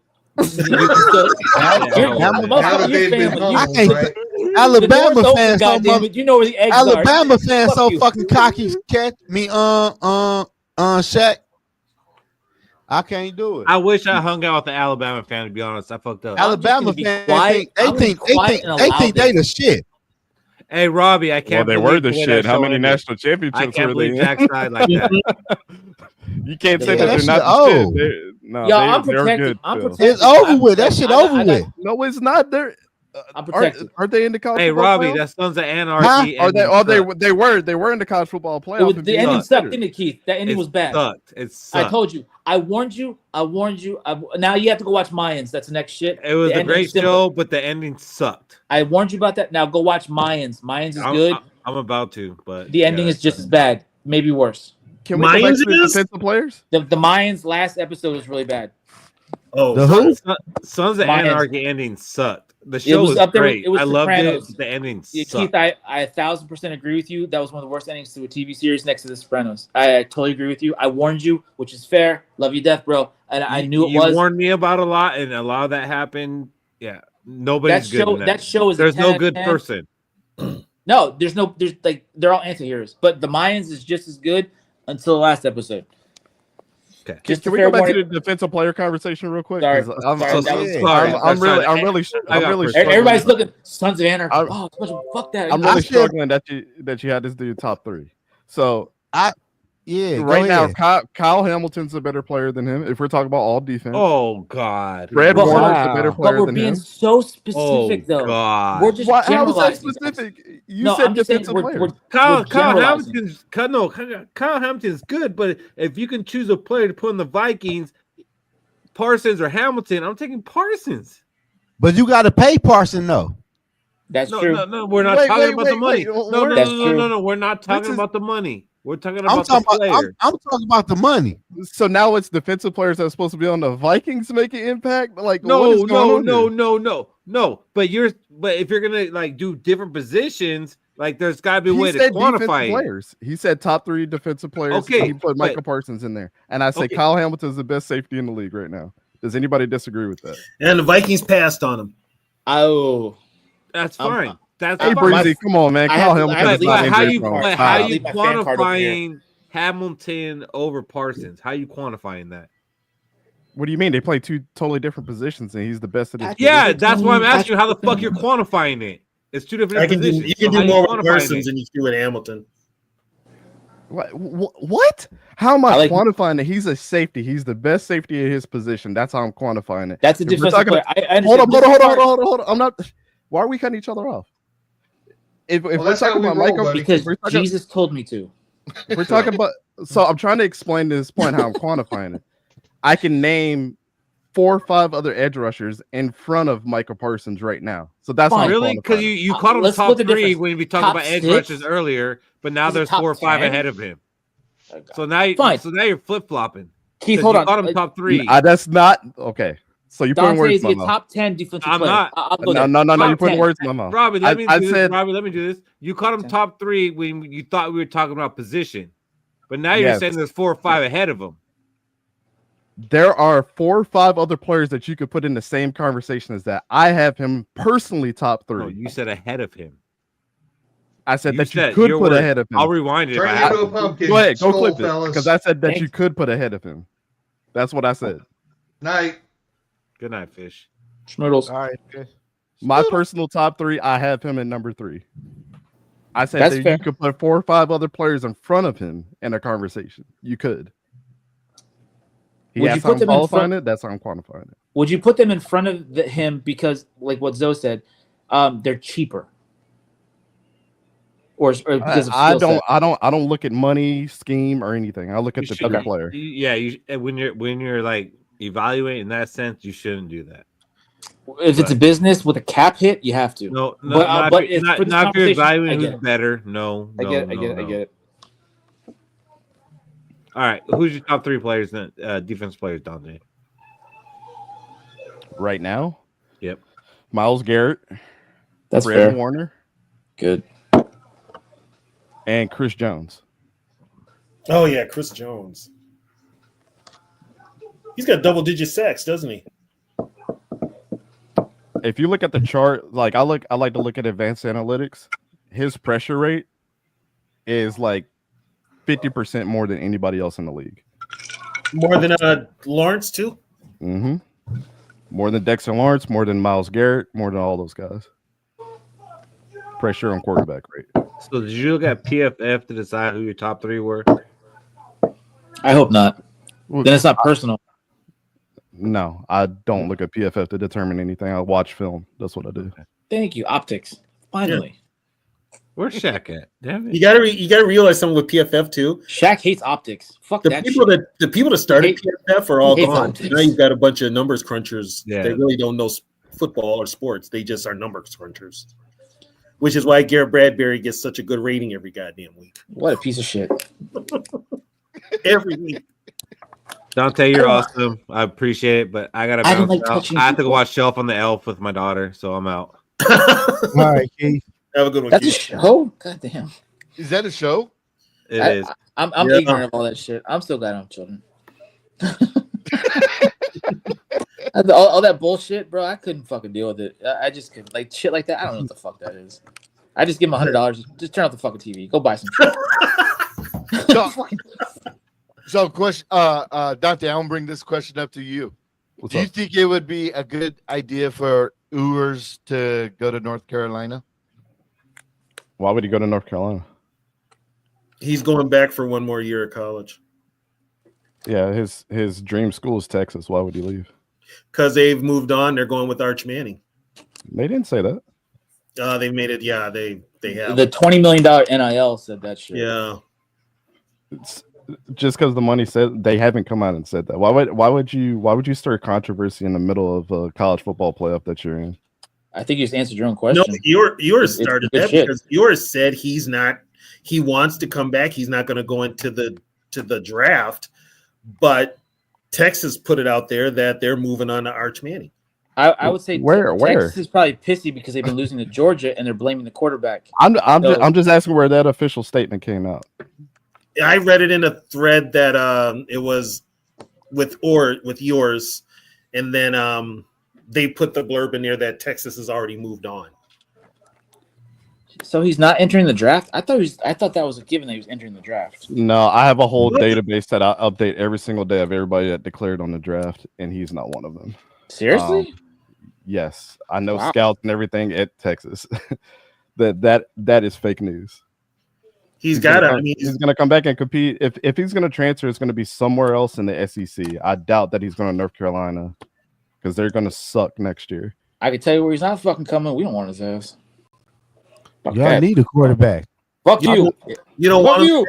Alabama fans, you know where the eggs Alabama are. fans so fucking cocky. Catch me, Shaq. I can't do it. I wish I hung out with the Alabama fan. To be honest, I fucked up. Alabama fans, they think they the shit. Hey, Robbie, I can't. Well, they were the shit. How many national championships were they in? Jack's side like that. You can't say that they're not the shit. No, I'm they're protected. good. It's over with. That shit over with. No, it's not. They're aren't they in the college? Hey, football Robbie, playoff? that's Sons of Anarchy. They were in the college football playoff. The ending sucked, didn't it, Keith? That ending was bad. It sucked. I told you. I warned you. Now you have to go watch Mayans. That's the next shit. It was a great show, but the ending sucked. I warned you about that. Now go watch Mayans. Mayans is good. I'm about to, but the ending is just as bad, maybe worse. Can we go back to the defensive players? The Mayans last episode was really bad. Oh, the who? Sons of Anarchy ending sucked. The show was up there. great. It was I loved Sopranos. it. The ending sucked. Keith, I 1,000% agree with you. That was one of the worst endings to a TV series next to The Sopranos. I totally agree with you. I warned you, which is fair. Love you, death, bro. And I knew it was. You warned me about a lot, and a lot of that happened. Yeah, nobody's good. That show is. There's no good person. No, they're all anti-heroes. But the Mayans is just as good until the last episode. Okay. Can we go back to the defensive player conversation real quick? Sorry. I'm really struggling. Everybody's looking Sons of Anarchy. Fuck that. I'm really struggling that you had this dude top 3. So right now, Kyle Hamilton's a better player than him. If we're talking about all defense. Oh God, Fred Warner's a better player than him. But we're being so specific, though. God. We're just how was that specific? You said defensive player. Kyle Hamilton's good, but if you can choose a player to put in the Vikings, Parsons or Hamilton, I'm taking Parsons. But you got to pay Parsons, though. That's true. No, we're not talking about the money. No, we're not talking about the money. We're talking about the player. I'm talking about the money. So now it's defensive players that are supposed to be on the Vikings making impact. Like no. But if you're gonna do different positions, there's got to be a way to quantify players. He said top 3 defensive players. Okay, he put Michael Parsons in there, and I say Kyle Hamilton is the best safety in the league right now. Does anybody disagree with that? And the Vikings passed on him. Oh, that's fine. Hey, Breezy, come on, man. Kyle Hamilton is not injured. How are you quantifying Hamilton over Parsons? How are you quantifying that? What do you mean? They play two totally different positions, and he's the best at his Yeah, position? that's why I'm asking you how the fuck you're quantifying it. It's two different positions. You can So do more with Parsons than you do with Hamilton. What? How am I quantifying it? He's a safety. He's the best safety in his position. That's how I'm quantifying it. That's a If we're defensive talking- player. I Hold understand. on. I'm not. Why are we cutting each other off? If we're that's how talking we about roll, Michael, buddy. Because we're talking- Jesus told me to. we're talking about. So I'm trying to explain this point how I'm quantifying it. I can name 4 or 5 other edge rushers in front of Michael Parsons right now. So that's how I'm really because quantifying it. you called him let's top split the 3 difference. when we talked Top about edge 6? rushers earlier, but now He's a there's top 4 or 5 10? ahead of him. So now, Fine. so now you're flip flopping. Keith, hold on. You called him top 3. That's not okay. So you're putting Dante words is in my a mouth. top 10 defensive I'm player. not. I'll go No, there. no, Top you're putting 10. words in my mouth. Robbie, let me do this. said, Robbie, let me do this. You called him top 3 when you thought we were talking about position, but now you're Yes. saying there's 4 or 5 ahead of him. there are 4 or 5 other players that you could put in the same conversation as that. I have him personally top 3. No, you said ahead of him. I said that you said could your put word. ahead of him. I'll rewind it. if Turn I it have into a to. pumpkin. Go ahead, go Skull, clip it. fellas. Because I said that Thanks. you could put ahead of him. That's what I said. Night. Good night, Fish. Schmoodles. All right. Okay. My personal top 3, I have him at number 3. I said That's that fair. you could put 4 or 5 other players in front of him in a conversation. You could. Would That's you how put I'm them in qualifying front? it. That's how I'm quantifying it. Would you put them in front of him because, like what Zoe said, they're cheaper, or because of I skill set? don't look at money, scheme, or anything. I look at the pure player. When you're like evaluating in that sense, you shouldn't do that. If it's a business with a cap hit, you have to. No, but it's for this not if you're conversation, I evaluating get who's it. better. No, I get it. I get it. All right, who's your top 3 players then? Defense players, Dante. Right now, Yep. Myles Garrett, That's Brandon fair. Warner, Good. and Chris Jones. Oh yeah, Chris Jones. He's got double-digit sacks, doesn't he? If you look at the chart, like I like to look at advanced analytics. His pressure rate is like 50% more than anybody else in the league. More than Lawrence too. Mm-hmm. More than Dexter Lawrence, more than Myles Garrett, more than all those guys. Pressure on quarterback rate. So did you look at PFF to decide who your top 3 were? I hope not. Then it's not personal. No, I don't look at PFF to determine anything. I watch film. That's what I do. Thank you, optics. Finally, Where's Shaq at? Damn it. You gotta realize something with PFF too. Shaq hates optics. Fuck The that people shit. that started PFF are all he hates gone. optics. Now you've got a bunch of numbers crunchers. Yeah. They really don't know football or sports. They just are numbers crunchers. Which is why Garrett Bradbury gets such a good rating every goddamn week. What a piece of shit. Every week. Dante, you're awesome. I appreciate it, but I gotta I don't bounce like out. touching I have to go people. watch Shelf on the Elf with my daughter, so I'm out. All right, Keith. Have a good one. That's a Keith. show. God damn. Is that a show? It I- is. I'm Yeah. ignorant of all that shit. I'm still glad I don't have children. all that bullshit, bro. I couldn't fucking deal with it. I just couldn't, like shit like that. I don't know what the fuck that is. I just give him $100. Just turn off the fucking TV. Go buy some shit. So question, Dante, I'm gonna bring this question up to you. What's Do you up? think it would be a good idea for Ewers to go to North Carolina? Why would he go to North Carolina? He's going back for one more year of college. Yeah, his dream school is Texas. Why would he leave? Because they've moved on. They're going with Arch Manning. They didn't say that. They made it. Yeah, they have. The $20 million NIL said that shit. Yeah. It's just because the money said they haven't come out and said that. Why would you start controversy in the middle of a college football playoff that you're in? I think you just answered your own question. No, yours It's started good that shit. because yours said he's not. He wants to come back. He's not going to go into the draft, but Texas put it out there that they're moving on to Arch Manning. I would say Where? Texas is probably pissy because they've been losing to Georgia and they're blaming the quarterback. I'm just asking where that official statement came out. I read it in a thread that it was with yours, and then they put the blurb in there that Texas has already moved on. So he's not entering the draft. I thought that was a given that he was entering the draft. No, I have a whole database that I update every single day of everybody that declared on the draft, and he's not one of them. Seriously? Yes, I know Wow. scouts and everything at Texas. that is fake news. He's got to. He's going to come back and compete. If he's going to transfer, it's going to be somewhere else in the SEC. I doubt that he's going to North Carolina because they're going to suck next year. I can tell you where he's not fucking coming. We don't want his ass. Fuck Y'all that. need a quarterback. Fuck you. You don't Fuck want you.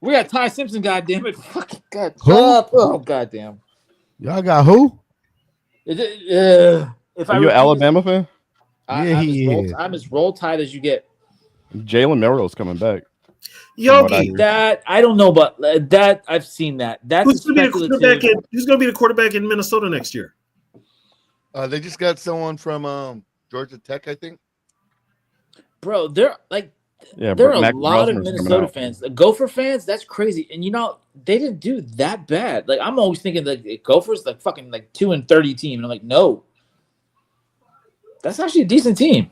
We got Ty Simpson. Goddamn it! Fucking god. Who? Shut up. Oh goddamn. Y'all got who? If Are you an Alabama fan? Yeah, he is. I'm as roll tide as you get. Jalen Milroe's coming back. Yogi, That I don't know, but that I've seen that. That's who's going to be the speculative. quarterback? Who's going to be the quarterback in Minnesota next year? They just got someone from Georgia Tech, I think. Bro, there Yeah, are a Mac lot of Rosner's coming Minnesota out. fans. The Gopher fans, that's crazy. And they didn't do that bad. Like I'm always thinking the Gophers like fucking like 2-30 team, and I'm like, no, that's actually a decent team.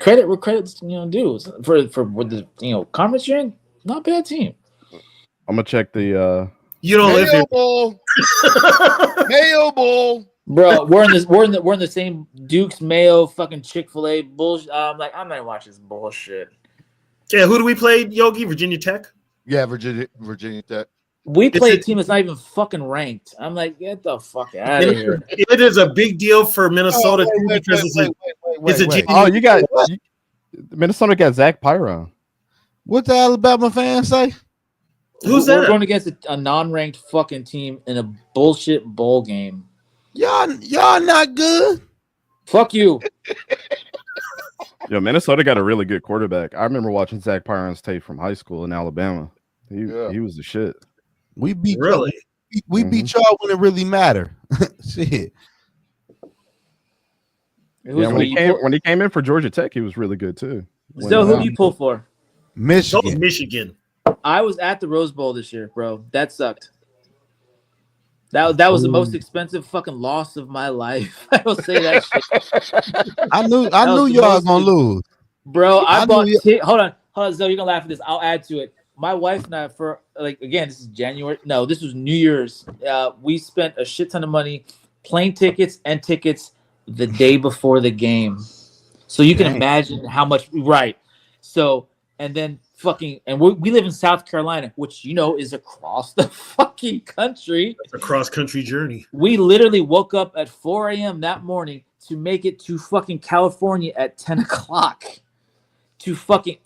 Credit where credit's due for the conference you're in. Not a bad team. I'm gonna check the. You don't live here. Bowl. Mayo Bowl. Bro, we're in the same Duke's Mayo fucking Chick-fil-A bullshit. I'm not gonna watch this bullshit. Yeah, who do we play, Yogi? Virginia Tech? Yeah, Virginia Tech. We play a team that's not even fucking ranked. I'm like, get the fuck out of here. It is a big deal for Minnesota because it's a Oh, you got Minnesota got Zach Pyron. What the Alabama fans say? Who's We're that? going against a non-ranked fucking team in a bullshit bowl game. Y'all not good. Fuck you. Yo, Minnesota got a really good quarterback. I remember watching Zach Pyron's tape from high school in Alabama. He was the shit. We beat Really? we beat y'all when it really mattered. Shit. Yeah, when he came in for Georgia Tech, he was really good too. So who do you pull for? Michigan. Michigan. I was at the Rose Bowl this year, bro. That sucked. That was the most expensive fucking loss of my life. I will say that shit. I knew y'all gonna lose. Bro, I bought knew hold on, Zoe, you're gonna laugh at this. I'll add to it. My wife and I, for again, this is January. No, this was New Year's. We spent a shit ton of money, plane tickets and tickets the day before the game. So you can imagine how much, right? So, and then we live in South Carolina, which is across the fucking country. It's a cross-country journey. We literally woke up at 4 a.m. that morning to make it to fucking California at 10 o'clock. To fucking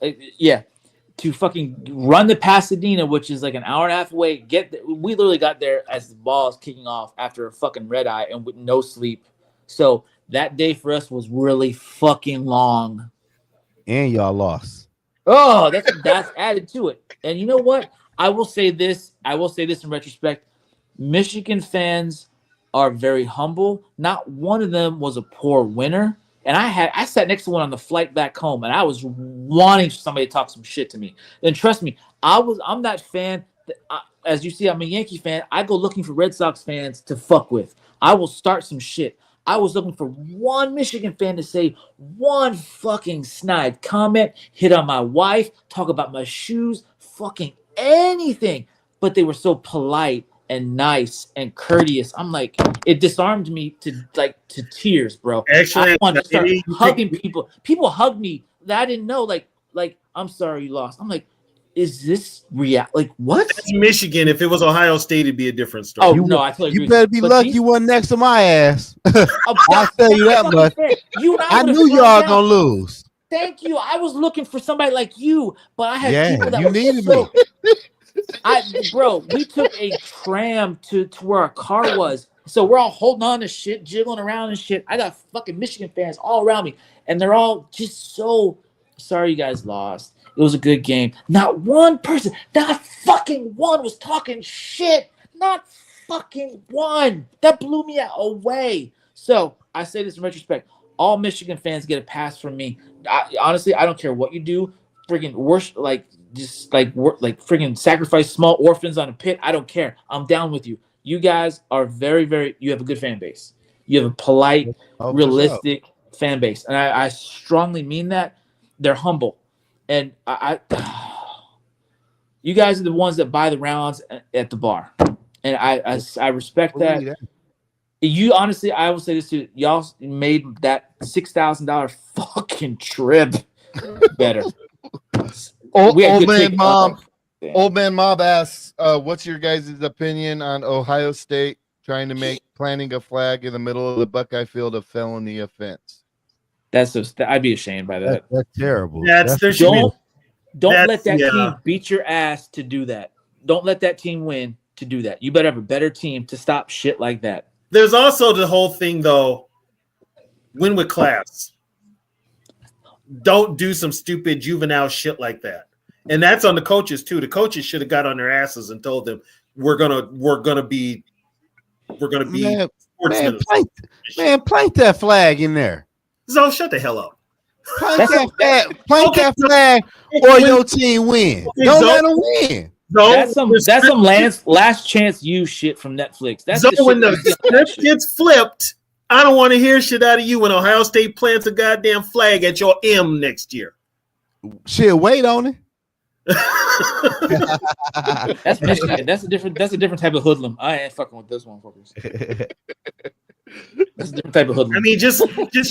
to fucking run to Pasadena, which is like an hour and a half away. We literally got there as the ball is kicking off after a fucking red eye and with no sleep. So that day for us was really fucking long. And y'all lost. Oh, that's added to it. And you know what? I will say this in retrospect. Michigan fans are very humble. Not one of them was a poor winner. And I sat next to one on the flight back home, and I was wanting somebody to talk some shit to me. And trust me, I'm that fan. As you see, I'm a Yankee fan. I go looking for Red Sox fans to fuck with. I will start some shit. I was looking for one Michigan fan to say one fucking snide comment, hit on my wife, talk about my shoes, fucking anything. But they were so polite and nice and courteous. I'm like, it disarmed me to tears, bro. Actually, I wanted to start hugging people. People hugged me that I didn't know. Like, I'm sorry you lost. I'm like, is this real? Like, what? That's Michigan. If it was Ohio State, it'd be a different story. Oh, no, I totally agree. You better be lucky you wasn't next to my ass. I'll tell you that much. I knew y'all gonna lose. Thank you. I was looking for somebody like you, but I had people that you needed me. Bro, we took a tram to where our car was. So we're all holding on to shit, jiggling around and shit. I got fucking Michigan fans all around me, and they're all just so sorry you guys lost. It was a good game. Not one person, not fucking one was talking shit. Not fucking one. That blew me away. So I say this in retrospect. All Michigan fans get a pass from me. Honestly, I don't care what you do. Freaking worship, freaking sacrifice small orphans on a pit. I don't care. I'm down with you. You guys are very, very. You have a good fan base. You have a polite, realistic, fan base, and I strongly mean that. They're humble, and you guys are the ones that buy the rounds at the bar, and I respect that. You honestly, I will say this too. Y'all made that $6,000 fucking trip better. Old man Mob asks, "What's your guys' opinion on Ohio State trying to planting a flag in the middle of the Buckeye Field a felony offense?" I'd be ashamed by that. That's terrible. Don't let that team beat your ass to do that. Don't let that team win to do that. You better have a better team to stop shit like that. There's also the whole thing, though. Win with class. Don't do some stupid juvenile shit like that. And that's on the coaches too. The coaches should have got on their asses and told them we're gonna be sportsmen. Man, plant that flag in there. So shut the hell up. Plant that flag, or your team win. Don't let them win. That's some last chance you shit from Netflix. That's so when the script gets flipped, I don't want to hear shit out of you when Ohio State plants a goddamn flag at your M next year. Shit, wait on it. That's Michigan. That's a different type of hoodlum. I ain't fucking with this one, fuckers. That's a different type of hoodlum. I mean, just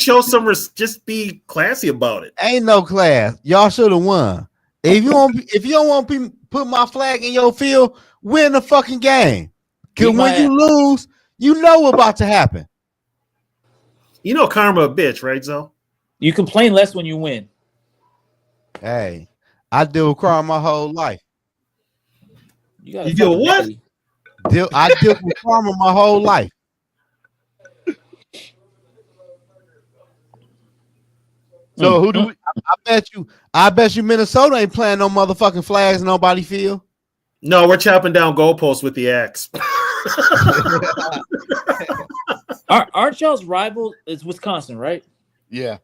show some just be classy about it. Ain't no class. Y'all should have won. If you don't want to put my flag in your field, win the fucking game. Because when you lose, you know what's about to happen. You know karma a bitch, right, Zoe? You complain less when you win. Hey, I deal with karma my whole life. You deal what? I deal with karma my whole life. So who do we? I bet you Minnesota ain't playing no motherfucking flags in nobody field. No, we're chopping down goalposts with the axe. Aren't y'all's rival is Wisconsin, right? Yeah,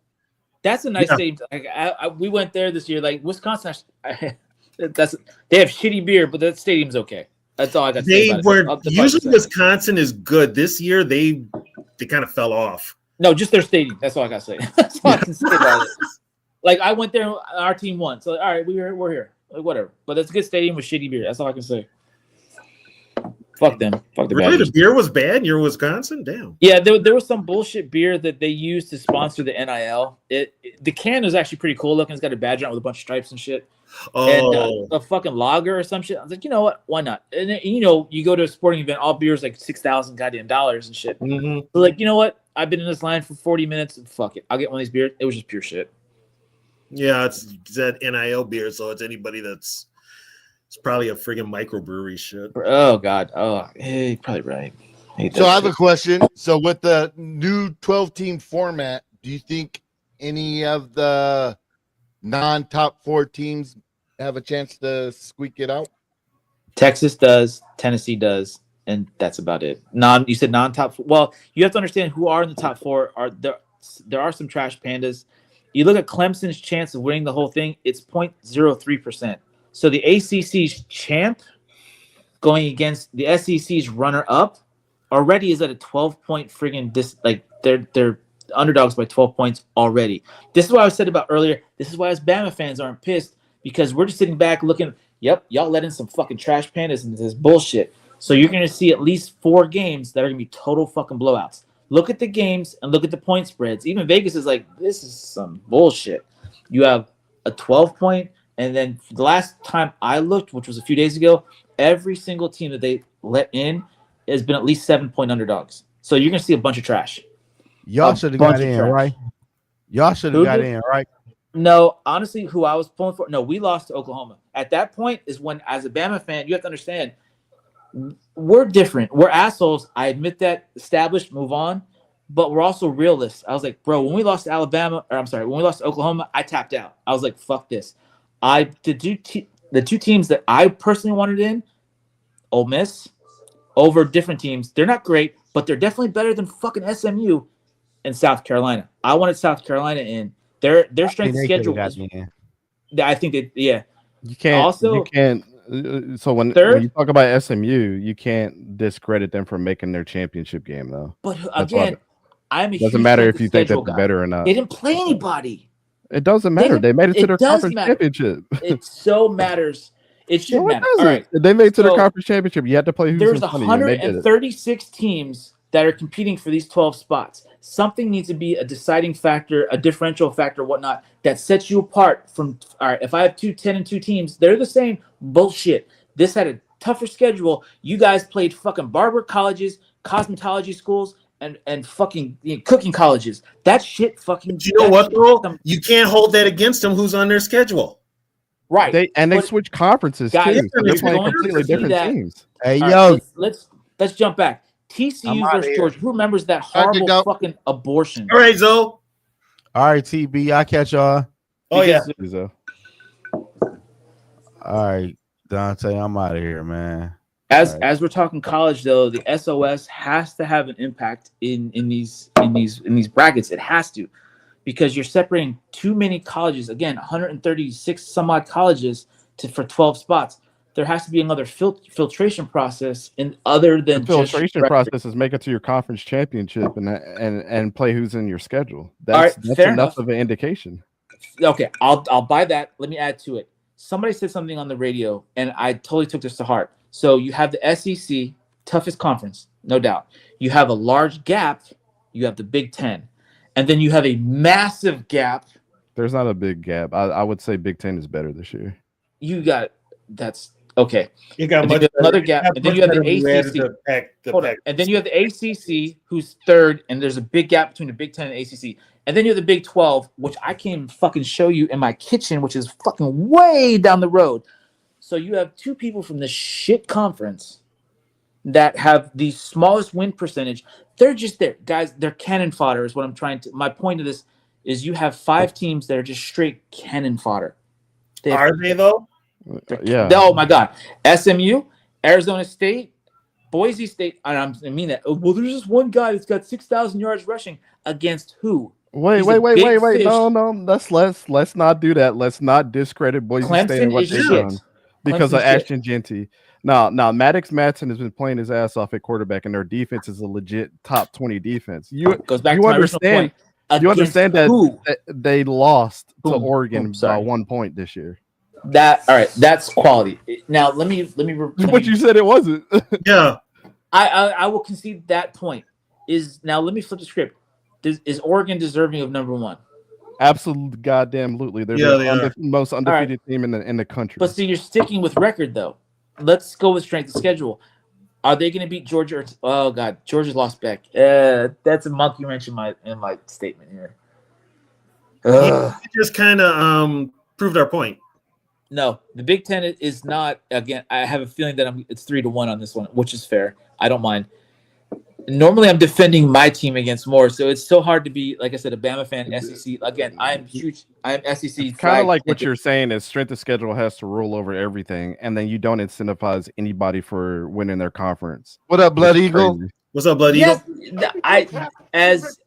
that's a nice stadium. We went there this year. Like Wisconsin, they have shitty beer, but that stadium's okay. That's all I got to say about it. Usually Wisconsin is good. This year they kind of fell off. No, just their stadium. That's all I got to say. That's all I can say about it. Like I went there, our team won. So all right, we're here. Like, whatever. But it's a good stadium with shitty beer. That's all I can say. Fuck them. Fuck the Really, Badgers. the beer was bad. You're Wisconsin, damn. Yeah, there was some bullshit beer that they used to sponsor the NIL. The can was actually pretty cool looking. It's got a badge on it with a bunch of stripes and shit. And a fucking lager or some shit. I was like, you know what? Why not? And then, you go to a sporting event, all beers like $6,000 goddamn dollars and shit. Mm-hmm. So like, you know what? I've been in this line for 40 minutes and fuck it. I'll get one of these beers. It was just pure shit. Yeah, it's that NIL beer, so it's anybody it's probably a friggin' microbrewery shit. Oh God. Oh, hey, you're probably right. So I have a question. So with the new 12-team format, do you think any of the non-top 4 teams have a chance to squeak it out? Texas does, Tennessee does, and that's about it. You said non-top. Well, you have to understand who are in the top 4. There are some trash pandas. You look at Clemson's chance of winning the whole thing; it's 0.03%. So the ACC's champ going against the SEC's runner-up already is at a 12-point friggin' they're underdogs by 12 points already. This is what I said about earlier. This is why us Bama fans aren't pissed, because we're just sitting back looking, yep, y'all let in some fucking trash pandas into this bullshit. So you're going to see at least 4 games that are going to be total fucking blowouts. Look at the games and look at the point spreads. Even Vegas is like, this is some bullshit. You have a 12-point, and then the last time I looked, which was a few days ago, every single team that they let in has been at least 7-point underdogs. So you're going to see a bunch of trash. Y'all should have got in, right? Y'all should have got in, right? No, honestly, who I was pulling for, no, we lost to Oklahoma. At that point is when, as a Bama fan, you have to understand, we're different. We're assholes. I admit that. Established, move on. But we're also realists. I was like, bro, when we lost to when we lost to Oklahoma, I tapped out. I was like, fuck this. The 2 teams that I personally wanted in, Ole Miss, over different teams. They're not great, but they're definitely better than fucking SMU and South Carolina. I wanted South Carolina in. Their strength of schedule was, I think that, yeah. You can't. So when you talk about SMU, you can't discredit them for making their championship game, though. But again, I'm a Doesn't huge matter strength if of you think that schedule they're guy. better or not. They didn't play anybody. It doesn't matter. They made it to their does conference matter. championship. It so matters. It should No, it matter. All doesn't. right. They made it to their So conference championship. You had to play who's there's in front of you, and they did it. 136 teams that are competing for these 12 spots. Something needs to be a deciding factor, a differential factor, whatnot, that sets you apart from. All right, if I have 10-2 teams, they're the same. Bullshit. This had a tougher schedule. You guys played fucking barber colleges, cosmetology schools, and fucking cooking colleges. That shit fucking. But you know what, though? You can't hold that against them who's on their schedule. Right. They switch conferences Guys, too. So they're you're playing going to completely see different that- teams. Hey, All yo. right, let's jump back. I'm TCU outta versus here. Georgia. Who remembers that Time to horrible go. fucking abortion? All right, Zoe. All right, TB. I catch y'all. Oh, yeah. So, all right, Dante. I'm out of here, man. As we're talking college, though, the SOS has to have an impact in these brackets. It has to, because you're separating too many colleges. Again, 136 some odd colleges for 12 spots. There has to be another filtration process, in other than the filtration process is make it to your conference championship and play who's in your schedule. That's fair enough enough. of an indication. Okay, I'll buy that. Let me add to it. Somebody said something on the radio, and I totally took this to heart. So you have the SEC, toughest conference, no doubt. You have a large gap. You have the Big Ten, and then you have a massive gap. There's not a big gap. I would say Big Ten is better this year. You got that's okay. You got And then much another better- gap, have and then much you have the better when you added ACC. the pack- the Hold on. pack. And then you have the ACC, who's third, and there's a big gap between the Big Ten and ACC. And then you have the Big 12, which I can fucking show you in my kitchen, which is fucking way down the road. So you have two people from this shit conference that have the smallest win percentage. They're just there, guys. They're cannon fodder. Is what I'm trying to. My point of this is you have 5 teams that are just straight cannon fodder. Are they though? Yeah. Oh my God. SMU, Arizona State, Boise State. I mean that. Oh, well, there's just one guy that's got 6,000 yards rushing against who? Wait. He's a big fish. No. Let's not do that. Let's not discredit Boise State Clemson and what is they've shit. done because of Clemson's shit. Ashton Genty. Now Maddox Matson has been playing his ass off at quarterback, and their defense is a legit top 20 defense. Goes back you to my original understand? point. You understand that, Who? that they lost to Whom? Oregon by Sorry. 1 point this year. That all right? That's quality. Now let me. But you said it wasn't. Yeah. I will concede that point. Now let me flip the script. Is Oregon deserving of number 1? Absolutely, goddamn, absolutely. They're Yeah, the they are. most undefeated team in the country. But see, you're sticking with record though. Let's go with strength of schedule. Are they going to beat Georgia? Oh God, Georgia lost back. That's a monkey wrench in my statement here. It just kind of proved our point. No, the Big Ten is not. Again, I have a feeling that it's 3-1 on this one, which is fair. I don't mind. Normally, I'm defending my team against more, so it's so hard to be, like I said, a Bama fan. SEC again. I'm huge. I'm SEC. Kind of like what you're saying is strength of schedule has to rule over everything, and then you don't incentivize anybody for winning their conference. What up, Blood It's Eagle? crazy. What's up, Blood Eagle? I as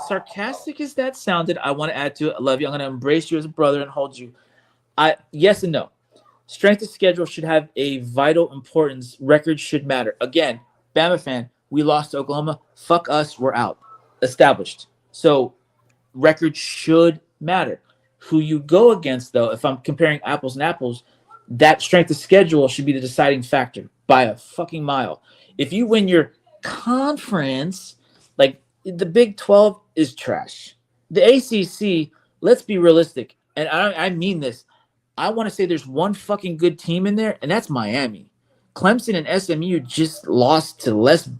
sarcastic as that sounded, I want to add to it. I love you. I'm going to embrace you as a brother and hold you. Yes and no. Strength of schedule should have a vital importance. Records should matter. Again, Bama fan, we lost to Oklahoma. Fuck us, we're out. Established. So records should matter. Who you go against, though, if I'm comparing apples and apples, that strength of schedule should be the deciding factor by a fucking mile. If you win your conference, like the Big 12 is trash. The ACC, let's be realistic. And I mean this. I want to say there's one fucking good team in there, and that's Miami. Clemson and SMU just lost to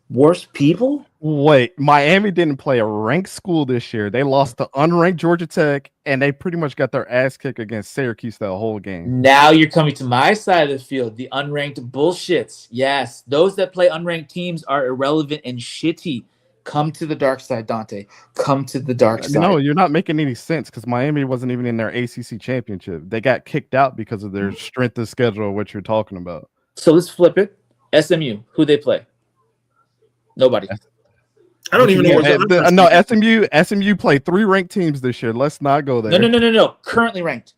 worse people. Wait, Miami didn't play a ranked school this year. They lost to unranked Georgia Tech, and they pretty much got their ass kicked against Syracuse the whole game. Now you're coming to my side of the field, the unranked bullshits. Yes, those that play unranked teams are irrelevant and shitty. Come to the dark side, Dante. Come to the dark side. No, you're not making any sense because Miami wasn't even in their ACC championship. They got kicked out because of their strength of schedule, what you're talking about. So let's flip it. SMU, who they play? Nobody. I don't even know. SMU played 3 ranked teams this year. Let's not go there. No. Currently ranked.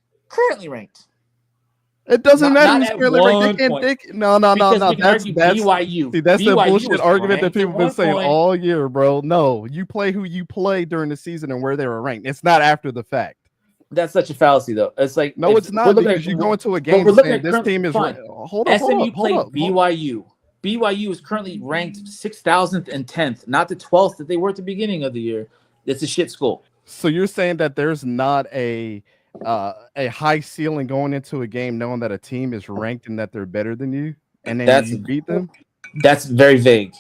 It doesn't matter Not who's at currently ranked. one point. No. Because we can That's argue BYU. see, that's the BYU bullshit was argument that ranked at people have been one saying point. all year, bro. No, you play who you play during the season and where they were ranked. It's not after the fact. That's such a fallacy, though. It's like No, it's not because you go into a game saying this team is fine. hold up. SMU played BYU. BYU is currently ranked 6,000th and 10th, not the 12th that they were at the beginning of the year. It's a shit school. So you're saying that there's not a high ceiling going into a game knowing that a team is ranked and that they're better than you, and then you beat them? That's very vague.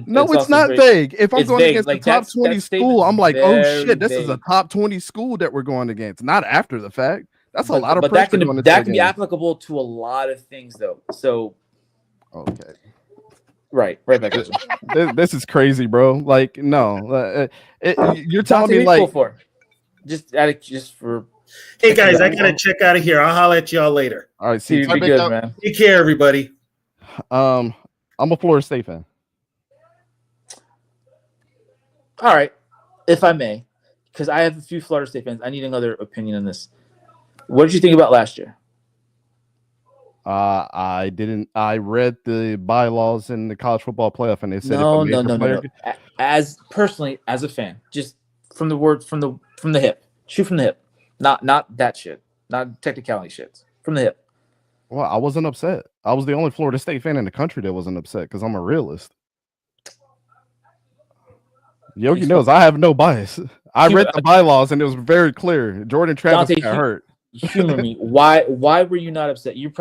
No, it's not vague. If I'm going against the top 20 school, I'm like, oh shit, this is a top 20 school that we're going against. Not after the fact. That's a lot of pressure. That can be applicable to a lot of things, though. So, okay, right back. This is crazy, bro. Like, no, you're telling me like, just for. Hey guys, I gotta check out of here. I'll holler at y'all later. All right, see you. Be good, man. Take care, everybody. I'm a Florida State fan. All right, if I may, because I have a few Florida State fans. I need another opinion on this. What did you think about last year? I didn't. I read the bylaws in the college football playoff, and they said no. As personally, as a fan, just from the hip, shoot from the hip, not that shit, not technicality shit, from the hip. Well, I wasn't upset. I was the only Florida State fan in the country that wasn't upset because I'm a realist. Yogi knows I have no bias. I read the bylaws and it was very clear. Jordan Travis got hurt. Humor me. Why were you not upset? You're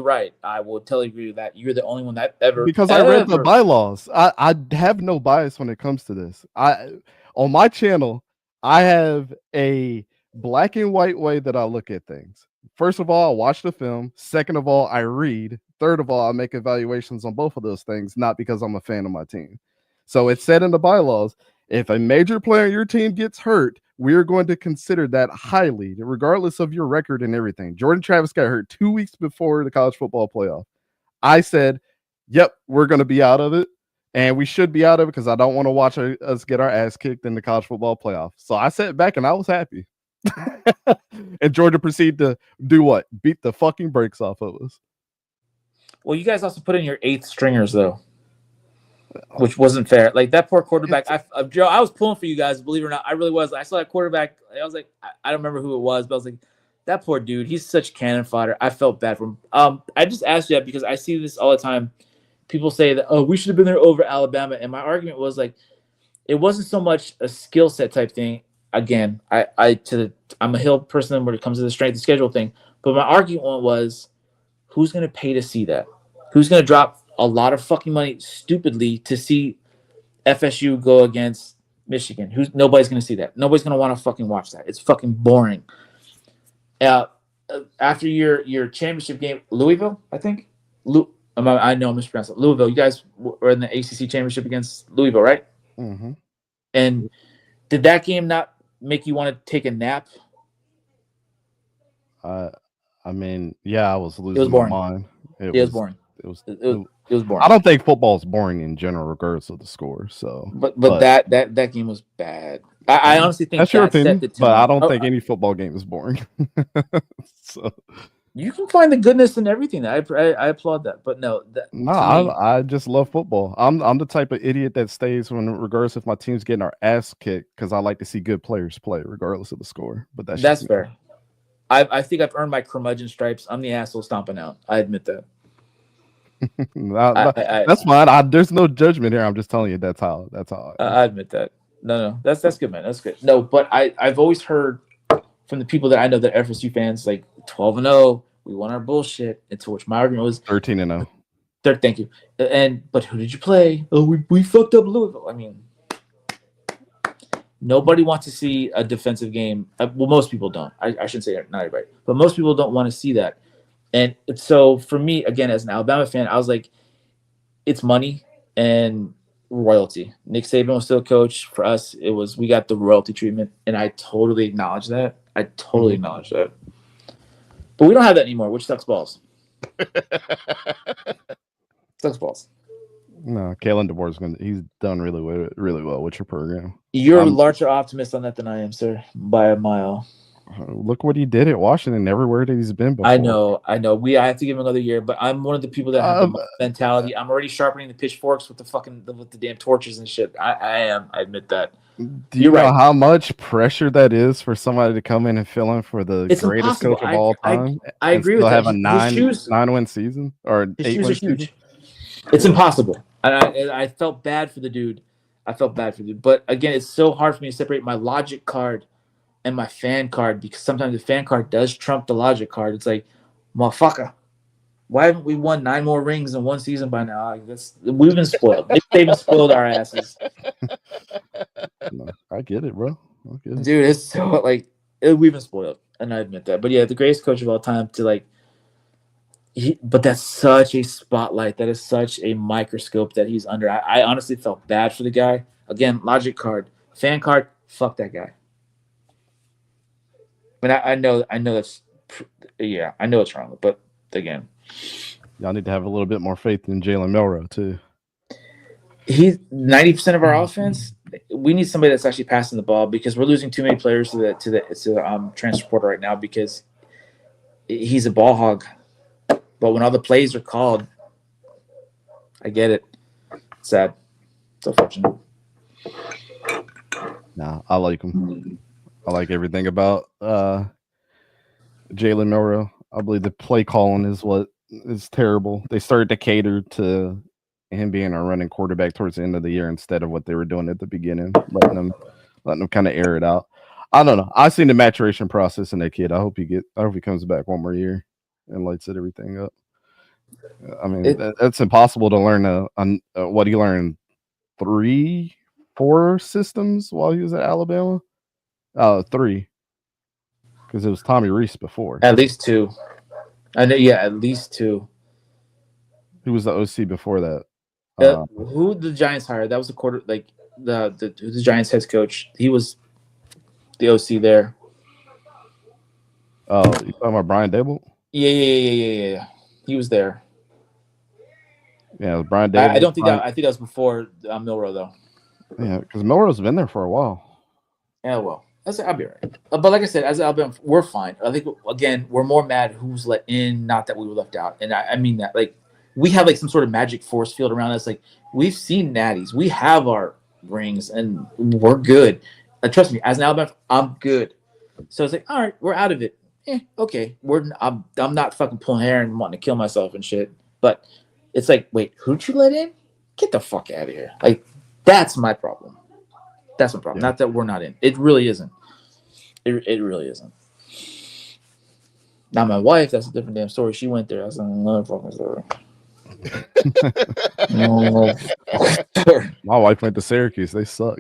right. I will totally agree with that. You're the only one that ever I read the bylaws. I have no bias when it comes to this. On my channel, I have a black and white way that I look at things. First of all, I watch the film. Second of all, I read. Third of all, I make evaluations on both of those things, not because I'm a fan of my team. So it's said in the bylaws, if a major player in your team gets hurt, we're going to consider that highly, regardless of your record and everything. Jordan Travis got hurt 2 weeks before the college football playoff. I said, yep, we're going to be out of it. And we should be out of it because I don't want to watch us get our ass kicked in the college football playoff. So I sat back and I was happy. And Georgia proceeded to do what? Beat the fucking brakes off of us. Well, you guys also put in your 8th stringers, though, which wasn't fair. Like, that poor quarterback. Joe, I was pulling for you guys, believe it or not. I really was. I saw that quarterback. I was like, I don't remember who it was, but I was like, that poor dude. He's such cannon fodder. I felt bad for him. I just asked you that because I see this all the time. People say that, oh, we should have been there over Alabama. And my argument was like, it wasn't so much a skill set type thing. Again, I'm a Hill person when it comes to the strength of schedule thing. But my argument was, who's going to pay to see that? Who's going to drop a lot of fucking money stupidly to see FSU go against Michigan? Nobody's going to see that. Nobody's going to want to fucking watch that. It's fucking boring. After your championship game, Louisville, I think. I know I'm mispronouncing it. Louisville. You guys were in the ACC championship against Louisville, right? Mm-hmm. And did that game not make you want to take a nap? I mean, yeah, I was losing It was boring. my mind. It was boring. It was boring. I don't think football is boring in general, regardless of the score. So, but that game was bad. I honestly think that's your opinion, but I don't Oh, think any football game is boring. So you can find the goodness in everything. I applaud that, but no, I just love football. I'm the type of idiot that stays regardless if my team's getting our ass kicked because I like to see good players play regardless of the score. But that's fair. I think I've earned my curmudgeon stripes. I'm the asshole stomping out. I admit that. That's fine. There's no judgment here. I'm just telling you that's how. I admit that. No, that's good, man. That's good. No, but I've always heard from the people that I know that FSU fans like 12-0. We won our bullshit. And to which my argument was 13-0. Thank you. But who did you play? Oh, we fucked up Louisville. I mean, nobody wants to see a defensive game. Well, most people don't. I shouldn't say not everybody, but most people don't want to see that. And so for me, again, as an Alabama fan, I was like, it's money and royalty. Nick Saban was still a coach. For us, we got the royalty treatment, and I totally acknowledge that. Acknowledge that. But we don't have that anymore, which sucks balls. Sucks balls. No, Kalen DeBoer's he's done really well with your program. You're a larger optimist on that than I am, sir, by a mile. Look what he did at Washington. Everywhere that he's been before. I know. I have to give him another year, but I'm one of the people that have the mentality. I'm already sharpening the pitchforks with the damn torches and shit. I am. I admit that. Do you know how much pressure that is for somebody to come in and fill in for the It's greatest impossible. coach of all time? I agree with still that. have a nine-win season or His 8-win shoes are season? huge. It's impossible. I felt bad for the dude. But again, it's so hard for me to separate my logic card and my fan card because sometimes the fan card does trump the logic card. It's like, motherfucker, why haven't we won 9 more rings in one season by now? We've been spoiled. Maybe they've been spoiled our asses. No, I get it, bro. I get it. Dude, it's so we've been spoiled, and I admit that. But yeah, the greatest coach of all time but that's such a spotlight. That is such a microscope that he's under. I honestly felt bad for the guy. Again, logic card, fan card, fuck that guy. I know that's I know it's wrong, but again, y'all need to have a little bit more faith in Jalen Milroe too. He's 90% of our offense. We need somebody that's actually passing the ball because we're losing too many players to the transfer portal right now because he's a ball hog. But when all the plays are called, I get it. It's sad. It's unfortunate. Nah, I like him. I like everything about Jalen Milroe. I believe the play calling is what is terrible. They started to cater to him being a running quarterback towards the end of the year instead of what they were doing at the beginning, letting them kind of air it out. I don't know. I've seen the maturation process in that kid. I hope he comes back one more year and lights everything up. I mean, it's impossible to learn what he learned 3-4 systems while he was at Alabama. 3, because it was Tommy Reese before. At least 2. I know. Yeah, at least 2. Who was the OC before that? Who the Giants hired? That was the Giants head coach. He was the OC there. Oh, you talking about Brian Dable? Yeah. He was there. Yeah, it was Brian Dable. I don't think that. I think that was before Milroe though. Yeah, because Milroe's been there for a while. Yeah, well, I'll be all right. But like I said, as Alabama, we're fine. I think again, we're more mad who's let in, not that we were left out. And I mean that we have some sort of magic force field around us. We've seen natties, we have our rings, and we're good. Trust me, as an Alabama, I'm good. So it's all right, we're out of it. Okay, I'm not fucking pulling hair and wanting to kill myself and shit. But it's wait, who'd you let in? Get the fuck out of here. That's my problem. That's my problem. Yeah. Not that we're not in. It really isn't. It really isn't. Now my wife, that's a different damn story. She went there. That's another fucking story. My wife went to Syracuse. They suck.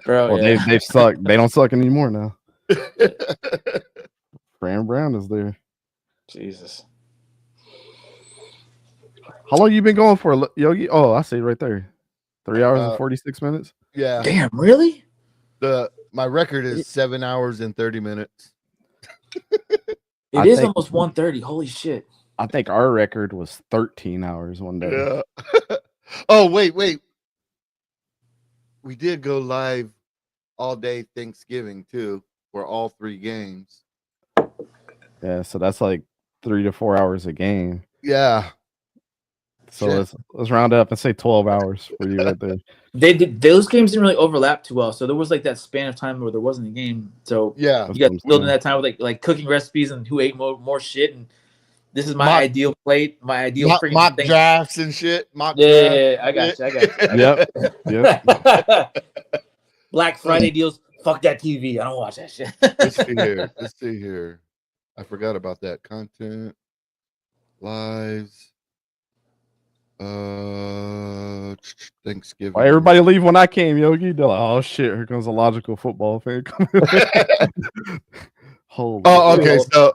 Bro, well, yeah. they've sucked. They don't suck anymore now. Fran Brown is there. Jesus. How long you been going for, Yogi? Oh, I see it right there. 3 hours and 46 minutes. Yeah. Damn, really? My record is 7 hours and 30 minutes. It is almost 1:30. Holy shit. I think our record was 13 hours one day. Yeah. Oh, wait. We did go live all day Thanksgiving too, for all 3 games. Yeah, so that's 3 to 4 hours a game. Yeah. So let's round it up and say 12 hours for you right there. Those games didn't really overlap too well. So there was that span of time where there wasn't a game. So yeah, you got building that time with like cooking recipes and who ate more shit. And this is my ideal plate, my ideal mock drafts and shit. Yeah, I got you. Yep. Black Friday deals. Fuck that TV. I don't watch that shit. Let's see here. I forgot about that content. Lives. Thanksgiving. Why everybody leave when I came, Yogi? They're like, oh shit, here comes a logical football fan. Oh, okay. So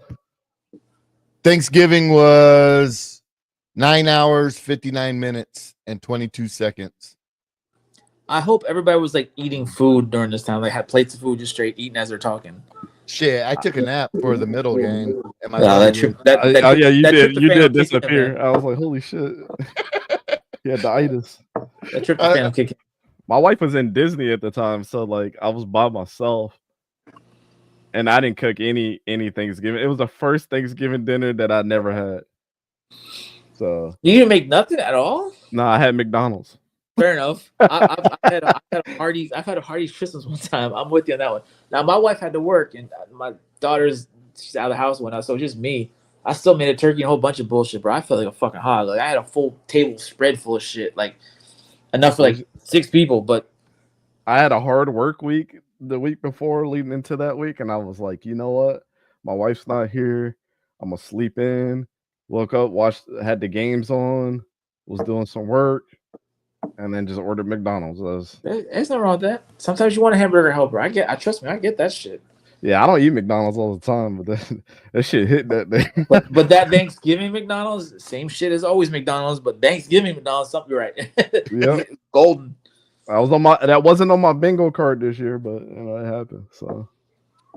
Thanksgiving was 9 hours, 59 minutes, and 22 seconds. I hope everybody was eating food during this time. They had plates of food just straight eating as they're talking. Shit, I took a nap for the middle game. Yeah, you did. You did disappear. I was like, holy shit. He had the itis. That tripped the fan kicking. My wife was in Disney at the time, so I was by myself. and I didn't cook any Thanksgiving. It was the first Thanksgiving dinner that I never had. So You didn't make nothing at all? no, I had McDonald's. Fair enough. I've had a Hardee's. I've had a Hardee's Christmas one time. I'm with you on that one. Now my wife had to work, and my she's out of the house one now, so it's just me. I still made a turkey and a whole bunch of bullshit, bro. I felt like a fucking hog. Like I had a full table spread full of shit, like enough for like 6 people. But I had a hard work week the week before leading into that week, and I was like, you know what? My wife's not here. I'm gonna sleep in. Woke up, had the games on, was doing some work, and then just ordered McDonald's. There's nothing wrong with that. Sometimes you want a hamburger helper. I trust me, I get that shit. Yeah, I don't eat McDonald's all the time, but that shit hit that day. but that Thanksgiving McDonald's, same shit as always McDonald's, but Thanksgiving McDonald's, something right. Yep. Golden. That wasn't on my bingo card this year, but it happened. So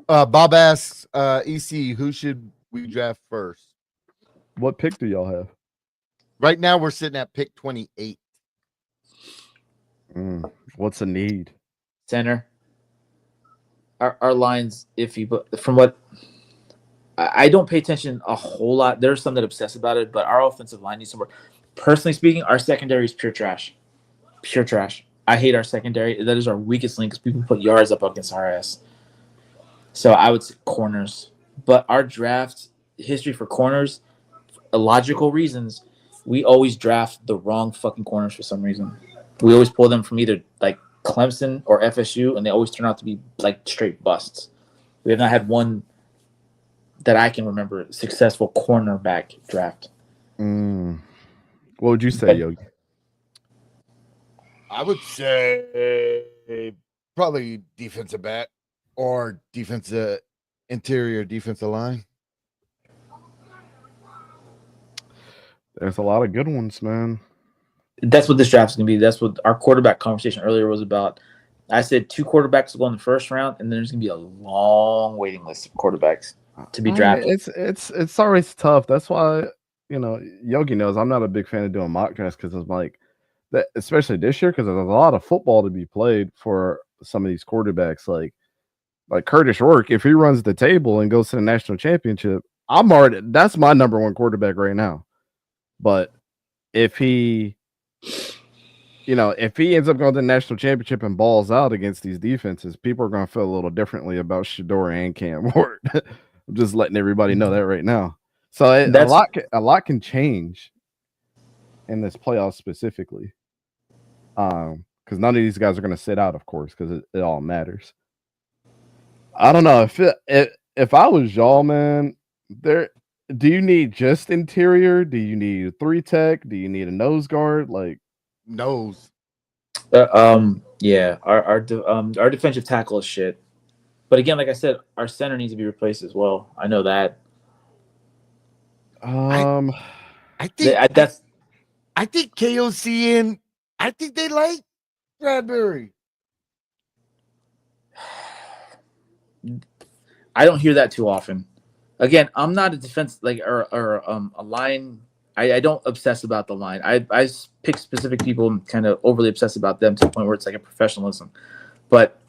Bob asks, EC, who should we draft first? What pick do y'all have? Right now we're sitting at pick 28. What's a need? Center. Our line's iffy, but from what I don't pay attention a whole lot. There's some that obsess about it, but our offensive line needs some work. Personally speaking, our secondary is pure trash. Pure trash. I hate our secondary. That is our weakest link because people put yards up against our ass. So I would say corners. But our draft history for corners, illogical reasons, we always draft the wrong fucking corners for some reason. We always pull them from either like Clemson or FSU, and they always turn out to be like straight busts. We have not had one that I can remember successful cornerback draft. What would you say, Yogi? I would say probably defensive back or interior defensive line. There's a lot of good ones, man. That's what this draft is going to be. That's what our quarterback conversation earlier was about. I said 2 quarterbacks will go in the first round, and then there's going to be a long waiting list of quarterbacks to be drafted. It's always tough. That's why, Yogi knows I'm not a big fan of doing mock drafts because it's like that, especially this year, because there's a lot of football to be played for some of these quarterbacks. Like Curtis Rourke, if he runs the table and goes to the national championship, that's my number 1 quarterback right now. But if he ends up going to the national championship and balls out against these defenses, people are going to feel a little differently about Shador and Cam Ward. I'm just letting everybody know that right now. So a lot can change in this playoff specifically. Because none of these guys are going to sit out, of course, because it all matters. I don't know if I was y'all, man. Do you need just interior? Do you need a 3-tech? Do you need a nose guard? Like nose. Yeah. Our defensive tackle is shit. But again, like I said, our center needs to be replaced as well. I know that. I think KOC and I think they like Bradbury. I don't hear that too often. Again, I'm not a defense or a line. I don't obsess about the line. I pick specific people and kind of overly obsess about them to the point where it's like a professionalism. But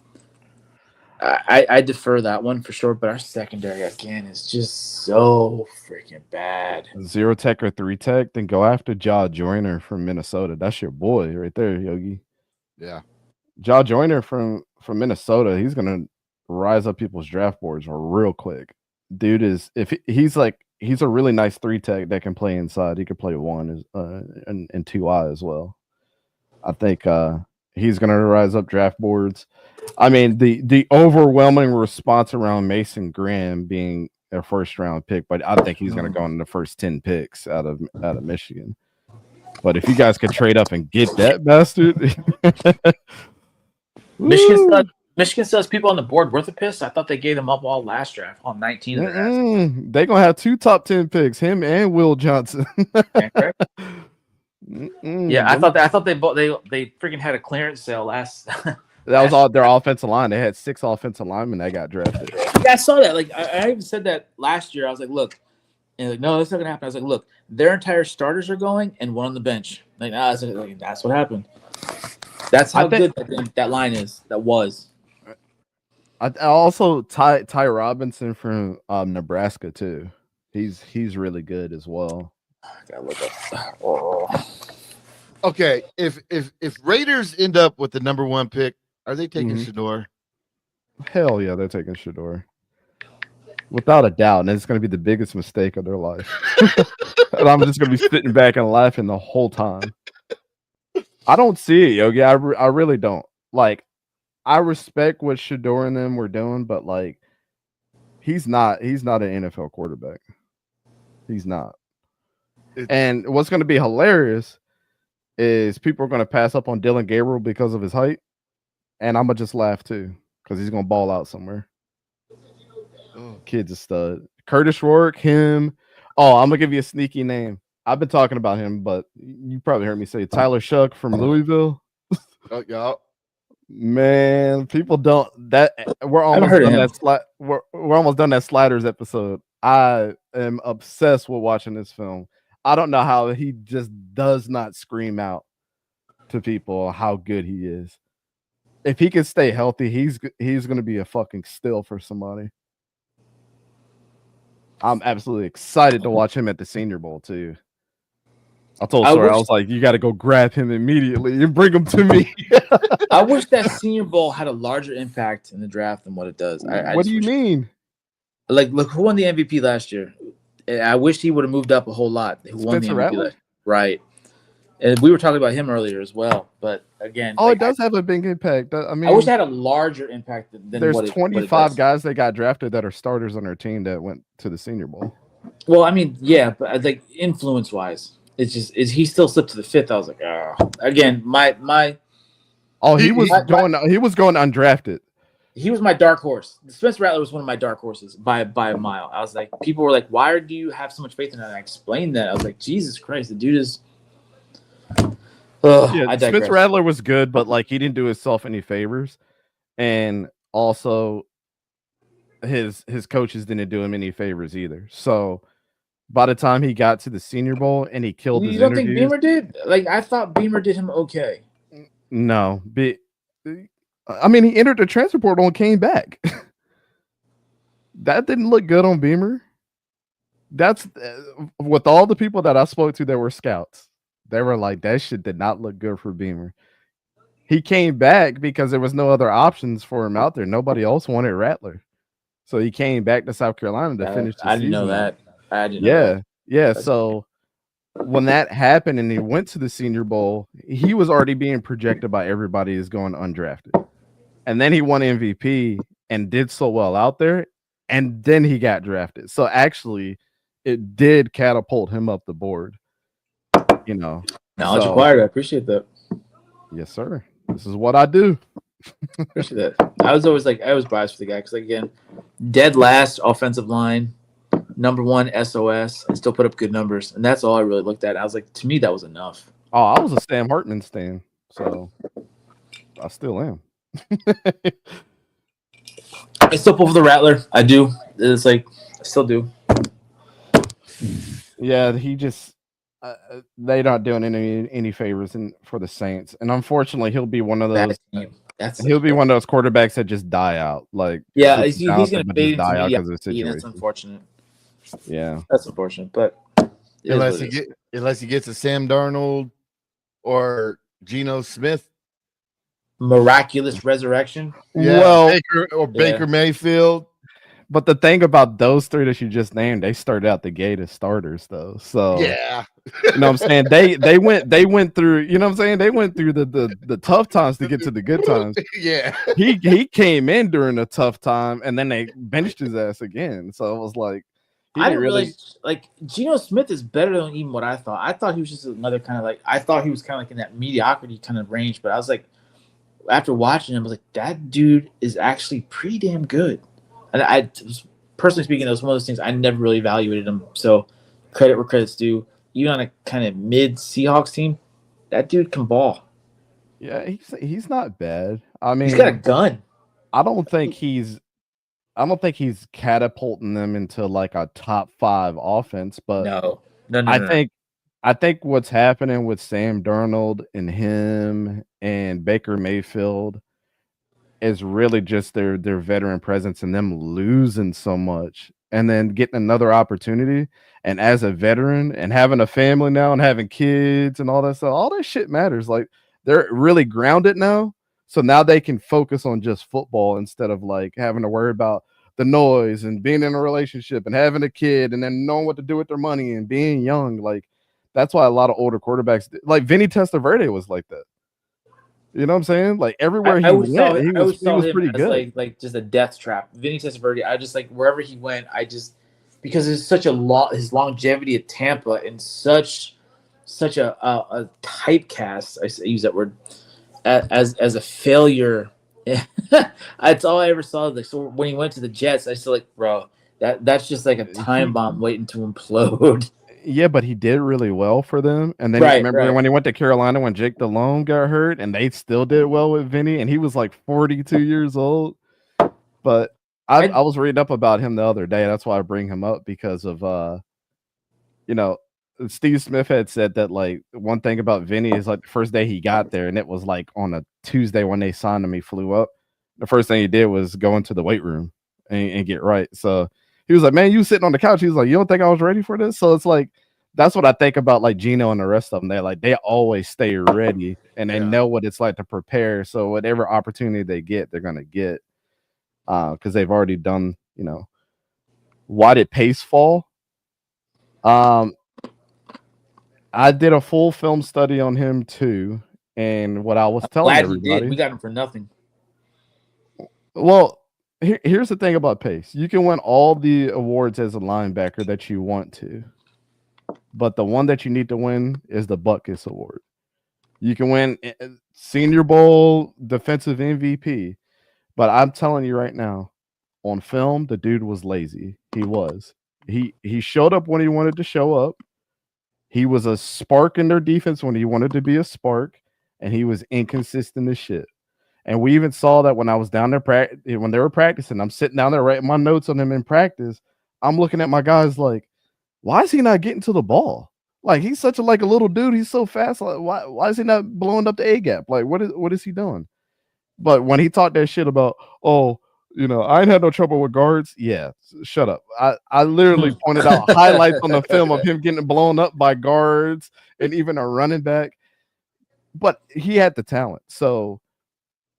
I defer that one for sure. But our secondary again is just so freaking bad. 0-tech or 3-tech, then go after Jaw Joyner from Minnesota. That's your boy right there, Yogi. Yeah, Jaw Joyner from Minnesota. He's gonna rise up people's draft boards real quick. Dude he's a really nice 3-tech that can play inside. He could play 1 and 2I as well. I think he's gonna rise up draft boards. I mean, the overwhelming response around Mason Graham being a first round pick, but I think he's gonna go in the first 10 picks out of Michigan. But if you guys could trade up and get that bastard, Michigan still has people on the board worth a piss. I thought they gave them up all last draft on 19. They're gonna have 2 top 10 picks, him and Will Johnson. Yeah, I thought they freaking had a clearance sale last. That was all their offensive line. They had 6 offensive linemen that got drafted. Yeah, I saw that. Like I even said that last year. I was like, look, and like, no, that's not gonna happen. I was like, look, their entire starters are going and 1 on the bench. Like, that's what happened. That's how good that line is. That was. I also Ty Robinson from Nebraska too. He's really good as well. I gotta look up. Oh. Okay, if Raiders end up with the number 1 pick, are they taking Shador? Hell yeah, they're taking Shador. Without a doubt, and it's going to be the biggest mistake of their life. And I'm just going to be sitting back and laughing the whole time. I don't see it, Yogi. I really don't. Like, I respect what Shador and them were doing, but like, he's not an NFL quarterback. He's not. And what's going to be hilarious is people are going to pass up on Dylan Gabriel because of his height, and I'm gonna just laugh too because he's going to ball out somewhere. Kid's a stud. Curtis Rourke, him. Oh, I'm gonna give you a sneaky name. I've been talking about him, but you probably heard me say Tyler Shuck from Louisville. Oh, yeah. Man, people don't that we're almost done that we're almost done that sliders episode. I am obsessed with watching this film. I don't know how he just does not scream out to people how good he is. If he can stay healthy, he's gonna be a fucking steal for somebody. I'm absolutely excited to watch him at the Senior Bowl too. I told Sora, I was like, you got to go grab him immediately and bring him to me. I wish that Senior Bowl had a larger impact in the draft than what it does. What do you mean? Like, look, who won the MVP last year? I wish he would have moved up a whole lot. Who won the Spencer MVP Rattler? last year? Right. And we were talking about him earlier as well. But again, Oh, it does have a big impact. I mean, I wish it had a larger impact than there's what it 25 does. guys that got drafted that are starters on their team that went to the Senior Bowl. Well, I mean, yeah, but I think influence-wise, it's just he still slipped to the 5th. I was like, oh, again, my. Oh, he was going undrafted. He was my dark horse. Spencer Rattler was one of my dark horses by a mile. I was like, people were like, why do you have so much faith in that? And I explained that. I was like, Jesus Christ, the dude is. Yeah, Spencer Rattler was good, but like he didn't do himself any favors, and also his coaches didn't do him any favors either. So by the time he got to the Senior Bowl and he killed his don't interviews, think Beamer did? Like I thought Beamer did him okay. No, I mean he entered the transfer portal and came back. That didn't look good on Beamer. That's with all the people that I spoke to that were scouts. They were like, that shit did not look good for Beamer. He came back because there was no other options for him out there. Nobody else wanted Rattler. So he came back to South Carolina to finish the season. I didn't know that. I didn't know that. Yeah. So when that happened and he went to the Senior Bowl, he was already being projected by everybody as going undrafted. And then he won MVP and did so well out there. And then he got drafted. So actually, it did catapult him up the board. You know, knowledge acquired. I appreciate that. Yes, sir. This is what I do. Appreciate that. I was biased for the guy because, again, dead last offensive line, number 1 SOS, and still put up good numbers, and that's all I really looked at. I was like, to me, that was enough. Oh, I was a Sam Hartman stan, so I still am. I still pull for the Rattler. I do. It's like I still do. Yeah, he just. They're not doing any favors for the Saints, and unfortunately, he'll be one of those. He'll be one of those quarterbacks that just die out. Like, yeah, he's going to fade die out into because of the situation. That's unfortunate. Yeah, that's unfortunate. But unless he gets a Sam Darnold or Geno Smith, miraculous resurrection. Yeah, well, Baker Mayfield. But the thing about those three that you just named, they started out the gate as starters, though. So yeah, you know what I'm saying? They went through, you know what I'm saying? They went through the tough times to get to the good times. Yeah. He came in during a tough time and then they benched his ass again. So it was like I didn't realize like Geno Smith is better than even what I thought. I thought he was just another kind of like I thought he was kind of like in that mediocrity kind of range, but I was like after watching him, I was like, that dude is actually pretty damn good. And I personally speaking, that was one of those things I never really evaluated him. So credit where credit's due. Even on a kind of mid Seahawks team, that dude can ball. Yeah, he's not bad. I mean, he's got a gun. I don't think he's catapulting them into like a top 5 offense, but no. I think what's happening with Sam Darnold and him and Baker Mayfield is really just their veteran presence and them losing so much and then getting another opportunity. And as a veteran and having a family now and having kids and all that stuff, all that shit matters. Like they're really grounded now. So now they can focus on just football instead of like having to worry about the noise and being in a relationship and having a kid and then knowing what to do with their money and being young. Like that's why a lot of older quarterbacks, like Vinny Testaverde was like that. You know what I'm saying? Like everywhere he went, he I always saw was him pretty as good. like just a death trap. Vinny Testaverde, I just like wherever he went, I just because there's such a lot his longevity at Tampa and such a typecast. I use that word as a failure. That's all I ever saw. Like so when he went to the Jets, I still like, bro, that's just like a time bomb waiting to implode. Yeah, but he did really well for them. And then Right, remember right. when he went to Carolina when Jake Delhomme got hurt and they still did well with Vinny and he was like 42 years old. But I was reading up about him the other day. That's why I bring him up because of you know, Steve Smith had said that like one thing about Vinny is like the first day he got there and it was like on a Tuesday when they signed him, he flew up. The first thing he did was go into the weight room and get right. So he was like, man, you sitting on the couch. He was like, you don't think I was ready for this? So it's like, that's what I think about like Gino and the rest of them. They're like, they always stay ready and they know what it's like to prepare. So whatever opportunity they get, they're going to get because they've already done, you know, why did Pace fall? I did a full film study on him too. And what I was telling Glad everybody, he did. We got him for nothing. well, here's the thing about Pace. You can win all the awards as a linebacker that you want to, but the one that you need to win is the Butkus Award. You can win Senior Bowl defensive MVP, but I'm telling you right now, on film, the dude was lazy. He was. He showed up when he wanted to show up. He was a spark in their defense when he wanted to be a spark, and he was inconsistent as shit. And we even saw that when I was down there when they were practicing. I'm sitting down there writing my notes on him in practice. I'm looking at my guys like, why is he not getting to the ball? Like he's such a like a little dude. He's so fast. Like why is he not blowing up the A gap? Like what is he doing? But when he talked that shit about, oh, you know, I ain't had no trouble with guards. Yeah, shut up. I literally pointed out highlights on the film of him getting blown up by guards and even a running back. But he had the talent. So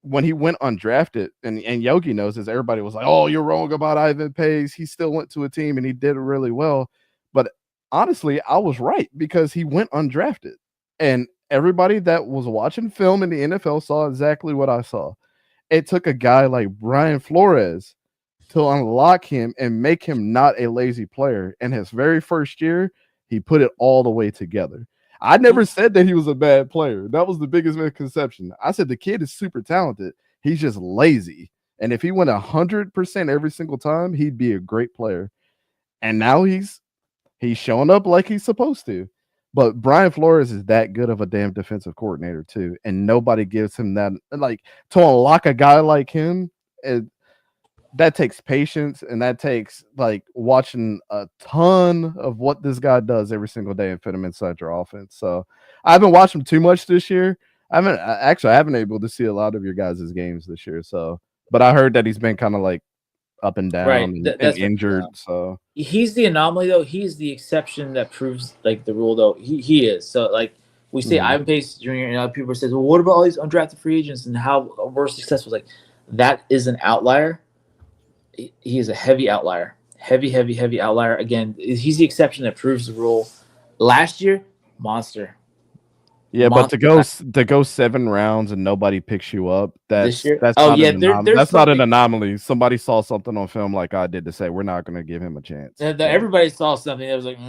when he went undrafted, and Yogi knows this, everybody was like, oh, you're wrong about Ivan Pace. He still went to a team and he did really well. But honestly, I was right because he went undrafted. And everybody that was watching film in the NFL saw exactly what I saw. It took a guy like Brian Flores to unlock him and make him not a lazy player. And his very first year, he put it all the way together. I never said that he was a bad player. That was the biggest misconception. I said the kid is super talented. He's just lazy. And if he went 100% every single time, he'd be a great player. And now he's showing up like he's supposed to. But Brian Flores is that good of a damn defensive coordinator too. And nobody gives him that. Like to unlock a guy like him, that takes patience and that takes like watching a ton of what this guy does every single day and fit him inside your offense. So I haven't watched him too much this year. I haven't been able to see a lot of your guys' games this year. So, but I heard that he's been kind of like up and down Right. and That's injured. So he's the anomaly though. He's the exception that proves like the rule though. He is. So like we say Ivan Pace Jr. and other people say, well, what about all these undrafted free agents and how we're successful? Like that is an outlier. He is a heavy outlier. Heavy outlier. Again, he's the exception that proves the rule. Last year, monster. yeah, but to go 7 rounds and nobody picks you up, that's year? that's Oh, not yeah, an there's not an something- anomaly. Somebody saw something on film like I did to say we're not going to give him a chance. Everybody saw something that was like,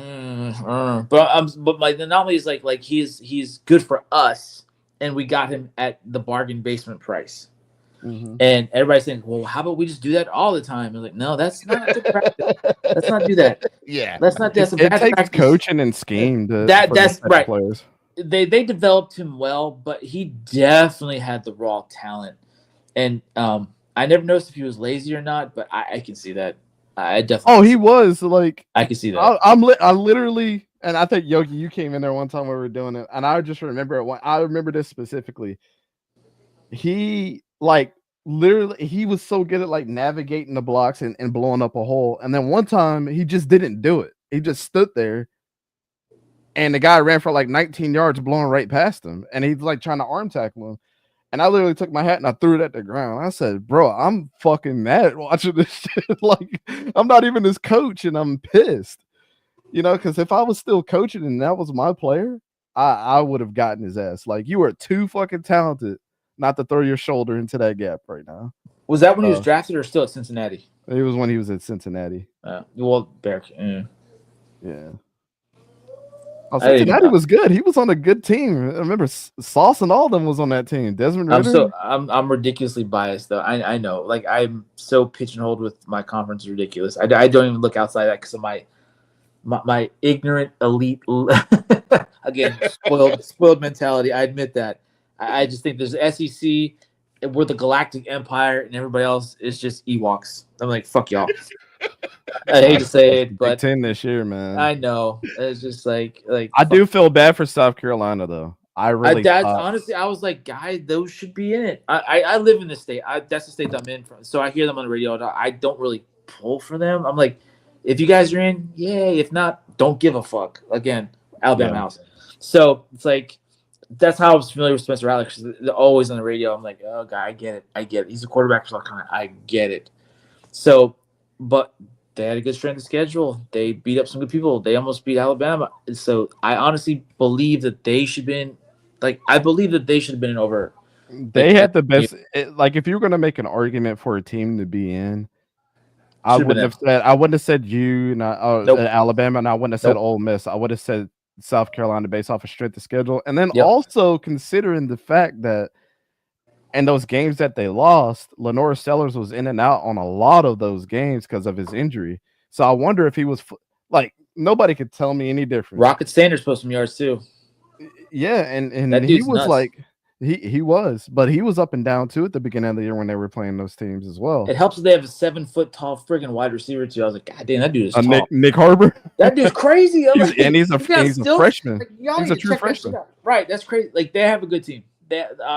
but like the anomaly is like he's good for us, and we got him at the bargain basement price. And everybody's saying, well, how about we just do that all the time? I'm like, no, that's not good practice. Let's not do that. Yeah, let's not. That's a It bad takes practice. coaching and scheme to That's for those type of right. players. They developed him well, but he definitely had the raw talent. And I never noticed if he was lazy or not, but I can see that. I definitely. Oh, he was like. I can see that. I literally, and I think Yogi, you came in there one time when we were doing it, and I just remember it. I remember this specifically. He like literally he was so good at like navigating the blocks and blowing up a hole. And then one time he just didn't do it. He just stood there and the guy ran for like 19 yards blowing right past him. And he's like trying to arm tackle him. And I literally took my hat and I threw it at the ground. I said, bro, I'm fucking mad watching this shit. Like, I'm not even his coach and I'm pissed. You know, because if I was still coaching and that was my player, I would have gotten his ass. Like, you are too fucking talented not to throw your shoulder into that gap right now. Was that when he was drafted or still at Cincinnati? It was when he was at Cincinnati. Well, Bear. Yeah. Oh, Cincinnati was good. He was on a good team. I remember Sauce and all of them was on that team. Desmond Ritter. I'm ridiculously biased though. I know. Like I'm so pigeonholed with my conference. Is ridiculous. I don't even look outside that because of my ignorant elite again spoiled mentality. I admit that. I just think there's SEC. We're the Galactic Empire, and everybody else is just Ewoks. I'm like, fuck y'all. I hate to say it, but Big Ten this year, man. I know. It's just like I do feel bad for South Carolina though. I really honestly, I was like, guys, those should be in it. I live in this state. That's the state I'm in from. So I hear them on the radio. I don't really pull for them. I'm like, if you guys are in, yay. If not, don't give a fuck. Again, Alabama house. So it's like that's how I was familiar with Spencer Rattler because they're always on the radio. I'm like, oh god, I get it. He's a quarterback for South Carolina. I get it. So, but they had a good strength of schedule. They beat up some good people. They almost beat Alabama. So I honestly believe that they should have been in over. They had the best. Like if you were going to make an argument for a team to be in, I wouldn't have said you, Alabama, and I wouldn't have said Ole Miss. I would have said South Carolina based off of strength of schedule, and then also considering the fact that. And those games that they lost, Lenore Sellers was in and out on a lot of those games because of his injury. So I wonder if he was like nobody could tell me any different. Rocket Sanders posted some yards too. Yeah, and he was nuts. Like he was, but he was up and down too at the beginning of the year when they were playing those teams as well. It helps that they have a 7-foot tall friggin' wide receiver too. I was like, God damn, that dude is tall. Nick Harbor. That dude's crazy. He's a freshman. He's a true freshman. Right, that's crazy. Like they have a good team.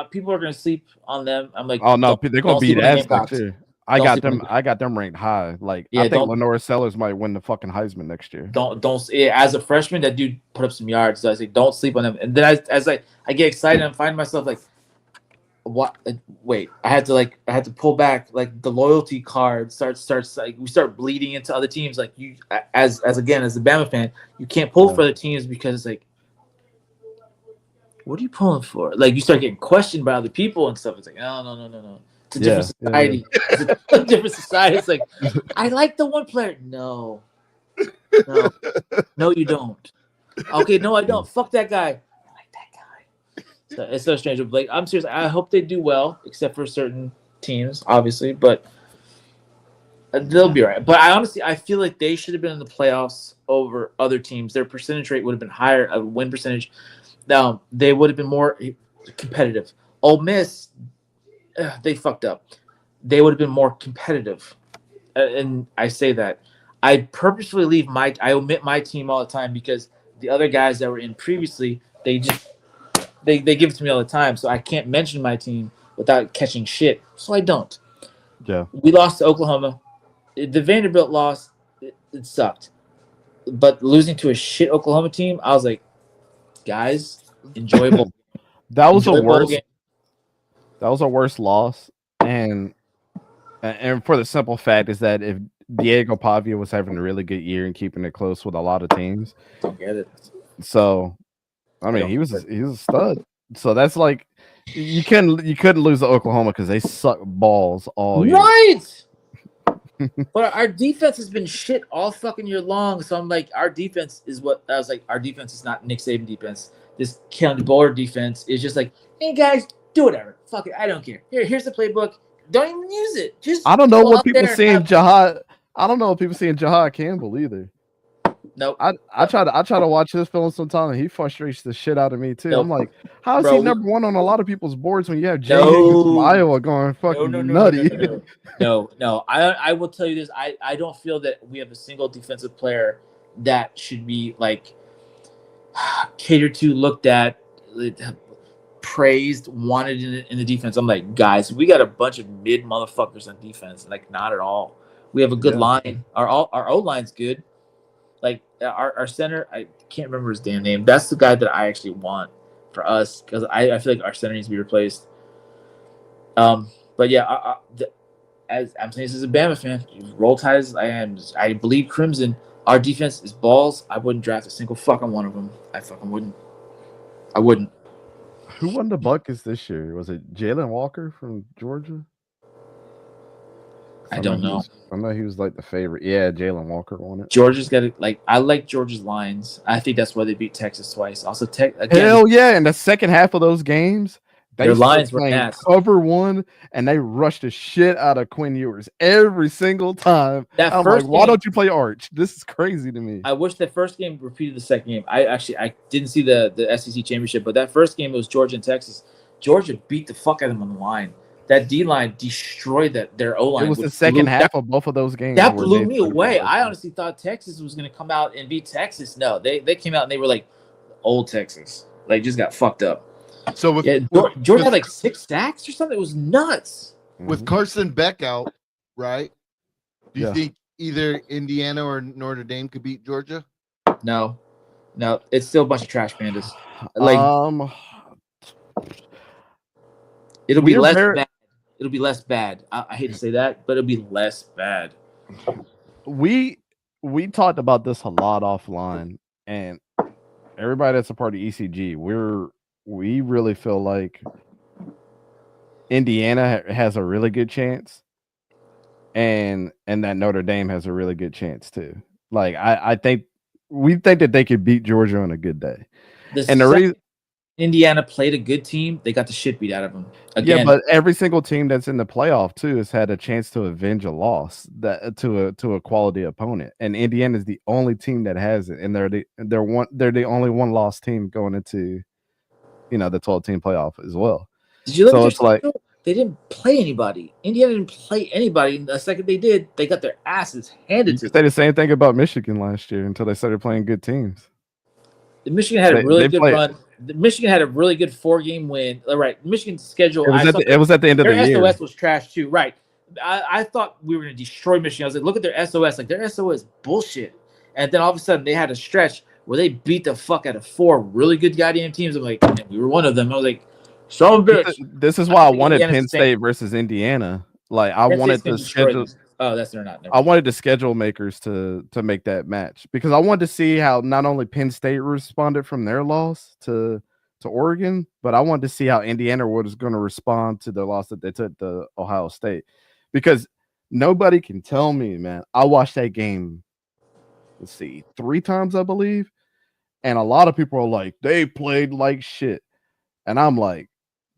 People are going to sleep on them. I'm like, oh no, they're going to beat ass next year. I got them ranked high. Like I think Lenore Sellers might win the fucking Heisman next year. Don't. As a freshman, that dude put up some yards. So I say, don't sleep on them. And then as I get excited and find myself like, what? Wait, I had to pull back. Like the loyalty card starts like we start bleeding into other teams. Like you, as a Bama fan, you can't pull for other teams because it's like. What are you pulling for? Like you start getting questioned by other people and stuff. It's like, oh, no. It's a different society. It's a different society. It's like, I like the one player. No, you don't. Okay, no, I don't. Fuck that guy. I like that guy. So it's so strange. Like I'm serious. I hope they do well, except for certain teams, obviously, but they'll be all right. But I feel like they should have been in the playoffs over other teams. Their percentage rate would have been higher, a win percentage. Now they would have been more competitive. Ole Miss, they fucked up. They would have been more competitive, and I say that I purposefully omit my team all the time because the other guys that were in previously, they give it to me all the time, so I can't mention my team without catching shit. So I don't. Yeah, we lost to Oklahoma. The Vanderbilt loss, it sucked, but losing to a shit Oklahoma team, I was like. Guys, enjoyable. That was a worst. Game. That was a worst loss, and for the simple fact is that if Diego Pavia was having a really good year and keeping it close with a lot of teams, don't get it. So, I mean, he was a stud. So that's like you couldn't lose to Oklahoma because they suck balls all year. Right. But our defense has been shit all fucking year long. So I'm like, our defense is what I was like. Our defense is not Nick Saban defense. This Kellen Boller defense is just like, hey guys, do whatever. Fuck it, I don't care. Here's the playbook. Don't even use it. Just I don't know what people seeing Jahad. I don't know what people seeing Jahad Campbell either. Nope. I try to watch his film sometime and he frustrates the shit out of me too. Nope. I'm like, how is he number one on a lot of people's boards when you have Jay Higgins from Iowa going fucking nutty? No. I will tell you this. I don't feel that we have a single defensive player that should be like catered to, looked at. praised, wanted in the defense. I'm like, guys, we got a bunch of mid motherfuckers on defense. Like, not at all. We have a good line. Our O line's good. Like our center, I can't remember his damn name. That's the guy that I actually want for us because I feel like our center needs to be replaced. But yeah, as I'm saying, this is a Bama fan. Roll Tides. I believe Crimson. Our defense is balls. I wouldn't draft a single fucking one of them. I fucking wouldn't. I wouldn't. Who won the Buckets this year? Was it Jalen Walker from Georgia? I don't know. I know he was like the favorite. Yeah, Jalen Walker won it. Georgia's got it. Like I like Georgia's lines. I think that's why they beat Texas twice. Also, Hell yeah! In the second half of those games, their lines were nasty. Cover one, and they rushed the shit out of Quinn Ewers every single time. I'm like, why don't you play Arch? This is crazy to me. I wish that first game repeated the second game. I didn't see the SEC championship, but that first game it was Georgia and Texas. Georgia beat the fuck out of them on the line. That D line destroyed their O line. It was the second half of both of those games. That blew me away. I honestly thought Texas was going to come out and beat Texas. No, they came out and they were like old Texas. Like just got fucked up. So Georgia had like 6 sacks or something. It was nuts. With Carson Beck out, right? Do you think either Indiana or Notre Dame could beat Georgia? No, it's still a bunch of trash pandas. Like it'll be less bad. It'll be less bad. I hate to say that, but it'll be less bad. We talked about this a lot offline, and everybody that's a part of ECG, we really feel like Indiana has a really good chance, and that Notre Dame has a really good chance too. Like I think we think that they could beat Georgia on a good day, and the reason. Indiana played a good team. They got the shit beat out of them. Again, yeah, but every single team that's in the playoff too has had a chance to avenge a loss to a quality opponent, and Indiana is the only team that has it, and they're the only one-loss team going into, the 12-team playoff as well. Did you look so at it's like they didn't play anybody. Indiana didn't play anybody. And the second they did, they got their asses handed to them. Say the same thing about Michigan last year until they started playing good teams. Michigan had a really good run. Michigan had a really good 4-game win. All right, Michigan's schedule. It was at the end of the year. Their SOS was trash too. Right. I thought we were going to destroy Michigan. I was like, look at their SOS. Like their SOS bullshit. And then all of a sudden they had a stretch where they beat the fuck out of 4 really good goddamn teams. I'm like, and we were one of them. I was like, so bitch. This is why I wanted Penn State versus Indiana. Like I wanted to schedule. Oh, they're not. I wanted the schedule makers to make that match because I wanted to see how not only Penn State responded from their loss to Oregon, but I wanted to see how Indiana was going to respond to the loss that they took to Ohio State. Because nobody can tell me, man. I watched that game, 3 times, I believe. And a lot of people are like, they played like shit. And I'm like,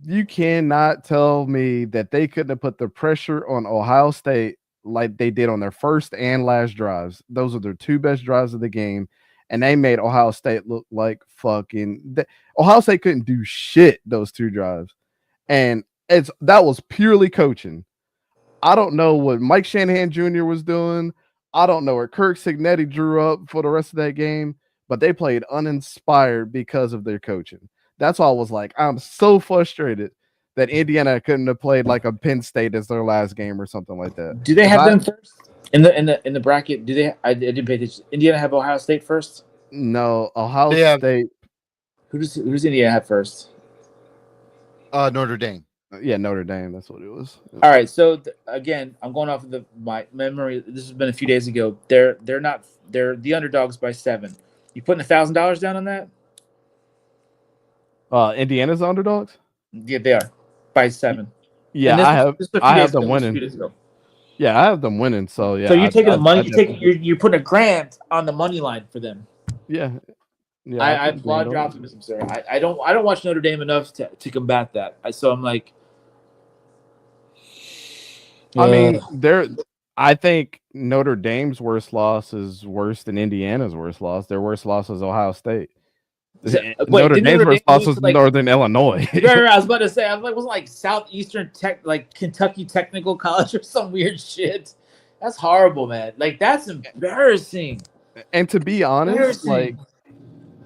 you cannot tell me that they couldn't have put the pressure on Ohio State like they did on their first and last drives. Those are their 2 best drives of the game, and they made Ohio State look like fucking. Ohio State couldn't do shit those 2 drives, and that was purely coaching. I don't know what Mike Shanahan Jr. was doing. I don't know what Kirk Cignetti drew up for the rest of that game, but they played uninspired because of their coaching. That's why I was like, I'm so frustrated that Indiana couldn't have played like a Penn State as their last game or something like that. Do they have them first in the bracket? Do they? I didn't pay attention. Indiana have Ohio State first? No, Ohio State. Who's Indiana have first? Notre Dame. Yeah, Notre Dame. That's what it was. All right. So again, I'm going off of my memory. This has been a few days ago. They're the underdogs by 7. You putting $1,000 down on that? Indiana's underdogs. Yeah, they are by 7. Yeah, I have them winning. Yeah, I have them winning. So yeah. So you're taking the money. You're putting $1,000 on the money line for them. Yeah. I applaud your optimism, sir. I don't watch Notre Dame enough to combat that. So I'm like, I mean, I think Notre Dame's worst loss is worse than Indiana's worst loss. Their worst loss is Ohio State. Notre Dame's worst loss was Northern Illinois. Right, I was about to say, I was like, wasn't like Southeastern Tech, like Kentucky Technical College or some weird shit. That's horrible, man. Like that's embarrassing. And to be honest, like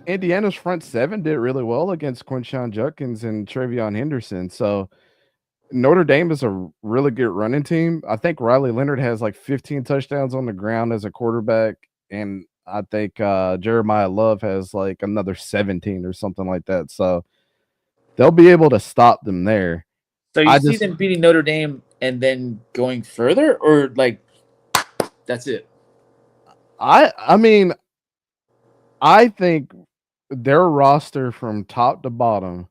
Indiana's front seven did really well against Quinshon Judkins and Travion Henderson. So Notre Dame is a really good running team. I think Riley Leonard has like 15 touchdowns on the ground as a quarterback, and I think Jeremiah Love has like another 17 or something like that. So they'll be able to stop them there. So you see them beating Notre Dame and then going further, or like that's it? I mean, I think their roster from top to bottom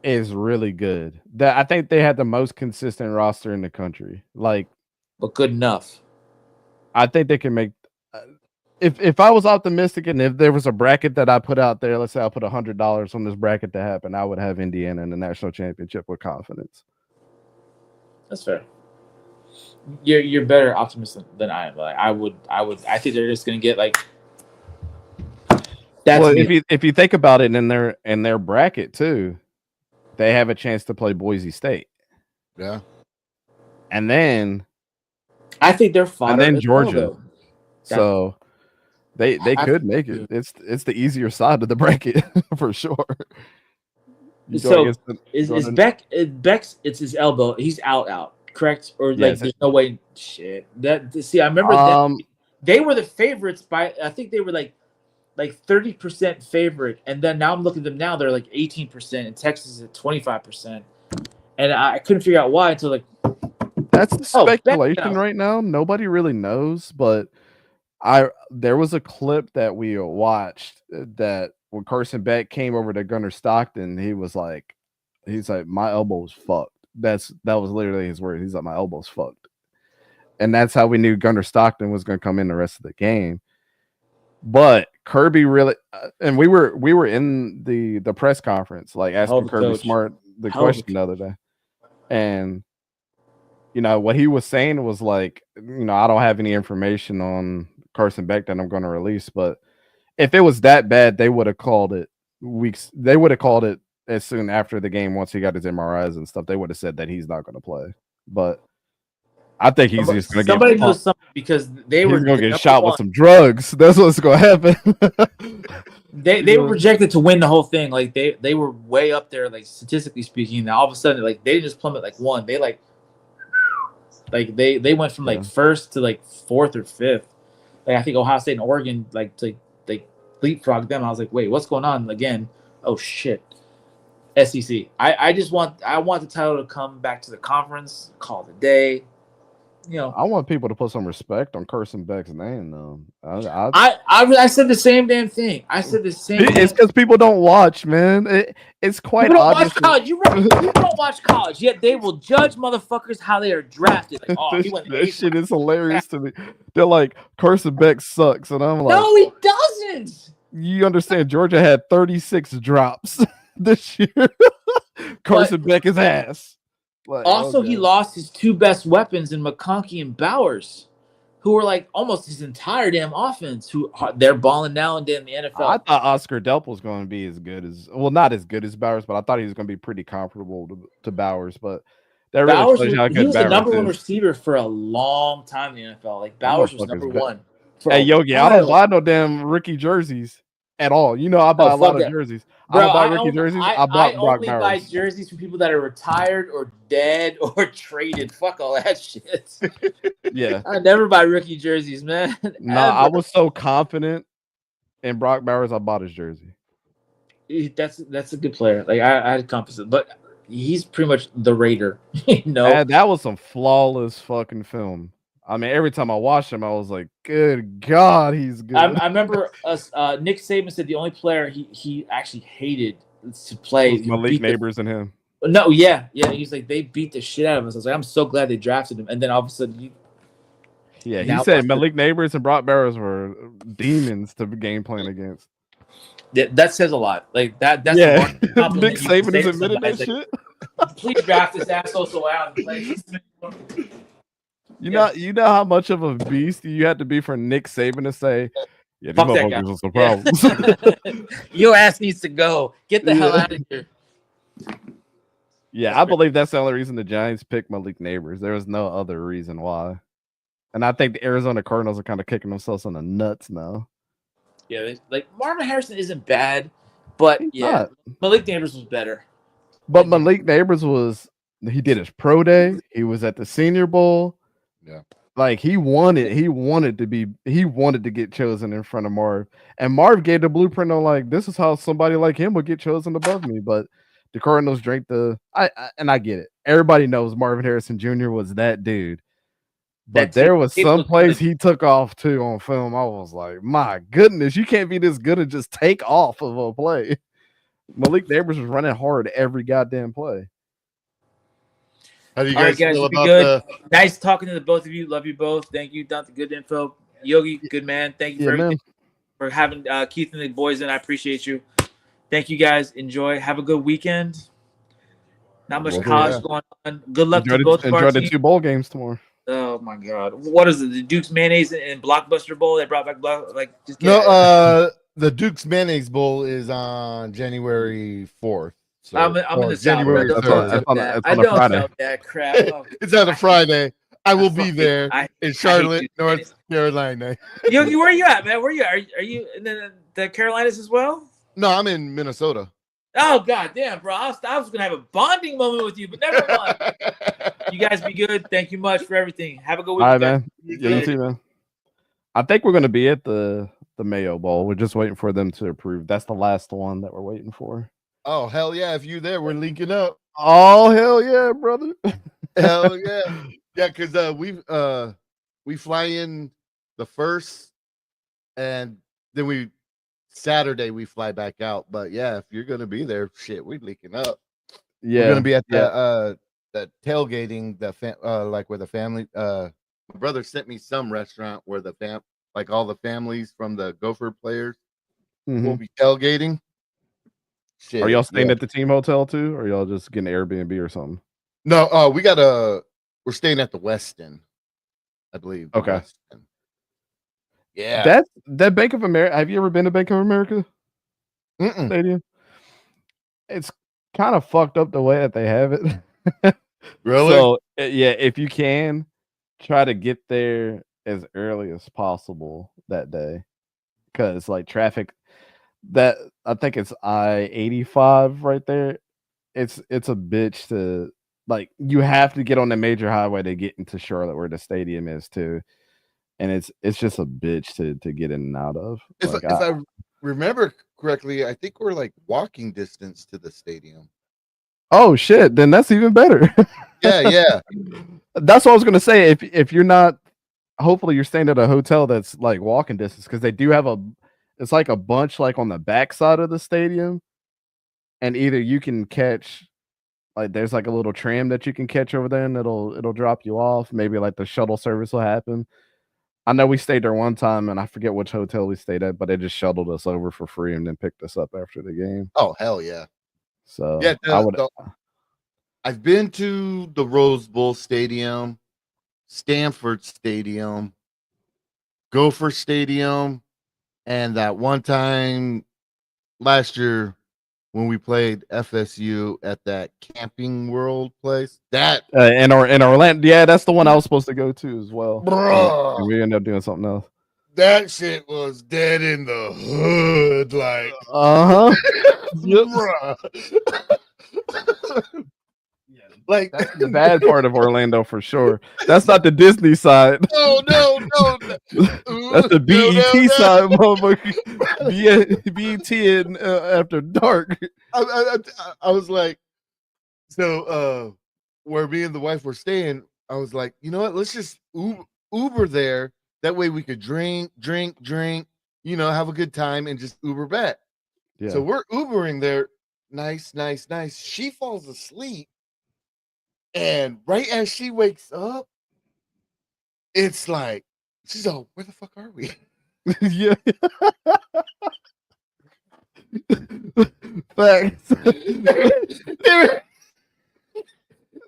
is really good. I think they had the most consistent roster in the country. Like, but good enough. I think they can make. If I was optimistic and if there was a bracket that I put out there, let's say I put $100 on this bracket to happen, I would have Indiana in the national championship with confidence. That's fair. You're better optimist than I am. Like I think they're just gonna get like. Well, if you think about it in their bracket too, they have a chance to play Boise State. Yeah. And then I think they're fodder. And then as Georgia. well, so they could make it. It's the easier side of the bracket for sure. So is Beck's it's his elbow. He's out, correct? Or like there's no way shit. I remember that they were the favorites by I think they were like 30% favorite, and then now I'm looking at them now, they're like 18%, and Texas is at 25%. And I couldn't figure out why until like that's speculation right now. Nobody really knows, but there was a clip that we watched that when Carson Beck came over to Gunnar Stockton, he's like, my elbow's fucked. That was literally his word. He's like, my elbow's fucked. And that's how we knew Gunnar Stockton was going to come in the rest of the game. But Kirby really, and we were in the press conference, like asking Kirby Smart the question the other day. And, what he was saying was like, I don't have any information on Carson Beck that I'm going to release, but if it was that bad, they would have called it they would have called it as soon after the game once he got his MRIs and stuff. They would have said that he's not going to play. But I think he's just going to get somebody knows something because they were going to get shot with some drugs. That's what's going to happen. They were projected to win the whole thing. Like they were way up there, like statistically speaking. Now all of a sudden, like they didn't just plummet like one. They they went from like first to like fourth or fifth. Like I think Ohio State and Oregon like leapfrogged them. I was like, wait, what's going on again? Oh shit. SEC. I want the title to come back to the conference. Call it a day. I want people to put some respect on Carson Beck's name, though. I said the same damn thing. I said the same. It's because people don't watch, man. It's quite obvious. Watch college. You're right. People don't watch college, yet they will judge motherfuckers how they are drafted. Like, oh, he went. That shit is hilarious to me. They're like, Carson Beck sucks, and I'm like, no, he doesn't. You understand? Georgia had 36 drops this year. Carson Beck is ass. Like, also, he lost his two best weapons in McConkey and Bowers, who were like almost his entire damn offense. Who they're balling now and then in the NFL. I thought Oscar Delp was going to be as good as, not as good as Bowers, but I thought he was going to be pretty comparable to Bowers. But that really Bowers, shows you how good he was the number Bowers one is. receiver for a long time in the NFL. Like Bowers was number one. Hey Yogi, I don't buy no damn rookie jerseys at all. I buy a lot of jerseys. Bro, I don't buy rookie jerseys. I bought Brock only Bowers. buy jerseys from people that are retired or dead or traded. Fuck all that shit. Yeah. I never buy rookie jerseys, man. No, I was so confident in Brock Bowers, I bought his jersey. That's a good player. Like I had confidence, but he's pretty much the Raider. That was some flawless fucking film. I mean, every time I watched him, I was like, "Good God, he's good." I remember Nick Saban said the only player he actually hated to play was Malik Neighbors and him. No, yeah. He's like they beat the shit out of us. I was like, I'm so glad they drafted him, and then all of a sudden, he said Malik Neighbors and Brock Bowers were demons to game plan against. Yeah, that says a lot. Like that's Nick Saban has admitted that shit. Please draft this asshole so out and play. You know how much of a beast you had to be for Nick Saban to say, "Yeah, these motherfuckers are some problems." Your ass needs to go. Get the hell out of here. Yeah, I believe that's the only reason the Giants picked Malik Neighbors. There was no other reason why. And I think the Arizona Cardinals are kind of kicking themselves in the nuts now. Yeah, like Marvin Harrison isn't bad, but He's yeah, not. Malik Neighbors was better. But Malik Neighbors he did his pro day. He was at the Senior Bowl. Yeah. Like he wanted to get chosen in front of Marv. And Marv gave the blueprint on like this is how somebody like him would get chosen above me. But the Cardinals drank I get it. Everybody knows Marvin Harrison Jr. was that dude. But there was some plays he took off too on film. I was like, my goodness, you can't be this good and just take off of a play. Malik Neighbors was running hard every goddamn play. How do you All right, guys guys, feel be about good. Nice talking to the both of you. Love you both. Thank you, Dante. Good info. Yogi, good man. Thank you for everything. For having Keith and the boys in. I appreciate you. Thank you guys. Enjoy. Have a good weekend. Not much college going on. Good luck to both of our Enjoy the teams. 2 bowl games tomorrow. Oh my God! What is it? The Duke's mayonnaise and Blockbuster Bowl? They brought back just get the Duke's Mayonnaise Bowl is on January 4th. So, I'm in the January South. 3rd. I don't know that crap. Oh, It's on a Friday. I will be there I in hate Charlotte, Duke's North Carolina. Yogi, where are you at, man? Where are you? Are you in the Carolinas as well? No, I'm in Minnesota. Oh God damn, bro! I was gonna have a bonding moment with you, but never mind. You guys be good. Thank you much for everything. Have a good week. All right, man. Yeah, you too, man. I think we're gonna be at the Mayo Bowl. We're just waiting for them to approve. That's the last one that we're waiting for. Oh hell yeah! If you're there, we're linking up. Oh hell yeah, brother! Hell yeah, yeah. Because we fly in the first, and then Saturday we fly back out. But yeah, if you're gonna be there, shit, we're linking up. Yeah, we're gonna be at the tailgating, like where the family. My brother sent me some restaurant where like all the families from the Gopher players will be tailgating. Shit, Are y'all staying at the team hotel too, or y'all just getting Airbnb or something? No, we're staying at the Westin, I believe. Okay. Westin. Yeah. That Bank of America. Have you ever been to Bank of America Stadium? It's kind of fucked up the way that they have it. Really? So yeah, if you can try to get there as early as possible that day, because like traffic. That I think it's I-85 right there. It's a bitch to like. You have to get on the major highway to get into Charlotte where the stadium is too, and it's just a bitch to get in and out of. If I remember correctly, I think we're like walking distance to the stadium. Oh shit! Then that's even better. Yeah. That's what I was gonna say. If you're not, hopefully you're staying at a hotel that's like walking distance because they do have it's like a bunch like on the back side of the stadium, and either you can catch like there's like a little tram that you can catch over there and it'll drop you off. Maybe like the shuttle service will happen. I know we stayed there one time and I forget which hotel we stayed at, but they just shuttled us over for free and then picked us up after the game. Oh hell yeah. So yeah, I've been to the Rose Bowl Stadium, Stanford Stadium, Gopher Stadium, and that one time last year when we played FSU at that Camping World place. That in Orlando, yeah, that's the one I was supposed to go to as well. Bruh. We ended up doing something else. That shit was dead in the hood, like Bruh. Like that's the bad part of Orlando for sure. That's not the Disney side. No. That's the BET side, motherfucker. BET in after dark. I was like, so where me and the wife were staying, I was like, you know what? Let's just Uber there. That way we could drink, have a good time and just Uber back. Yeah. So we're Ubering there. Nice. She falls asleep. And right as she wakes up, it's like, she's all, where the fuck are we? Yeah. Thanks.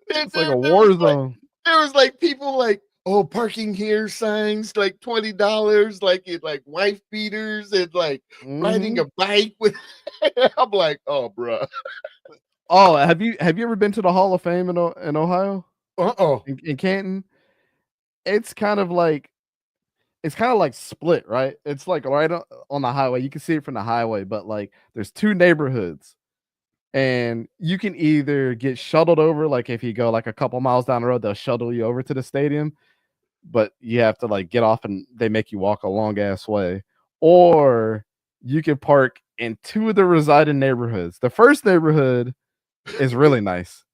It's like a war zone. There was like people like, oh, parking here signs like $20, like wife beaters and like riding a bike with. I'm like, oh, bro. Oh, have you ever been to the Hall of Fame in Ohio? In Canton? It's kind of like it's kind of like split, right? It's like right on the highway. You can see it from the highway, but like there's two neighborhoods, and you can either get shuttled over. Like if you go like a couple miles down the road, they'll shuttle you over to the stadium, but you have to like get off and they make you walk a long ass way. Or you can park in two of the residing neighborhoods. The first neighborhood is really nice.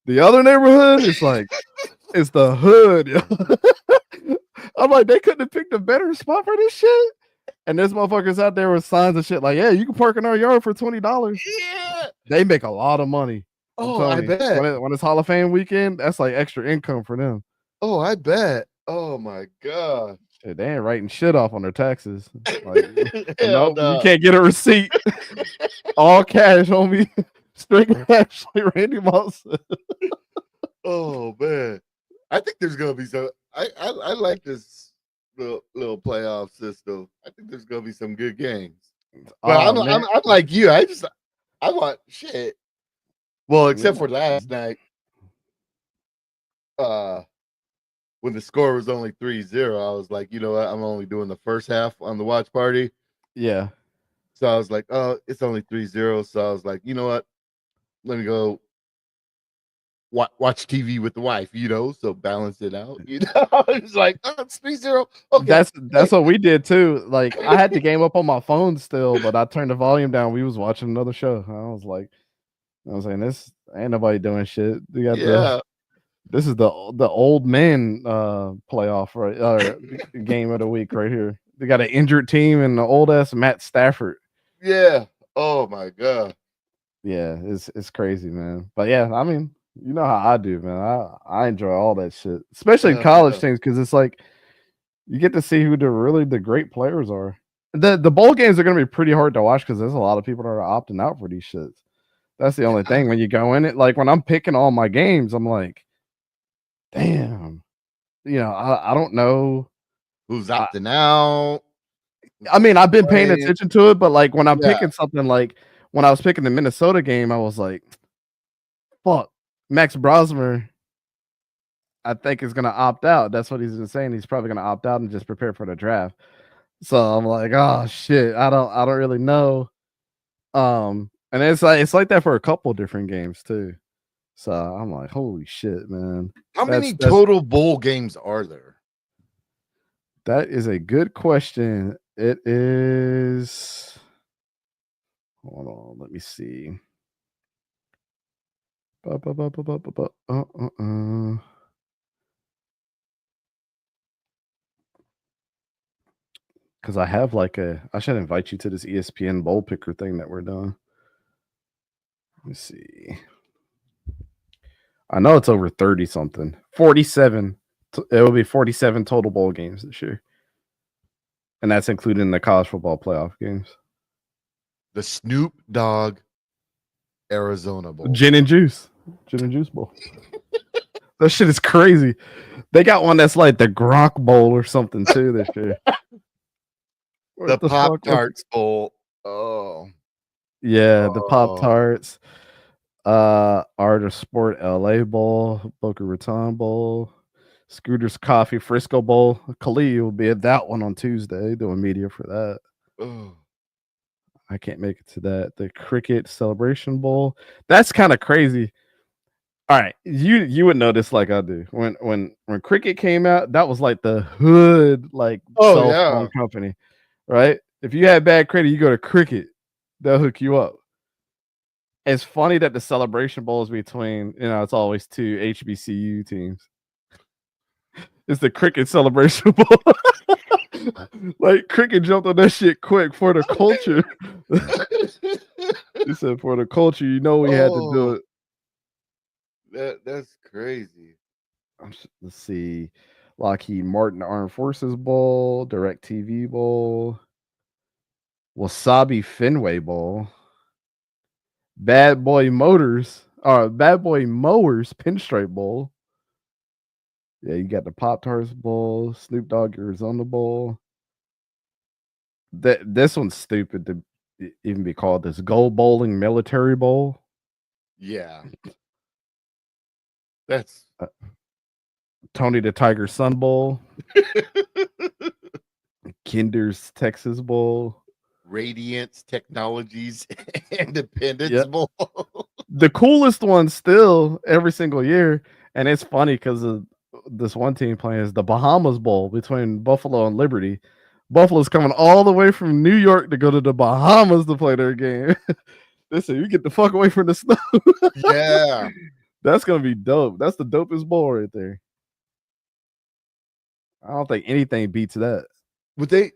The other neighborhood is like it's the hood. I'm like, they couldn't have picked a better spot for this shit. And there's motherfuckers out there with signs and shit like, yeah, you can park in our yard for $20. Yeah. They make a lot of money. Oh, I bet. When it's Hall of Fame weekend, that's like extra income for them. Oh, I bet. Oh my god. Shit, they ain't writing shit off on their taxes. Like, Hell nope, no. you can't get a receipt. All cash, homie. Straight cash, like Randy Moss. Oh man. I think there's gonna be some. I like this little playoff system. I think there's gonna be some good games. But I'm like you. I want shit. Well, except for last night, when the score was only 3-0, I was like, you know what? I'm only doing the first half on the watch party. Yeah. So I was like, oh, it's only 3-0. So I was like, you know what? Let me go watch TV with the wife, you know, so balance it out, you know. It's like, oh, it's 3-0. Okay. That's what we did too. Like I had the game up on my phone still, but I turned the volume down. We was watching another show. I was like, I was saying, this ain't nobody doing shit. They got this is the old man playoff game of the week right here. They got an injured team and the old ass Matt Stafford. Yeah. Oh my god. Yeah, it's crazy, man. But yeah, I mean, you know how I do, man. I enjoy all that shit, especially in college teams, because it's like you get to see who the great players are. The bowl games are going to be pretty hard to watch because there's a lot of people that are opting out for these shits. That's the only thing when you go in it. Like when I'm picking all my games, I'm like, damn, you know, I don't know who's opting out. I mean, I've been paying attention to it, but like when I'm picking something, like when I was picking the Minnesota game, I was like, fuck, Max Brosmer, I think is gonna opt out. That's what he's been saying. He's probably gonna opt out and just prepare for the draft. So I'm like, oh shit, I don't really know. And it's like that for a couple different games too. So I'm like, holy shit, man. How many total bowl games are there? That is a good question. It is. Hold on, let me see. Because I have I should invite you to this ESPN bowl picker thing that we're doing. Let me see. I know it's over 30 something. 47. It will be 47 total bowl games this year. And that's including the college football playoff games. The Snoop Dogg Arizona Bowl. Gin and Juice Bowl. That shit is crazy. They got one that's like the Gronk Bowl or something too this year. The Pop-Tarts Bowl. Oh. Yeah, the Pop-Tarts. Art of Sport LA Bowl, Boca Raton Bowl, Scooter's Coffee Frisco Bowl. Khalil will be at that one on Tuesday doing media for that. Oh. I can't make it to that. The Cricket Celebration Bowl. That's kind of crazy. All right, you would know this like I do. When Cricket came out, that was like the hood cell phone company, right? If you had bad credit, you go to Cricket, they'll hook you up. It's funny that the Celebration Bowl is between, it's always two HBCU teams. It's the Cricket Celebration Bowl. Like Cricket jumped on that shit quick for the culture. He said for the culture, we had to do it. That's crazy. Let's see. Lockheed Martin Armed Forces Bowl, DirecTV Bowl, Wasabi Fenway Bowl, Bad Boy Mowers Pinstripe Bowl. Yeah, you got the Pop-Tarts Bowl, Snoop Dogg Arizona Bowl. This one's stupid to even be called this Gold Bowling Military Bowl. Yeah. That's Tony the Tiger Sun Bowl. Kinder's Texas Bowl. Radiance Technologies Independence Yeah. Bowl. The coolest one still every single year, and it's funny because of this one team playing is the Bahamas Bowl between Buffalo and Liberty. Buffalo's coming all the way from New York to go to the Bahamas to play their game. They say you get the fuck away from the snow. Yeah. That's gonna be dope. That's the dopest bowl right there. I don't think anything beats that. Would they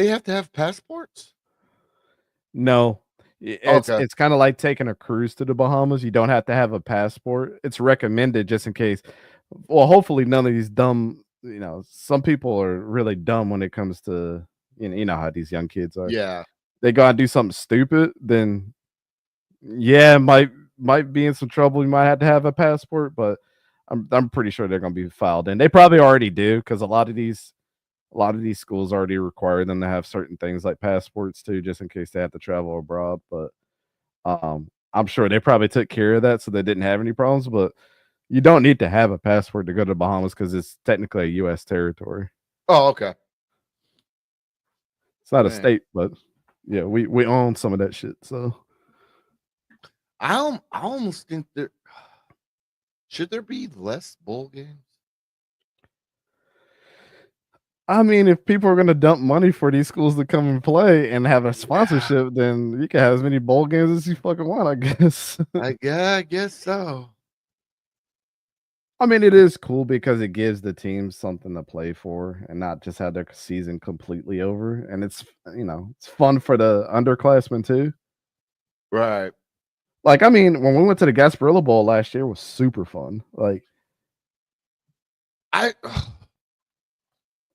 have to have passports? No. It's Okay. it's kind of like taking a cruise to the Bahamas. You don't have to have a passport. It's recommended just in case. Well, hopefully none of these dumb, some people are really dumb when it comes to, you know how these young kids are. Yeah. They go and do something stupid, then yeah, might be in some trouble. You might have to have a passport, but I'm pretty sure they're gonna be filed in. They probably already do because a lot of these schools already require them to have certain things like passports too, just in case they have to travel abroad. But I'm sure they probably took care of that so they didn't have any problems. But you don't need to have a passport to go to the Bahamas because it's technically a U.S. territory. Oh, okay. It's not a Man. state, but yeah, we own some of that shit. So I almost think should there be less bowl games? I mean, if people are going to dump money for these schools to come and play and have a sponsorship, then you can have as many bowl games as you fucking want, I guess. I guess so. I mean, it is cool because it gives the teams something to play for and not just have their season completely over. And it's fun for the underclassmen too. Right. Like, I mean, when we went to the Gasparilla Bowl last year, it was super fun. Like,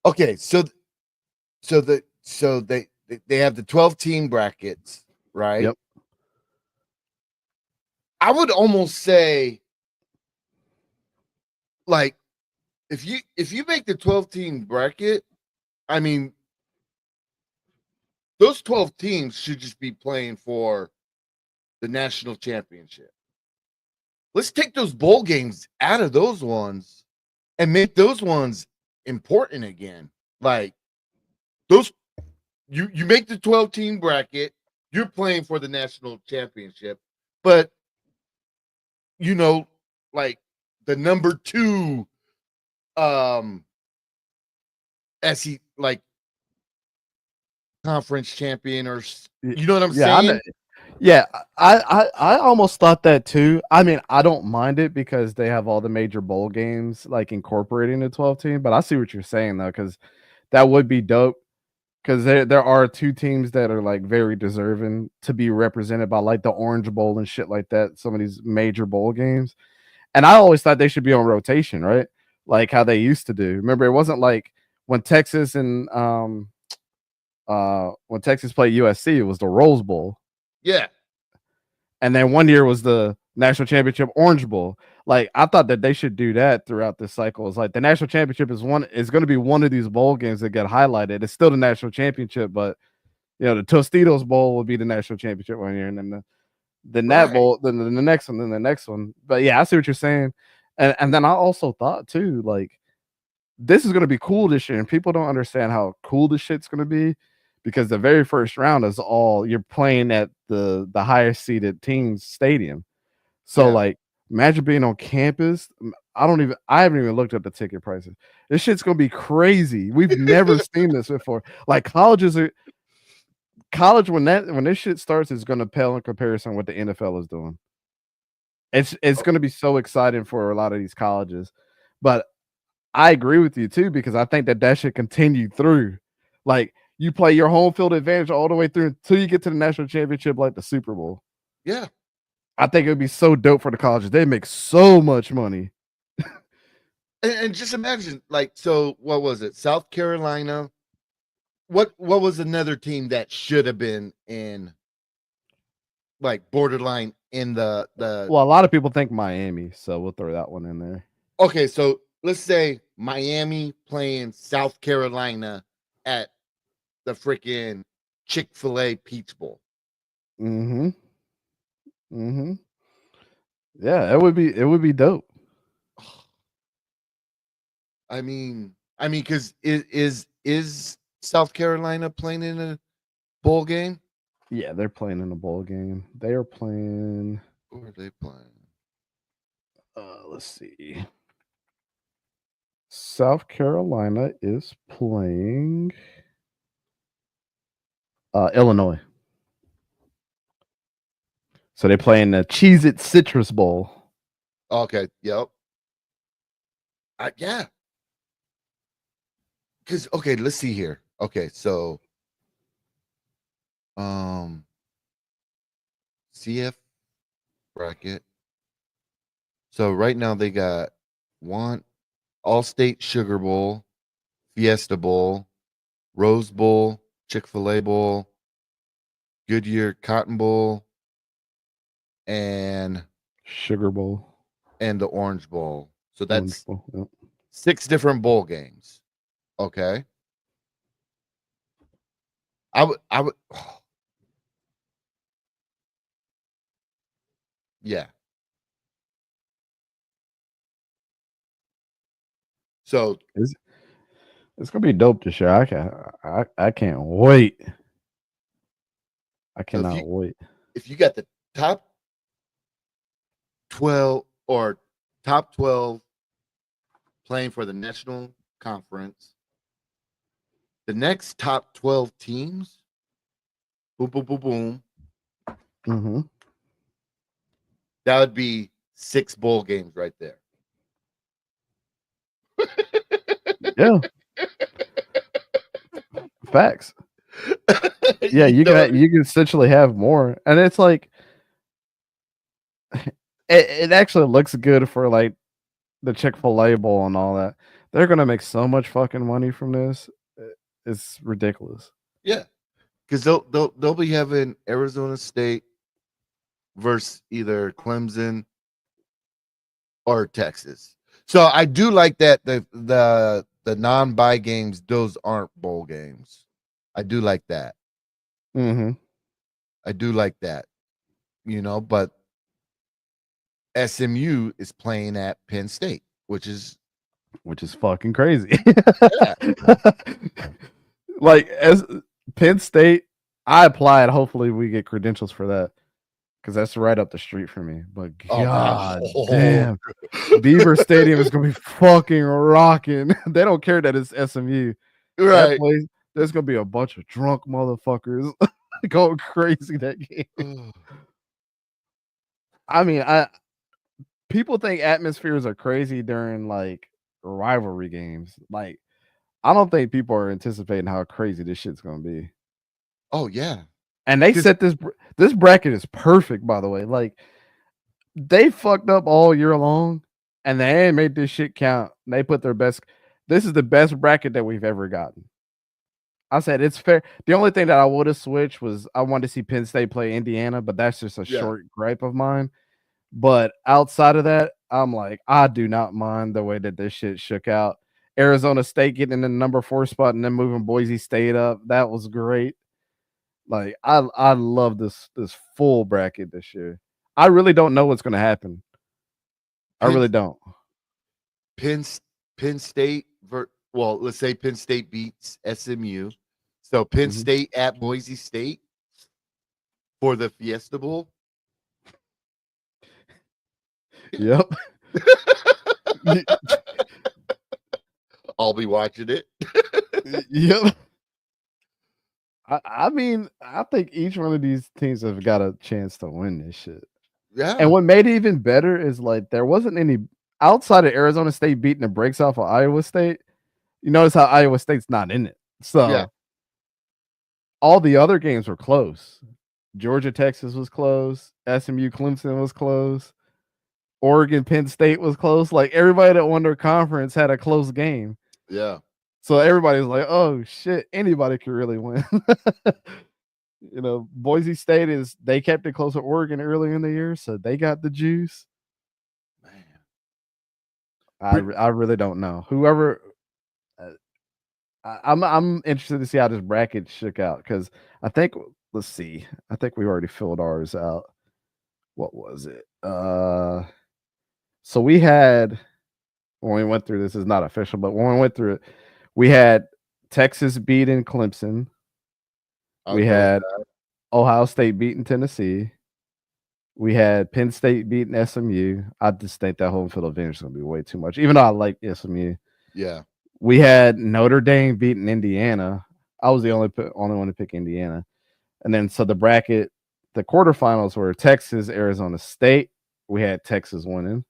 okay, so they have the 12 team brackets, right? Yep. I would almost say, like, if you make the 12 team bracket, I mean, those 12 teams should just be playing for the national championship. Let's take those bowl games out of those ones and make those ones important again. Like, those you make the 12 team bracket, you're playing for the national championship, but like the number 2 SE like conference champion, or you know what I'm saying? I almost thought that too. I mean, I don't mind it because they have all the major bowl games like incorporating the 12 team, but I see what you're saying though, because that would be dope. Because there are 2 teams that are like very deserving to be represented by like the Orange Bowl and shit like that. Some of these major bowl games, and I always thought they should be on rotation, right? Like how they used to do. Remember, it wasn't like when Texas and when Texas played USC, it was the Rose Bowl. Yeah. And then one year was the national championship Orange Bowl. Like, I thought that they should do that throughout this cycle. It's like the national championship is going to be one of these bowl games that get highlighted. It's still the national championship, but the Tostitos Bowl will be the national championship one year, and then that bowl, then the next one, then the next one. But yeah, I see what you're saying. And then I also thought too, like, this is going to be cool this year, and people don't understand how cool this shit's going to be because the very first round is all you're playing at the highest seeded team's stadium. So like, imagine being on campus. I haven't even looked up the ticket prices. This shit's gonna be crazy. We've never seen this before. Like, college when this shit starts is gonna pale in comparison to what the NFL is doing. It's gonna be so exciting for a lot of these colleges. But I agree with you too, because I think that should continue through. Like, you play your home field advantage all the way through until you get to the national championship, like the Super Bowl. Yeah. I think it would be so dope for the colleges. They make so much money. And just imagine, like, so what was it? South Carolina. What was another team that should have been in, like, borderline in the Well, a lot of people think Miami, so we'll throw that one in there. Okay, so let's say Miami playing South Carolina at the freaking Chick-fil-A Peach Bowl. Mm-hmm. Mm-hmm. Yeah, it would be dope. I mean, I mean, because is South Carolina playing in a bowl game? Yeah, they're playing in a bowl game. They are playing. Who are they playing? Let's see. South Carolina is playing Illinois. So they play in the Cheez-It Citrus Bowl. Okay. Yep. Yeah. Because let's see here. Okay, so CF bracket. So right now they got All-State Sugar Bowl, Fiesta Bowl, Rose Bowl, Chick-fil-A Bowl, Goodyear Cotton Bowl, and Sugar Bowl, and the Orange Bowl. So Orange that's Bowl, yep. 6 different bowl games. Okay. I would yeah. So it's gonna be dope this year. I can't wait. I cannot wait. If you got the top 12 or top 12 playing for the national conference, the next top 12 teams, boom, boom, boom, boom. Mm-hmm. That would be 6 bowl games right there. Yeah. Facts. Yeah, you can essentially have more, and it's like it actually looks good for like the Chick-fil-A Bowl and all that. They're gonna make so much fucking money from this. It's ridiculous. Yeah, because they'll be having Arizona State versus either Clemson or Texas. So I do like that the non-bye games, those aren't bowl games. I do like that. Mm-hmm. I do like that. But SMU is playing at Penn State, which is fucking crazy. Like as Penn State, I applied. Hopefully, we get credentials for that because that's right up the street for me. But god damn, Beaver Stadium is gonna be fucking rocking. They don't care that it's SMU. Right. That place, there's gonna be a bunch of drunk motherfuckers going crazy that game. I mean, people think atmospheres are crazy during like rivalry games. Like, I don't think people are anticipating how crazy this shit's gonna be. Oh yeah, and they set this bracket is perfect, by the way. Like, they fucked up all year long, and they ain't made this shit count. They put their best. This is the best bracket that we've ever gotten. I said it's fair. The only thing that I would have switched was I wanted to see Penn State play Indiana, but that's just a short gripe of mine. But outside of that, I'm like, I do not mind the way that this shit shook out. Arizona State getting in the number 4 spot and then moving Boise State up. That was great. Like, I love this full bracket this year. I really don't know what's going to happen. I really don't. Penn State, let's say Penn State beats SMU. So Penn State at Boise State for the Fiesta Bowl. Yep. I'll be watching it. Yep. I mean, I think each one of these teams have got a chance to win this shit. Yeah. And what made it even better is like there wasn't any outside of Arizona State beating the brakes off of Iowa State. You notice how Iowa State's not in it. So all the other games were close. Georgia Texas was close. SMU Clemson was close. Oregon Penn State was close. Like, everybody that won their conference had a close game. Yeah. So everybody's like, oh shit, anybody could really win. Boise State they kept it close to Oregon early in the year, so they got the juice. Man. I really don't know. Whoever I'm interested to see how this bracket shook out because I think let's see. I think we already filled ours out. What was it? So we had when we went through this is not official, but when we went through it, We had Texas beating Clemson. We Okay, had Ohio State beating Tennessee. We had Penn State beating SMU. I just think that home field advantage is going to be way too much, even though I like SMU. Yeah. We had Notre Dame beating Indiana. I was the only one to pick Indiana. And then so the bracket, the quarterfinals were Texas, Arizona State. We had Texas winning.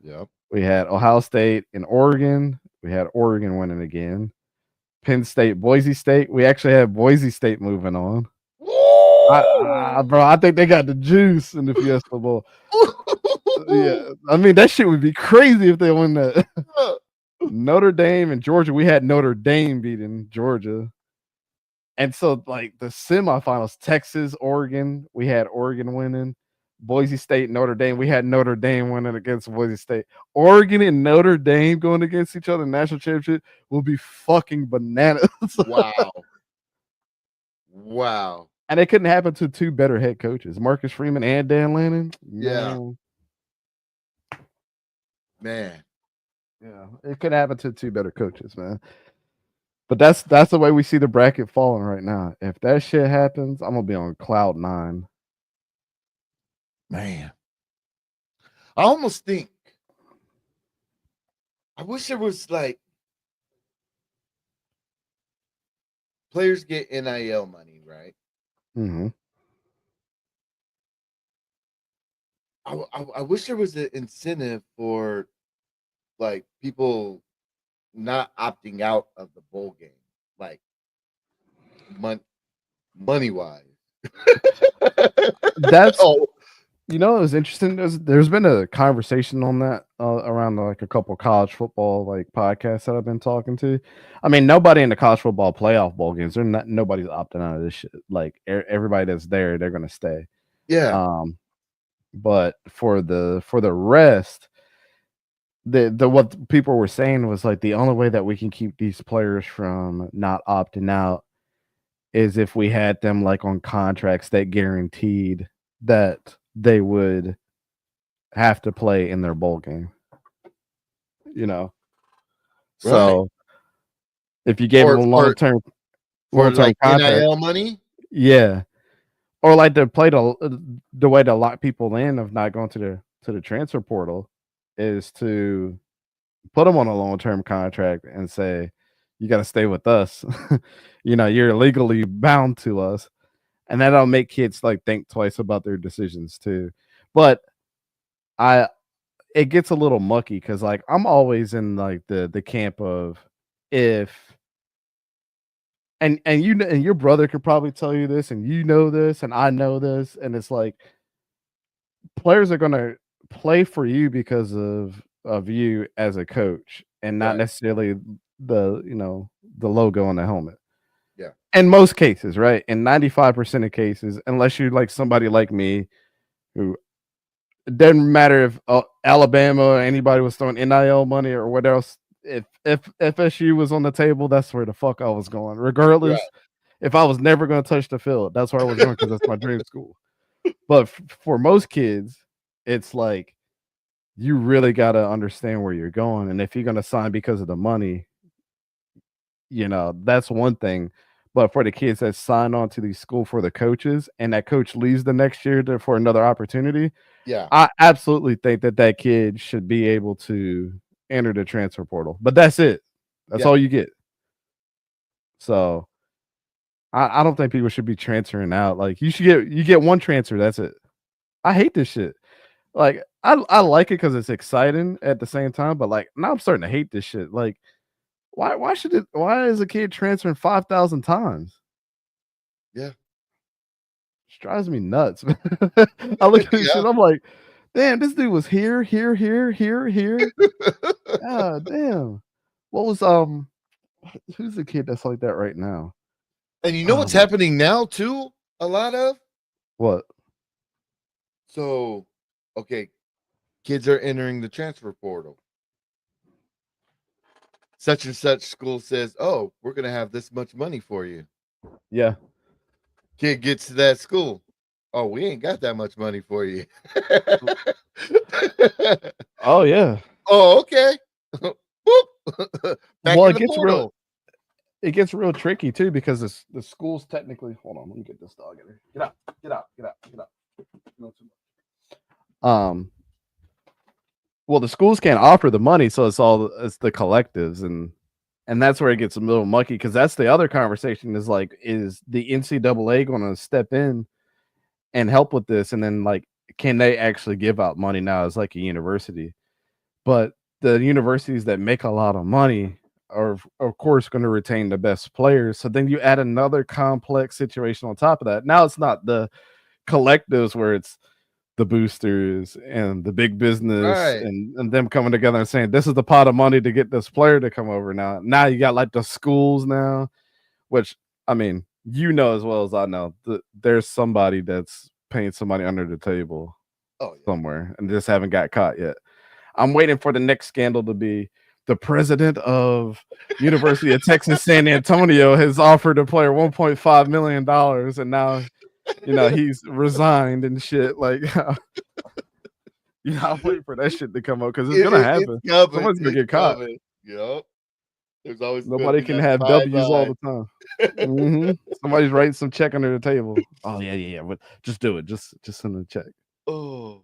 Yep. We had Ohio State and Oregon. We had Oregon winning again. Penn State, Boise State. We actually had Boise State moving on. Bro, I think they got the juice in the Fiesta Bowl. Yeah, I mean that shit would be crazy if they win that. Notre Dame and Georgia. We had Notre Dame beating Georgia. And so, like the semifinals, Texas, Oregon, we had Oregon winning. Boise State, Notre Dame, we had Notre Dame winning against Boise State. Oregon and Notre Dame going against each other in the national championship will be fucking bananas. Wow. Wow. And it couldn't happen to two better head coaches, Marcus Freeman and Dan Lannon. Yeah. Man. Yeah, it could happen to two better coaches, man. But that's the way we see the bracket falling right now. If that shit happens, I'm gonna be on cloud 9. Man. I almost think I wish there was like players get NIL money, right? Mm-hmm. I wish there was an incentive for like people not opting out of the bowl game, like money wise. That's you know, it was interesting. There's been a conversation on that around like a couple of college football like podcasts that I've been talking to. I mean, nobody in the college football playoff bowl games, nobody's opting out of this shit. Like everybody that's there, they're gonna stay. Yeah. But for the rest, the what people were saying was like the only way that we can keep these players from not opting out is if we had them like on contracts that guaranteed that they would have to play in their bowl game. You know. Right. So if you gave them a long-term like contract, NIL money, yeah. Or like to play the way to lock people in of not going to the transfer portal is to put them on a long-term contract and say, you got to stay with us. You know, you're legally bound to us. And that'll make kids like think twice about their decisions too. But it gets a little mucky because like I'm always in like the camp of if and you and your brother could probably tell you this, and you know this, and I know this, and it's like players are gonna play for you because of you as a coach, and not necessarily the logo on the helmet. Yeah. In most cases, right? In 95% of cases, unless you're like somebody like me, who it doesn't matter if Alabama or anybody was throwing NIL money or what else. If FSU was on the table, that's where the fuck I was going. Regardless, if I was never going to touch the field, that's where I was going because that's my dream school. But for most kids, it's like you really got to understand where you're going, and if you're going to sign because of the money, you know that's one thing. But for the kids that sign on to the school for the coaches, and that coach leaves the next year for another opportunity, yeah, I absolutely think that kid should be able to enter the transfer portal. But that's it. That's all you get. So I don't think people should be transferring out. Like you get one transfer. That's it. I hate this shit. Like I like it because it's exciting at the same time. But like now I'm starting to hate this shit. Like why is a kid transferring 5,000 times? Yeah. It drives me nuts. I look at this shit. I'm like, damn, this dude was here. God damn. What was who's the kid that's like that right now? And you know what's happening now too? A lot of what? So, okay, kids are entering the transfer portal. Such and such school says, "Oh, we're gonna have this much money for you." Yeah. Kid gets to that school. Oh, we ain't got that much money for you. Oh yeah. Oh, okay. Back Well, in the portal. it gets real tricky too because the schools technically. Hold on, let me get this dog in here. Get out, get out, get out, get out. No too much. Well, the schools can't offer the money, so it's the collectives, and that's where it gets a little mucky because that's the other conversation is like, is the NCAA going to step in and help with this, and then like, can they actually give out money now as like a university? But the universities that make a lot of money are, of course, going to retain the best players. So then you add another complex situation on top of that. Now it's not the collectives where it's the boosters and the big business Right. and them coming together and saying this is the pot of money to get this player to come over. Now you got like the schools now, which I mean, you know as well as I know, there's somebody that's paying somebody under the table somewhere and just haven't got caught yet. I'm waiting for the next scandal to be the president of University of Texas San Antonio has offered a player $1.5 million and now he's resigned and shit. Like, I'm waiting for that shit to come up because it's gonna happen. Someone's gonna get caught. Yep. There's always Nobody can have W's all the time. Somebody's writing some check under the table. Oh yeah. But just do it. Just send a check. Oh.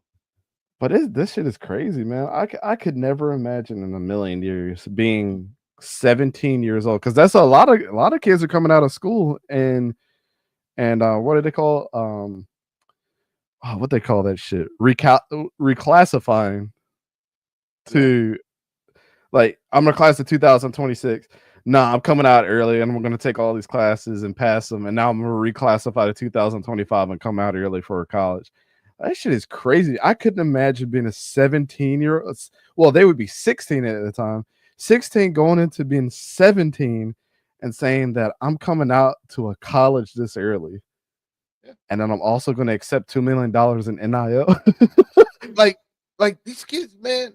But this shit is crazy, man. I could never imagine in a million years being 17 years old because that's a lot of kids are coming out of school and what do they call what they call that shit reclassifying to like I'm a class of 2026. Nah, I'm coming out early and I'm going to take all these classes and pass them, and now I'm going to reclassify to 2025 and come out early for college. That shit is crazy. I couldn't imagine being a 17-year-old. Well, they would be 16 at the time. 16 going into being 17 and saying that I'm coming out to a college this early. And then I'm also going to accept $2 million in NIL. like these kids, man.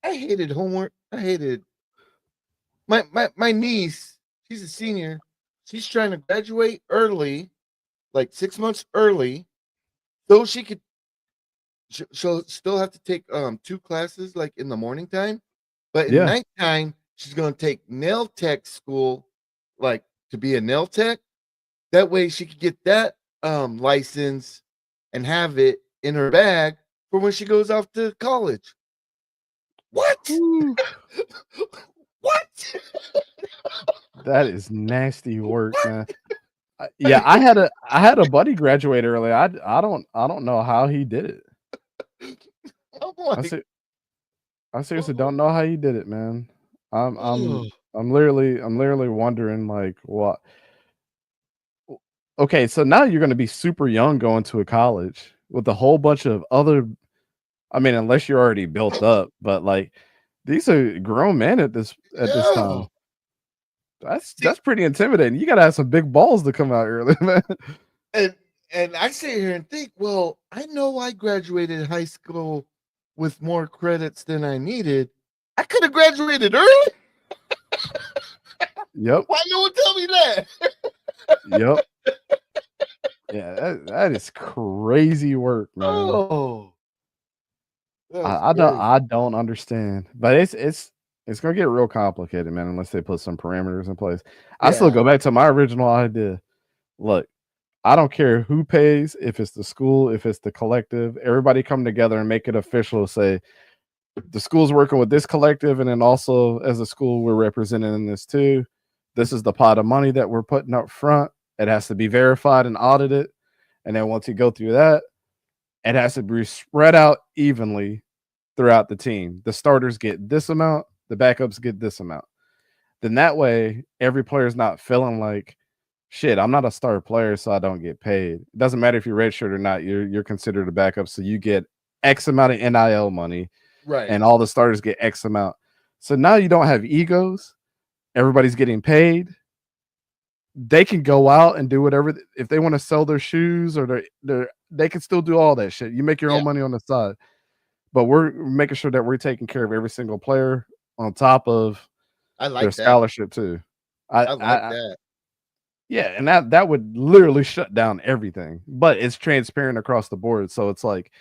I hated homework. I hated my niece. She's a senior. She's trying to graduate early, like 6 months early, so she could. She'll still have to take 2 classes like in the morning time, but in nighttime she's going to take nail tech school, like to be a nail tech. That way she could get that license and have it in her bag for when she goes off to college. What? What? That is nasty work, man. Yeah, I had a buddy graduate early. I don't know how he did it. I seriously don't know how he did it, man. I'm literally wondering like what. Okay, so now you're going to be super young going to a college with a whole bunch of other. I mean, unless you're already built up, but like these are grown men at this time. That's pretty intimidating. You got to have some big balls to come out early, man. And I sit here and think, well, I know I graduated high school with more credits than I needed. I could have graduated early. Yep. Why no one tell me that? Yep. Yeah, that is crazy work, man. Oh. I don't understand, but it's gonna get real complicated, man, unless they put some parameters in place. I still go back to my original idea. Look, I don't care who pays, if it's the school, if it's the collective, everybody come together and make it official. Say the school's working with this collective, and then also as a school, we're represented in this too. This is the pot of money that we're putting up front. It has to be verified and audited. And then once you go through that, it has to be spread out evenly throughout the team. The starters get this amount, the backups get this amount. Then that way, every player is not feeling like, shit, I'm not a star player, so I don't get paid. It doesn't matter if you're redshirt or not. You're considered a backup, so you get X amount of NIL money. Right. And all the starters get X amount. So now you don't have egos. Everybody's getting paid. They can go out and do whatever. If they want to sell their shoes or they can still do all that shit. You make your own money on the side. But we're making sure that we're taking care of every single player on top of their scholarship too. I like that. Yeah, and that would literally shut down everything. But it's transparent across the board. So it's like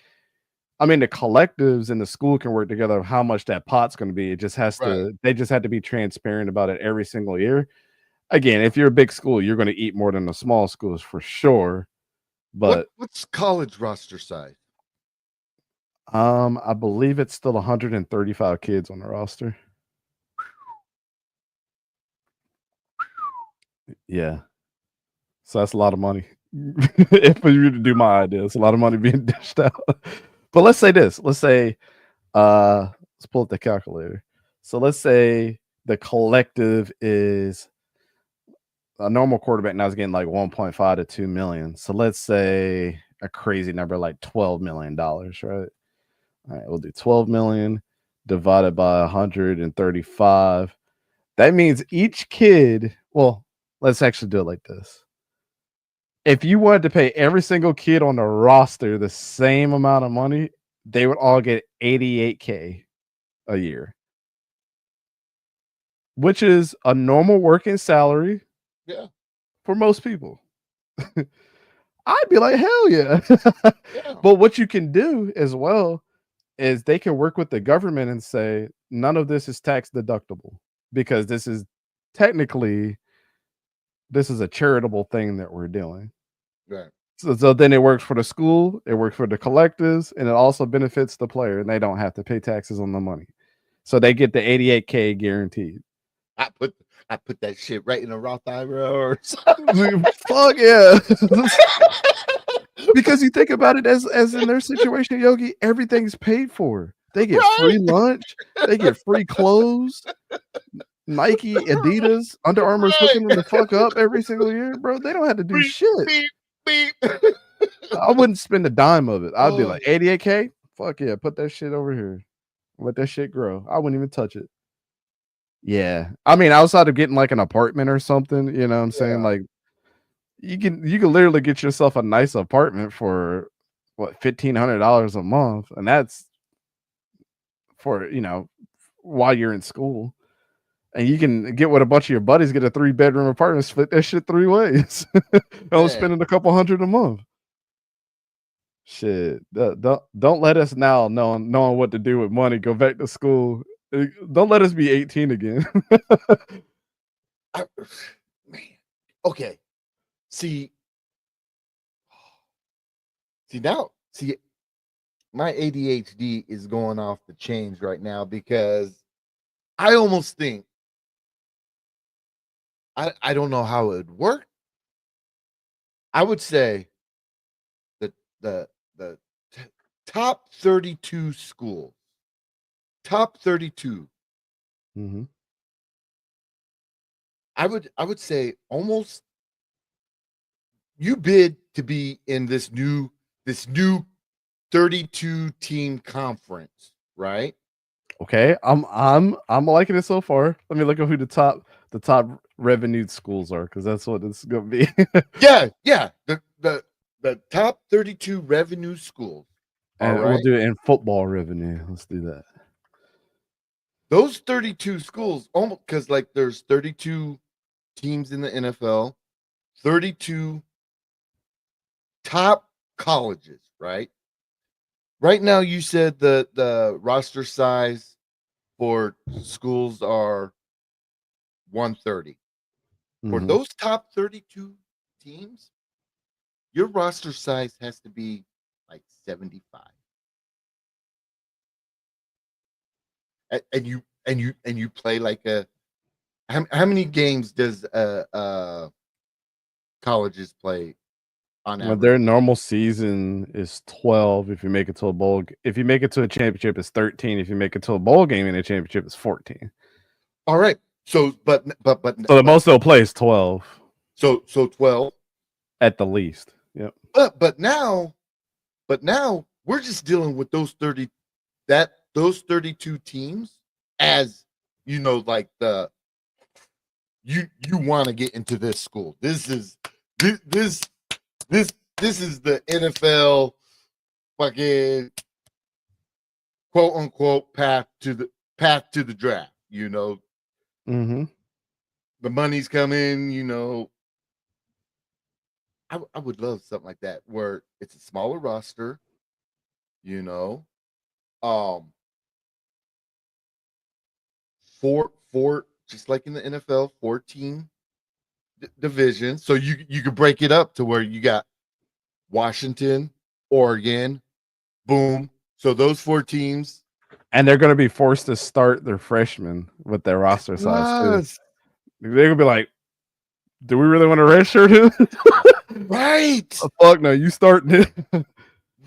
I mean, the collectives and the school can work together of how much that pot's going to be. It just has to. They just have to be transparent about it every single year. Again, if you're a big school, you're going to eat more than the small schools for sure. But what's college roster size? I believe it's still 135 kids on the roster. Yeah. So that's a lot of money. If for you to do my idea, it's a lot of money being dished out. But let's say this. Let's say let's pull up the calculator. So let's say the collective is a normal quarterback now is getting like 1.5 to 2 million. So let's say a crazy number like $12 million, right? All right, we'll do 12 million divided by 135. That means each kid, well, let's actually do it like this. If you wanted to pay every single kid on the roster the same amount of money, they would all get $88K a year, which is a normal working salary. Yeah. For most people. I'd be like, hell yeah. But what you can do as well is they can work with the government and say, none of this is tax deductible because this is technically a charitable thing that we're doing. Right. So then it works for the school, it works for the collectives, and it also benefits the player, and they don't have to pay taxes on the money. So they get the 88K guaranteed. I put that shit right in a Roth IRA or something. Fuck yeah. Because you think about it as in their situation, Yogi, everything's paid for. They get free lunch, they get free clothes. Nike, Adidas, Under Armour's hooking them the fuck up every single year, bro. They don't have to do shit. Beep, beep. I wouldn't spend a dime of it. I'd be like, 88K? Fuck yeah, put that shit over here. Let that shit grow. I wouldn't even touch it. Yeah. I mean, outside of getting like an apartment or something, you know what I'm saying? Like you can literally get yourself a nice apartment for what, $1,500 a month. And that's for, while you're in school. And you can get with a bunch of your buddies, get a 3-bedroom apartment, split that shit 3 ways. I'm spending a couple hundred a month. Shit. Don't let us now knowing what to do with money, go back to school. Don't let us be 18 again. Man. Okay. See, my ADHD is going off the chains right now because I almost think I don't know how it would work. I would say that the top 32 schools, top 32. Mm-hmm. I would say almost you bid to be in this new 32 team conference, right? Okay, I'm liking it so far. Let me look at who the top revenued schools are, because that's what it's gonna be. yeah. The top 32 revenue schools. And all right. we'll do it in football revenue. Let's do that. Those 32 schools, almost because like there's 32 teams in the NFL, 32 top colleges, right? Right now, you said the roster size for schools are 130. For those top 32 teams, your roster size has to be like 75. And you play like how many games does colleges play on Well, average? their normal season is 12. If you make it to a bowl, if you make it to a championship, it's 13. If you make it to a bowl game in a championship, it's 14. All right. So, but So the most they'll play is 12. So 12 at the least. Yep. But now we're just dealing with those 32 teams as like you want to get into this school. This is the NFL fucking quote unquote path to the draft. Mm-hmm. The money's coming. I would love something like that where it's a smaller roster, um four just like in the NFL, 14 divisions. So you could break it up to where you got Washington, Oregon, boom. So those 4 teams. And they're going to be forced to start their freshmen with their roster size too. Yes. They're going to be like, do we really want to redshirt him? Right. Oh, fuck no, you starting it.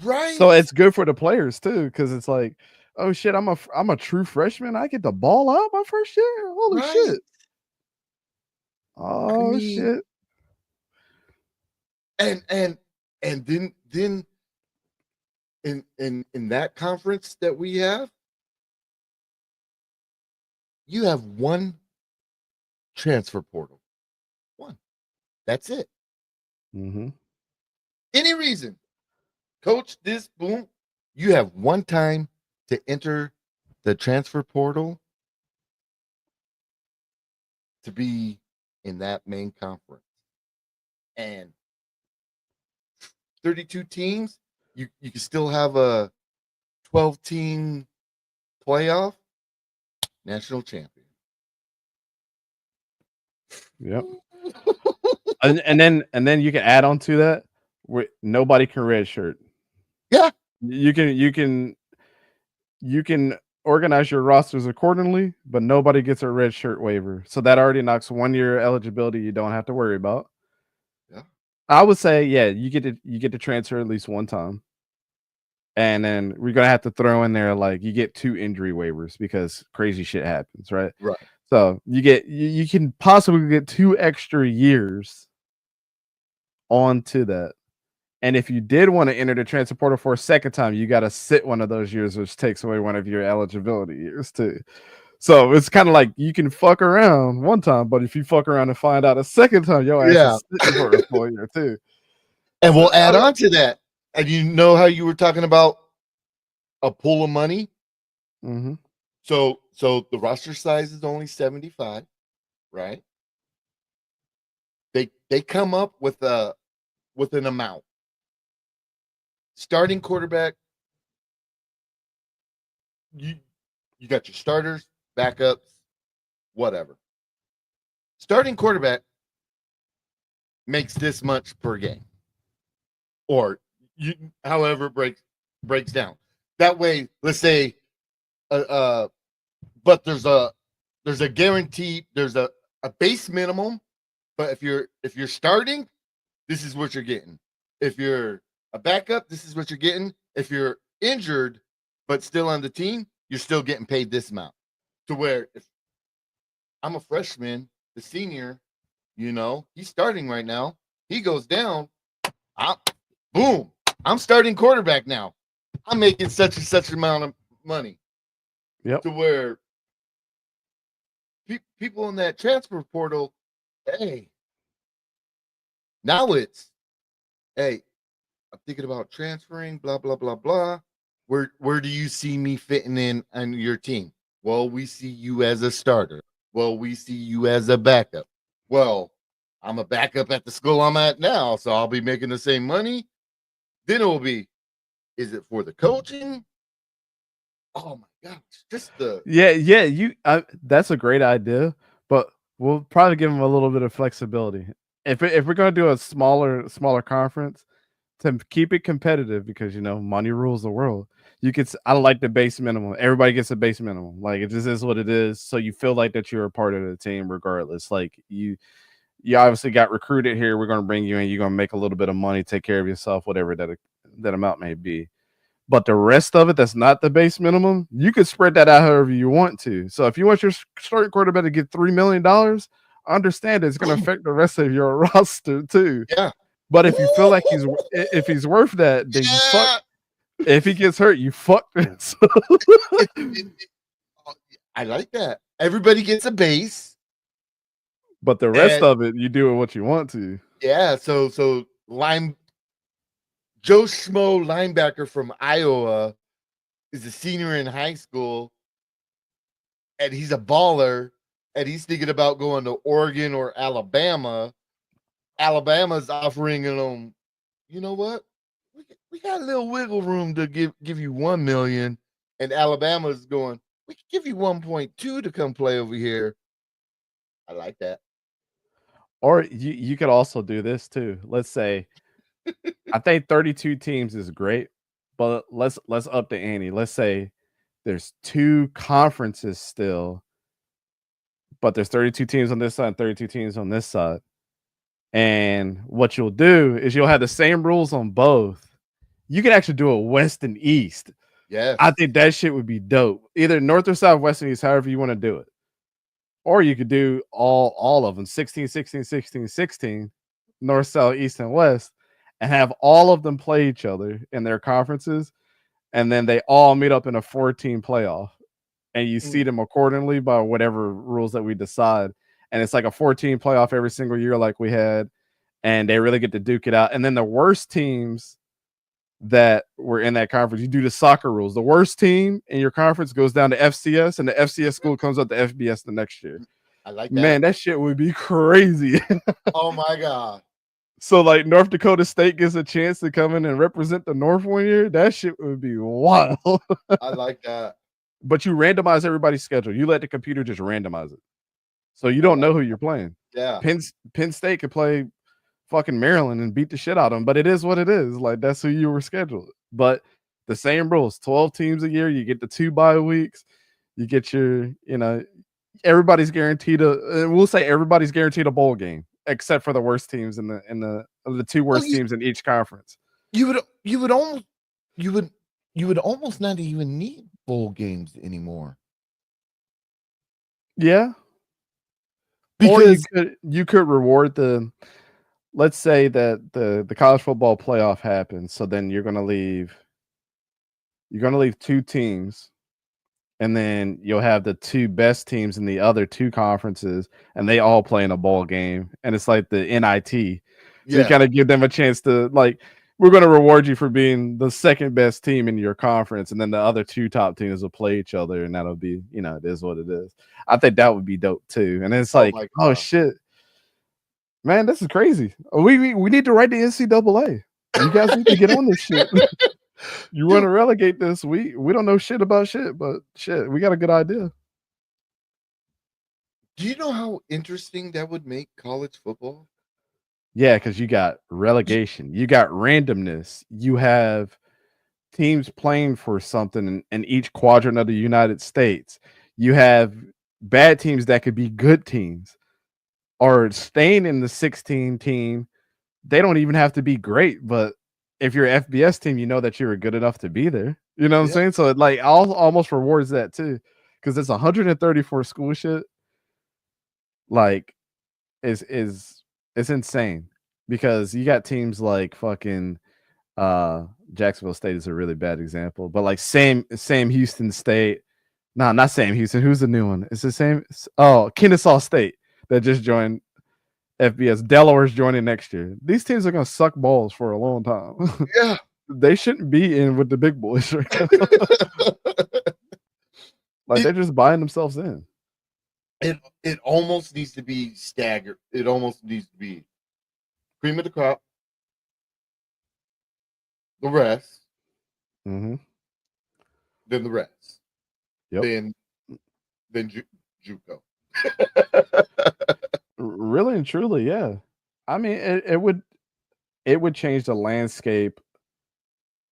Right. So it's good for the players too, because it's like, oh shit, I'm a true freshman. I get the ball out my first year. Holy Right. shit. Oh shit. And then in that conference that we have, you have one transfer portal. One. That's it. Mm-hmm. Any reason, coach, this, boom, you have one time to enter the transfer portal to be in that main conference. And 32 teams, you can still have a 12-team playoff national champion. Yep. and then you can add on to that where nobody can redshirt. Yeah. You can organize your rosters accordingly, but nobody gets a red shirt waiver. So that already knocks 1 year eligibility you don't have to worry about. Yeah. I would say, yeah, you get to transfer at least one time. And then we're gonna have to throw in there like you get 2 injury waivers because crazy shit happens, right? Right. So you can possibly get 2 extra years onto that. And if you did want to enter the transfer portal for a second time, you got to sit one of those years, which takes away one of your eligibility years too. So it's kind of like you can fuck around one time, but if you fuck around and find out a second time, your ass is sitting for a full year too. And we'll add on to that. And you know how you were talking about a pool of money? Mm-hmm. So the roster size is only 75, right? They come up with an amount. Starting quarterback, you got your starters, backups, whatever. Starting quarterback makes this much per game. Or however it breaks down. That way, let's say but there's a guarantee, there's a base minimum, but if you're starting, this is what you're getting. If you're a backup, this is what you're getting. If you're injured but still on the team, you're still getting paid this amount. To where if I'm a freshman, the senior, he's starting right now. He goes down, boom, I'm starting quarterback now. I'm making such and such amount of money. Yep. To where people in that transfer portal, hey, now it's, hey, I'm thinking about transferring, blah, blah, blah, blah. Where do you see me fitting in on your team? Well, we see you as a starter. Well, we see you as a backup. Well, I'm a backup at the school I'm at now, so I'll be making the same money. Then it will be, is it for the coaching? Oh my gosh, just the that's a great idea, but we'll probably give them a little bit of flexibility. If we're gonna do a smaller conference to keep it competitive, because money rules the world. I like the base minimum. Everybody gets a base minimum. Like, it just is what it is. So you feel like that you're a part of the team regardless. Like you obviously got recruited here. We're gonna bring you in. You're gonna make a little bit of money, take care of yourself, whatever that amount may be. But the rest of it, that's not the base minimum, you could spread that out however you want to. So if you want your starting quarterback to get $3 million, understand it's going to affect the rest of your roster too. Yeah. But if you feel like if he's worth that, then you fuck. If he gets hurt, you fuck this. I like that. Everybody gets a base. But the rest of it, you do what you want to. Yeah. So Joe Schmo linebacker from Iowa is a senior in high school, and he's a baller, and he's thinking about going to Oregon or Alabama. Alabama's offering him, you know what? We got a little wiggle room to give you $1 million, and Alabama's going, we can give you 1.2 to come play over here. I like that. Or you could also do this too. Let's say I think 32 teams is great, but let's up the ante. Let's say there's 2 conferences still, but there's 32 teams on this side and 32 teams on this side. And what you'll do is you'll have the same rules on both. You can actually do a West and East. Yes. I think that shit would be dope. Either North or South, West and East, however you want to do it. Or you could do all of them, 16, 16, 16, 16, North, South, East, and West, and have all of them play each other in their conferences, and then they all meet up in a 14 playoff, and you seed them accordingly by whatever rules that we decide. And it's like a 14 playoff every single year like we had, and they really get to duke it out. And then the worst teams that were in that conference, you do the soccer rules. The worst team in your conference goes down to FCS, and the FCS school comes up to FBS the next year. I like that. Man, that shit would be crazy. Oh my God. So like North Dakota State gets a chance to come in and represent the North one year. That shit would be wild. I like that. But you randomize everybody's schedule. You let the computer just randomize it. So you don't know who you're playing. Yeah. Penn State could play fucking Maryland and beat the shit out of them, but it is what it is. Like, that's who you were scheduled. But the same rules, 12 teams a year. You get the 2 bye weeks. You get your, everybody's guaranteed we'll say everybody's guaranteed a bowl game, except for the worst teams in the 2 worst teams in each conference. You would almost not even need bowl games anymore. Yeah. Because you could reward let's say that the college football playoff happens, so then you're gonna leave 2 teams, and then you'll have the 2 best teams in the other 2 conferences, and they all play in a bowl game, and it's like the NIT. So you kind of give them a chance to, like, we're going to reward you for being the second best team in your conference, and then the other 2 top teams will play each other, and that'll be, it is what it is. I think that would be dope too. And it's like, oh shit, man, this is crazy. We need to write the NCAA. You guys need to get on this shit. You want to relegate this? We don't know shit about shit, but shit, we got a good idea. Do you know how interesting that would make college football? Yeah, because you got relegation, you got randomness, you have teams playing for something in each quadrant of the United States. You have bad teams that could be good teams, or staying in the 16 team. They don't even have to be great, but if you're an FBS team, you know that you're good enough to be there. You know what I'm saying? So it like almost rewards that too, because it's 134 school shit. Like, is it's insane, because you got teams like fucking Jacksonville State is a really bad example, but like Sam Houston State. No, not Sam Houston. Who's the new one? It's the same. Oh, Kennesaw State that just joined FBS. Delaware's joining next year. These teams are gonna suck balls for a long time. Yeah. They shouldn't be in with the big boys right now. Like, they're just buying themselves in. It almost needs to be staggered. It almost needs to be cream of the crop, the rest, Mm-hmm. then the rest, Yep. then JUCO. Really and truly, yeah. I mean, it would change the landscape.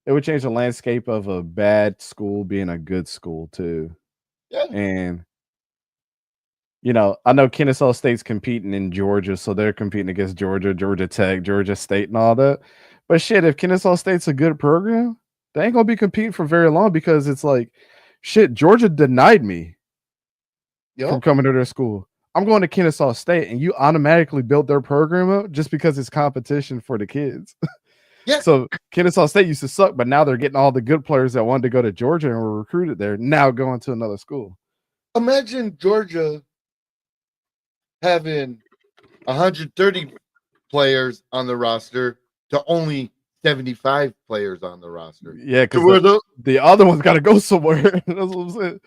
It would change the landscape of a bad school being a good school too. Yeah. And I know Kennesaw State's competing in Georgia, so they're competing against Georgia, Georgia Tech, Georgia State, and all that. But shit, if Kennesaw State's a good program, they ain't gonna be competing for very long, because it's like, shit, Georgia denied me from coming to their school. I'm going to Kennesaw State, and you automatically built their program up just because it's competition for the kids. Yeah. So Kennesaw State used to suck, but now they're getting all the good players that wanted to go to Georgia and were recruited there, now going to another school. Imagine Georgia having 130 players on the roster to only 75 players on the roster. Yeah, because the other one's got to go somewhere. That's what I'm saying.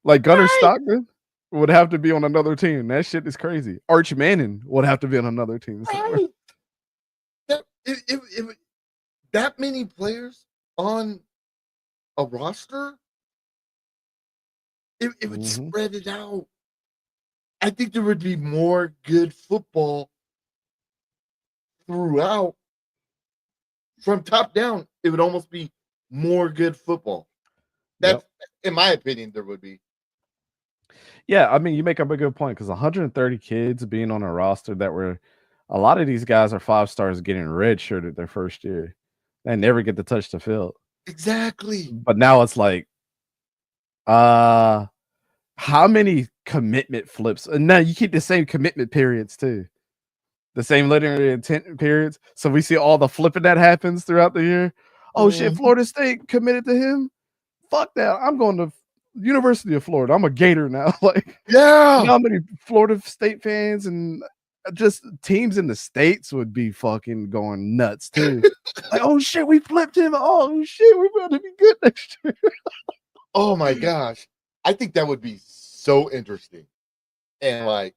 Like Gunnar Stockton would have to be on another team. That shit is crazy. Arch Manning would have to be on another team. Right. That many players on a roster It would spread it out. I think there would be more good football throughout. From top down, it would almost be more good football. That's, in my opinion, there would be. Yeah, I mean, you make up a good point because 130 kids being on a roster that were a lot of these guys are 5 stars getting redshirted their first year. They never get to touch the field. Exactly. But now it's like, how many commitment flips? And now you keep the same commitment periods too. The same literary intent periods. So we see all the flipping that happens throughout the year. Oh shit, Florida State committed to him. Fuck that. I'm going to University of Florida. I'm a Gator now. Like, yeah. You know how many Florida State fans and just teams in the States would be fucking going nuts too. Like, oh shit, we flipped him. Oh shit, we're about to be good next year. Oh my gosh. I think that would be so interesting. And like,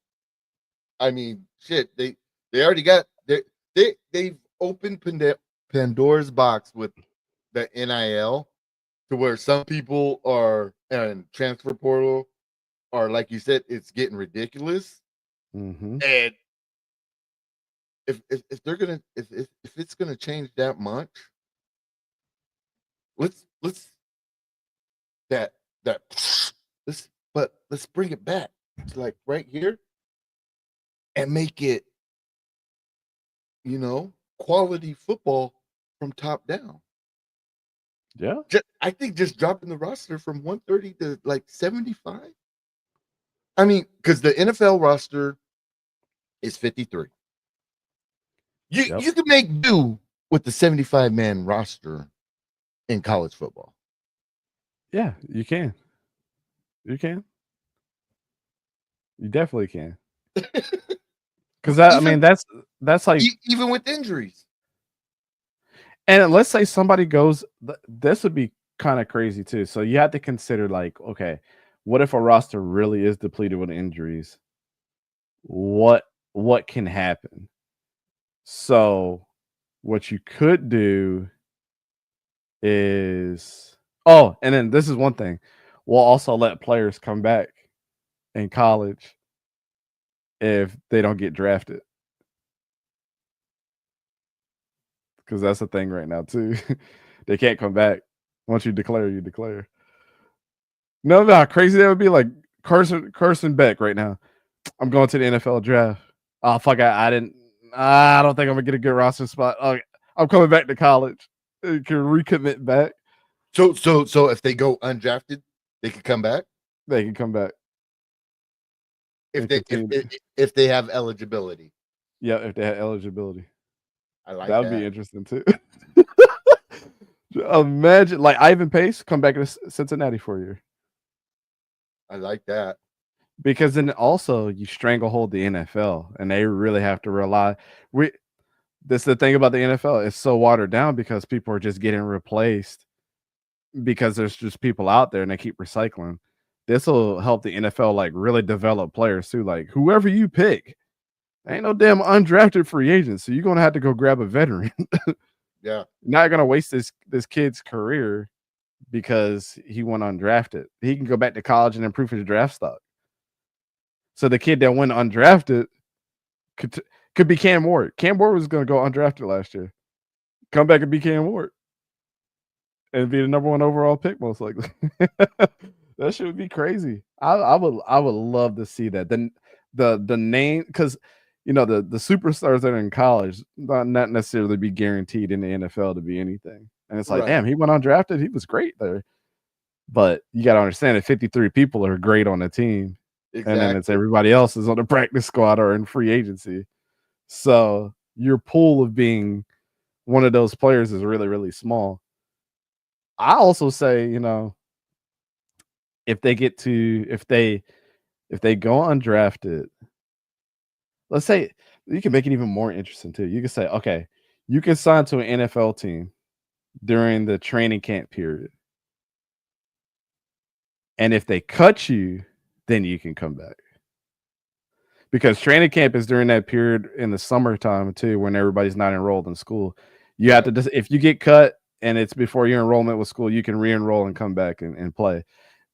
I mean, shit, they already got they've opened Pandora's box with the NIL to where some people are and transfer portal are, like you said, it's getting ridiculous. Mm-hmm. And if they're gonna if it's gonna change that much, let's bring it back to like right here and make it, quality football from top down. Yeah. I think just dropping the roster from 130 to like 75. I mean, because the NFL roster is 53. You can make do with the 75-man roster in college football. Yeah, you can. You can. You definitely can. Because that's like even with injuries. And let's say somebody goes, this would be kind of crazy too. So you have to consider like, okay, what if a roster really is depleted with injuries? What can happen? So what you could do is, and then this is one thing. We'll also let players come back in college if they don't get drafted. Because that's the thing right now too. They can't come back. Once you declare, you declare. No, how crazy that would be. Like Carson Beck right now. I'm going to the NFL draft. Oh fuck! I don't think I'm gonna get a good roster spot. Oh, I'm coming back to college. You can recommit back. So if they go undrafted, they can come back. They can come back if they have eligibility. Yeah, if they have eligibility. I like that would be interesting too. Imagine like Ivan Pace come back to Cincinnati for a year. I like that. Because then also you stranglehold the NFL and they really have to rely. This is the thing about the NFL. It's so watered down because people are just getting replaced because there's just people out there and they keep recycling. This will help the NFL like really develop players too. Like whoever you pick, ain't no damn undrafted free agent. So you're gonna have to go grab a veteran. Yeah. You're not gonna waste this kid's career because he went undrafted. He can go back to college and improve his draft stock. So the kid that went undrafted could be Cam Ward. Cam Ward was going to go undrafted last year. Come back and be Cam Ward. And be the number 1 overall pick, most likely. That shit would be crazy. I would love to see that. Then the name, because the superstars that are in college not necessarily be guaranteed in the NFL to be anything. And it's like, damn, he went undrafted. He was great there. But you got to understand that 53 people are great on the team. Exactly. And then it's everybody else is on the practice squad or in free agency. So your pool of being one of those players is really, really small. I also say, if they go undrafted, let's say you can make it even more interesting too. You can say, okay, you can sign to an NFL team during the training camp period. And if they cut you, then you can come back. Because training camp is during that period in the summertime too, when everybody's not enrolled in school. You have to if you get cut and it's before your enrollment with school, you can re-enroll and come back and play.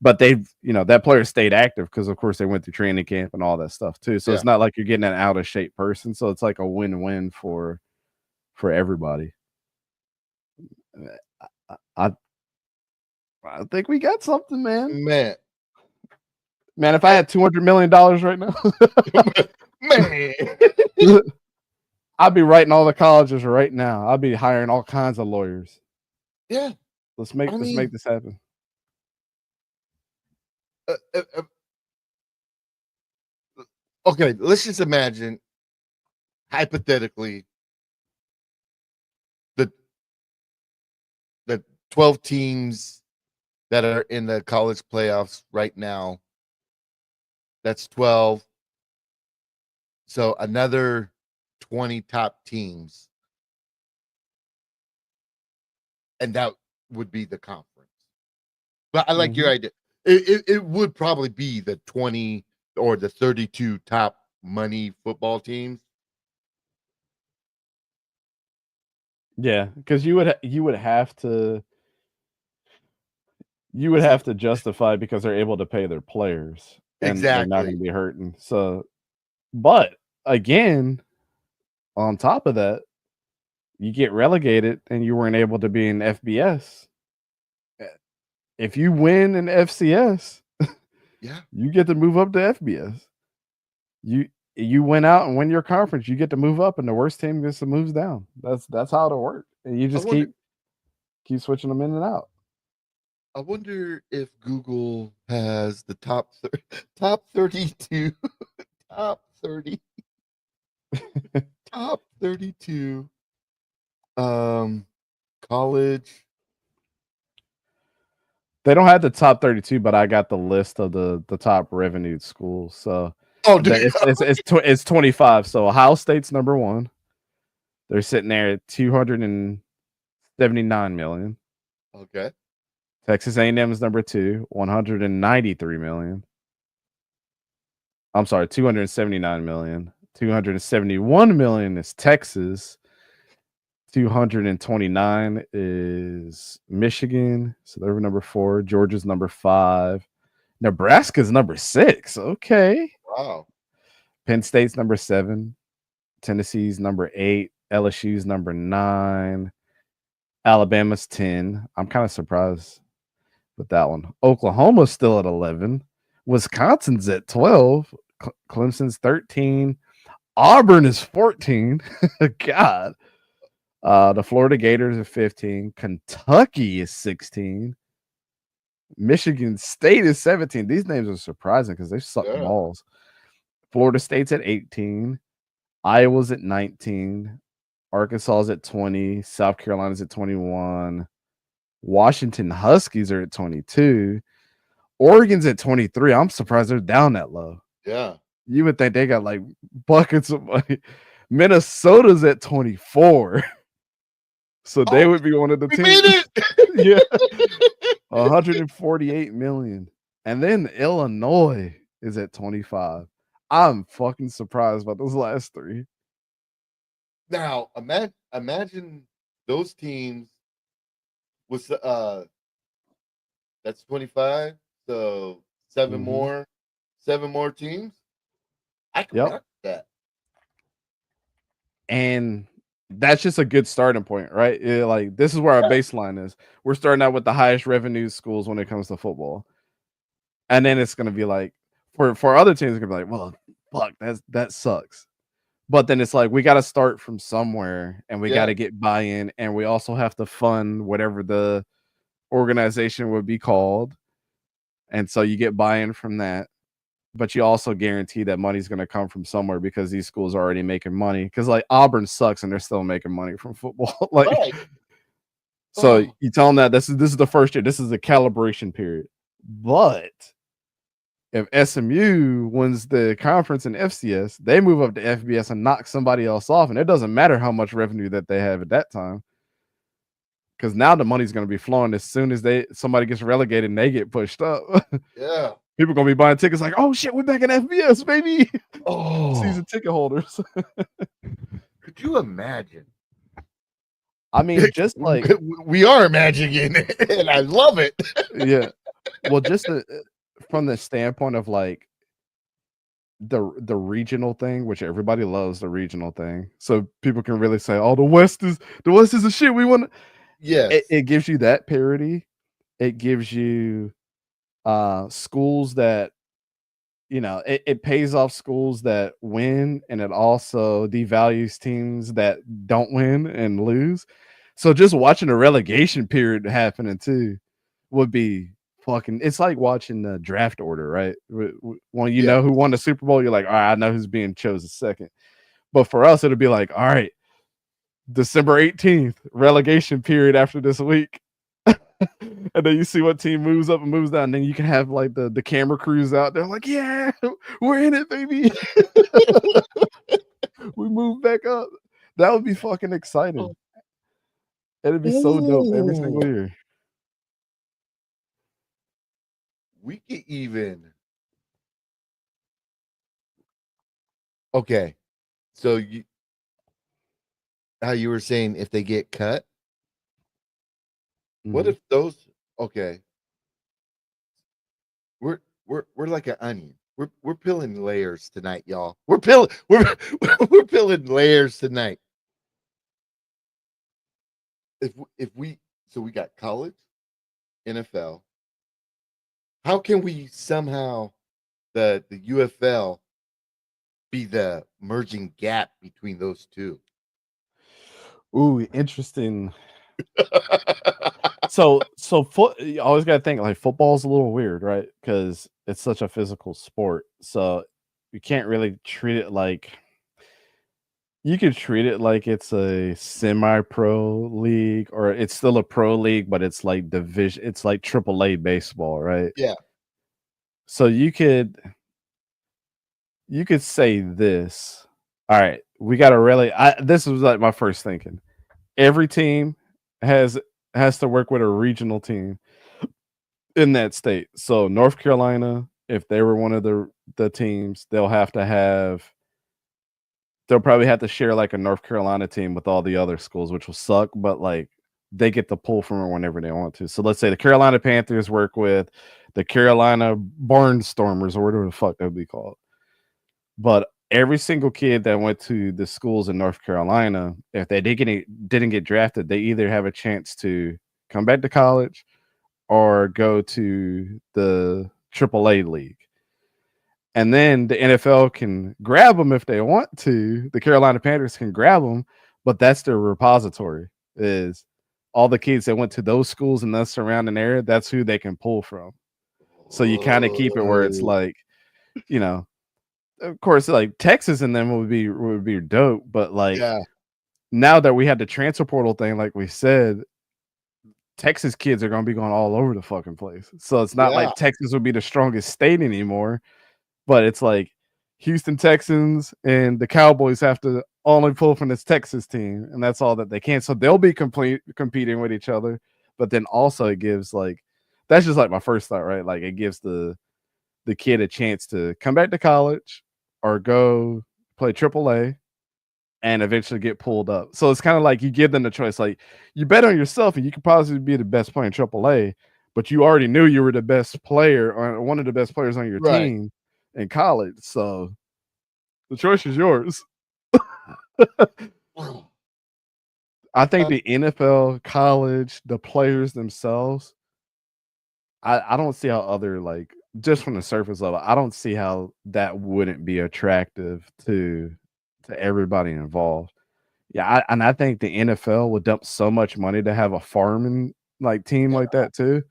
but they've, that player stayed active because, of course, they went through training camp and all that stuff too. So it's not like you're getting an out of shape person. So it's like a win-win for everybody. I think we got something, man. Man, if I had $200 million right now, man, I'd be writing all the colleges right now. I'd be hiring all kinds of lawyers. Yeah, let's make this happen. Okay, let's just imagine hypothetically the 12 teams that are in the college playoffs right now. That's 12. So another 20 top teams. And that would be the conference. But I like your idea. It would probably be the 20 or the 32 top money football teams. Yeah, because you would have to justify because they're able to pay their players and they're not going to be hurting. So, but again, on top of that, you get relegated and you weren't able to be in FBS. If you win in FCS, you get to move up to FBS. You win out and win your conference, you get to move up, and the worst team gets to move down. That's how it'll work. And you just keep switching them in and out. I wonder if Google has the top 32 top 32 college. They don't have the top 32, but I got the list of the top revenued schools. So it's 25. So Ohio State's number 1. They're sitting there at 279 million. Okay. Texas A&M is number 2, 193 million. I'm sorry, 279 million. 271 million is Texas. 229 is Michigan. So they're number 4. Georgia's number 5. Nebraska's number 6. Okay. Wow. Penn State's number 7. Tennessee's number 8. LSU's number 9. Alabama's 10. I'm kind of surprised with that one. Oklahoma's still at 11. Wisconsin's at 12. Clemson's 13. Auburn is 14. God. The Florida Gators are 15. Kentucky is 16. Michigan State is 17. These names are surprising because they suck balls. Florida State's at 18. Iowa's at 19. Arkansas's at 20. South Carolina's at 21. Washington Huskies are at 22. Oregon's at 23. I'm surprised they're down that low. Yeah. You would think they got like buckets of money. Minnesota's at 24. So they would be one of the teams. Yeah. 148 million. And then Illinois is at 25. I'm fucking surprised about those last 3. Now, imagine those teams with that's 25. So 7 more teams. I can rock that. And that's just a good starting point, right? Like this is where our baseline is. We're starting out with the highest revenue schools when it comes to football. And then it's gonna be like for other teams, it's gonna be like, well, fuck, that sucks. But then it's like we gotta start from somewhere and we gotta get buy-in, and we also have to fund whatever the organization would be called. And so you get buy-in from that. But you also guarantee that money's going to come from somewhere because these schools are already making money. Because like Auburn sucks and they're still making money from football. So you tell them that this is the first year. This is the calibration period. But if SMU wins the conference in FCS, they move up to FBS and knock somebody else off, and it doesn't matter how much revenue that they have at that time. Because now the money's going to be flowing as soon as somebody gets relegated and they get pushed up. Yeah. People gonna be buying tickets like, oh shit, we're back in FBS, baby. Season ticket holders. Could you imagine? I mean, just like we are imagining it, and I love it. Yeah. Well, just from the standpoint of like the regional thing, which everybody loves the regional thing, so people can really say, "Oh, the West is the shit we want." Yes. It gives you that parity. It gives you schools that it pays off schools that win, and it also devalues teams that don't win and lose. So just watching a relegation period happening too would be fucking. It's like watching the draft order, right? When you Yeah. know who won the Super Bowl, you're like, all right, I know who's being chosen second. But for us, it'll be like, all right, December 18th, relegation period after this week. And then you see what team moves up and moves down. And then you can have like the camera crews out there, like, yeah, we're in it, baby. We move back up. That would be fucking exciting. It'd be so dope every single Ooh. year. We could even. Okay. So how you were saying if they get cut, what if those? Okay. We're like an onion. We're peeling layers tonight, y'all. We're peeling layers tonight. If we we got college, NFL. How can we somehow the UFL be the merging gap between those two? Ooh, interesting. So you always got to think like football's a little weird, right? Because it's such a physical sport. So you can't really treat it like you could treat it like it's a semi-pro league, or it's still a pro league, but it's like division. It's like AAA baseball, right? Yeah. So you could say this. All right, we got to really. This was like my first thinking. Every team has to work with a regional team in that state. So North Carolina, if they were one of the teams, they'll probably have to share like a North Carolina team with all the other schools, which will suck, but like they get to pull from it whenever they want to. So let's say the Carolina Panthers work with the Carolina Barnstormers, or whatever the fuck that would be called. But every single kid that went to the schools in North Carolina, if they didn't get drafted, they either have a chance to come back to college or go to the AAA league. And then the NFL can grab them if they want to. The Carolina Panthers can grab them, but that's their repository, is all the kids that went to those schools in the surrounding area. That's who they can pull from. So you kind of keep it where it's like, of course, like Texas and them would be dope, but like now that we had the transfer portal thing, like we said, Texas kids are going to be going all over the fucking place. So it's not like Texas would be the strongest state anymore, but it's like Houston Texans and the Cowboys have to only pull from this Texas team, and that's all that they can. So they'll be competing with each other, but then also it gives like, that's just like my first thought, right? Like it gives the kid a chance to come back to college or go play AAA and eventually get pulled up. So it's kind of like you give them the choice. Like you bet on yourself and you could possibly be the best player in AAA, but you already knew you were the best player or one of the best players on your team in college. So the choice is yours. I think the NFL, college, the players themselves, I don't see how other, like, just from the surface level, I don't see how that wouldn't be attractive to everybody involved. Yeah, I think the NFL would dump so much money to have a farming like team like that too.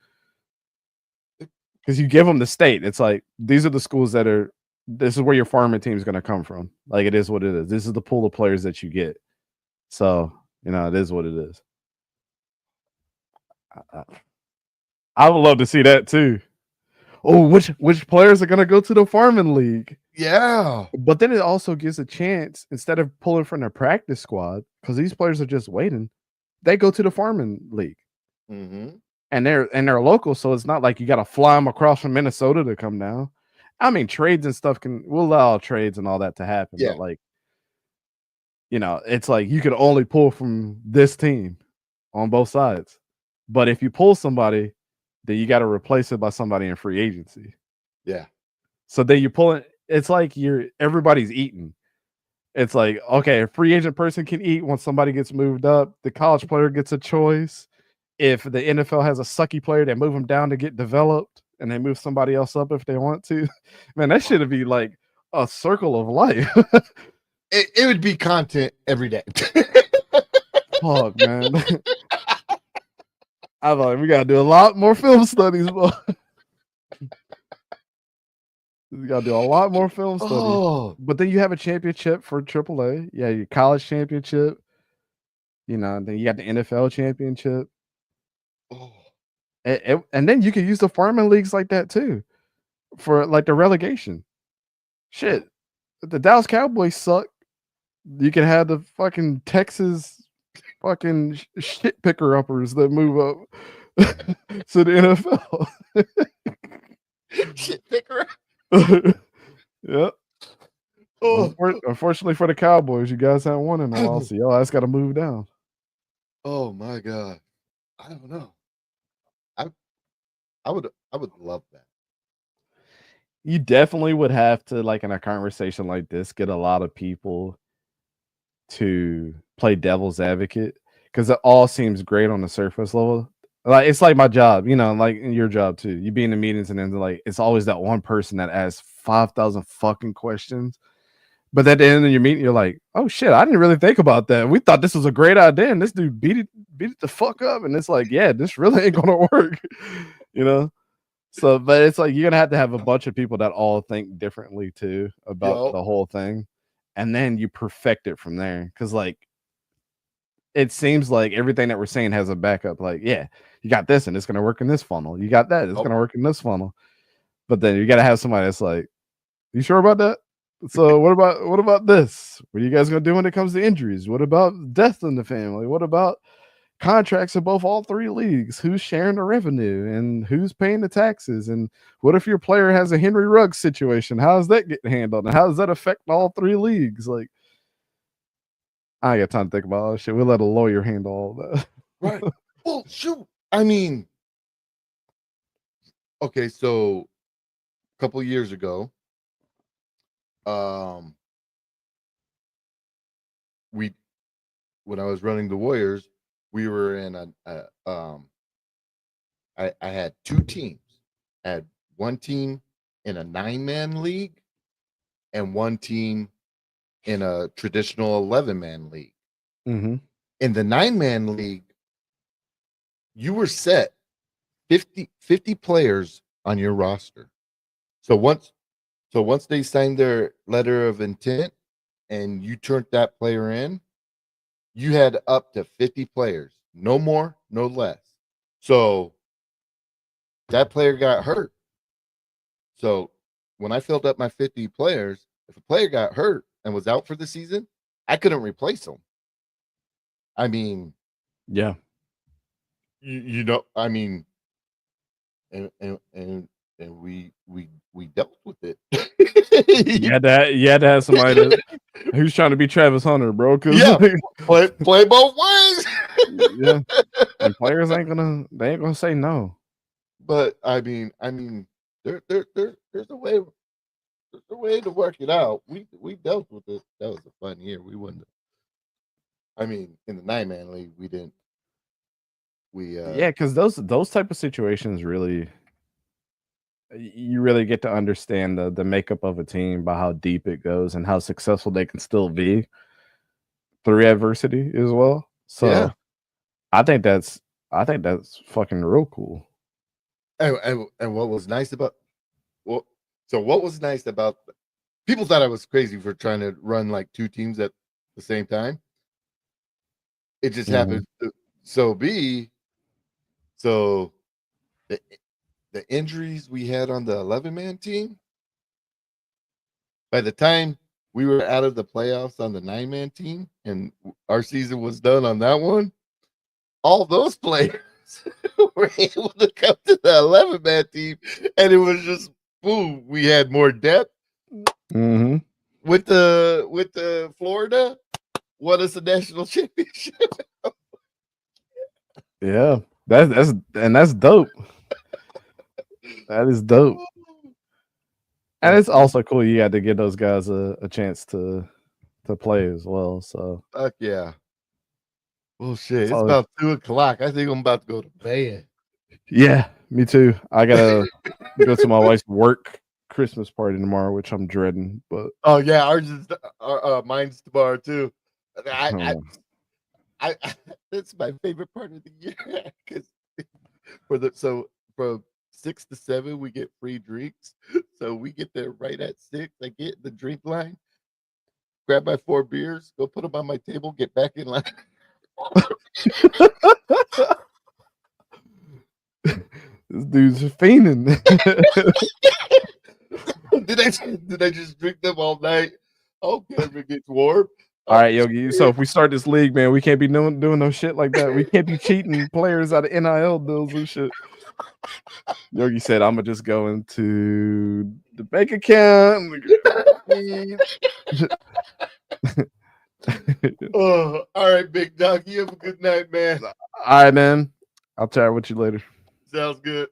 Because you give them the state, it's like these are the schools that are. This is where your farming team is going to come from. Like it is what it is. This is the pool of players that you get. So it is what it is. I would love to see that too. Oh, which players are going to go to the farming league? Yeah. But then it also gives a chance, instead of pulling from their practice squad, because these players are just waiting, they go to the farming league. Mm-hmm. And they're local, so it's not like you got to fly them across from Minnesota to come down. I mean, trades and stuff we'll allow trades and all that to happen, but like, it's like you can only pull from this team on both sides. But if you pull somebody, then you got to replace it by somebody in free agency. Yeah. So then you pull it. It's like everybody's eating. It's like, okay, a free agent person can eat once somebody gets moved up. The college player gets a choice. If the NFL has a sucky player, they move them down to get developed, and they move somebody else up if they want to. Man, that should be like a circle of life. It would be content every day. Fuck, man. I thought we gotta do a lot more film studies, bro. We gotta do a lot more film studies. Oh. But then you have a championship for AAA. Yeah, your college championship. You know, then you got the NFL championship. Oh. And then you can use the farming leagues like that too, for like the relegation. Shit, if the Dallas Cowboys suck, you can have the fucking Texas fucking shit picker uppers that move up to the NFL. Shit picker. Yep. Oh. Unfortunately for the Cowboys, you guys haven't won in a while, so y'all got to move down. Oh my God, I don't know. I would love that. You definitely would have to, like, in a conversation like this, get a lot of people to play devil's advocate, because it all seems great on the surface level. Like, it's like my job, you know, like in your job too. You be in the meetings and then like it's always that one person that asks 5,000 fucking questions. But at the end of your meeting, you're like, oh shit, I didn't really think about that. We thought this was a great idea, and this dude beat it the fuck up. And it's like, yeah, this really ain't gonna work. You know? So, but it's like you're gonna have a bunch of people that all think differently too about the whole thing. And then you perfect it from there. Cause like it seems like everything that we're saying has a backup. Like, yeah, you got this and it's gonna work in this funnel. You got that, it's gonna work in this funnel. But then you gotta have somebody that's like, you sure about that? So what about this? What are you guys gonna do when it comes to injuries? What about death in the family? What about contracts in all three leagues? Who's sharing the revenue and who's paying the taxes? And what if your player has a Henry Ruggs situation? How does that get handled? And how does that affect all three leagues? Like, I ain't got time to think about all that shit. We'll let a lawyer handle all that. Right. Well, shoot. I mean, okay, so a couple years ago, when I was running the Warriors, we were in I had two teams. I had one team in a 9-man league and one team in a traditional 11-man league. Mm-hmm. In the 9-man league, you were set 50 players on your roster. So once they signed their letter of intent and you turned that player in, you had up to 50 players, no more, no less. So that player got hurt. So when I filled up my 50 players, if a player got hurt and was out for the season, I couldn't replace him. I mean, yeah, you know, I mean, and we dealt with it. You had to have somebody who's trying to be Travis Hunter, bro. Yeah, play both ways. Yeah, and players ain't gonna say no. But I mean, there's a way. There's a way to work it out. We dealt with it. That was a fun year. We wouldn't. I mean, in the 9-man league, we didn't. Yeah, because those type of situations really, you really get to understand the makeup of a team by how deep it goes and how successful they can still be through adversity as well. So, yeah. I think that's fucking real cool. And what was nice about what was nice about people thought I was crazy for trying to run like two teams at the same time. It just happened. So the injuries we had on the 11-man team, by the time we were out of the playoffs on the 9-man team and our season was done on that one, all those players were able to come to the 11-man team, and it was just boom. We had more depth. Mm-hmm. With the Florida, won us a national championship. Yeah, that's dope. That is dope. And it's also cool you got to give those guys a chance to play as well. So fuck yeah. Well, shit, it's So- about 2:00. I think I'm about to go to bed. yeah, me too. I gotta go to my wife's work Christmas party tomorrow, which I'm dreading. But Oh yeah, ours is mine's tomorrow too. I that's my favorite part of the year because from 6 to 7 we get free drinks, so we get there right at 6. I get in the drink line, grab my 4 beers, go put them on my table, get back in line. this dude's fiending. Did I just drink them all night? Okay, if it gets warm. All right, Yogi. So if we start this league, man, we can't be doing no shit like that. We can't be cheating players out of NIL deals and shit. Yogi said, "I'm gonna just go into the bank account." Oh, all right, big dog. You have a good night, man. All right, man. I'll chat with you later. Sounds good.